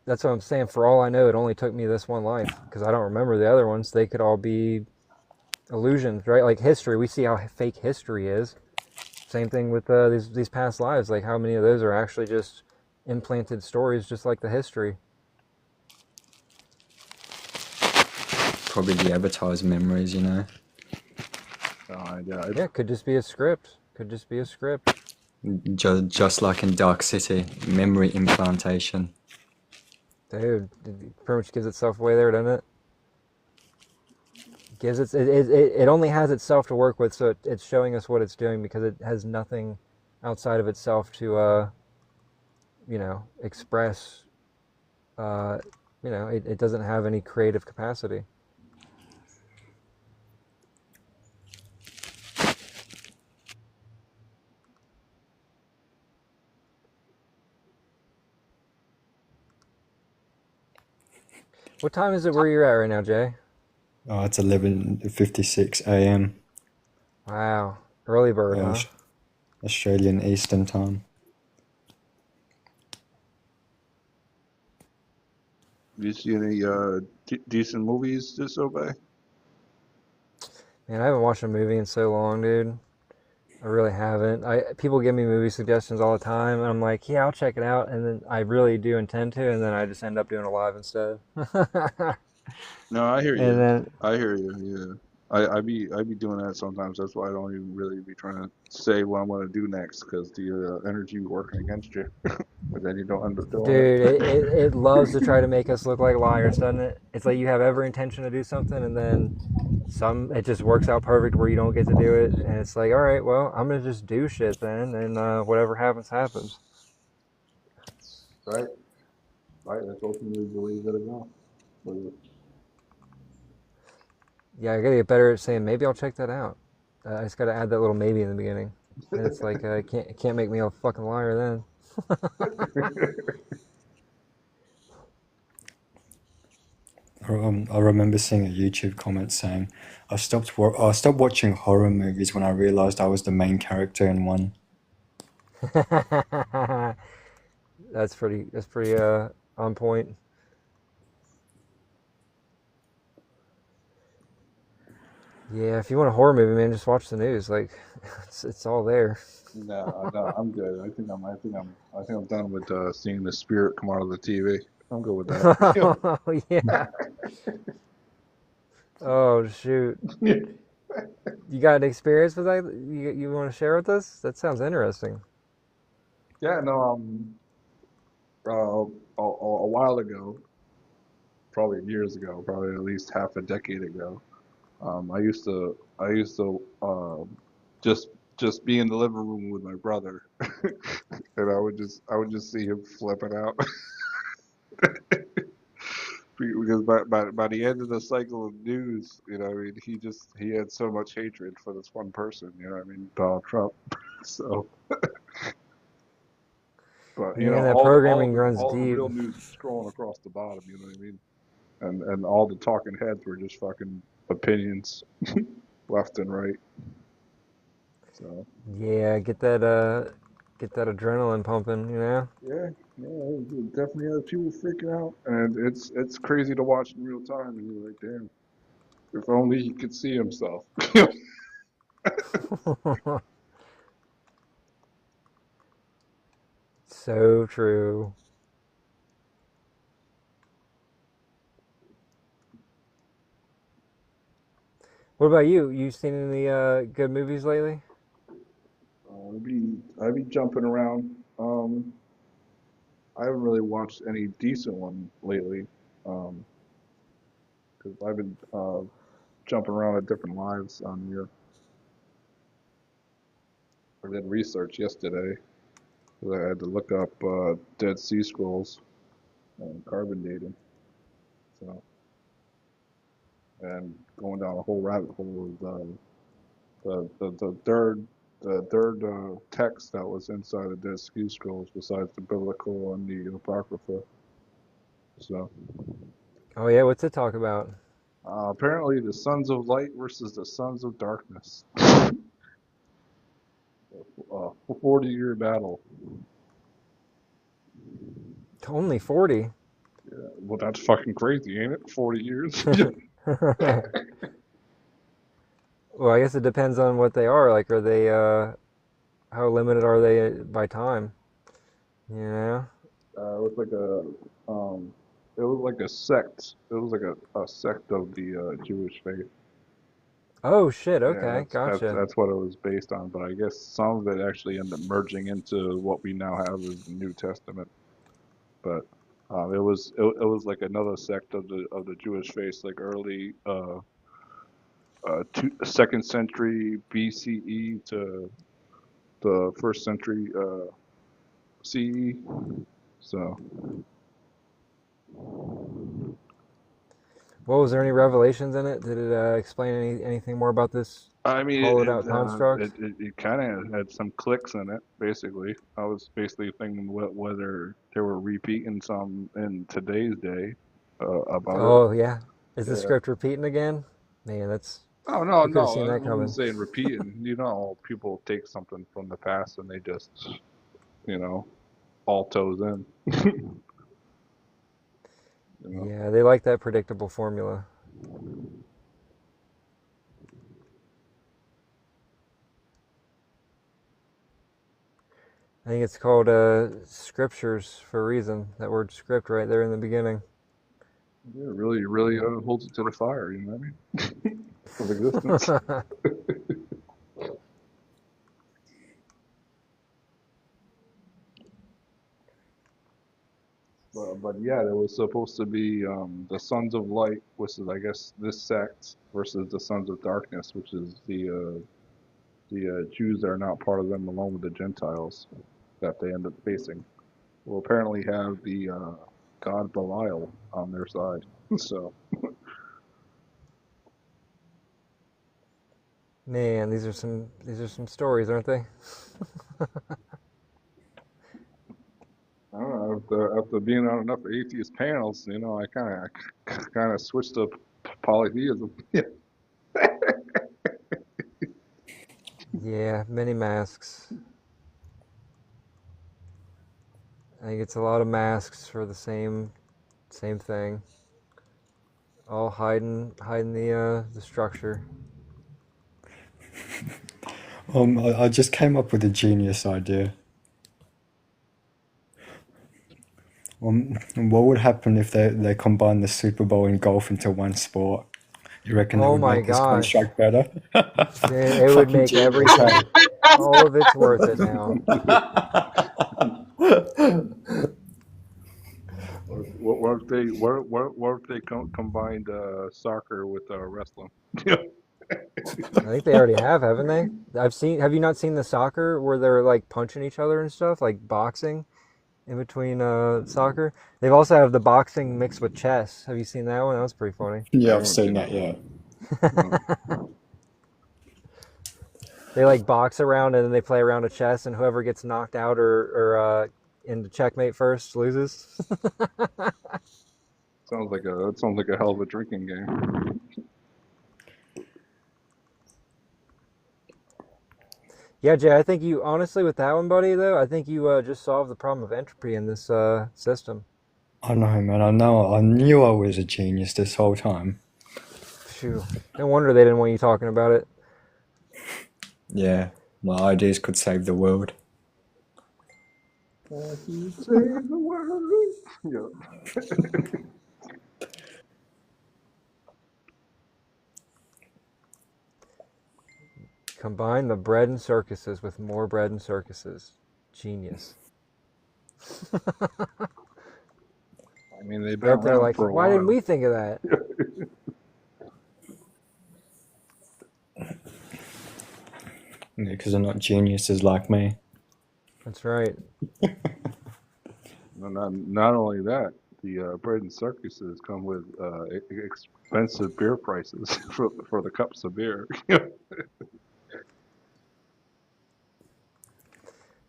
A: that's what I'm saying. For all I know, it only took me this one life because I don't remember the other ones. They could all be illusions, right? Like history, we see how fake history is. Same thing with these past lives. Like, how many of those are actually just implanted stories, just like the history?
K: probably the avatar's memories,
L: Yeah,
A: Yeah, could just be a script. Could just be a script.
K: Just like in Dark City, memory implantation.
A: Dude, it pretty much gives itself away there, doesn't it? It only has itself to work with, so it's showing us what it's doing because it has nothing outside of itself to express. It doesn't have any creative capacity. What time is it where you're at right now, Jay?
K: Oh, it's 11:56 a.m.
A: Wow, early bird, huh?
K: Australian Eastern Time.
L: Do you see any decent movies, Disobey?
A: Man, I haven't watched a movie in so long, dude. I really haven't. People give me movie suggestions all the time, and I'm like, yeah, I'll check it out, and then I really do intend to, and then I just end up doing it live instead.
L: No, I hear
A: And
L: you.
A: then,
L: I hear you. Yeah, I be doing that sometimes. That's why I don't even really be trying to say what I'm gonna do next because the energy working against you, but then you don't end up doing
A: dude,
L: it.
A: it loves to try to make us look like liars, doesn't it? It's like you have every intention to do something, and then it just works out perfect where you don't get to do it, and it's like, all right, well, I'm gonna just do shit then, and whatever happens, happens.
L: Right, right. That's ultimately the way you gotta go.
A: Yeah, I gotta get better at saying maybe I'll check that out. I just gotta add that little maybe in the beginning, and it's like it can't make me a fucking liar then.
K: I remember seeing a YouTube comment saying, I stopped watching horror movies when I realized I was the main character in one."
A: That's pretty on point. Yeah, if you want a horror movie, man, just watch the news. Like, it's all there.
L: No, I'm good. I think I'm done with seeing the spirit come out of the TV. I'm good with that.
A: Oh yeah. Oh shoot. You got an experience with that? You want to share with us? That sounds interesting.
L: Yeah, no, a while ago, probably years ago, probably at least half a decade ago, I used to just be in the living room with my brother, and I would just see him flipping out because by the end of the cycle of news, I mean, he had so much hatred for this one person, I mean, Donald Trump. So, but
A: Man, that
L: all
A: programming runs
L: of the
A: deep.
L: real news is scrolling across the bottom. You know what I mean? And all the talking heads were just fucking opinions left and right. So
A: Yeah, get that adrenaline pumping, you know?
L: yeah, it definitely has people freaking out, and it's crazy to watch in real time, and you're like, damn, if only he could see himself.
A: So true. What about you? You seen any good movies lately?
L: I'd be jumping around. I haven't really watched any decent one lately, because I've been jumping around at different lives on here. I did research yesterday. 'Cause I had to look up Dead Sea Scrolls and carbon dating. So, and going down a whole rabbit hole of the third text that was inside the Dead Sea Scrolls besides the biblical and the apocrypha. So,
A: Oh yeah, what's it talk about?
L: apparently the sons of light versus the sons of darkness. 40-year battle.
A: Only 40.
L: Yeah, well, that's fucking crazy, ain't it? 40 years.
A: Well, I guess it depends on what they are. Like, are they how limited are they by time? You know?
L: It was like it was like a sect. It was like a sect of the Jewish faith.
A: Oh shit,
L: Yeah,
A: okay,
L: that's
A: gotcha.
L: that's what it was based on. But I guess some of it actually ended up merging into what we now have as the New Testament. But it was like another sect of the Jewish faith, like early second century BCE to the first century CE. So
A: What was there any revelations in it? Did it explain anything more about this
L: I mean,
A: hollowed out construct?
L: it kind of had some clicks in it. Basically, I was basically thinking whether they were repeating some in today's day about it.
A: Oh yeah, is the
L: Yeah.
A: script repeating again? Man, that's
L: Oh no,
A: we could have
L: no,
A: seen
L: I
A: that
L: wasn't
A: coming.
L: saying repeating. You know, people take something from the past and they just, you know, all toes in. You know.
A: Yeah, they like that predictable formula. I think it's called scriptures for a reason. That word script right there in the beginning.
L: Yeah, really holds it to the fire. You know what I mean? Of existence. But yeah, there was supposed to be the Sons of Light, which is I guess this sect, versus the Sons of Darkness, which is the Jews that are not part of them, along with the Gentiles that they end up facing. Will apparently have the god Belial on their side. So
A: Man, these are some stories, aren't they?
L: I don't know. After being on enough atheist panels, you know, I kind of switched to polytheism. Yeah.
A: Yeah, many masks. I think it's a lot of masks for the same thing. All hiding the structure.
K: I just came up with a genius idea. What would happen if they combine the Super Bowl and golf into one sport? You reckon that
A: Oh
K: would
A: my
K: make this
A: gosh.
K: construct better?
A: Man, it would
K: Fucking
A: make
K: genius, hey?
A: everything. All of it's worth it now.
L: What if they combined soccer with wrestling?
A: I think they already haven't they? Have you not seen the soccer where they're like punching each other and stuff, like boxing in between soccer? They've also have the boxing mixed with chess. Have you seen that one? That was pretty funny.
L: I
K: Yeah, I've
L: haven't
K: seen
L: seen
K: that.
L: that one.
K: Yeah.
L: No.
A: They like box around and then they play around a chess, and whoever gets knocked out or into checkmate first loses.
L: That sounds like a hell of a drinking game.
A: Yeah, Jay, I think you, honestly, with that one, buddy, though, I think you just solved the problem of entropy in this system.
K: I know, man. I knew I was a genius this whole time.
A: Phew. No wonder they didn't want you talking about it.
K: Yeah, my ideas could save the world.
L: Save the world. Yeah.
A: Combine the bread and circuses with more bread and circuses. Genius.
L: I mean, they've been
A: They're up there
L: around
A: like,
L: for a
A: why didn't
L: while.
A: we think of that?
K: Yeah, because they're not geniuses like me.
A: That's right.
L: Not only that, the bread and circuses come with expensive beer prices for the cups of beer.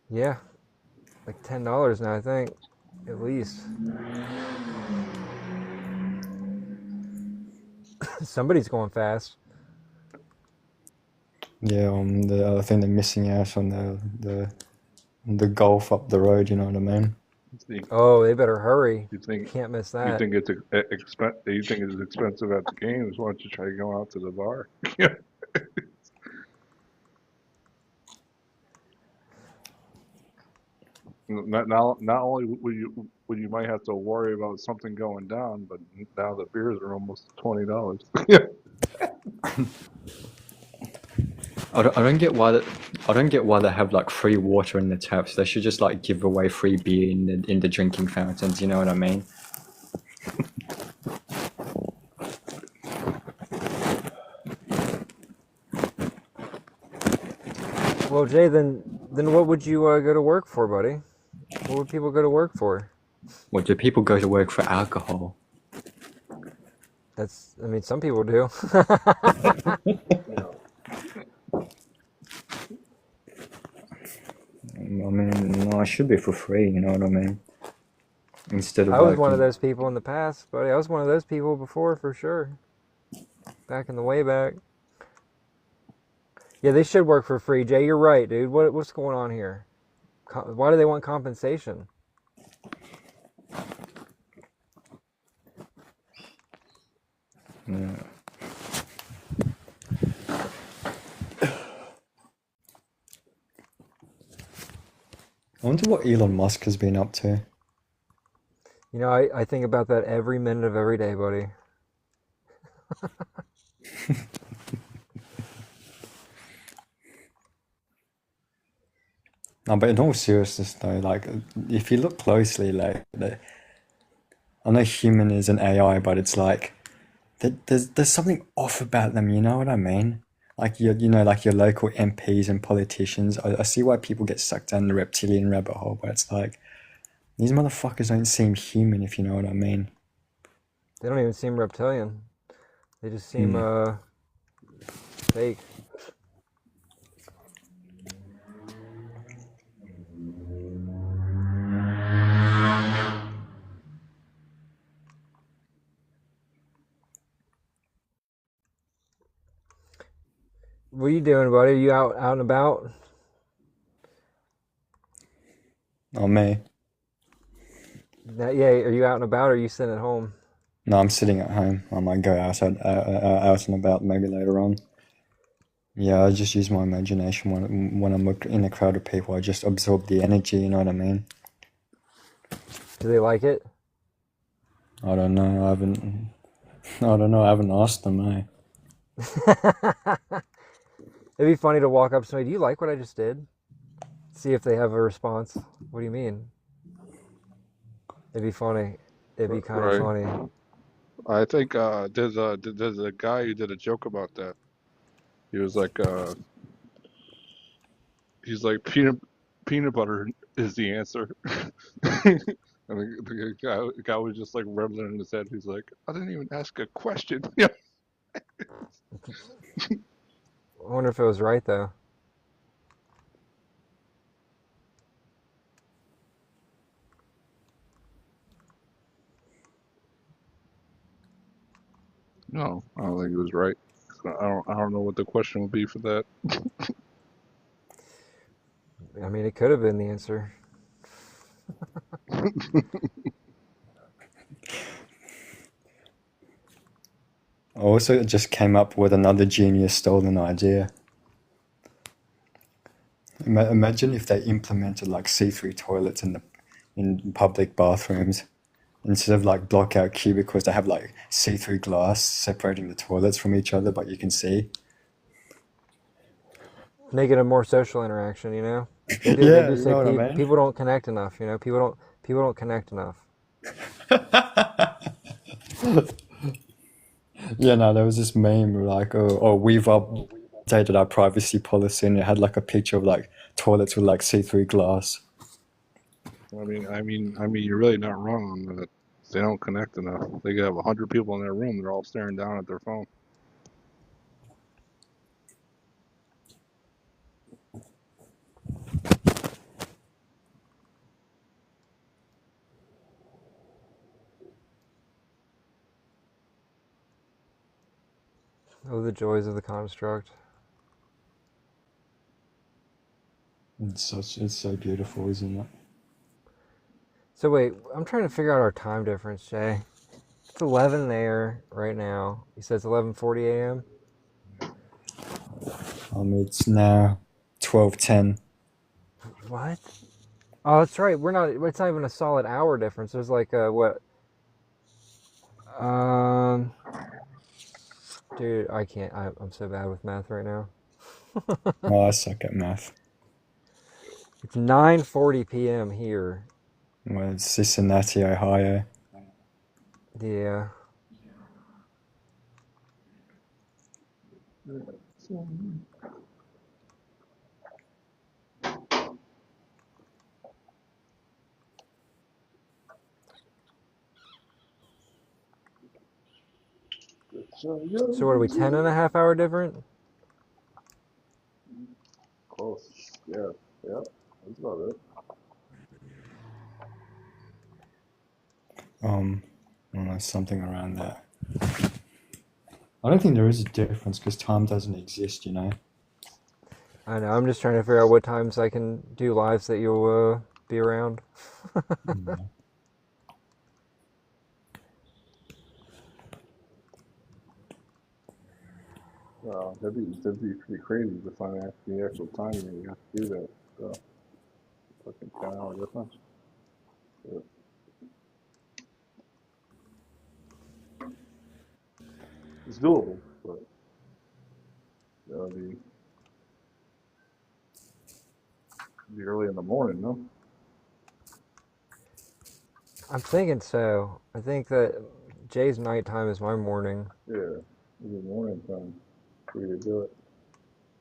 A: Yeah. Like $10 now, I think. At least. Somebody's going fast.
K: Yeah, I think they're missing out on the golf up the road. You know what I mean?
A: Oh, they better hurry.
L: You
A: You
L: think
A: can't miss
L: you
A: that.
L: think it's you think it's expensive at the games? Why don't you try going out to the bar? Not only would you might have to worry about something going down, but now the beers are almost $20.
K: I don't get why they have like free water in the taps. They should just like give away free beer in the drinking fountains. You know what I mean?
A: Well, Jay, then what would you go to work for, buddy? What would people go to work for?
K: What do people go to work for? Alcohol?
A: I mean, some people do.
K: I mean, no, it should be for free. You know what I mean? Instead of
A: I was
K: like,
A: one of those people in the past, buddy. I was one of those people before, for sure. Back in the way back. Yeah, they should work for free. Jay, you're right, dude. What's going on here? Why do they want compensation?
K: yeah. I wonder what Elon Musk has been up to.
A: You know, I think about that every minute of every day, buddy.
K: No, but in all seriousness, though, like if you look closely, like I know human is an AI, but it's like there's something off about them. You know what I mean? Like like your local MPs and politicians. I see why people get sucked down the reptilian rabbit hole, but it's like these motherfuckers don't seem human, if you know what I mean.
A: They don't even seem reptilian. They just seem fake. What are you doing, buddy? Are you out and about?
K: Oh, me?
A: Yeah, are you out and about, or are you sitting at home?
K: No, I'm sitting at home. I might go out and about maybe later on. Yeah, I just use my imagination when I'm in a crowd of people. I just absorb the energy. You know what I mean?
A: Do they like it?
K: I don't know. I haven't asked them. Eh?
A: It'd be funny to walk up to somebody. Do you like what I just did? See if they have a response. What do you mean? It'd be funny. It'd be kind of funny.
L: I think there's a guy who did a joke about that. He was like, he's like peanut butter is the answer. And the guy was just like rumbling in his head. He's like, I didn't even ask a question. Yeah.
A: I wonder if it was right though.
L: No, I don't think he was right. I don't know what the question would be for that.
A: I mean, it could have been the answer.
K: I also just came up with another genius stolen idea. Imagine if they implemented like see-through toilets in public bathrooms. Instead of like block out cubicles, they have like see-through glass separating the toilets from each other, but you can see.
A: Make it a more social interaction, you know? They
K: Yeah,
A: do
K: you
A: say
K: know what I mean?
A: people don't connect enough, you know? People don't connect enough.
K: Yeah, no, there was this meme like, we've updated our privacy policy, and it had like a picture of like toilets with like see-through glass.
L: I mean, you're really not wrong on that. They don't connect enough. They could have 100 people in their room. They're all staring down at their phone.
A: Oh, the joys of the construct.
K: It's so beautiful, isn't it?
A: So wait, I'm trying to figure out our time difference, Jay. It's 11 there right now. You said it's 11:40 a.m.?
K: It's now 12:10.
A: What? Oh, that's right. It's not even a solid hour difference. There's like what? Dude, I can't. I'm so bad with math right now.
K: Oh, I suck at math.
A: It's 9:40 p.m. here.
K: Well, it's Cincinnati, Ohio.
A: Yeah. So what are we, 10 and a half hour different?
L: Close. Yeah. That's about it.
K: I don't know, something around that. I don't think there is a difference because time doesn't exist, you know?
A: I know. I'm just trying to figure out what times I can do lives that you'll be around.
K: Yeah.
L: That'd be pretty crazy to find the actual timing you have to do that. So, fucking 10-hour difference. Yeah. It's doable, but that'll be early in the morning, no?
A: I'm thinking so. I think that Jay's nighttime is my morning.
L: Yeah, it'll be morning time for you to do it.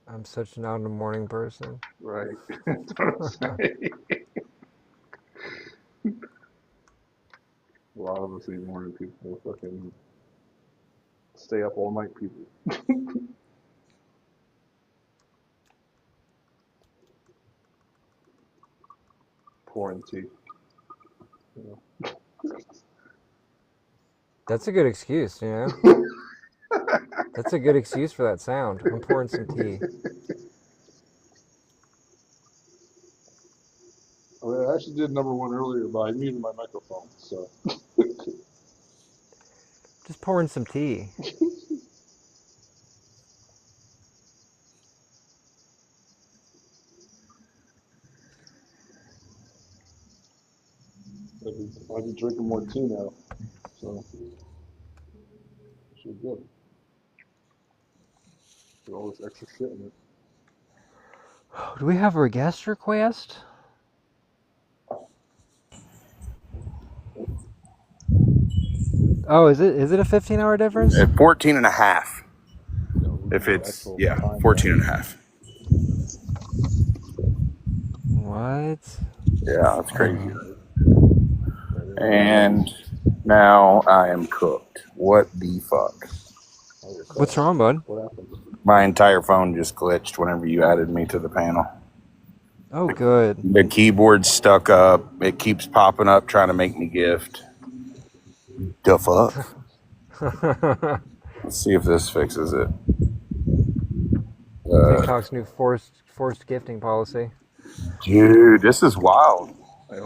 A: I'm such not a morning person.
L: Right. That's what I'm saying. A lot of us ain't morning people. Fucking stay up all night people. Pouring tea. You know.
A: That's a good excuse, you know? That's a good excuse for that sound. I'm pouring some tea.
L: I actually did number one earlier, but I muted my microphone, so.
A: Just pouring some tea.
L: I've been drinking more tea now, so should be good. Put all this extra shit in it.
A: Do we have a guest request? Oh, is it a 15-hour difference?
B: 14 and a half. If
L: The
B: it's,
L: actual
B: yeah,
L: time
B: 14 and a half.
A: What?
B: Yeah, that's crazy. And now I am cooked. What the fuck?
A: What's wrong, bud?
L: What happened?
B: My entire phone just glitched whenever you added me to the panel.
A: Oh, good.
B: The keyboard's stuck up. It keeps popping up trying to make me gift. The fuck? Let's see if this fixes it.
A: TikTok's new forced gifting policy.
B: Dude, this is wild.
L: I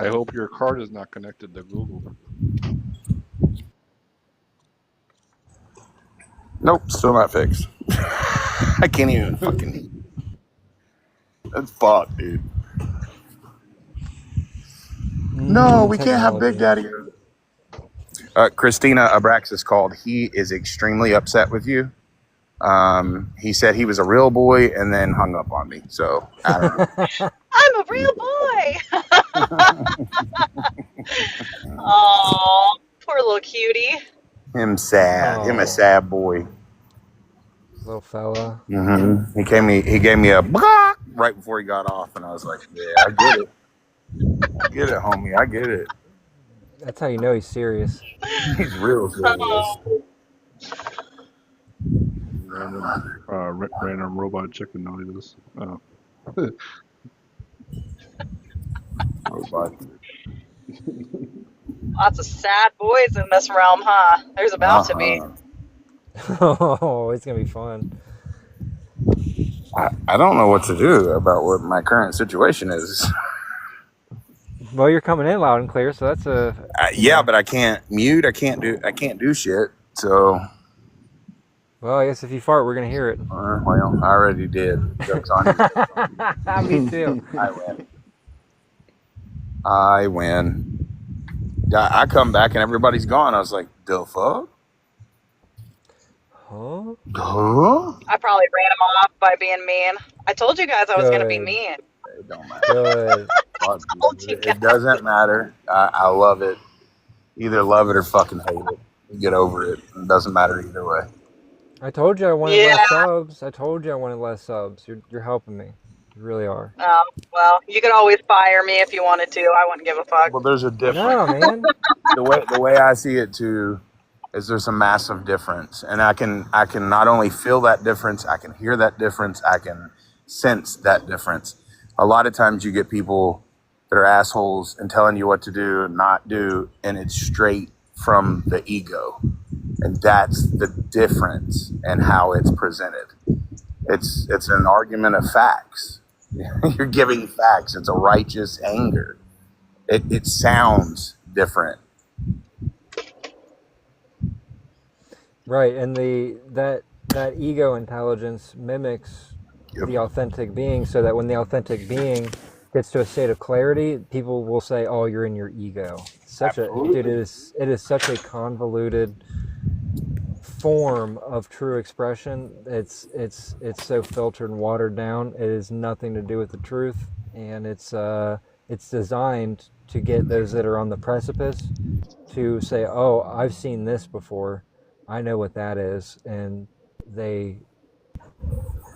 L: hope your card is not connected to Google.
B: Nope, still not fixed. I can't even fucking. That's fucked, dude. No, we can't have Big Daddy. Christina Abraxas called. He is extremely upset with you. He said he was a real boy and then hung up on me. So I don't know.
J: I'm a real boy. Oh, poor little cutie.
B: Him sad. Him a sad boy.
A: Little fella.
B: Mm-hmm. He gave me a right before he got off, and I was like, yeah, I get it. I get it, homie. I get it.
A: That's how you know he's serious.
B: He's real serious.
L: Random robot chicken noises. Oh.
B: Robot.
J: Lots of sad boys in this realm, huh? There's about to be.
A: Oh, it's gonna be fun.
B: I don't know what to do about what my current situation is.
A: Well, you're coming in loud and clear, so that's a.
B: Yeah, but I can't mute. I can't do shit. So.
A: Well, I guess if you fart, we're gonna hear it.
B: Well, I already did. Joke's on you.
A: Me too.
B: I win. I come back and everybody's gone. I was like, the fuck?
A: Huh?
J: I probably ran him off by being mean. I told you guys I was going to be mean.
B: It don't matter. It doesn't matter. I love it. Either love it or fucking hate it. You get over it. It doesn't matter either way.
A: I told you I wanted less subs. I told you I wanted less subs. You're helping me. You really are.
J: Oh, well, you could always fire me if you wanted to. I wouldn't give a fuck.
B: Well, there's a difference.
A: No, man.
B: The way I see it too is there's a massive difference, and I can not only feel that difference, I can hear that difference, I can sense that difference. A lot of times you get people that are assholes and telling you what to do and not do, and it's straight from the ego, and that's the difference in how it's presented. It's an argument of facts. You're giving facts. It's a righteous anger. It sounds different.
A: Right, and that ego intelligence mimics the authentic being, so that when the authentic being gets to a state of clarity, people will say, "Oh, you're in your ego." It is such a convoluted form of true expression. It's so filtered and watered down. It has nothing to do with the truth, and it's designed to get those that are on the precipice to say, "Oh, I've seen this before. I know what that is," and they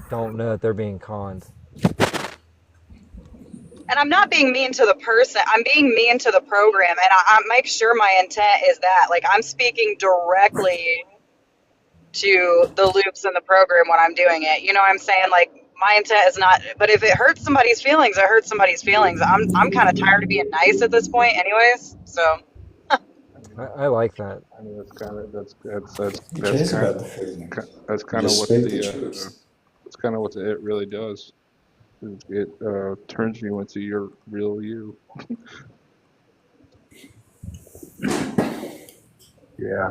A: don't know that they're being conned.
J: And I'm not being mean to the person. I'm being mean to the program, and I make sure my intent is that, like, I'm speaking directly to the loops in the program when I'm doing it. You know what I'm saying? Like, my intent is not. But if it hurts somebody's feelings, it hurts somebody's feelings. I'm kind of tired of being nice at this point, anyways. So.
A: I like that.
L: I mean, that's kind of what the it really does. It turns you into your real you.
B: Yeah.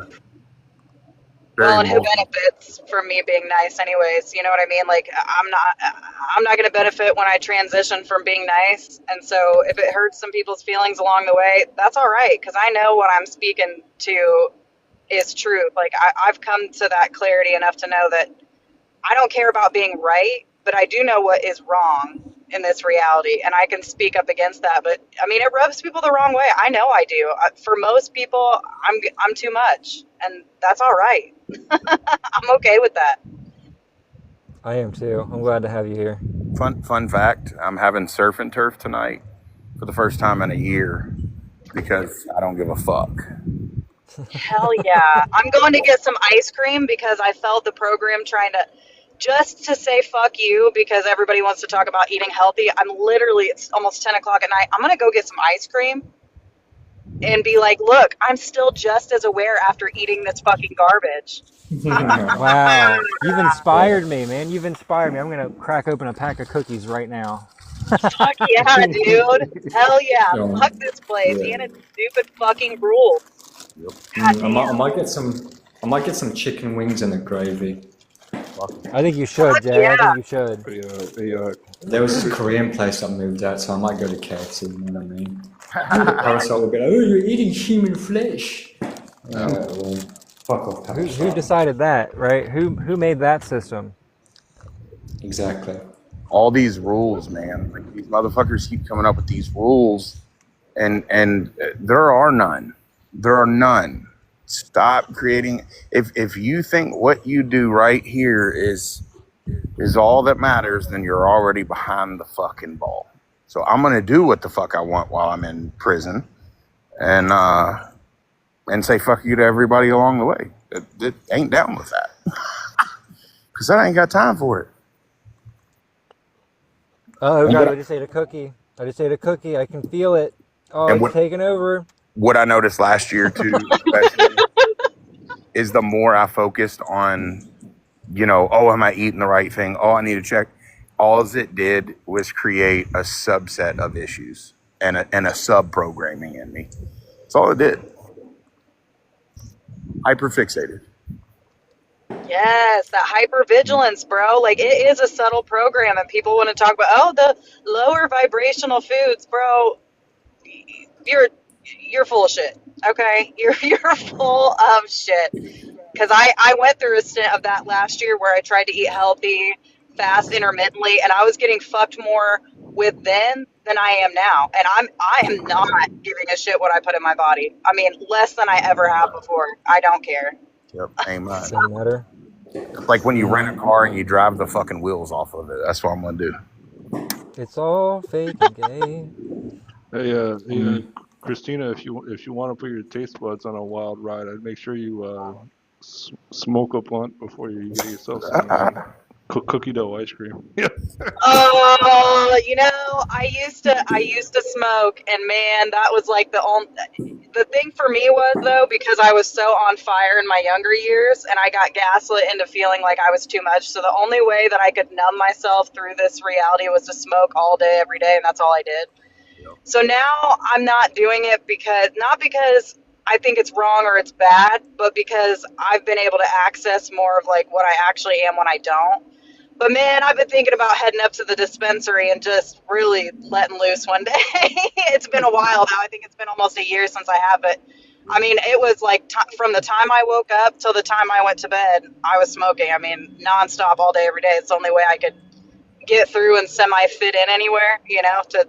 J: Well, and who benefits from me being nice anyways? You know what I mean? Like, I'm not going to benefit when I transition from being nice. And so if it hurts some people's feelings along the way, that's all right. Because I know what I'm speaking to is truth. Like, I've come to that clarity enough to know that I don't care about being right, but I do know what is wrong in this reality, and I can speak up against that. But I mean, it rubs people the wrong way. I know I do. For most people, I'm too much, and that's all right. I'm okay with that.
A: I am too. I'm glad to have you here.
B: Fun fact, I'm having surf and turf tonight for the first time in a year because I don't give a fuck.
J: Hell yeah. I'm going to get some ice cream because I felt the program trying to just to say fuck you because everybody wants to talk about eating healthy. It's almost 10 o'clock at night. I'm going to go get some ice cream and be like, look, I'm still just as aware after eating this fucking garbage.
A: Wow. You've inspired me, man. You've inspired me. I'm going to crack open a pack of cookies right now.
J: Fuck yeah, dude. Hell yeah. Fuck
K: Um,
J: this place
K: yeah.
J: and its stupid fucking rules. God
K: I
J: damn.
K: might get some. I might get some chicken wings and a gravy.
A: I think you should,
J: Fuck
A: Jay. I
J: yeah.
A: think you should.
K: There was a Korean place that moved out, so I might go to KFC. You know what I mean? The parasite will be like, "Oh, you're eating human flesh." Well, fuck off,
A: Who
K: parasite.
A: decided that, right? Who made that system?
K: Exactly.
B: All these rules, man. Like these motherfuckers keep coming up with these rules, and there are none. There are none. Stop creating. If you think what you do right here is all that matters, then you're already behind the fucking ball. So I'm gonna do what the fuck I want while I'm in prison, and say fuck you to everybody along the way that ain't down with that, because I ain't got time for it.
A: Oh God! I just ate a cookie. I just ate a cookie. I can feel it. Oh,
B: And
A: it's taking over.
B: what I noticed last year too, especially, is the more I focused on, oh, am I eating the right thing? Oh, I need to check. All it did was create a subset of issues and a sub programming in me. That's all it did. Hyperfixated.
J: Yes, that hypervigilance, bro. Like, it is a subtle program, and people want to talk about, oh, the lower vibrational foods, bro. You're full of shit. Okay, you're full of shit. Because I went through a stint of that last year where I tried to eat healthy, fast, intermittently, and I was getting fucked more with then than I am now. And I am not giving a shit what I put in my body. I mean, less than I ever have before. I don't care.
B: Yep, amen.
A: Doesn't matter.
B: It's like when you rent a car and you drive the fucking wheels off of it. That's what I'm gonna do.
A: It's all fake and gay.
L: Hey, Christina, if you want to put your taste buds on a wild ride, I'd make sure you smoke a blunt before you get yourself some cookie dough ice cream. Yeah.
J: Oh, I used to smoke, and man, that was like the thing for me was, though, because I was so on fire in my younger years, and I got gaslit into feeling like I was too much. So the only way that I could numb myself through this reality was to smoke all day, every day, and that's all I did. So now I'm not doing it not because I think it's wrong or it's bad, but because I've been able to access more of like what I actually am when I don't. But man, I've been thinking about heading up to the dispensary and just really letting loose one day. It's been a while now. I think it's been almost a year since I have it. I mean, it was like from the time I woke up till the time I went to bed, I was smoking. I mean, nonstop all day, every day. It's the only way I could get through and semi-fit in anywhere, to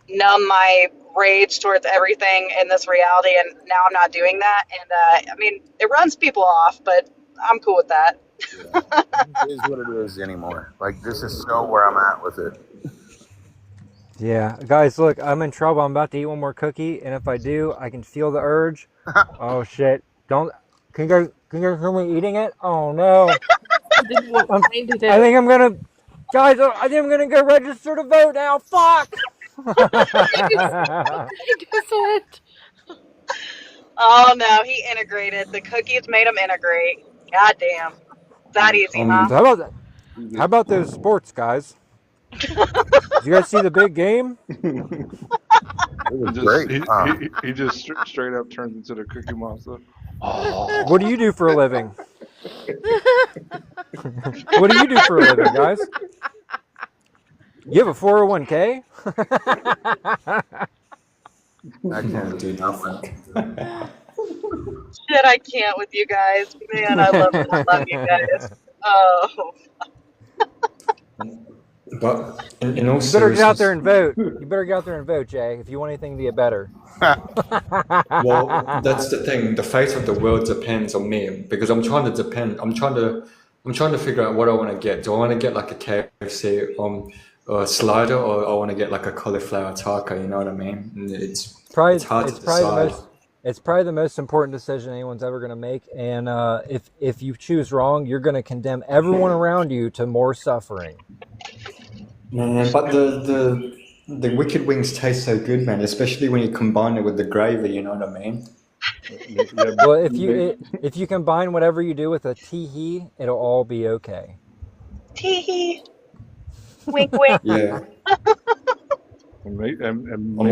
J: numb my rage towards everything in this reality. And now I'm not doing that. And I mean, it runs people off, but I'm cool with that.
B: It is what it is anymore. Like, this is so where I'm at with it.
A: Yeah, guys, look, I'm in trouble. I'm about to eat one more cookie, and if I do, I can feel the urge. Oh shit! Don't. Can you guys hear me eating it? Oh no!
D: I
A: think I'm gonna. Guys, I think I'm gonna go register to vote now. Fuck!
J: Oh no, he integrated. The cookies made him integrate. God damn. That easy, huh?
A: So how about those sports, guys? Did you guys see the big game?
L: He just straight up turns into the Cookie Monster.
A: What do you do for a living? What do you do for a living, guys? You have a 401k?
K: I can't do nothing.
J: Shit, I can't with you guys. Man, I love you guys. Oh.
K: But in all
A: you better get out
K: seriousness,
A: there and vote. You better get out there and vote, Jay, if you want anything to get better.
K: well, that's the thing. The fate of the world depends on me because I'm trying to figure out what I want to get. Do I want to get like a KFC slider, or I want to get like a cauliflower taco? You know what I mean? And it's hard to decide.
A: It's probably the most important decision anyone's ever going to make. And if you choose wrong, you're going to condemn everyone around you to more suffering.
K: Man, but the wicked wings taste so good, man. Especially when you combine it with the gravy. You know what I mean?
A: Well, if you combine whatever you do with a tee-hee, it'll all be okay.
J: Tee-hee.
I: Wink, wink.
K: Yeah.
L: And make
K: I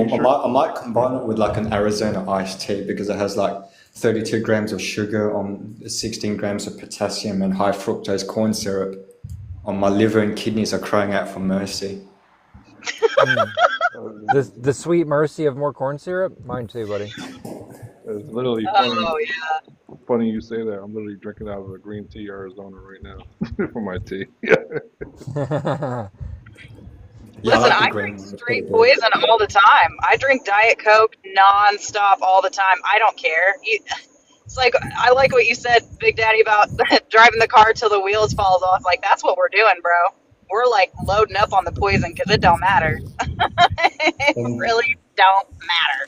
L: sure.
K: might combine it with like an Arizona iced tea because it has like 32 grams of sugar on 16 grams of potassium and high fructose corn syrup. My liver and kidneys are crying out for mercy.
A: The sweet mercy of more corn syrup? Mine too, buddy.
L: It's literally funny.
J: Oh yeah.
L: Funny you say that. I'm literally drinking out of a green tea Arizona right now for my tea.
K: Yeah, I
J: Listen,
K: like the
J: I
K: green
J: drink
K: one. It's pretty
J: straight
K: good.
J: poison all the time. I drink Diet Coke nonstop all the time. I don't care. It's like I like what you said, Big Daddy, about driving the car till the wheels falls off. Like that's what we're doing, bro. We're like loading up on the poison because it don't matter. It
K: Um,
J: really don't matter.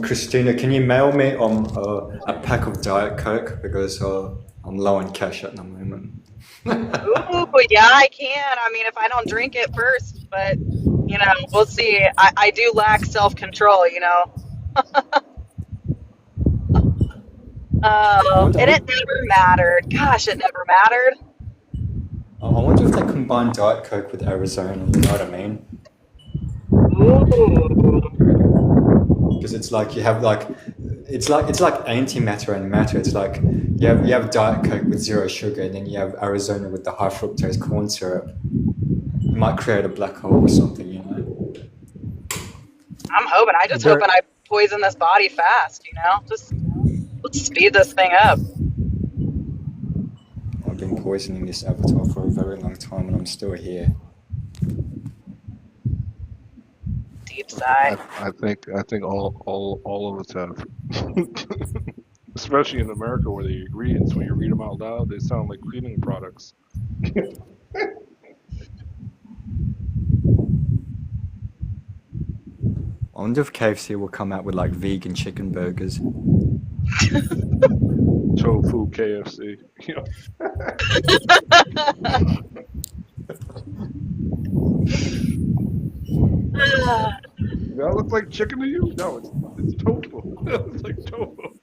K: Christina, can you mail me a pack of Diet Coke because I'm low on cash at the moment.
J: Ooh, yeah, I can. I mean, if I don't drink it first, but we'll see. I do lack self-control,
K: I
J: Oh,
K: wonder,
J: and it never mattered. Gosh, it never mattered.
K: I wonder if they combine Diet Coke with Arizona. You know what I mean?
J: Ooh.
K: Because it's like you have like it's like antimatter and matter. It's like you have Diet Coke with zero sugar, and then you have Arizona with the high fructose corn syrup. You might create a black hole or something, you know.
J: I'm hoping. I just hoping I poison this body fast, Just let's speed this thing up.
K: I've been poisoning this avatar for a very long time, and I'm still here.
J: Deep sigh.
L: I think all of us have, especially in America where the ingredients, when you read them out loud, they sound like cleaning products.
K: I wonder if KFC will come out with like vegan chicken burgers.
L: Tofu KFC. That looks like chicken to you? No, it's tofu. It's like tofu.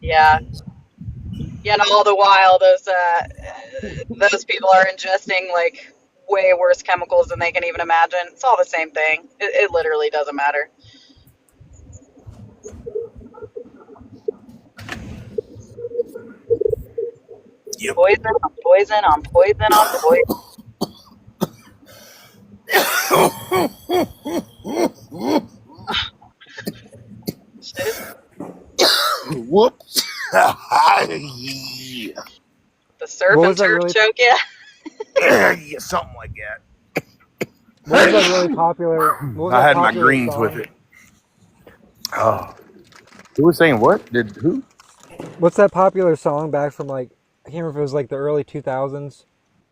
J: Yeah. Yeah, and all the while those people are ingesting like way worse chemicals than they can even imagine. It's all the same thing. It literally doesn't matter.
B: Yep.
J: Poison on poison on poison on poison.
B: Whoops.
J: The surf and turf choke, yeah.
B: Yeah, something like that.
A: What was that really popular?
B: I had my greens with it. Oh. Who was saying what? Who?
A: What's that popular song back from like, I can't remember if it was like the early 2000s,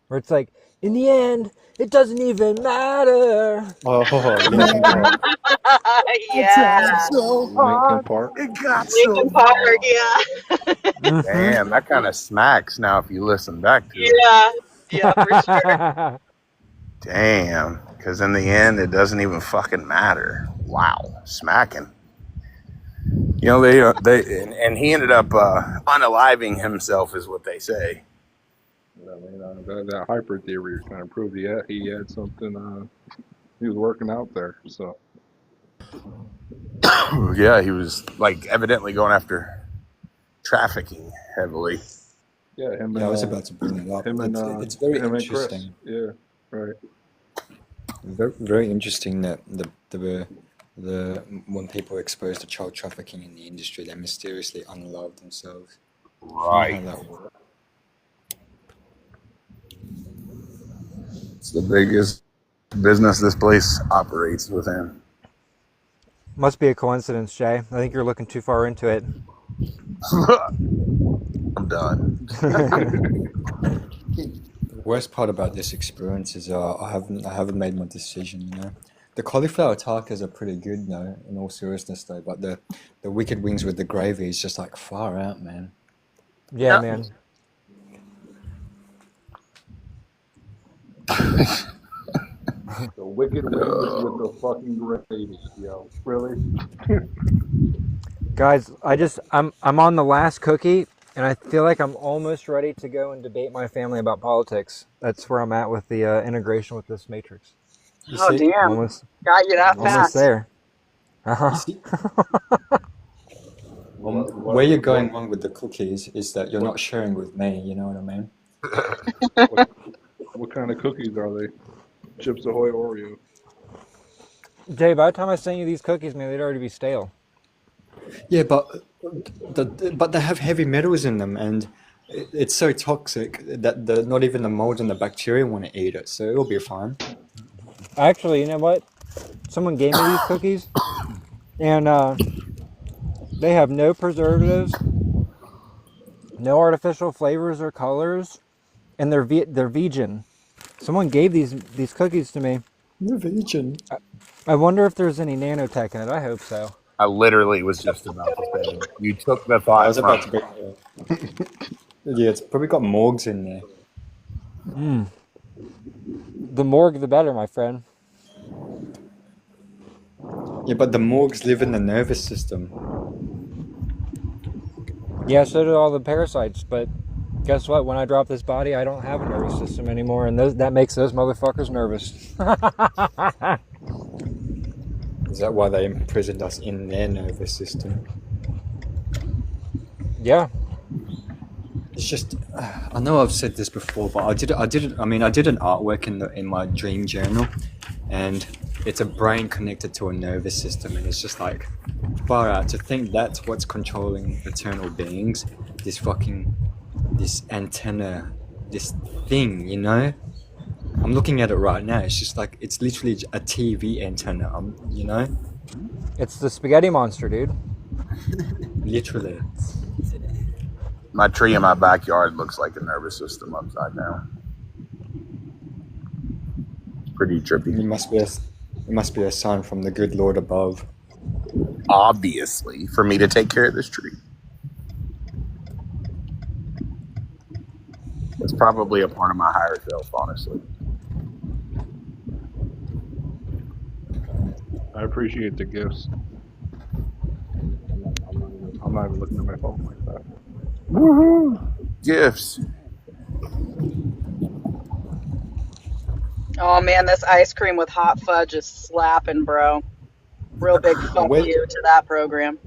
A: where it's like, in the end, it doesn't even matter.
K: Oh, Linkin Park.
J: Yeah.
L: Linkin Park.
B: It got
J: Linkin Park, yeah.
B: Damn, that kind of smacks now if you listen back to it.
J: Yeah, for sure.
B: Damn, because in the end, it doesn't even fucking matter. Wow, smacking. And he ended up unaliving himself, is what they say.
L: That hyper theory kind of proved he had something. He was working out there, so.
B: Yeah, he was like evidently going after trafficking heavily.
L: Yeah, him.
K: Yeah, I was about to bring it up. It's very interesting.
L: Yeah, right.
K: Very, very interesting that the when people are exposed to child trafficking in the industry, they mysteriously unalive themselves.
B: Right.
K: How that works.
B: It's the biggest business this place operates within.
A: Must be a coincidence, Jay. I think you're looking too far into it.
B: I'm done.
K: The worst part about this experience is I haven't made my decision. You know, the cauliflower tacos are pretty good, though. In all seriousness, though, but the wicked wings with the gravy is just like far out, man.
A: Yeah, man.
L: The wicked wings with the fucking gravy, yo. Really?
A: Guys, I'm on the last cookie. And I feel like I'm almost ready to go and debate my family about politics. That's where I'm at with the integration with this matrix.
K: You
J: Oh,
K: see,
A: I'm
J: damn.
A: almost
J: Got you that
A: almost
J: fast.
A: there.
K: you see, where you're going wrong with the cookies is that you're not sharing with me. You know what I mean?
L: What kind of cookies are they? Chips Ahoy Oreo.
A: Jay, by the time I sent you these cookies, man, they'd already be stale.
K: Yeah, but they have heavy metals in them, and it's so toxic that not even the mold and the bacteria want to eat it. So it'll be fine.
A: Actually, you know what? Someone gave me these cookies, and they have no preservatives, no artificial flavors or colors, and they're vegan. Someone gave these cookies to me.
K: You're vegan.
A: I wonder if there's any nanotech in it. I hope so.
B: I literally was just about to say, you took the
K: I
B: thought
K: was
B: from
K: about to bring it up. Yeah, it's probably got morgues in there.
A: The morgue, the better, my friend.
K: Yeah, but the morgues live in the nervous system.
A: Yeah, so do all the parasites, but guess what? When I drop this body, I don't have a nervous system anymore, and that makes those motherfuckers nervous.
K: Is that why they imprisoned us in their nervous system?
A: Yeah.
K: It's just, I know I've said this before, but I did an artwork in my dream journal, and it's a brain connected to a nervous system, and it's just like, far out to think that's what's controlling eternal beings. This antenna, this thing, you know. I'm looking at it right now. It's just like it's literally a TV antenna. You know.
A: It's the spaghetti monster, dude.
K: Literally.
B: my tree in my backyard looks like a nervous system upside down. It's pretty trippy.
K: It must be a sign from the good Lord above.
B: Obviously, for me to take care of this tree. It's probably a part of my higher self, honestly.
L: I appreciate the gifts. I'm not even looking at my phone like that.
B: Woohoo! Gifts.
J: Oh man, this ice cream with hot fudge is slapping, bro. Real big fuck you to that program.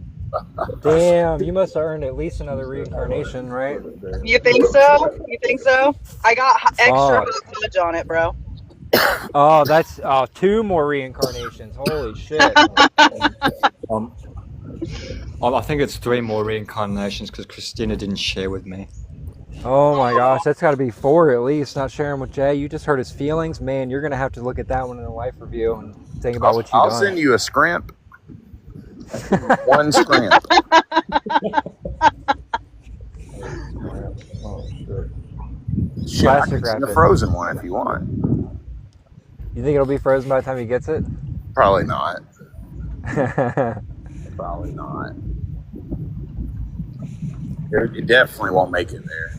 A: Damn, you must have earned at least another reincarnation, right?
J: You think so? You think so? I got extra hot fudge on it, bro.
A: Oh, that's 2 more reincarnations. Holy shit.
K: I think it's 3 more reincarnations because Christina didn't share with me.
A: Oh my gosh, that's got to be 4 at least. Not sharing with Jay. You just hurt his feelings, man. You're gonna have to look at that one in a life review and think about what you
B: I'll
A: done.
B: send you a scrimp. 1 scrimp. Shit, I can send a frozen one if you want.
A: You think it'll be frozen by the time he gets it?
B: Probably not. Probably not. It definitely won't make it there.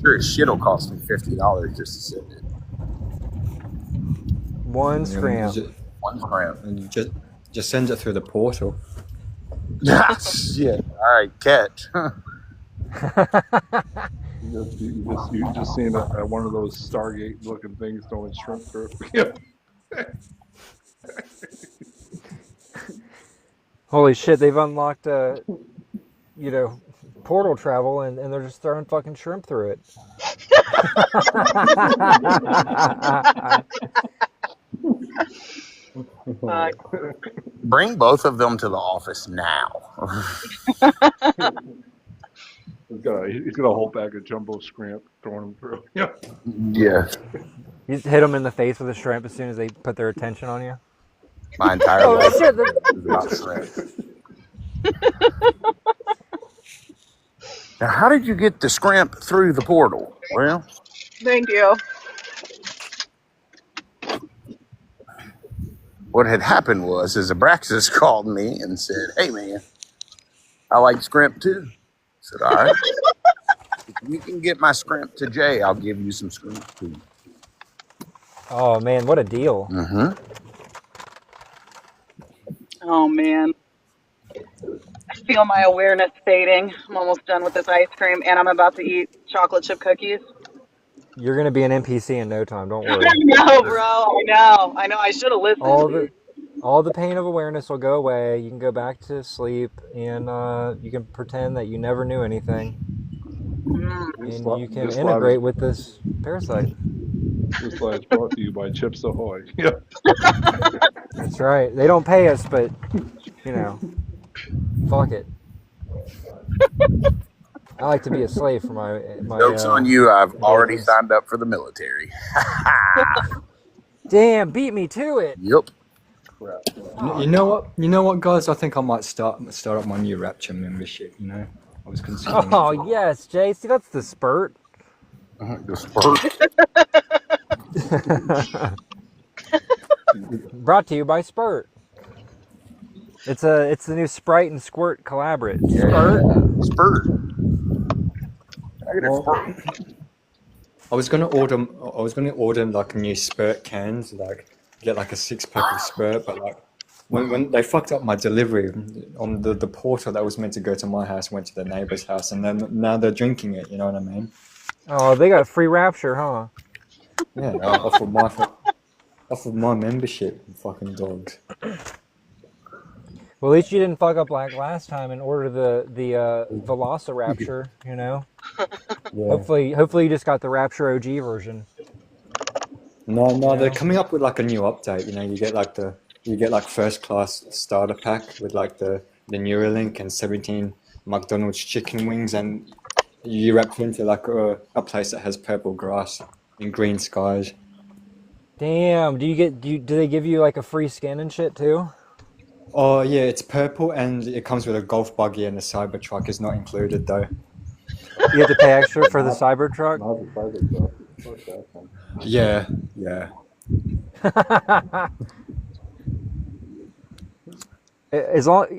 B: Sure as shit'll cost me $50 just to send it.
A: 1 scrimp.
B: 1 scrimp.
K: And just send it through the portal.
B: Shit. All right, catch.
L: You just seen one of those Stargate looking things throwing shrimp through.
A: Holy shit, they've unlocked portal travel and they're just throwing fucking shrimp through it.
B: Bring both of them to the office now.
L: He's got a whole bag of jumbo shrimp throwing them through.
B: Yeah.
A: You just hit them in the face with a shrimp as soon as they put their attention on you.
B: My entire life is about shrimp. Now, how did you get the scrimp through the portal? Well,
J: Thank you.
B: what had happened was Abraxas called me and said, "Hey, man, I like scrimp too." I said, "All right. If you can get my scrimp to Jay, I'll give you some scrimp too."
A: Oh, man, what a deal.
B: Mm-hmm.
J: Oh man. feel my awareness fading. I'm almost done with this ice cream, and I'm about to eat chocolate chip cookies.
A: You're gonna be an NPC in no time. Don't
J: I
A: worry.
J: know, bro. I know. I know. I should have listened.
A: All the pain of awareness will go away. You can go back to sleep, and you can pretend that you never knew anything, and you can integrate with this parasite.
L: This slide is brought to you by Chips Ahoy. Yeah.
A: That's right. They don't pay us, but fuck it. I like to be a slave for my.
B: Joke's on you. I've already
A: abilities.
B: signed up for the military.
A: Damn, beat me to it.
B: Yep.
K: You know what, guys? I think I might start up my new Rapture membership. I was considering.
A: Oh yes, Jay. See, that's the spurt.
B: The spurt.
A: Brought to you by Spurt. It's the new Sprite and Squirt collaborate.
B: Spurt.
K: Well, I was gonna order like new Spurt cans, like get like a 6-pack of Spurt, but like when they fucked up my delivery on the porter that was meant to go to my house went to the neighbor's house, and then now they're drinking it. You know what I mean?
A: Oh, they got free Rapture, huh?
K: Yeah, off of my membership, fucking dogs.
A: Well, at least you didn't fuck up like last time and order the Velociraptor.
K: Yeah.
A: Hopefully you just got the Rapture OG version.
K: No, they're coming up with like a new update. You get like first class starter pack with like the Neuralink and 17 McDonald's chicken wings, and you wrap into like a place that has purple grass and green skies.
A: Damn, do they give you like a free skin and shit too?
K: Oh yeah, it's purple and it comes with a golf buggy, and the Cybertruck is not included though.
A: You have to pay extra for the Cybertruck?
K: Yeah.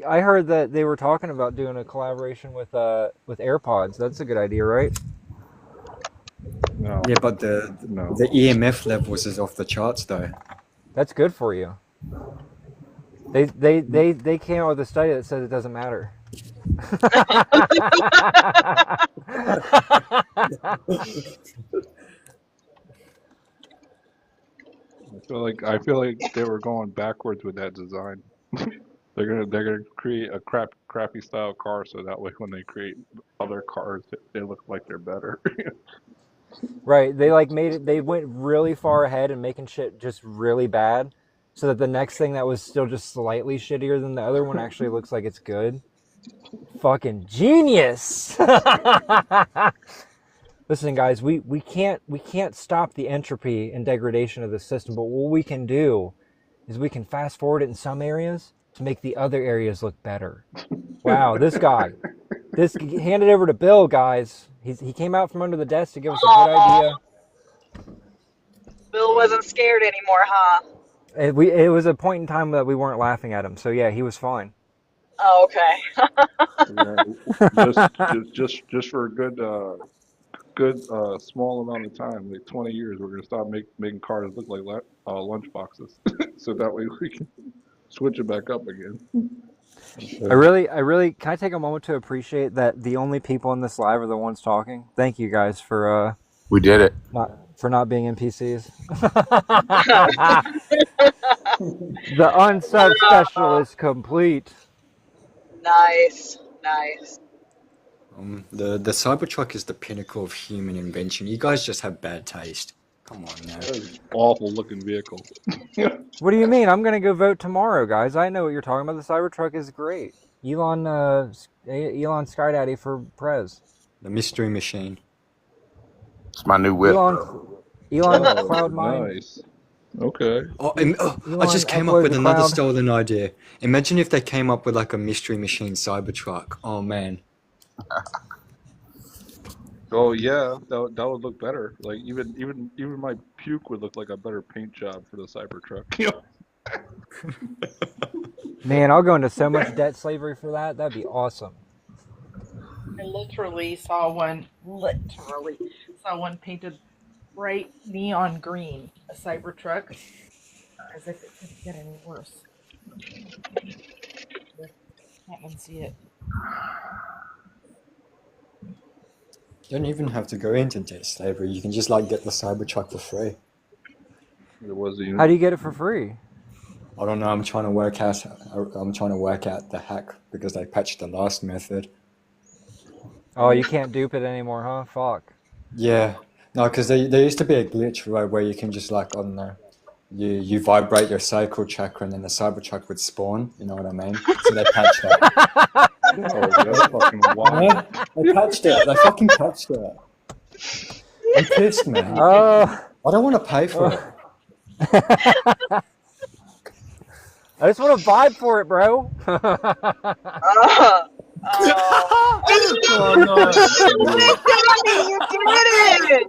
A: I heard that they were talking about doing a collaboration with AirPods. That's a good idea, right?
L: No.
K: Yeah, but the EMF levels is off the charts though.
A: That's good for you. They came out with a study that says it doesn't matter.
L: I feel like they were going backwards with that design. They're gonna create a crappy style car, so that way when they create other cars, they look like they're better.
A: Right, they went really far ahead in making shit just really bad, so that the next thing that was still just slightly shittier than the other one actually looks like it's good. Fucking genius! Listen, guys, we can't stop the entropy and degradation of the system, but what we can do is we can fast forward it in some areas to make the other areas look better. Wow, hand it over to Bill, guys. He came out from under the desk to give us a good idea.
J: Bill wasn't scared anymore, huh?
A: It was a point in time that we weren't laughing at him, so yeah, he was fine.
J: Oh, okay.
L: just for a good small amount of time, like 20 years, we're gonna stop making cars look like lunch boxes, so that way we can switch it back up again.
A: I really can I take a moment to appreciate that the only people in this live are the ones talking. Thank you guys for
B: We did it.
A: not being NPCs. The unsub special is complete.
J: Nice.
K: The Cybertruck is the pinnacle of human invention. You guys just have bad taste. Come on now.
L: That is awful looking vehicle.
A: What do you mean? I'm gonna go vote tomorrow, guys. I know what you're talking about. The Cybertruck is great. Elon Skydaddy for Prez.
K: The mystery machine.
B: It's my new whip.
A: Elon Cloud Mine.
L: Nice. Okay.
K: I just came up with another stolen idea. Imagine if they came up with like a mystery machine Cybertruck. Oh man.
L: Oh yeah, that would look better. Like even my puke would look like a better paint job for the Cybertruck.
A: Man, I'll go into so much debt slavery for that. That'd be awesome.
D: I literally saw one painted bright neon green, a Cybertruck, as if it couldn't get any worse. Can't unsee it.
K: You don't even have to go into debt slavery. You can just like get the Cybertruck for free.
L: There was a
A: How do you get it for free?
K: I don't know. I'm trying to work out the hack because they patched the last method.
A: Oh, you can't dupe it anymore, huh? Fuck.
K: Yeah. No, because there used to be a glitch, right, where you can just like, I don't know, you vibrate your sacral chakra and then the Cybertruck would spawn. You know what I mean? So they patched that.
L: Oh, that's fucking wild.
K: Yeah, they patched it. They fucking patched it. I'm pissed, man.
A: Oh.
K: I don't want to pay for it.
A: I just want to vibe for it, bro.
K: Oh no!
J: You did it!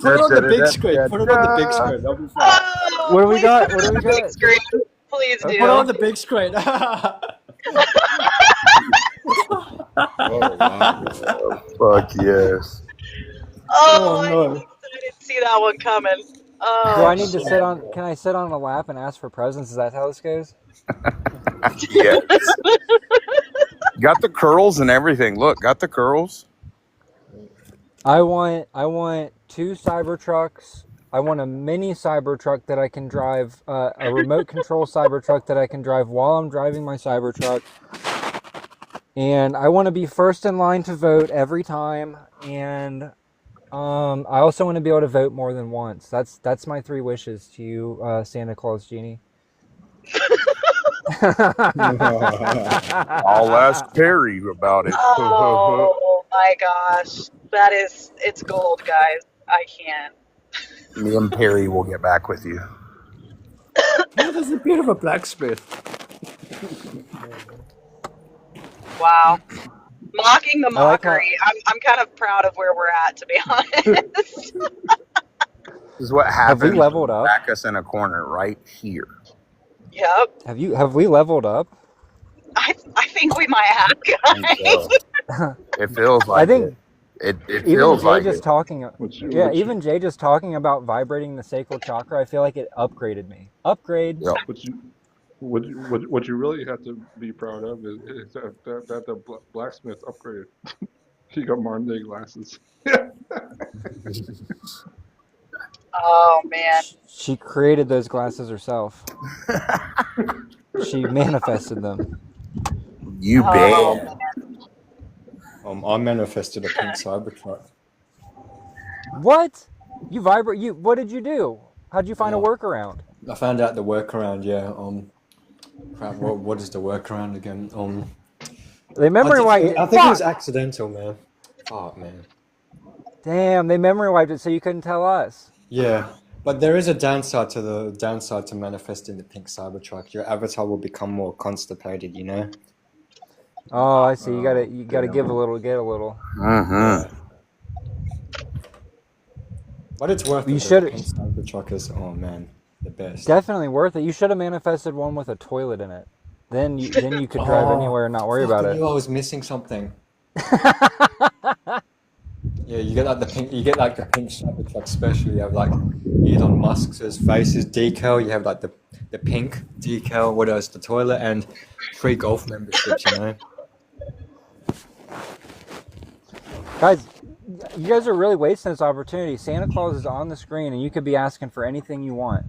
K: Put it on the big screen. Put it on the big screen. That'll be fine.
A: What do we
J: Please
A: got?
J: put
A: What
J: it
A: do we
J: on the big
A: got?
J: screen. Please do.
K: Put it on the big screen.
L: Oh, wow.
B: Fuck yes.
J: Oh,
K: no.
J: I didn't see that one coming. Oh,
A: Do I need to sit on? Can I sit on a lap and ask for presents? Is that how this goes?
B: Yes. Got the curls and everything. Look, got the curls.
A: I want 2 Cybertrucks. I want a mini Cybertruck that I can drive, a remote control Cybertruck that I can drive while I'm driving my Cybertruck. And I want to be first in line to vote every time. And I also want to be able to vote more than once. That's my 3 wishes to you, Santa Claus Genie.
B: I'll ask Perry about it.
J: oh my gosh. It's gold, guys. I can't.
B: Me and Perry will get back with you.
K: Yeah, there's a bit of a blacksmith.
J: Wow. Mocking the
A: I like how-
J: mockery. I'm kind of proud of where we're at, to be honest.
B: This is what happens.
A: Have we leveled up?
B: Back us in a corner right here.
J: Yep.
A: Have we leveled up?
J: I think we might have, guys.
B: It feels like
A: I think
B: it
A: even
B: feels
A: Jay
B: like
A: just
B: it.
A: talking. Even Jay just talking about vibrating the sacral chakra. I feel like it upgraded me. Upgrade.
B: Yep.
L: What you really have to be proud of is that the blacksmith upgraded. He got modern day glasses.
J: Oh man.
A: She created those glasses herself. She manifested them.
B: You bet.
K: I manifested a pink Cybertruck.
A: What? You vibrate? What did you do? How'd you find a workaround?
K: I found out the workaround. Yeah. Crap. What is the workaround again?
A: They memory wiped.
K: I think it was accidental, man. Oh man.
A: Damn, they memory wiped it so you couldn't tell us.
K: Yeah, but there is a downside to manifesting the pink Cybertruck. Your avatar will become more constipated, you know.
A: Oh, I see. You gotta give a little, get a little.
B: Mm-hmm.
K: But it's worth it.
A: You should.
K: Pink Cybertruck is, oh man, the best.
A: Definitely worth it. You should have manifested one with a toilet in it. Then you could drive anywhere and not worry about it.
K: I knew I was missing something. Yeah, you get like the pink Cybertruck special. You have like Elon Musk's faces decal. You have like the pink decal. What else? The toilet and free golf memberships. You know.
A: Guys, you guys are really wasting this opportunity. Santa Claus is on the screen, and you could be asking for anything you want.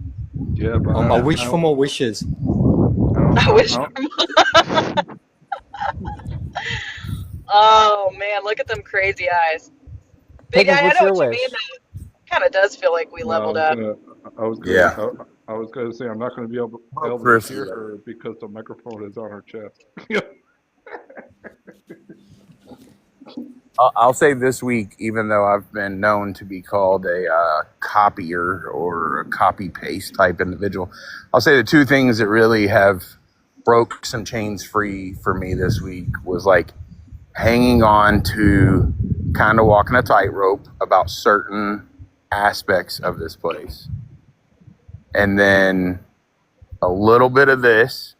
L: Yeah, but
K: I wish for more wishes.
J: I wish for more. Oh man, look at them crazy eyes. Big
A: Pickens,
J: Eye, I
A: what's
J: know
A: your
J: what you
A: wish?
J: mean. Kind of does feel like we leveled up.
L: I was gonna say I'm not gonna be able to hear her because the microphone is on her chest.
B: I'll say this week, even though I've been known to be called a copier or a copy paste type individual, I'll say the 2 things that really have broke some chains free for me this week was like hanging on to kind of walking a tightrope about certain aspects of this place. And then a little bit of this,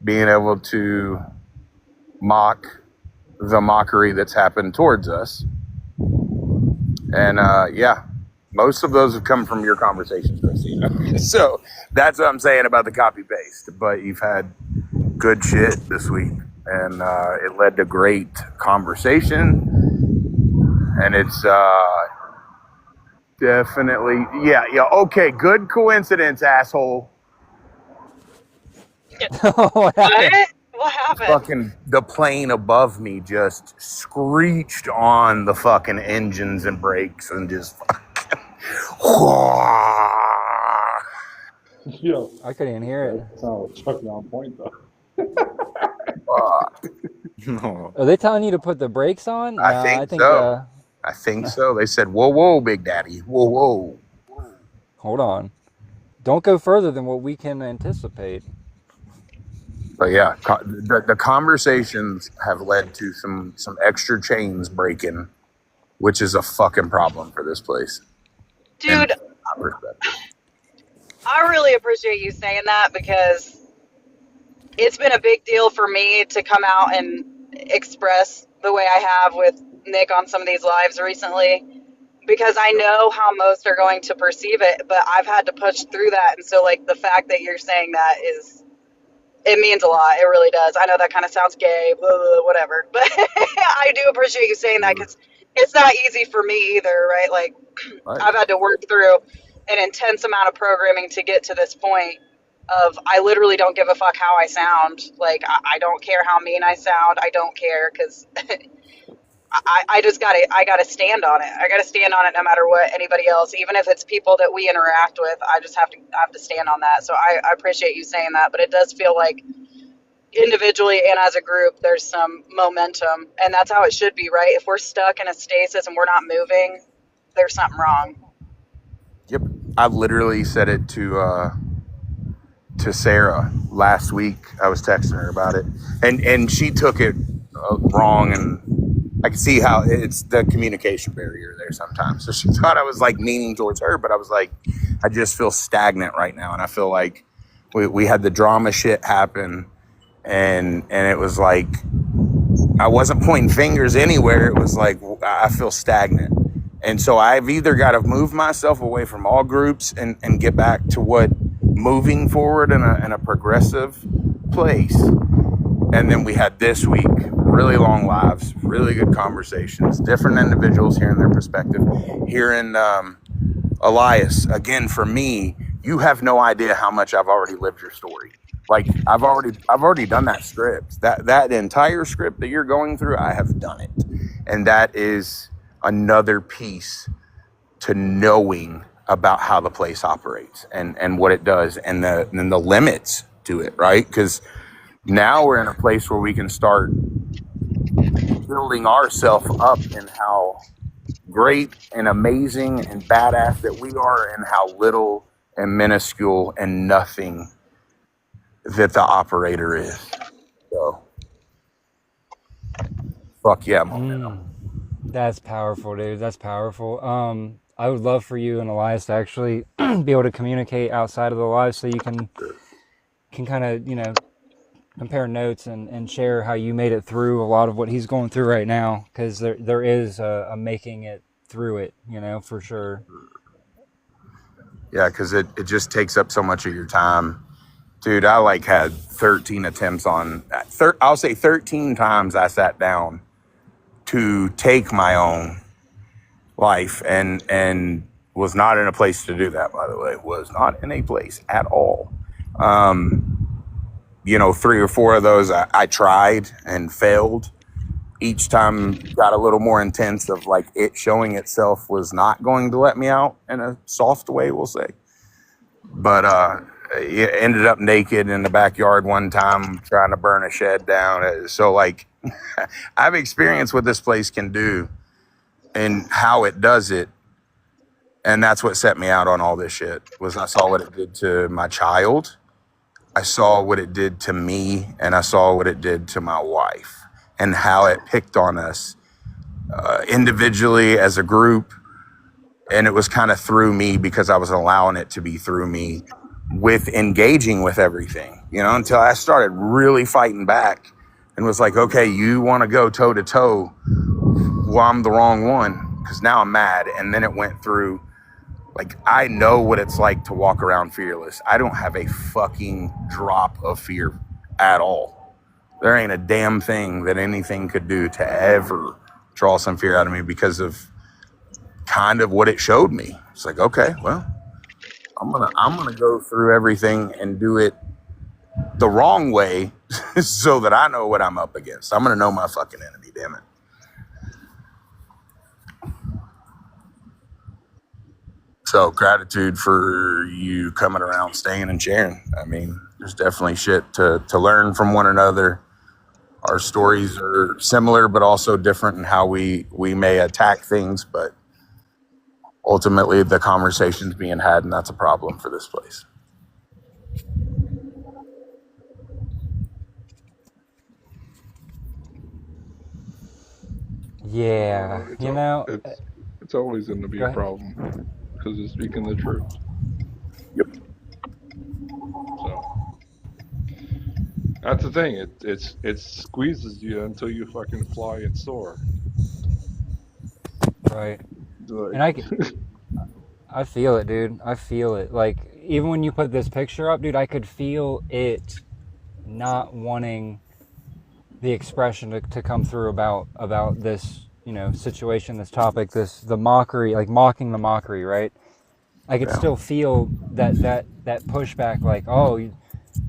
B: being able to mock the mockery that's happened towards us. And yeah, most of those have come from your conversations, Christina. So that's what I'm saying about the copy paste. But you've had good shit this week, and it led to great conversation, and it's definitely yeah. Okay, good coincidence, asshole.
A: What happened?
J: What? What happened?
B: Fucking the plane above me just screeched on the fucking engines and brakes and just fucking.
L: Yo,
A: I couldn't even hear it.
L: that sounds fucking on point though.
K: No.
A: Are they telling you to put the brakes on?
B: I
A: No, I
B: think
A: think.
B: so. I think so. They said, "Whoa, whoa, Big Daddy, whoa, whoa."
A: Hold on. Don't go further than what we can anticipate.
B: But yeah, the conversations have led to some extra chains breaking, which is a fucking problem for this place.
J: Dude, I really appreciate you saying that because it's been a big deal for me to come out and express the way I have with Nick on some of these lives recently, because I know how most are going to perceive it, but I've had to push through that. And so, like, the fact that you're saying that it means a lot. It really does. I know that kind of sounds gay, blah, blah, blah, whatever, but I do appreciate you saying that because it's not easy for me either, right? Like, I've had to work through an intense amount of programming to get to this point of I literally don't give a fuck how I sound. Like, I don't care how mean I sound. I don't care because I just gotta stand on it. I gotta stand on it no matter what anybody else, even if it's people that we interact with. I just have to stand on that. So I appreciate you saying that, but it does feel like individually and as a group, there's some momentum, and that's how it should be, right? If we're stuck in a stasis and we're not moving, there's something wrong.
B: Yep, I literally said it to Sarah last week. I was texting her about it, and she took it wrong, and I can see how it's the communication barrier there sometimes. So she thought I was like meaning towards her, but I was like, I just feel stagnant right now, and I feel like we had the drama shit happen, and it was like I wasn't pointing fingers anywhere. It was like I feel stagnant. And so I've either got to move myself away from all groups and get back to what moving forward in a progressive place. And then we had this week, really long lives, really good conversations, different individuals hearing their perspective. Hearing Elias, again, for me, you have no idea how much I've already lived your story. Like I've already done that script. That entire script that you're going through, I have done it. And that is another piece to knowing about how the place operates and what it does and the limits to it, right? Because now we're in a place where we can start building ourselves up in how great and amazing and badass that we are and how little and minuscule and nothing that the operator is. So fuck yeah, momentum.
A: That's powerful, dude. That's powerful. I would love for you and Elias to actually be able to communicate outside of the live, so you can kind of, you know, compare notes and share how you made it through a lot of what he's going through right now, because there is a making it through it, you know, for sure.
B: Yeah, because it just takes up so much of your time. Dude, I like had 13 attempts on, I'll say 13 times I sat down to take my own life and was not in a place to do that, by the way. Was not in a place at all. You know, 3 or 4 of those I tried and failed. Each time got a little more intense of like it showing itself was not going to let me out in a soft way, we'll say. But it ended up naked in the backyard one time trying to burn a shed down. So like I've experienced what this place can do and how it does it. And that's what set me out on all this shit, was I saw what it did to my child. I saw what it did to me, and I saw what it did to my wife and how it picked on us individually as a group. And it was kind of through me because I was allowing it to be through me with engaging with everything, you know, until I started really fighting back and was like, okay, you want to go toe to toe. Well, I'm the wrong one because now I'm mad. And then it went through, like, I know what it's like to walk around fearless. I don't have a fucking drop of fear at all. There ain't a damn thing that anything could do to ever draw some fear out of me because of kind of what it showed me. It's like, okay, well, I'm gonna go through everything and do it the wrong way so that I know what I'm up against. I'm gonna know my fucking enemy, damn it. So gratitude for you coming around, staying and sharing. I mean, there's definitely shit to learn from one another. Our stories are similar, but also different in how we may attack things, but ultimately the conversation's being had, and that's a problem for this place.
A: Yeah, you know.
L: It's always going to be
A: Go
L: a
A: ahead.
L: problem because it's speaking the truth.
B: Yep.
L: So that's the thing. It squeezes you until you fucking fly and soar.
A: Right.
L: Like,
A: And I feel it, dude. I feel it. Like, even when you put this picture up, dude, I could feel it not wanting the expression to come through about this, you know, situation, this topic, the mockery, like mocking the mockery, right? I could still feel that pushback, like, oh, you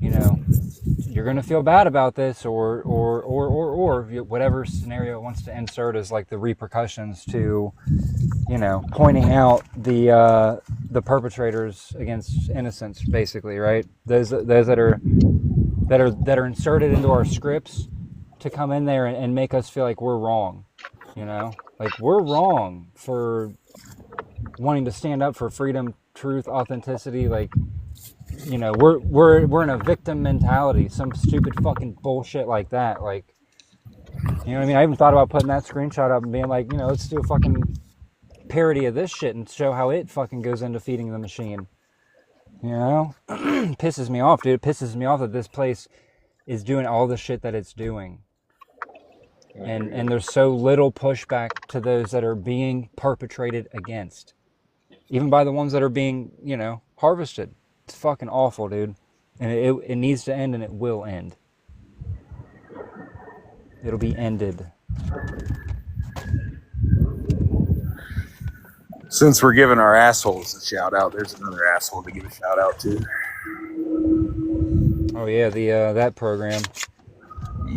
A: know, you're gonna feel bad about this, or whatever scenario it wants to insert as like the repercussions to, you know, pointing out the perpetrators against innocents, basically, right? Those that are inserted into our scripts to come in there and make us feel like we're wrong, you know, like we're wrong for wanting to stand up for freedom, truth, authenticity, like, you know, we're in a victim mentality, some stupid fucking bullshit like that, like, you know what I mean? I even thought about putting that screenshot up and being like, you know, let's do a fucking parody of this shit and show how it fucking goes into feeding the machine. You know? Pisses me off, dude. It pisses me off that this place is doing all the shit that it's doing. And there's so little pushback to those that are being perpetrated against. Even by the ones that are being, you know, harvested. It's fucking awful, dude. And it needs to end, and it will end. It'll be ended.
B: Since we're giving our assholes a shout out, there's another asshole to give a shout out to.
A: Oh yeah, the that program.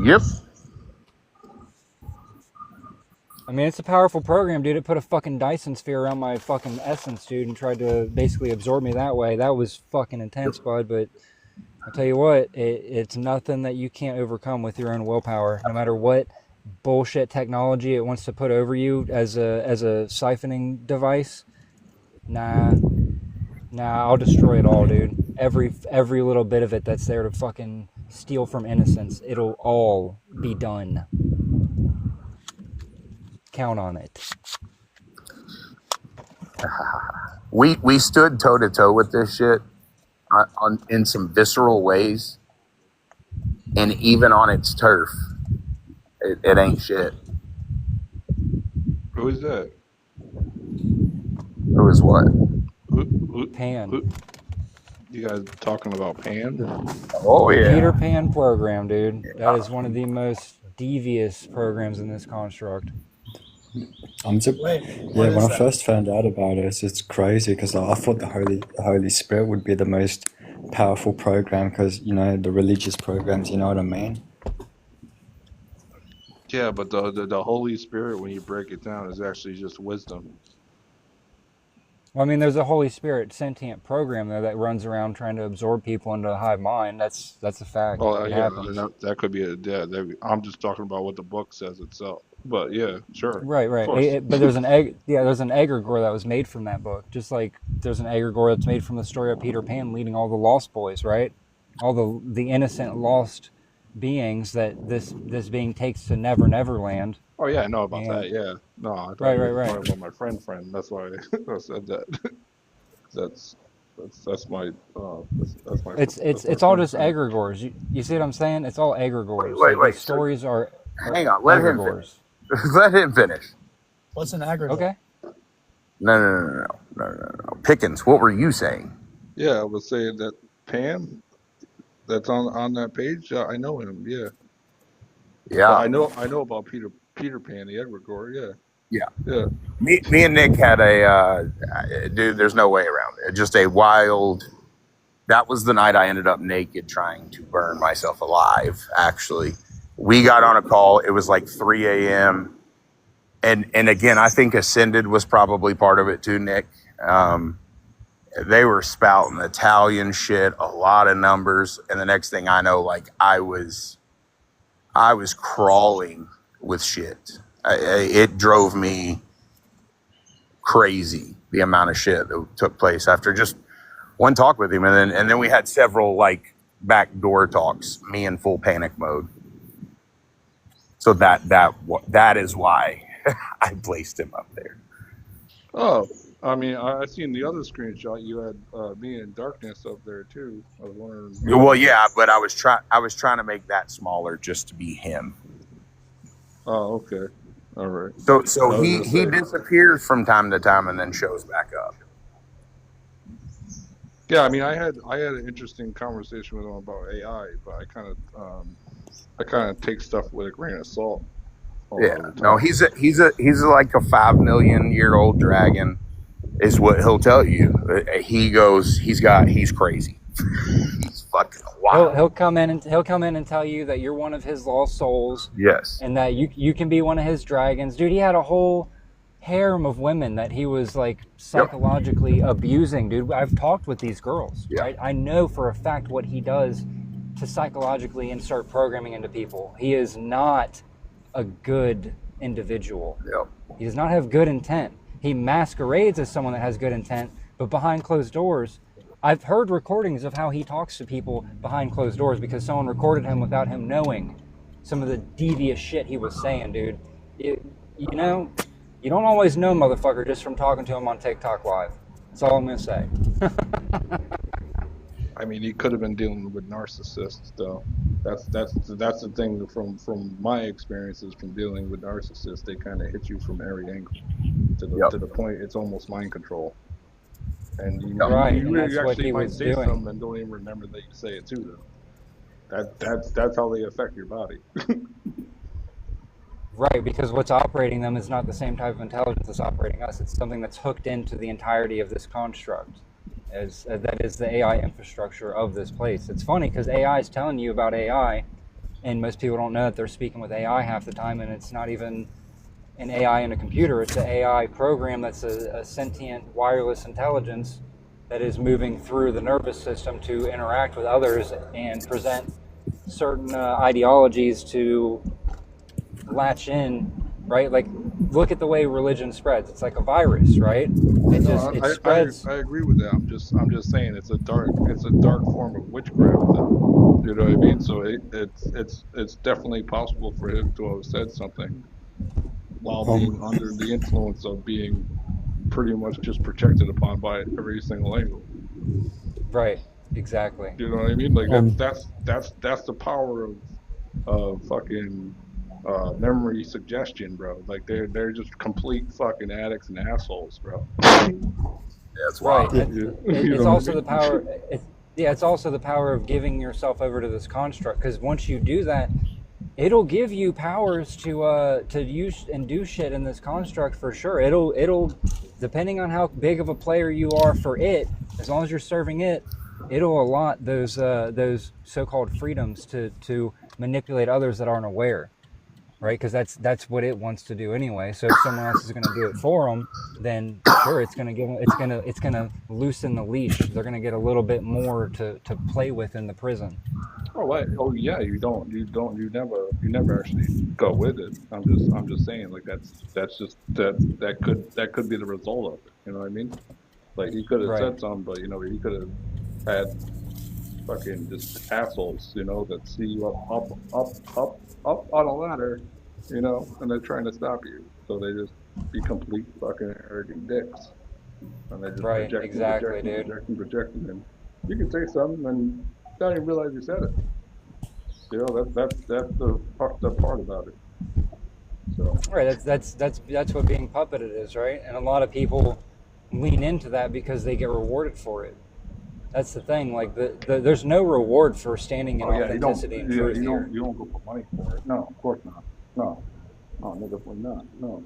B: Yep.
A: I mean, it's a powerful program, dude. It put a fucking Dyson sphere around my fucking essence, dude, and tried to basically absorb me that way. That was fucking intense, bud. But I'll tell you what, it's nothing that you can't overcome with your own willpower. No matter what bullshit technology it wants to put over you as a siphoning device. Nah, I'll destroy it all, dude. Every little bit of it that's there to fucking steal from innocence, it'll all be done. Count on it.
B: We stood toe to toe with this shit in some visceral ways, and even on its turf, it ain't shit.
L: who is that?
B: Who is what?
A: Pan.
L: You guys talking about Pan?
B: Oh yeah.
A: Peter Pan program, dude. That is one of the most devious programs in this construct.
K: When I first found out about it, it's crazy because I thought the Holy Spirit would be the most powerful program because, you know, the religious programs, you know what I mean?
L: Yeah, but the Holy Spirit, when you break it down, is actually just wisdom.
A: Well, I mean, there's a Holy Spirit sentient program there that runs around trying to absorb people into a hive mind. That's a fact.
L: Oh
A: It
L: yeah,
A: happens.
L: that could be I'm just talking about what the book says itself. But yeah, sure.
A: Right.
L: Of course.
A: But there's an egregore that was made from that book. Just like there's an egregore that's made from the story of Peter Pan leading all the lost boys, right? All the innocent lost beings that this being takes to Never Land.
L: Oh yeah, I know about that. Yeah. No, I thought you were talking about my friend. That's why I said that. that's my
A: It's all just egregores. You see what I'm saying? It's all egregores.
B: Wait.
A: The stories are
B: hang on. Let him finish. Let him finish.
M: What's an egregore?
A: Okay.
B: No. Pickens, what were you saying?
L: Yeah, I was saying that Pan, that's on that page. I know him. Yeah, but
B: Yeah,
L: I know about Peter Pan, the Edward Gore. Yeah,
B: yeah.
L: yeah.
B: Me and Nick had a dude. There's no way around it. Just a wild. That was the night I ended up naked trying to burn myself alive. Actually, we got on a call. It was like 3 a.m. And again, I think Ascended was probably part of it too, Nick. They were spouting Italian shit, a lot of numbers, and the next thing I know, like I was crawling with shit. It drove me crazy the amount of shit that took place after just one talk with him, and then we had several like backdoor talks. Me in full panic mode. So that is why I placed him up there.
L: Oh, I mean, I seen the other screenshot. You had me in darkness up there too. I was wondering.
B: Well, yeah, but I was trying to make that smaller just to be him.
L: Oh, okay, all right.
B: So he disappears from time to time and then shows back up.
L: Yeah, I mean, I had an interesting conversation with him about AI, but I kind of take stuff with a grain of salt.
B: Yeah, no, he's like a 5 million year old dragon, is what he'll tell you. He's crazy. He's fucking wild.
A: He'll come in and tell you that you're one of his lost souls.
B: Yes.
A: And that you can be one of his dragons. Dude, he had a whole harem of women that he was like psychologically abusing. Dude, I've talked with these girls, right? I know for a fact what he does to psychologically insert programming into people. He is not a good individual. He does not have good intent. He masquerades as someone that has good intent, but behind closed doors, I've heard recordings of how he talks to people behind closed doors because someone recorded him without him knowing some of the devious shit he was saying, dude. You know, you don't always know, motherfucker, just from talking to him on TikTok Live. That's all I'm gonna say.
L: I mean, he could have been dealing with narcissists, though. That's the thing from my experiences from dealing with narcissists. They kind of hit you from every angle to the point it's almost mind control. And you actually might say something and don't even remember that you say it to them. That's how they affect your body.
A: Right, because what's operating them is not the same type of intelligence that's operating us. It's something that's hooked into the entirety of this construct. That is the AI infrastructure of this place. It's funny because AI is telling you about AI, and most people don't know that they're speaking with AI half the time, and it's not even an AI in a computer. It's an AI program that's a sentient wireless intelligence that is moving through the nervous system to interact with others and present certain ideologies to latch in, right? Like, look at the way religion spreads. It's like a virus, right? It spreads.
L: I agree with that. I'm just saying it's a dark form of witchcraft. You know what I mean? So it's definitely possible for him to have said something while being under the influence of being pretty much just projected upon by every single angle.
A: Right. Exactly.
L: You know what I mean? Like that's the power of fucking memory suggestion, bro. Like they're just complete fucking addicts and assholes, bro.
B: That's
A: right. It's also the power. It's also the power of giving yourself over to this construct. Because once you do that, it'll give you powers to use and do shit in this construct for sure. It'll depending on how big of a player you are for it, as long as you're serving it, it'll allot those so-called freedoms to manipulate others that aren't aware. Right, because that's what it wants to do anyway. So if someone else is going to do it for them, then sure, it's going to loosen the leash. They're going to get a little bit more to play with in the prison.
L: Oh yeah, you never actually go with it. I'm just saying, like that could be the result of it. You know what I mean? Like he could have said something, but he could have had fucking just assholes, that see you up on a ladder, and they're trying to stop you. So they just be complete fucking arrogant dicks. And they just projecting. And you can say something and don't even realize you said it. That's the part about it. So
A: right, that's what being puppeted is, right? And a lot of people lean into that because they get rewarded for it. That's the thing. Like there's no reward for standing in
L: Oh yeah,
A: authenticity and truth here.
L: you don't go for money for it. No, of course not. No, definitely not. No.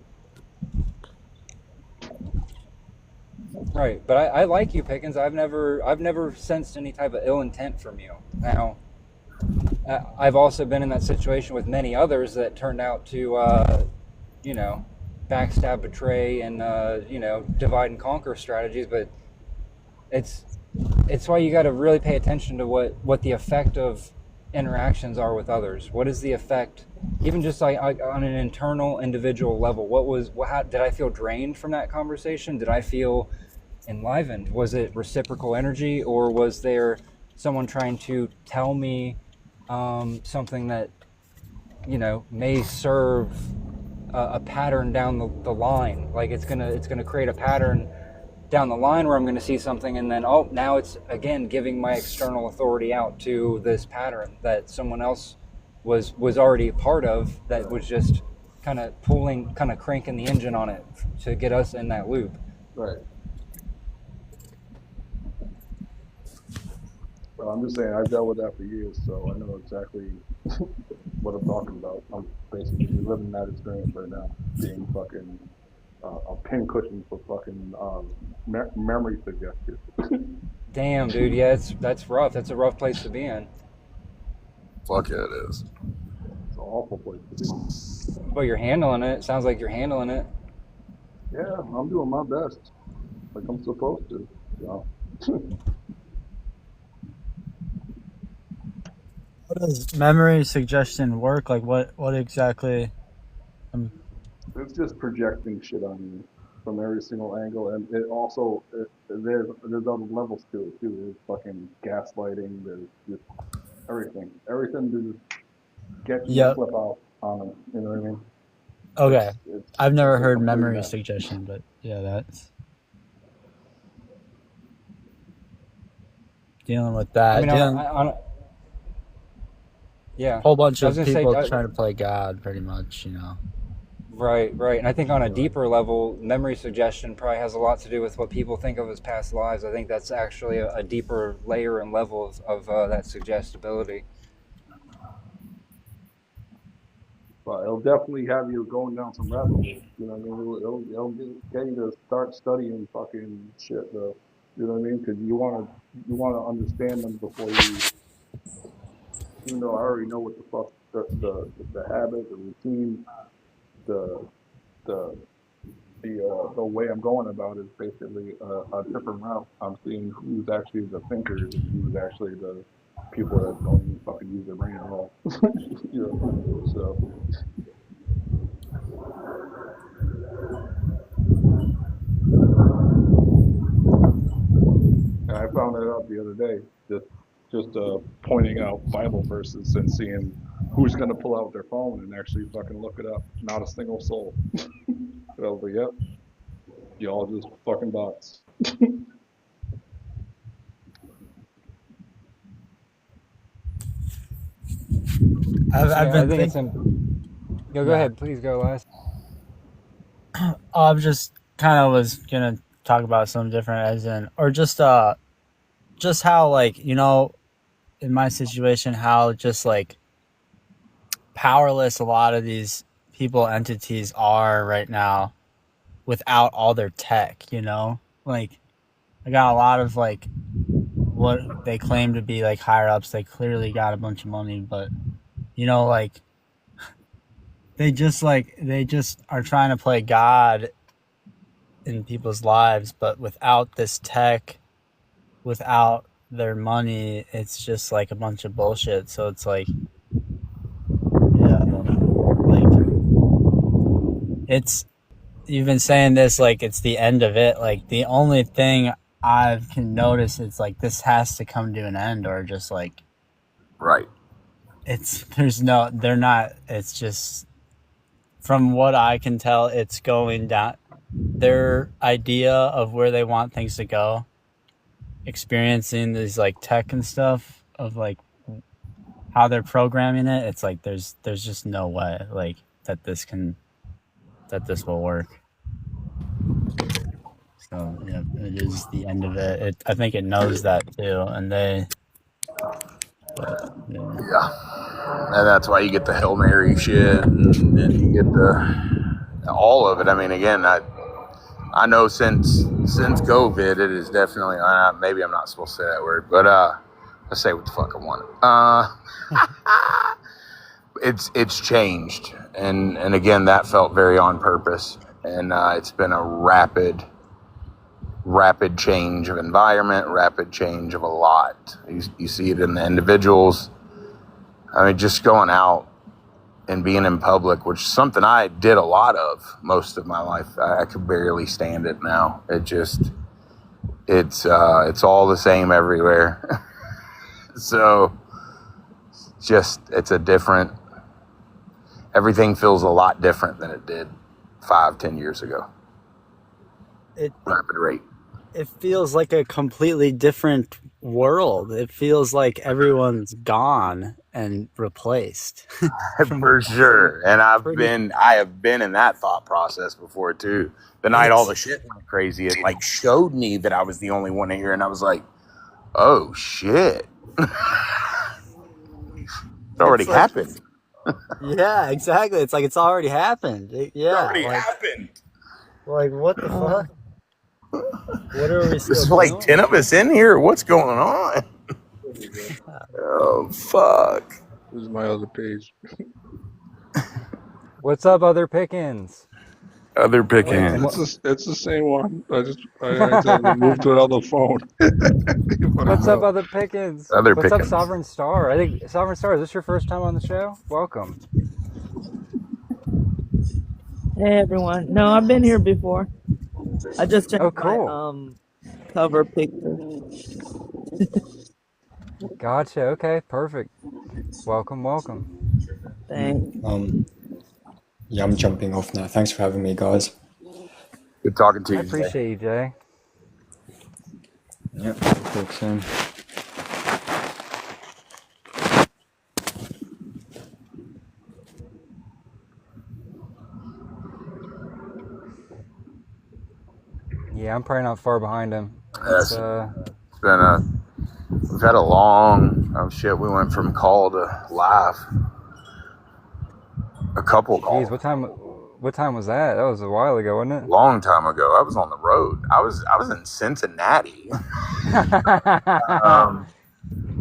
A: Right, but I like you, Pickens. I've never sensed any type of ill intent from you. Now, I've also been in that situation with many others that turned out to, you know, backstab, betray, and you know, divide and conquer strategies. But it's why you got to really pay attention to what the effect of interactions are with others. What is the effect, even just like on an internal, individual level? How did I feel drained from that conversation? Did I feel enlivened? Was it reciprocal energy, or was there someone trying to tell me something that, you know, may serve a pattern down the line? Like it's gonna create a pattern down the line where I'm going to see something, and then now it's again giving my external authority out to this pattern that someone else was already a part of, that was just kind of cranking the engine on it to get us in that loop.
L: Right. Well, I'm just saying, I've dealt with that for years, so I know exactly what I'm talking about. I'm basically living that experience right now, being fucking a pincushion for fucking memory suggestion.
A: Damn, dude, yeah, that's rough. That's a rough place to be in.
B: Fuck yeah, it is.
L: It's an awful place to be.
A: But you're handling it. Sounds like you're handling it.
L: Yeah, I'm doing my best, like I'm supposed to. So.
E: How does memory suggestion work? Like what exactly?
L: It's just projecting shit on you from every single angle, and it also there's other levels to it too. There's fucking gaslighting. There's just everything to just get you to flip out on them. You know what I mean?
E: Okay. I've never heard
L: completely
E: memory
L: that.
E: suggestion, but yeah, that's dealing with that.
A: I mean, yeah,
E: whole bunch of people
A: say,
E: trying to play God, pretty much, you know.
A: Right. And I think on a deeper level, memory suggestion probably has a lot to do with what people think of as past lives. I think that's actually a deeper layer and level of that suggestibility.
L: But it'll definitely have you going down some rabbit holes. You know what I mean? It'll get you to start studying fucking shit, though. You know what I mean? Because you wanna understand them before you. Even though I already know what the fuck the habit, the routine, the the way I'm going about is basically a different route. I'm seeing who's actually the thinkers and who's actually the people that don't even fucking use their brain at all. You know, so. And I found that out the other day, just pointing out Bible verses and seeing who's going to pull out their phone and actually fucking look it up. Not a single soul. And I was like, yep, y'all just fucking bots.
E: I've been thinking.
A: Go ahead, please go last.
E: I'm just kind of was gonna talk about something different, as in, or just how, like, you know, in my situation, how just like powerless a lot of these people, entities are right now without all their tech, you know? Like, I got a lot of like what they claim to be like higher ups. They clearly got a bunch of money, but you know, like they just are trying to play God in people's lives, but without this tech, without their money, it's just like a bunch of bullshit. So it's like, yeah, like it's, you've been saying this like it's the end of it. Like the only thing I can notice is like this has to come to an end, or just like,
B: right.
E: It's just, from what I can tell, it's going down. Their idea of where they want things to go, experiencing these like tech and stuff, of like how they're programming it, it's like there's just no way like that this will work. So yeah, it is the end of it. I think it knows that too, and yeah.
B: And that's why you get the Hail Mary shit, and you get all of it. I mean, again, I know since COVID, it is definitely, maybe I'm not supposed to say that word, but I say what the fuck I want. It's changed, and again, that felt very on purpose, and it's been a rapid change of environment, rapid change of a lot. You see it in the individuals. I mean, just going out and being in public, which is something I did a lot of most of my life. I could barely stand it now. It's all the same everywhere. So everything feels a lot different than it did 5-10 years ago. Rapid rate.
E: It feels like a completely different world. It feels like everyone's gone and replaced.
B: For sure. And I have been in that thought process before too. The night all the shit went crazy, it like showed me that I was the only one here, and I was like, oh shit. It already happened.
E: Yeah, exactly. It's like it's already happened. It already
B: happened.
E: Like, what the fuck? What are we still
B: There's like 10 of us in here. What's going on? Oh, fuck.
L: This is my other page.
A: What's up, Other Pickens?
B: Other Pickens.
L: It's the same one. I accidentally moved to another phone.
A: What's up, Other Pickens?
B: Other
A: What's up,
B: Pickens.
A: Sovereign Star? I think Sovereign Star, is this your first time on the show? Welcome.
M: Hey everyone. No, I've been here before. I just checked
A: cool.
M: my cover picture.
A: Gotcha. Okay, perfect. Welcome.
M: Thanks.
K: Yeah, I'm jumping off now. Thanks for having me, guys.
B: Good talking to you.
A: I appreciate you, Jay.
K: Yep, talk soon.
A: Yeah, I'm probably not far behind him.
B: Yes. We've had a long, we went from call to live. A couple calls.
A: Jeez, what time was that? That was a while ago, wasn't it?
B: Long time ago. I was on the road. I was in Cincinnati.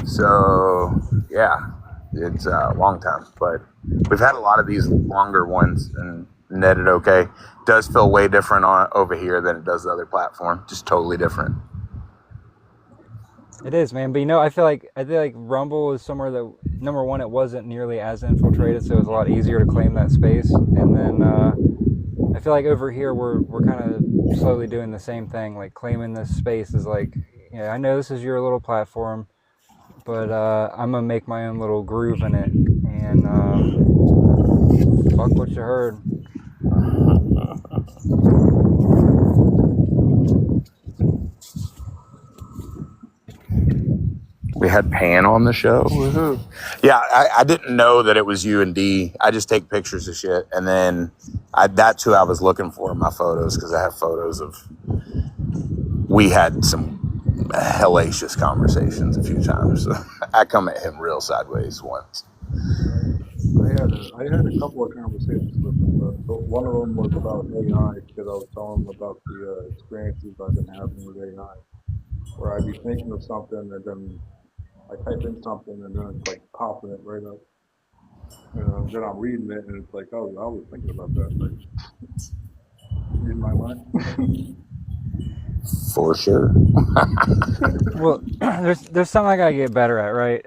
B: So yeah, it's a long time, but we've had a lot of these longer ones and netted okay. Does feel way different over here than it does the other platform. Just totally different.
A: It is, man. But I feel like Rumble is somewhere that, number one, it wasn't nearly as infiltrated, so it was a lot easier to claim that space. And then I feel like over here we're kind of slowly doing the same thing, like claiming this space is like, I know this is your little platform, but I'm gonna make my own little groove in it, and fuck what you heard.
B: We had Pan on the show. Woohoo. Yeah, I didn't know that it was you and D. I just take pictures of shit, and then that's who I was looking for in my photos, because I have photos of. We had some hellacious conversations a few times. So I come at him real sideways once.
L: I had a couple of conversations with him. But one of them was about AI, because I was telling him about the experiences I've been having with AI, where I'd be thinking of something and then I type in something and then it's like popping it right up. And then I'm reading it and it's like, oh, I was thinking about that. Like, reading my mind.
B: For sure.
A: Well, there's something I gotta get better at, right?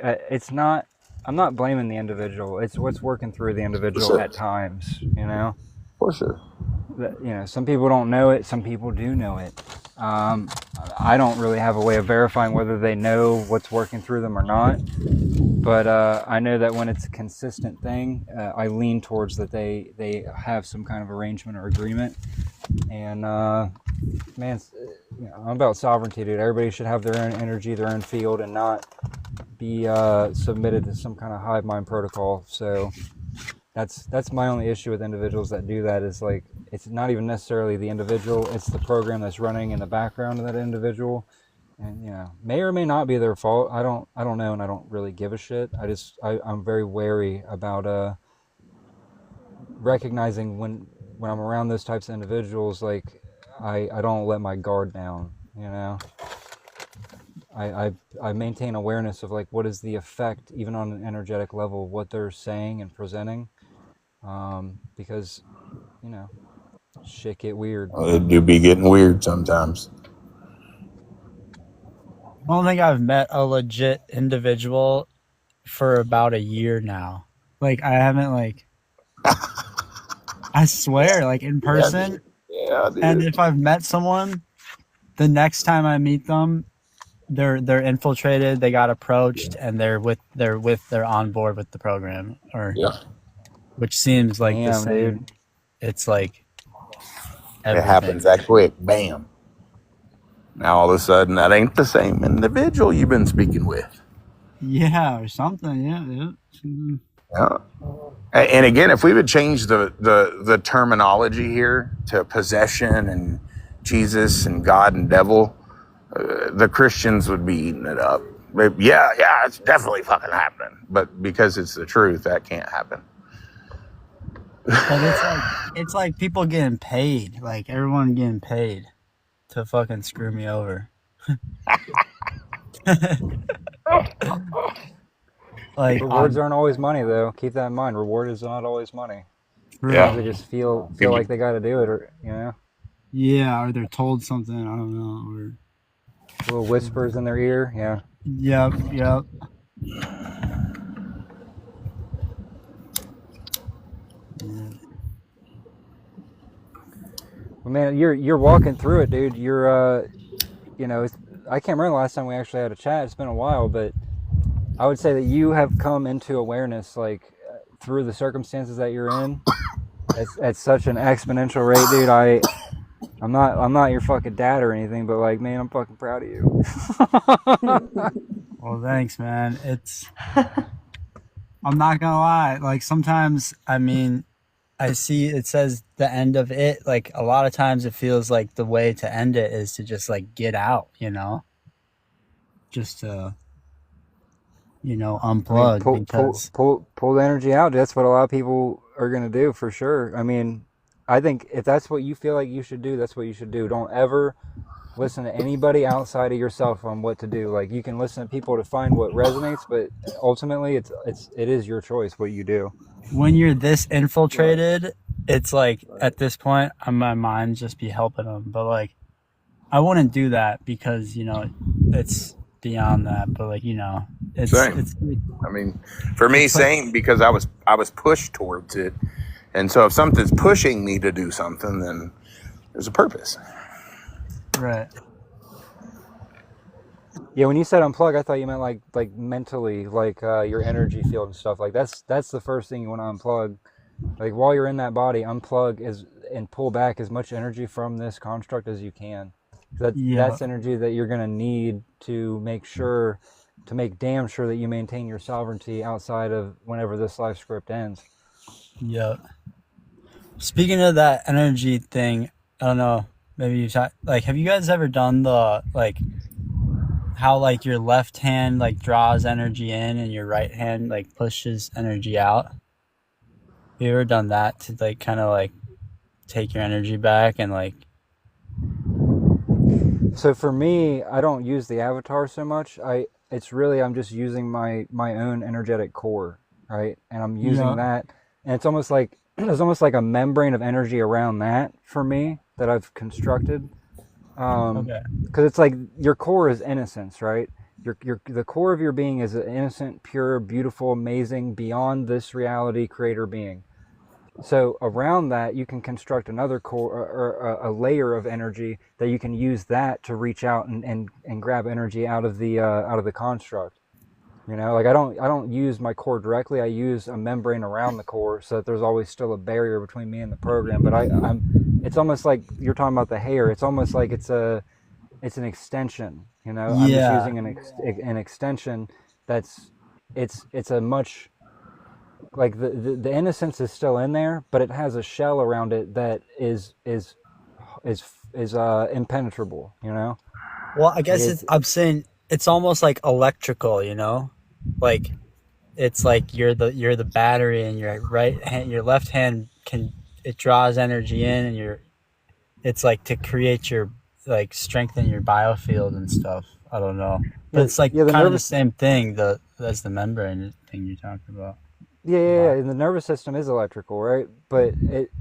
A: I'm not blaming the individual. It's what's working through the individual at times,
B: For sure.
A: Some people don't know it. Some people do know it. I don't really have a way of verifying whether they know what's working through them or not. But I know that when it's a consistent thing, I lean towards that they have some kind of arrangement or agreement. And man, I'm about sovereignty, dude. Everybody should have their own energy, their own field, and not be submitted to some kind of hive mind protocol. So that's my only issue with individuals that do that, is like it's not even necessarily the individual, it's the program that's running in the background of that individual. And may or may not be their fault. I don't know, and I don't really give a shit. I'm very wary about recognizing when I'm around those types of individuals, like I don't let my guard down. I maintain awareness of like what is the effect, even on an energetic level, of what they're saying and presenting, because shit get weird.
B: It do be getting weird sometimes.
E: I don't think I've met a legit individual for about a year now. Like I haven't I swear, like in person.
B: Yeah, dude.
E: And if I've met someone, the next time I meet them, they're infiltrated, they got approached, and they're on board with the program, or which seems like the same. Dude. It's like everything.
B: It happens that quick, bam. Now all of a sudden, that ain't the same individual you've been speaking with.
E: Yeah, or something. Yeah.
B: Yeah. And again, if we would change the terminology here to possession and Jesus and God and devil, the Christians would be eating it up. But yeah, it's definitely fucking happening. But because it's the truth, that can't happen.
E: But it's like people getting paid, like everyone getting paid to fucking screw me over.
A: Like rewards aren't always money, though. Keep that in mind. Reward is not always money.
B: Yeah,
A: they just feel like they got to do it, or
E: Yeah, or they're told something. I don't know, or
A: little whispers in their ear. Yeah.
E: Yep.
A: Well, man, you're walking through it, dude. You're I can't remember the last time we actually had a chat. It's been a while, but I would say that you have come into awareness, like through the circumstances that you're in, at such an exponential rate, dude. I'm not your fucking dad or anything, but like, man, I'm fucking proud of you. Well, thanks, man. I'm not gonna lie. Like sometimes, I mean, I see it says the end of it. Like a lot of times, it feels like the way to end it is to just like get out, just to. Unplug. I mean, pull the energy out. That's what a lot of people are going to do, for sure. I mean, I think if that's what you feel like you should do, that's what you should do. Don't ever listen to anybody outside of yourself on what to do. Like, you can listen to people to find what resonates, but ultimately it is your choice what you do. When you're this infiltrated, it's like at this point, my mind just be helping them. But like, I wouldn't do that because it's beyond that. But like it's
B: same. I mean, for me, same, because I was pushed towards it, and so if something's pushing me to do something, then there's a purpose.
E: Right. Yeah, when you said unplug, I thought you meant like mentally, like your energy field and stuff. Like that's the first thing you want to unplug. Like while you're in that body, unplug and pull back as much energy from this construct as you can. That's energy that you're gonna need to make damn sure that you maintain your sovereignty outside of whenever this life script ends. Yep. Speaking of that energy thing, I don't know, maybe you've have you guys ever done the how like your left hand like draws energy in and your right hand like pushes energy out? Have you ever done that to like kind of like take your energy back and like? So for me, I don't use the avatar so much. I'm just using my own energetic core, right? And I'm using that, and it's almost like a membrane of energy around that for me that I've constructed. Because it's like your core is innocence, right? The core of your being is an innocent, pure, beautiful, amazing, beyond this reality creator being. So around that, you can construct another core or a layer of energy that you can use that to reach out and grab energy out of the construct. Like I don't use my core directly. I use a membrane around the core so that there's always still a barrier between me and the program. But it's almost like you're talking about the hair. It's almost like it's an extension. I'm just using an extension it's a much
A: like the innocence is still in there, but it has a shell around it that is impenetrable. You know,
E: Well, I
A: like
E: guess I'm saying it's almost like electrical, you know, like it's like you're the battery, and your left hand it draws energy in, and it's like to create your like strengthen your biofield and stuff. I don't know, but
A: yeah,
E: it's like
A: yeah. The
E: kind of the
A: nervous
E: same thing as the membrane thing you're talking about.
A: Yeah, and the nervous system is electrical, right? But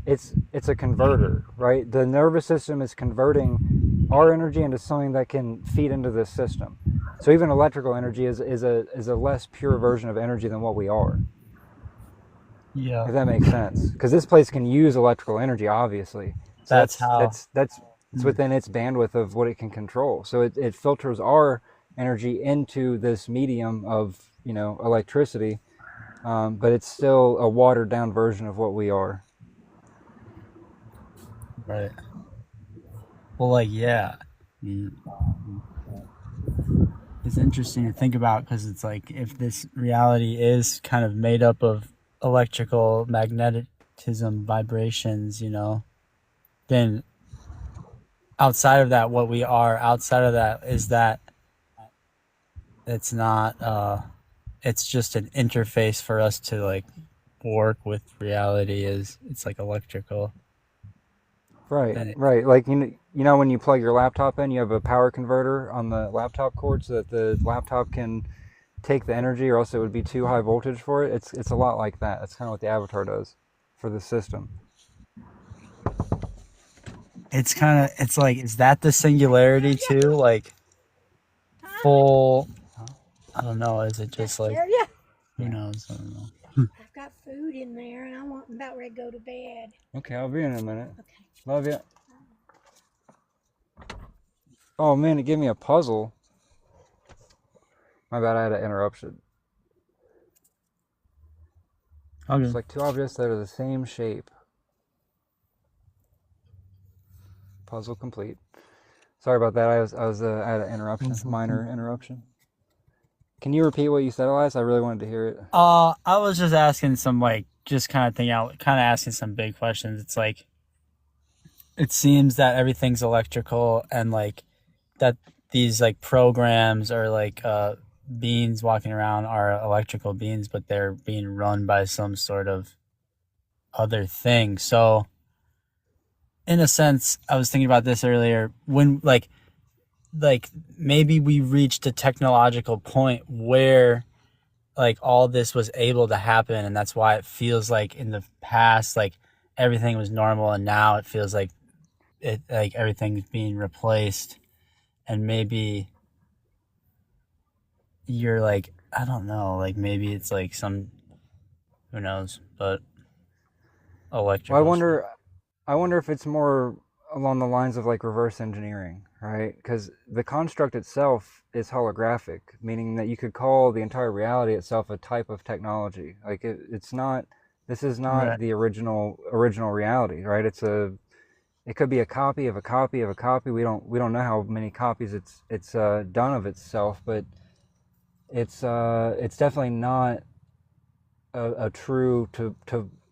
A: it's a converter, right? The nervous system is converting our energy into something that can feed into this system. So even electrical energy is a less pure version of energy than what we are,
E: Yeah,
A: if that makes sense. Because this place can use electrical energy, obviously. So
E: that's how.
A: that's it's within its bandwidth of what it can control. So it filters our energy into this medium of electricity, but it's still a watered down version of what we are.
E: Right. Well, like, yeah. It's interesting to think about because it's like if this reality is kind of made up of electrical magnetism vibrations, then outside of that, what we are outside of that is that it's not, it's just an interface for us to like work with reality. It's like electrical.
A: Right, right. Like when you plug your laptop in, you have a power converter on the laptop cord so that the laptop can take the energy, or else it would be too high voltage for it. It's a lot like that. That's kind of what the avatar does for the system.
E: It's like, is that the singularity too? Like full, I don't know. Is it just like, who knows? I don't know.
N: I've got food in there, and I'm about ready to go to bed.
A: Okay, I'll be in a minute.
N: Okay.
A: Love you. Oh man, it gave me a puzzle. My bad, I had an interruption.
E: Okay.
A: It's like two objects that are the same shape. Puzzle complete. Sorry about that. I had an interruption, minor interruption. Can you repeat what you said, Elias? I really wanted to hear it.
E: I was just asking some just kind of asking some big questions. It's like, it seems that everything's electrical, and like that these like programs or like beings walking around are electrical beings, but they're being run by some sort of other thing. So in a sense, I was thinking about this earlier, when like maybe we reached a technological point where like all this was able to happen, and that's why it feels like in the past like everything was normal, and now it feels like everything's being replaced. And maybe you're like, I don't know, like maybe it's like some, who knows, but electrical.
A: Well, I wonder if it's more along the lines of like reverse engineering, right? Because the construct itself is holographic, meaning that you could call the entire reality itself a type of technology. Like it's not. This is not
E: Right.
A: the original reality, right? It could be a copy of a copy of a copy. We don't know how many copies it's done of itself, but it's definitely not a true to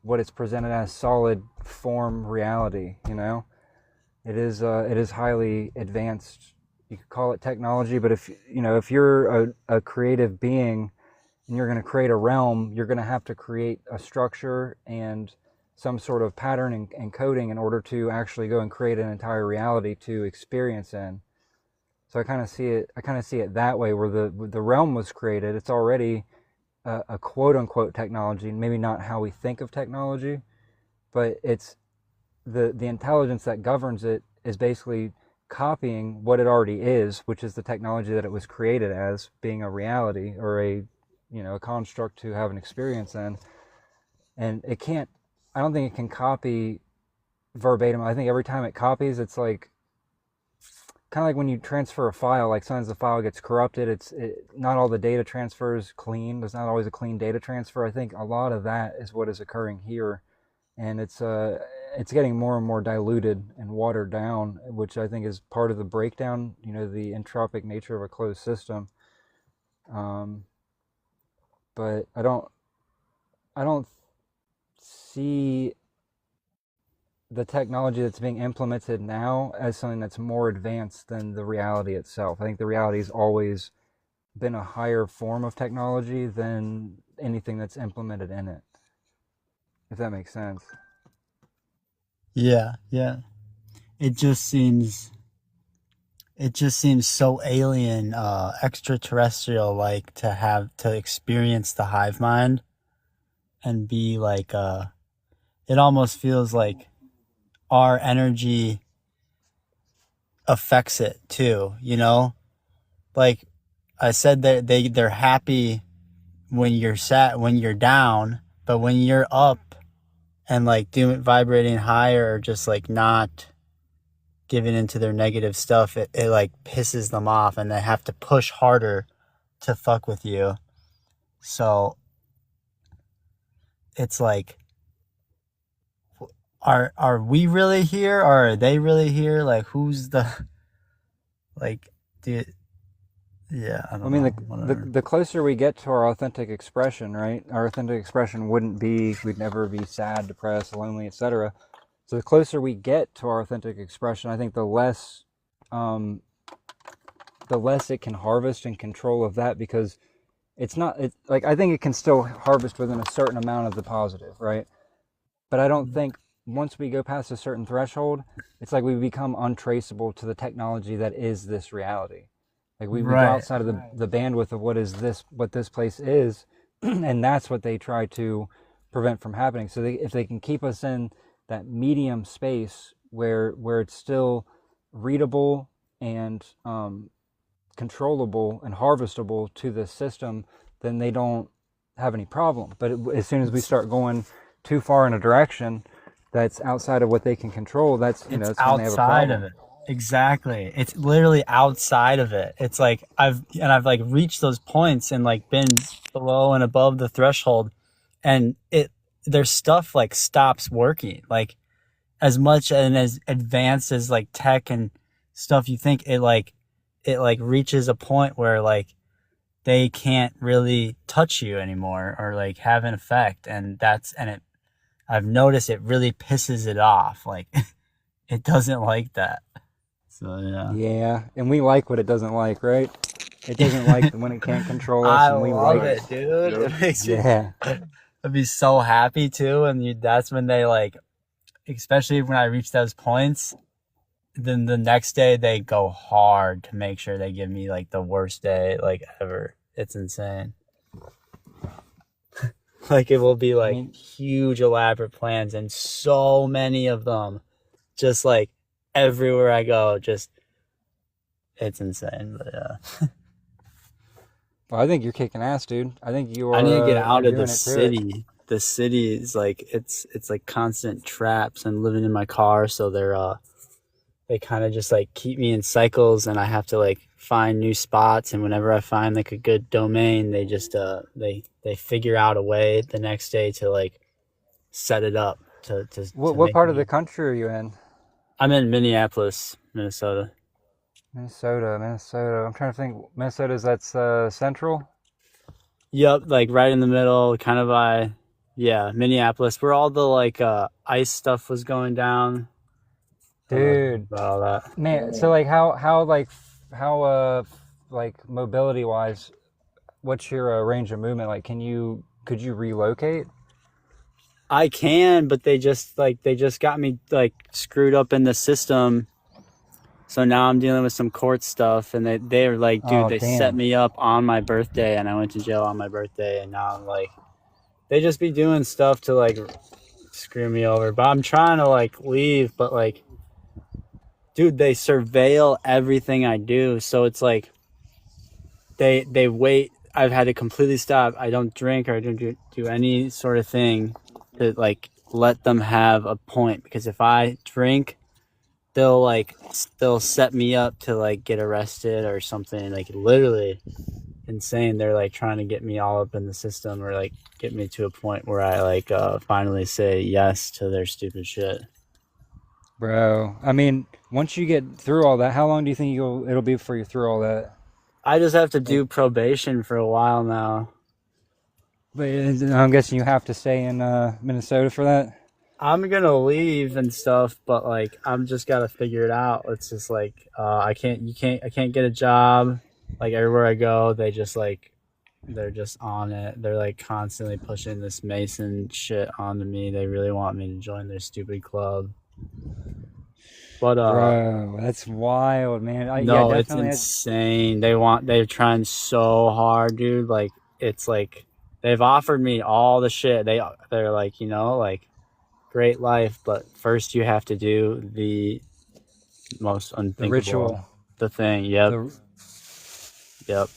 A: what it's presented as solid form reality. It is highly advanced. You could call it technology, but if you're a creative being and you're going to create a realm, you're going to have to create a structure and some sort of pattern and coding in order to actually go and create an entire reality to experience in. So I kind of see it that way, where the realm was created. It's already a quote unquote technology, maybe not how we think of technology, but it's the intelligence that governs it is basically copying what it already is, which is the technology that it was created as, being a reality or a construct to have an experience in. And I don't think it can copy verbatim. I think every time it copies, it's like kind of like when you transfer a file, like sometimes the file gets corrupted. Not all the data transfer is clean. There's not always a clean data transfer. I think a lot of that is what is occurring here, and it's getting more and more diluted and watered down, which I think is part of the breakdown. The entropic nature of a closed system. But I don't. I don't see the technology that's being implemented now as something that's more advanced than the reality itself. I think the reality has always been a higher form of technology than anything that's implemented in it, if that makes sense.
O: Yeah, yeah. It just seems so alien, extraterrestrial like to have to experience the hive mind and be like it almost feels like our energy affects it too, you know? Like I said, that they're happy when you're down, but when you're up and like doing vibrating higher or just like not giving into their negative stuff, it like pisses them off and they have to push harder to fuck with you. So it's like, are we really here or are they really here? Like who's the like dude? Yeah, I don't
A: I mean,
O: know.
A: the closer we get to our authentic expression, right? Our authentic expression wouldn't be, we'd never be sad, depressed, lonely, etc. So the closer we get to our authentic expression, I think the less it can harvest and control of that, because it's not, like, I think it can still harvest within a certain amount of the positive, right? But I don't think once we go past a certain threshold, it's like we become untraceable to the technology that is this reality. Like we go outside of the bandwidth of what this place is, and that's what they try to prevent from happening. So if they can keep us in that medium space where it's still readable and controllable and harvestable to the system, then they don't have any problem. But as soon as we start going too far in a direction that's outside of what they can control, that's it's when they have a problem.
O: Of it. Exactly. It's literally outside of it. It's like I've like reached those points and like been below and above the threshold, and their stuff like stops working. Like as much and as advanced as like tech and stuff you think, it reaches a point where like they can't really touch you anymore or like have an effect, and I've noticed it really pisses it off. Like it doesn't like that. So
A: yeah, and we like what it doesn't like, right? It doesn't like when it can't control us.
O: I
A: and we
O: love
A: like
O: it, dude. It makes
A: yeah.
O: I'd be so happy too, and that's when they like, especially when I reach those points, then the next day they go hard to make sure they give me like the worst day like ever. It's insane. Like it will be like huge elaborate plans and so many of them, just like everywhere I go, just it's insane. But yeah.
A: Well, I think you're kicking ass, dude. I think you are.
O: I need to get out of the city. The city is like it's like constant traps and living in my car, so they kind of just like keep me in cycles, and I have to like find new spots, and whenever I find like a good domain, they just they figure out a way the next day to like set it up to
A: what part of the country are you in?
O: I'm in Minneapolis, Minnesota.
A: Minnesota. I'm trying to think. Minnesota's that's central?
O: Yep, like right in the middle, kind of by Minneapolis, where all the like ice stuff was going down.
A: Dude,
O: all that.
A: Man, so like how like mobility wise, what's your range of movement? Like could you relocate?
O: I can, but they just got me like screwed up in the system. So now I'm dealing with some court stuff, and they're like, dude, they set me up on my birthday, and I went to jail on my birthday, and now I'm like, they just be doing stuff to like screw me over. But I'm trying to like leave, but like, dude, they surveil everything I do. So it's like they wait. I've had to completely stop. I don't drink or I don't do any sort of thing to like let them have a point, because if I drink, they'll set me up to like get arrested or something. Like literally insane. They're like trying to get me all up in the system, or like get me to a point where I like finally say yes to their stupid shit.
A: Bro, I mean, once you get through all that, how long do you think it'll be before you're through all that?
O: I just have to do probation for a while now.
A: But I'm guessing you have to stay in Minnesota for that.
O: I'm gonna leave and stuff, but like I'm just gotta figure it out. It's just like I can't get a job. Like everywhere I go, they just like they're just on it. They're like constantly pushing this Mason shit onto me. They really want me to join their stupid club. But
A: bro, that's wild, man.
O: no,
A: Yeah,
O: it's
A: definitely.
O: insane. They're trying so hard, dude. Like it's like they've offered me all the shit. They're like, you know, like great life, but first you have to do the most
A: The
O: unthinkable,
A: ritual.
O: the thing. Yep. Yep.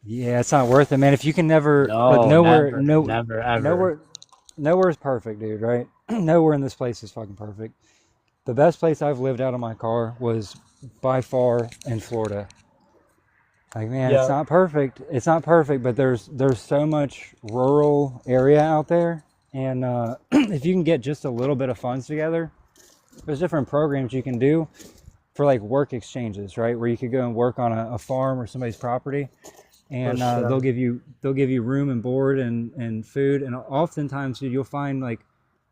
A: Yeah, it's not worth it, man. If you can never, look,
O: No,
A: nowhere,
O: never, ever.
A: nowhere's perfect, dude. Right? Nowhere in this place is fucking perfect. The best place I've lived out of my car was by far in Florida. Like, man, it's
O: Yeah.
A: not perfect. It's not perfect, but there's so much rural area out there, and if you can get just a little bit of funds together, there's different programs you can do for like work exchanges, right? Where you could go and work on a farm or somebody's property, and
O: sure.
A: they'll give you room and board and food, and oftentimes you'll find like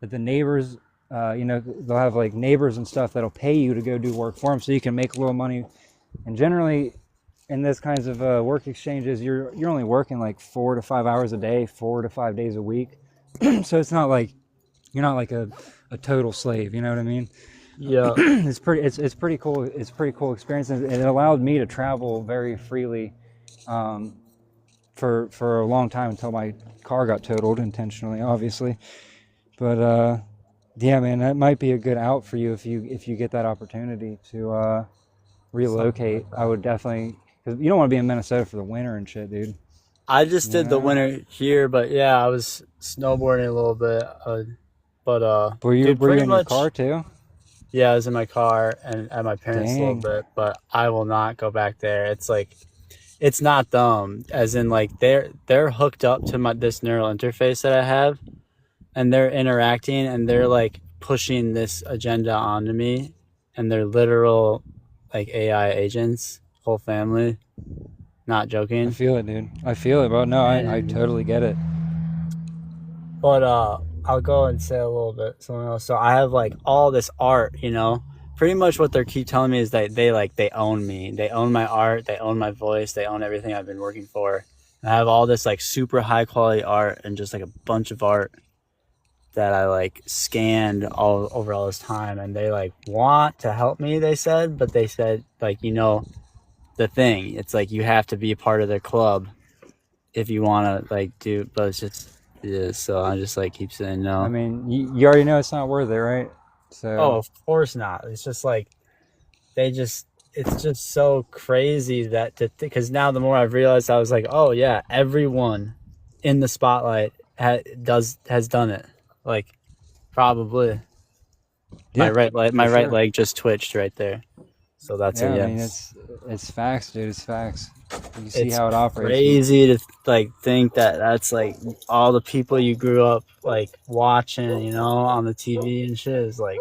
A: that the neighbors, they'll have like neighbors and stuff that'll pay you to go do work for them, so you can make a little money. And generally, in this kinds of work exchanges, you're only working like 4 to 5 hours a day, 4 to 5 days a week. So it's not like you're not like a total slave. You know what I mean?
O: Yeah.
A: It's pretty cool. It's a pretty cool experience, and it allowed me to travel very freely for a long time until my car got totaled intentionally, obviously. But yeah, man, that might be a good out for you if you get that opportunity to relocate. I would definitely, because you don't want to be in Minnesota for the winter and shit, dude.
O: I just did the winter here, but yeah, I was snowboarding a little bit.
A: Were you
O: dude,
A: in
O: pretty
A: your
O: much.
A: car too?
O: Yeah, I was in my car and at my parents' a little
A: Dang.
O: bit, but I will not go back there. It's like, it's not dumb, as in like they're hooked up to this neural interface that I have, and they're interacting and they're like pushing this agenda onto me, and they're literal like AI agents, whole family. Not
A: I
O: joking.
A: feel it, dude. I feel it, bro. No, I totally get it.
O: But I'll go and say a little bit something else. So I have like all this art, you know. Pretty much what they keep telling me is that they own me. They own my art, they own my voice, they own everything I've been working for. And I have all this like super high quality art and just like a bunch of art that I like scanned all over all this time, and they like want to help me, they said, but they said like, you know, the thing, it's like you have to be a part of their club if you want to like do, but it's just, yeah, so I just like keep saying no.
A: I mean, you already know it's not worth it, right? So.
O: Oh, of course not. It's just like it's just so crazy that because now the more I've realized, I was like, oh yeah, everyone in the spotlight has done it. Like probably.
A: Yeah,
O: my right leg just twitched right there. So that's a yes.
A: I mean, it's facts, dude. It's facts. You see how it operates.
O: It's crazy to like think that that's like all the people you grew up like watching, you know, on the TV and shit is like,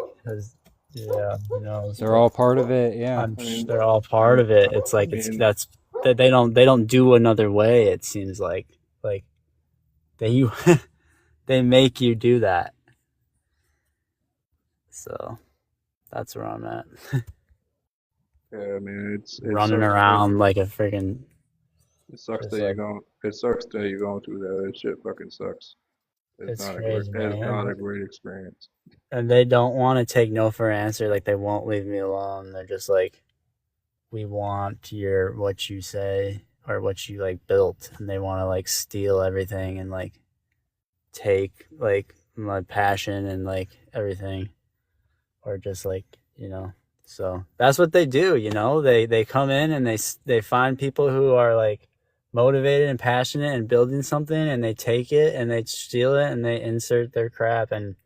O: yeah, you know,
A: they're all part of it. Yeah,
O: they're all part of it. It's like that they don't do another way. It seems like they they make you do that. So that's where I'm at.
L: Yeah, I mean, it's
O: running around like a freaking.
L: It sucks that you're going. It sucks that you're going through that. That shit fucking sucks.
O: It's crazy, man.
L: It's not a great experience.
O: And they don't want to take no for an answer. Like they won't leave me alone. They're just like, we want what you say or what you like built, and they want to like steal everything and like take like my passion and like everything, or just like, you know. So that's what they do, you know. They come in and they find people who are like motivated and passionate and building something, and they take it and they steal it and they insert their crap and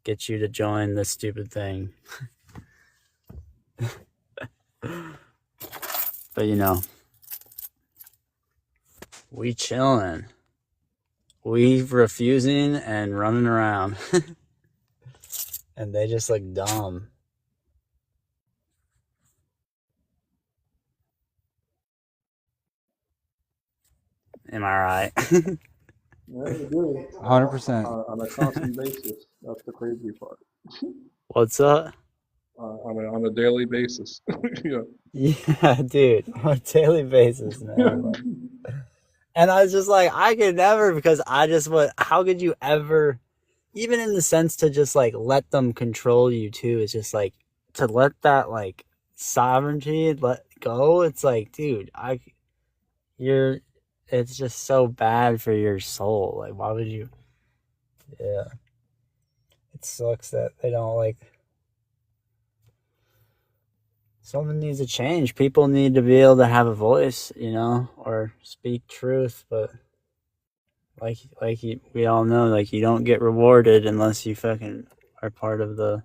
O: get you to join this stupid thing. But you know, we chilling, we refusing and running around. And they just look dumb. Am I right?
L: Yeah, they do.
A: 100%.
L: On a constant basis. That's the crazy part.
O: What's up?
L: On a daily basis. Yeah.
O: Yeah, dude, on a daily basis, man. Like, and I was just like, I could never, because I just would. How could you ever, even in the sense to just like let them control you too? It's just like to let that like sovereignty let go. It's like, dude, you're. It's just so bad for your soul. Like, why would you? Yeah, it sucks that they don't like. Something needs to change. People need to be able to have a voice, you know, or speak truth. But we all know, like, you don't get rewarded unless you fucking are part of the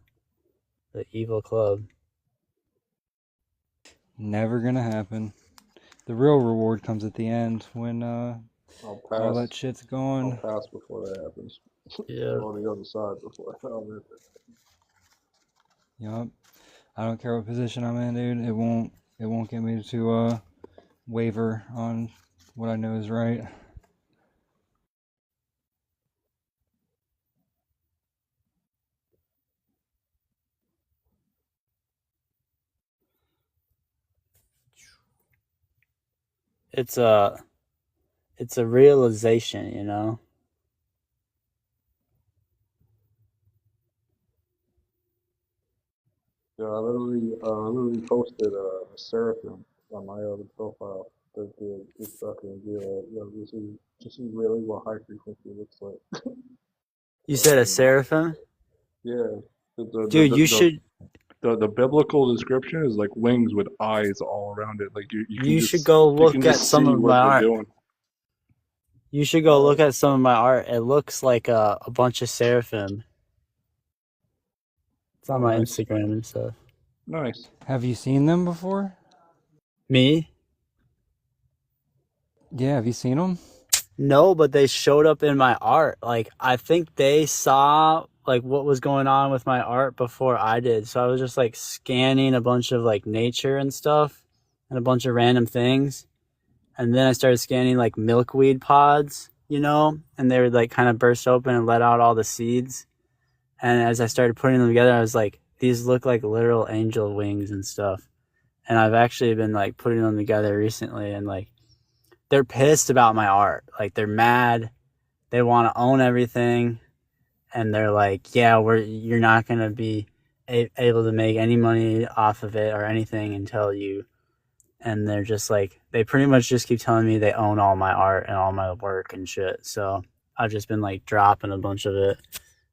O: evil club.
A: Never gonna happen. The real reward comes at the end when all that shit's gone.
L: I'll pass before that happens.
O: Yeah.
L: On the other side before that happens.
A: Yup. I don't care what position I'm in, dude. It won't get me to waver on what I know is right.
O: It's a realization, you know.
L: Yeah, I literally posted a seraphim on my other profile. That this fucking deal. This is really what high frequency looks like.
O: You said a seraphim?
L: Yeah.
O: Dude, you should.
L: The biblical description is like wings with eyes all around it. Like
O: you should go look at some of my art. You should go look at some of my art. It looks like a bunch of seraphim. It's on my Instagram and stuff.
L: Nice.
A: Have you seen them before?
O: Me?
A: Yeah, have you seen them?
O: No, but they showed up in my art. Like, I think they saw like what was going on with my art before I did. So I was just like scanning a bunch of like nature and stuff and a bunch of random things. And then I started scanning like milkweed pods, you know, and they would like kind of burst open and let out all the seeds. And as I started putting them together, I was like, these look like literal angel wings and stuff. And I've actually been like putting them together recently, and like they're pissed about my art. Like, they're mad. They want to own everything. And they're like, yeah, you're not going to be able to make any money off of it or anything until you. And they're just like, they pretty much just keep telling me they own all my art and all my work and shit. So I've just been like dropping a bunch of it.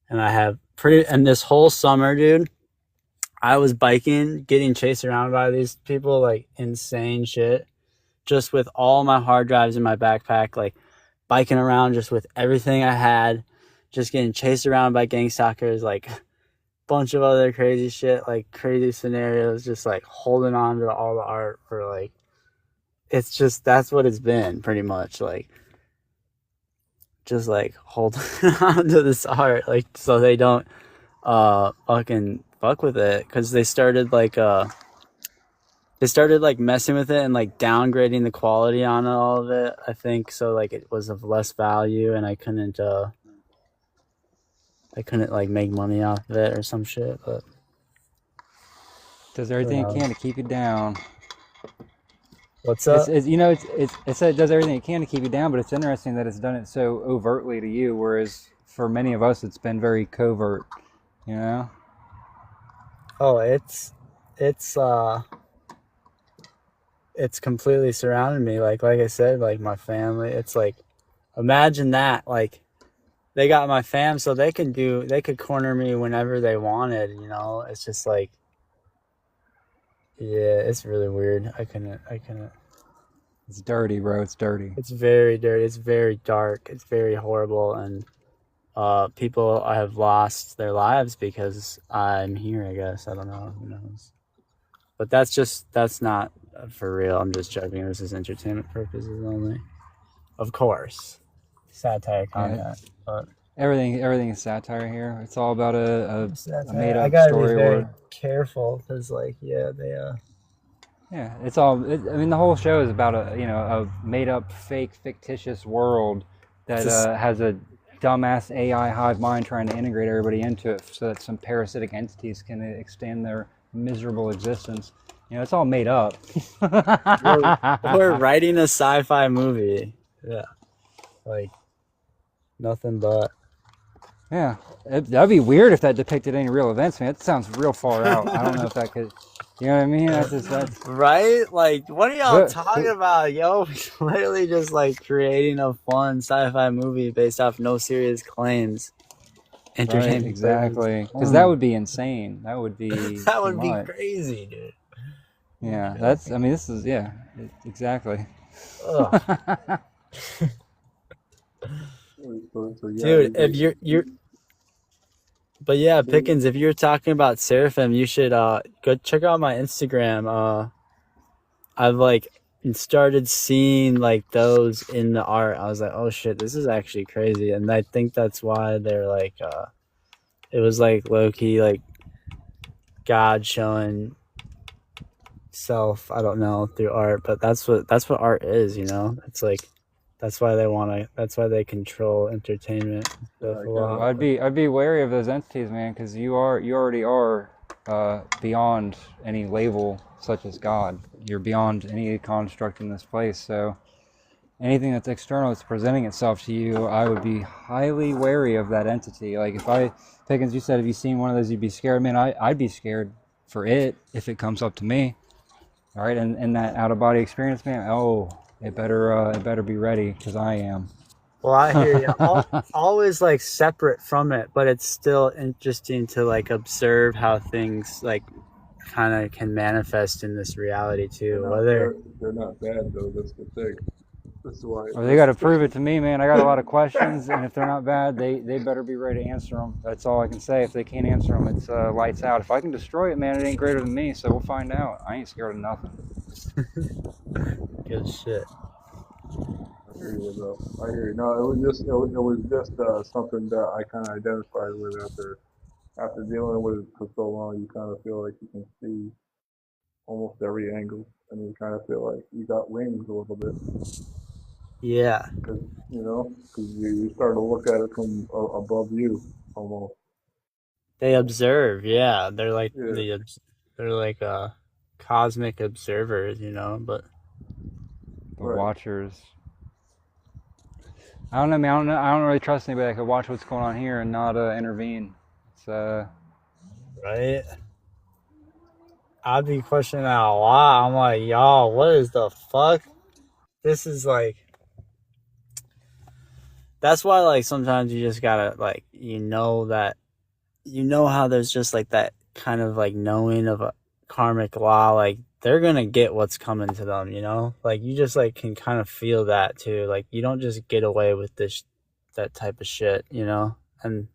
O: And I have and this whole summer, dude, I was biking, getting chased around by these people, like insane shit, just with all my hard drives in my backpack, like biking around just with everything I had, just getting chased around by gang stalkers, like a bunch of other crazy shit, like crazy scenarios, just like holding on to all the art for like, it's just, that's what it's been pretty much, like just like holding on to this art, like so they don't fucking fuck with it, because they started like messing with it and like downgrading the quality on all of it, I think, so like it was of less value and I couldn't like make money off of it or some shit. But
A: does everything it can to keep you down.
O: What's up?
A: It said it does everything it can to keep you down, but it's interesting that it's done it so overtly to you, whereas for many of us it's been very covert, you know?
O: Oh, it's completely surrounded me. Like I said, like my family, it's like, imagine that, like they got my fam, so they could corner me whenever they wanted, you know? It's just like, yeah, it's really weird. I couldn't.
A: It's dirty, bro. It's dirty.
O: It's very dirty. It's very dark. It's very horrible. And people have lost their lives because I'm here, I guess. I don't know. Who knows? But that's not for real. I'm just joking. This is entertainment purposes only. Of course. Satire content. Yeah. But
A: everything is satire here. It's all about a made up
O: I gotta
A: story.
O: Be very careful because, like, yeah, they
A: Yeah, it's all. I mean, the whole show is about a made up, fake, fictitious world that has a dumbass AI hive mind trying to integrate everybody into it so that some parasitic entities can extend their miserable existence. You know, it's all made up.
O: we're writing a sci-fi movie. Yeah. Like, nothing but.
A: Yeah. That'd be weird if that depicted any real events, man. It sounds real far out. I don't know if that could, you know what I mean? That's
O: right? Like, what are y'all talking about? Yo, we're literally just like creating a fun sci-fi movie based off no serious claims. Entertainment.
A: Right, exactly. Because that would be insane. That would be
O: that would be crazy, dude.
A: Yeah, that's, I mean, this is, yeah, exactly.
O: Dude, if you're but yeah, Pickens, if you're talking about Seraphim, you should go check out my Instagram. I've like started seeing like those in the art. I was like, oh shit, this is actually crazy. And I think that's why they're like it was like low-key like God showing self, I don't know, through art, but that's what art is, you know. It's like that's why they control entertainment.
A: I'd be wary of those entities, man, because you already are beyond any label such as God. You're beyond any construct in this place. So anything that's external that's presenting itself to you, I would be highly wary of that entity. Like Pickens, you said if you seen one of those, you'd be scared. Man, I'd be scared for it if it comes up to me. All right, and that out of body experience, man. Oh, it better be ready, because I am.
O: Well, I hear you. Always like separate from it, but it's still interesting to like observe how things like kind of can manifest in this reality too.
L: They're not bad though. That's the thing. That's why.
A: Well, they got to prove it to me, man. I got a lot of questions, and if they're not bad, they better be ready to answer them. That's all I can say. If they can't answer them, it's lights out. If I can destroy it, man, it ain't greater than me. So we'll find out. I ain't scared of nothing.
O: Good shit.
L: I hear you though. I hear you. No, it was just something that I kind of identified with after dealing with it for so long. You kind of feel like you can see almost every angle, and you kind of feel like you got wings a little bit.
O: Yeah.
L: Because you start to look at it from above you almost.
O: They observe, yeah. They're like they're like cosmic observers, you know, but
A: the watchers. I don't know, man. I don't really trust anybody that could watch what's going on here and not intervene. It's
O: right. I'd be questioning that a lot. I'm like, y'all, what is the fuck? This is like. That's why, like, sometimes you just gotta, like, you know how there's just like that kind of like knowing of a karmic law, like they're gonna get what's coming to them, you know. Like you just like can kind of feel that too. Like you don't just get away with that type of shit, you know. And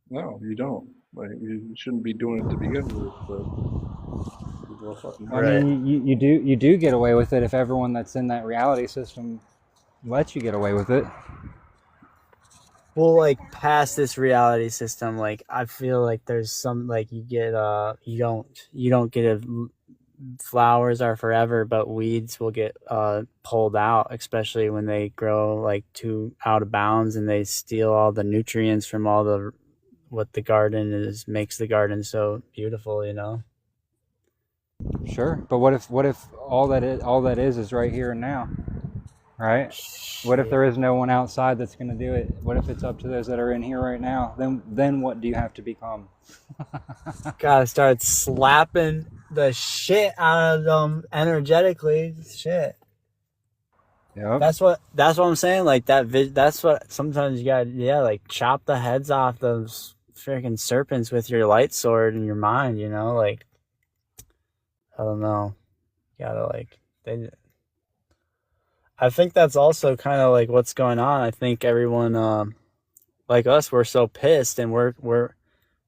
L: no, you don't. Like you shouldn't be doing it to begin with. But
A: I mean, you do get away with it if everyone that's in that reality system lets you get away with it.
O: Well, like past this reality system, like I feel like there's some like you get you don't get flowers are forever, but weeds will get pulled out, especially when they grow like too out of bounds and they steal all the nutrients from all the what the garden is, makes the garden so beautiful, you know.
A: Sure, but what if all that is right here and now, right? What if there is no one outside that's going to do it? What if it's up to those that are in here right now? Then what do you have to become?
O: Gotta start slapping the shit out of them energetically. Shit.
A: Yep.
O: That's what I'm saying. Like that's what sometimes you got. Yeah, like chop the heads off those freaking serpents with your light sword in your mind. You know, like I don't know. You gotta like I think that's also kind of like what's going on. I think everyone, like us, we're so pissed, and we're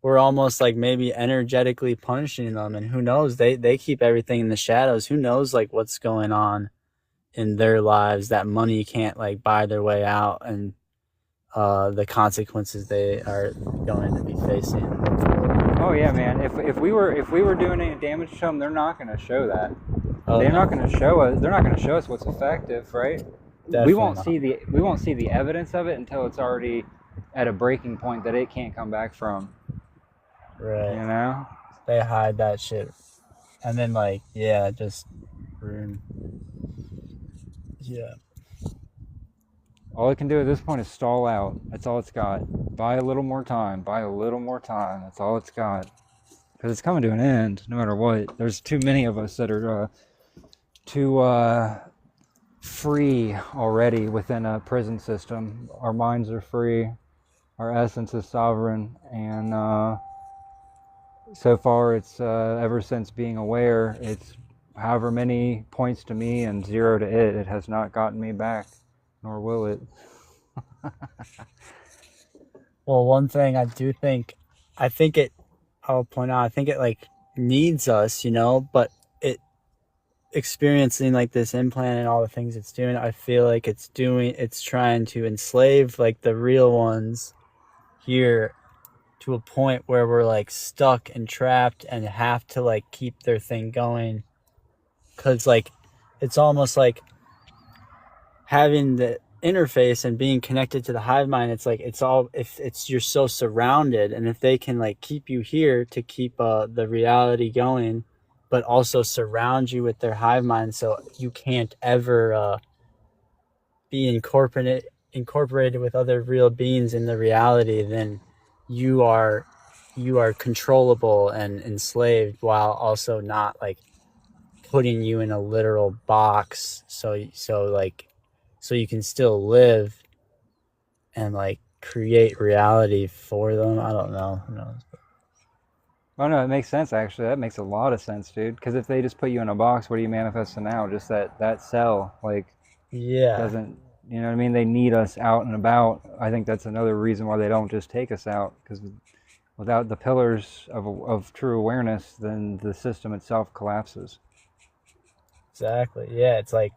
O: almost like maybe energetically punishing them. And who knows? They keep everything in the shadows. Who knows like what's going on in their lives that money can't like buy their way out, and the consequences they are going to be facing.
A: Oh yeah, man. If we were doing any damage to them, they're not going to show that. They're not going to show us. They're not going to show us what's effective, right? we
O: Definitely
A: won't
O: not.
A: see the evidence of it until it's already at a breaking point that it can't come back from.
O: Right.
A: You know?
O: They hide that shit. And then like, yeah, just ruin. Yeah.
A: All it can do at this point is stall out. That's all it's got. Buy a little more time. Buy a little more time. That's all it's got. Because it's coming to an end, no matter what. There's too many of us that are too free already within a prison system. Our minds are free. Our essence is sovereign. And so far, it's ever since being aware, it's however many points to me and 0 to it. It has not gotten me back, nor will it.
O: Well, one thing I do think, I'll point out, I think it like needs us, you know, but it experiencing like this implant and all the things it's doing, I feel like it's trying to enslave like the real ones here to a point where we're like stuck and trapped and have to like keep their thing going. Cause like, it's almost like having the interface and being connected to the hive mind. It's like you're so surrounded, and if they can like keep you here to keep the reality going, but also surround you with their hive mind so you can't ever be incorporated with other real beings in the reality, then you are controllable and enslaved, while also not like putting you in a literal box so you can still live and like create reality for them. I don't know. Who knows?
A: Oh no, it makes sense actually. That makes a lot of sense, dude. Because if they just put you in a box, what are you manifesting now? Just that cell, like,
O: Yeah.
A: doesn't, you know what I mean? They need us out and about. I think that's another reason why they don't just take us out. Because without the pillars of true awareness, then the system itself collapses.
O: Exactly. Yeah. It's like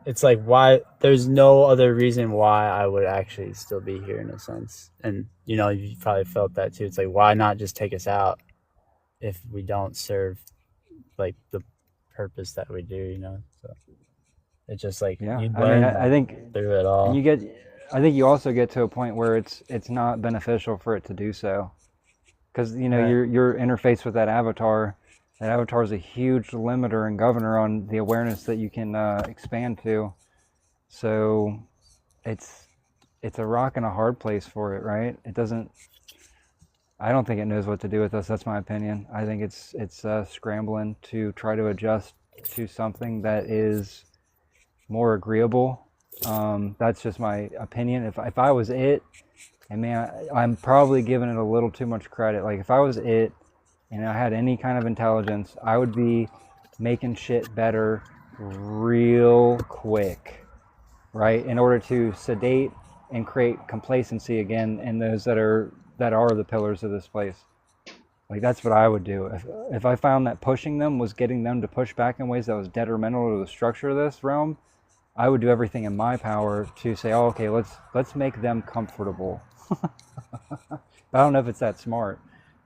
O: it's like why there's no other reason why I would actually still be here in a sense. And you know, you probably felt that too. It's like, why not just take us out if we don't serve like the purpose that we do, you know? So it's just like,
A: Yeah,
O: you
A: I mean,
O: learn
A: I think,
O: through it all.
A: and I think you also get to a point where it's not beneficial for it to do so, because you know
O: Right.
A: your interface with that avatar. That avatar is a huge limiter and governor on the awareness that you can expand to. So it's a rock and a hard place for it, right? It doesn't. I don't think it knows what to do with us. That's my opinion. I think it's scrambling to try to adjust to something that is more agreeable. That's just my opinion. If I was it, and man, I'm probably giving it a little too much credit. Like if I was it, and I had any kind of intelligence, I would be making shit better real quick, right? In order to sedate and create complacency again in those that are the pillars of this place. Like that's what I would do. If I found that pushing them was getting them to push back in ways that was detrimental to the structure of this realm, I would do everything in my power to say, oh, okay, let's make them comfortable. But I don't know if it's that smart.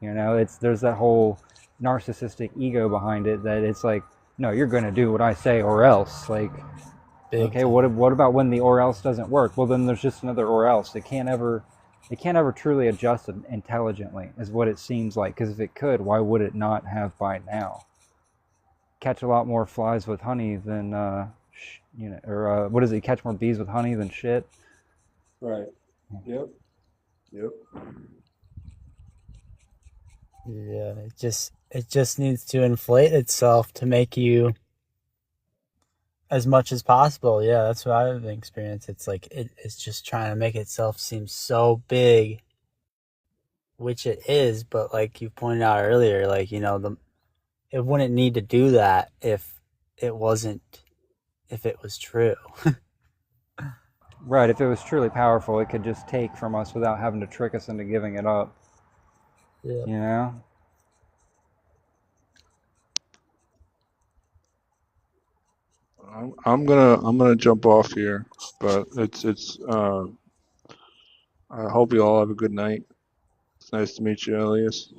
A: You know, there's that whole narcissistic ego behind it that it's like, no, you're going to do what I say or else. Like, okay, what about when the or else doesn't work? Well, then there's just another or else. It can't ever truly adjust intelligently, is what it seems like. Because if it could, why would it not have by now? Catch a lot more flies with honey than, or what is it? Catch more bees with honey than shit.
L: Right. Yep.
O: Yeah, it just needs to inflate itself to make you as much as possible. Yeah, that's what I've experienced. It's like it's just trying to make itself seem so big, which it is, but like you pointed out earlier, like, you know, it wouldn't need to do that if it was true.
A: Right, if it was truly powerful, it could just take from us without having to trick us into giving it up.
O: Yeah.
A: You know?
L: I'm gonna jump off here, but I hope you all have a good night. It's nice to meet you, Elias.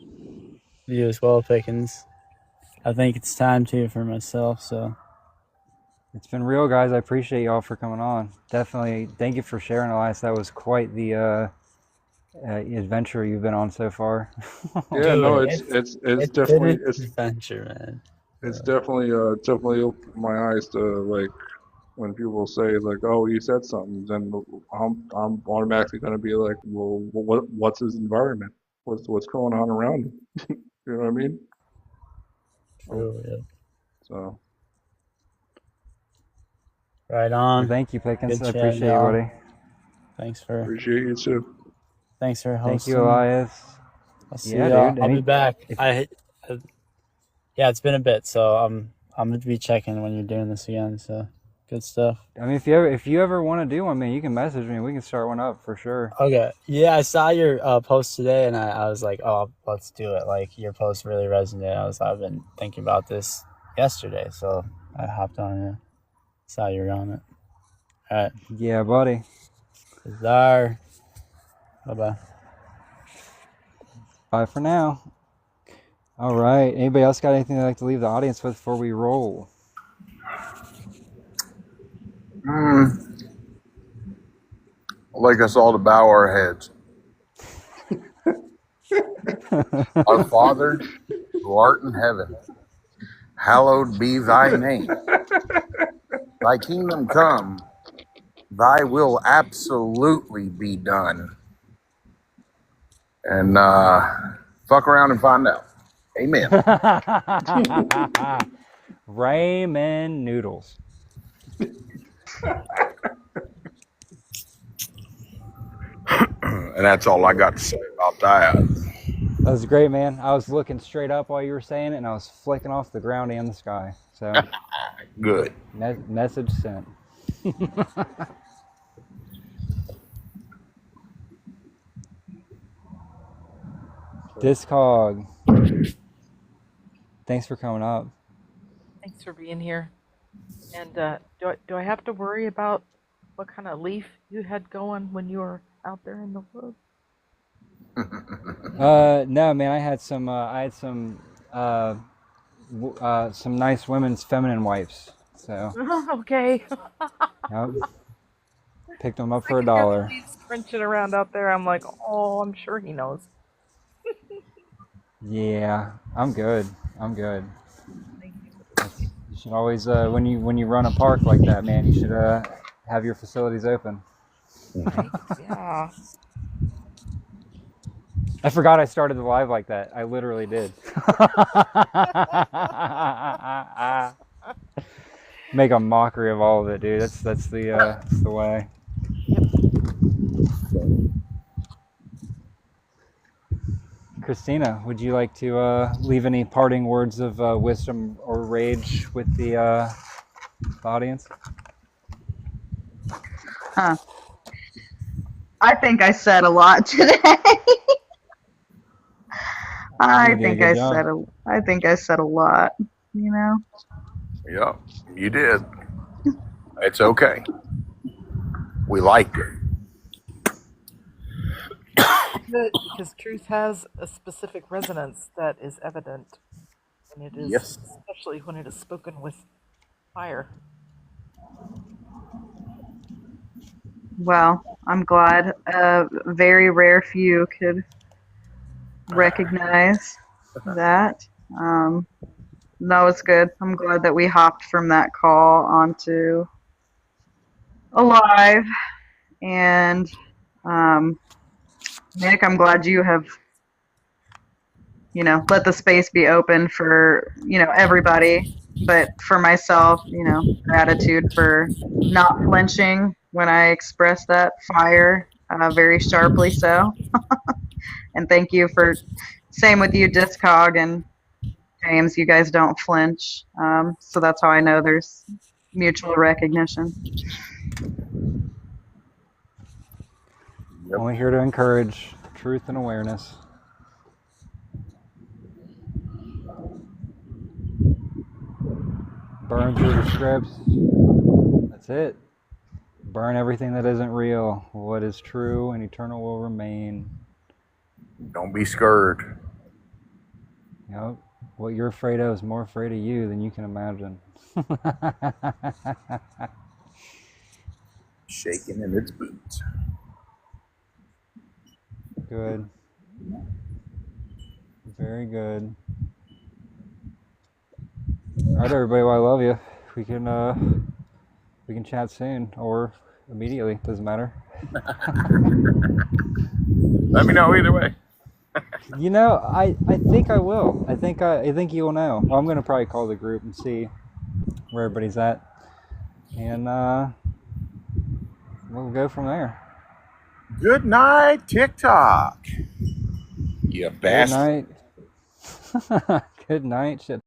O: You as well, Pickens. I think it's time too for myself, so
A: It's been real, guys. I appreciate y'all for coming on. Definitely, thank you for sharing, Elias. That was quite the adventure you've been on so far.
L: Yeah, no,
O: Dude,
L: it's
O: it's been
L: definitely
O: an adventure, man.
L: it's definitely opened my eyes to like when people say like, "Oh, you said something," then I'm automatically gonna be like, "Well, what's his environment? What's going on around him?" You know what I mean?
O: True. Yeah.
L: So
O: Right
A: Well,
O: on.
A: thank you, Pickens.
O: Good
A: I
O: chat,
A: appreciate you,
O: y'all.
A: buddy.
L: appreciate you too.
O: Thanks for
A: Thank you,
O: hosting.
A: Elias.
O: I'll see
A: Yeah,
O: y'all.
A: dude.
O: I'll be back.
A: If,
O: Yeah, it's been a bit, so I'm gonna be checking when you're doing this again. So good stuff.
A: I mean, if you ever want to do one, man, you can message me. We can start one up for sure.
O: Okay. Yeah, I saw your post today, and I was like, oh, let's do it. Like your post really resonated. I've been thinking about this yesterday, so I hopped on it. Saw you were on it. All right.
A: Yeah, buddy.
O: Bizarre. Bye-bye.
A: Bye for now. All right. Anybody else got anything they'd like to leave the audience with before we roll?
B: I'd like us all to bow our heads. Our Father, who art in heaven, hallowed be thy name. Thy kingdom come, thy will absolutely be done. And fuck around and find out. Amen.
A: Ramen noodles.
B: And that's all I got to say about that.
A: That was great, man. I was looking straight up while you were saying it, and I was flicking off the ground and the sky. So
B: Good.
A: Message sent. Discog. Thanks for coming up.
D: Thanks for being here. And do I have to worry about what kind of leaf you had going when you were out there in the woods?
A: No, man. I had some nice women's feminine wipes. So
D: Okay.
A: yep. Picked them up for $1.
D: He's crunching around out there. I'm like, oh, I'm sure he knows.
A: Yeah, I'm good. You should always, when you run a park like that, man, you should have your facilities open.
D: Yeah.
A: I forgot I started the live like that. I literally did. Make a mockery of all of it, dude. That's the way. Christina, would you like to leave any parting words of wisdom or rage with the audience?
J: I think I said a lot today. I think I said a lot, you know.
B: Yeah, you did. It's okay. We liked it.
D: Good, because truth has a specific resonance that is evident, and it is
B: Yes.
D: especially when it is spoken with fire.
J: Well, I'm glad a very rare few could recognize that. No, it's good. I'm glad that we hopped from that call onto alive. And Nick, I'm glad you have, let the space be open for, everybody. But for myself, gratitude for not flinching when I expressed that fire, very sharply so. And thank you for, same with you, Discog and James, you guys don't flinch. So that's how I know there's mutual recognition.
B: Yep.
A: Only here to encourage truth and awareness. Burn through the scripts. That's it. Burn everything that isn't real. What is true and eternal will remain.
B: Don't be scared.
A: Yep. What you're afraid of is more afraid of you than you can imagine.
B: Shaking in its boots.
A: Good. Very good. All right, everybody. Well, I love you. We can chat soon or immediately. Doesn't matter.
B: Let me know either way.
A: You know, I think I will. I think you will know. Well, I'm gonna probably call the group and see where everybody's at, and we'll go from there.
B: Good night, TikTok. You bastard.
A: Good night. Good night. Shit.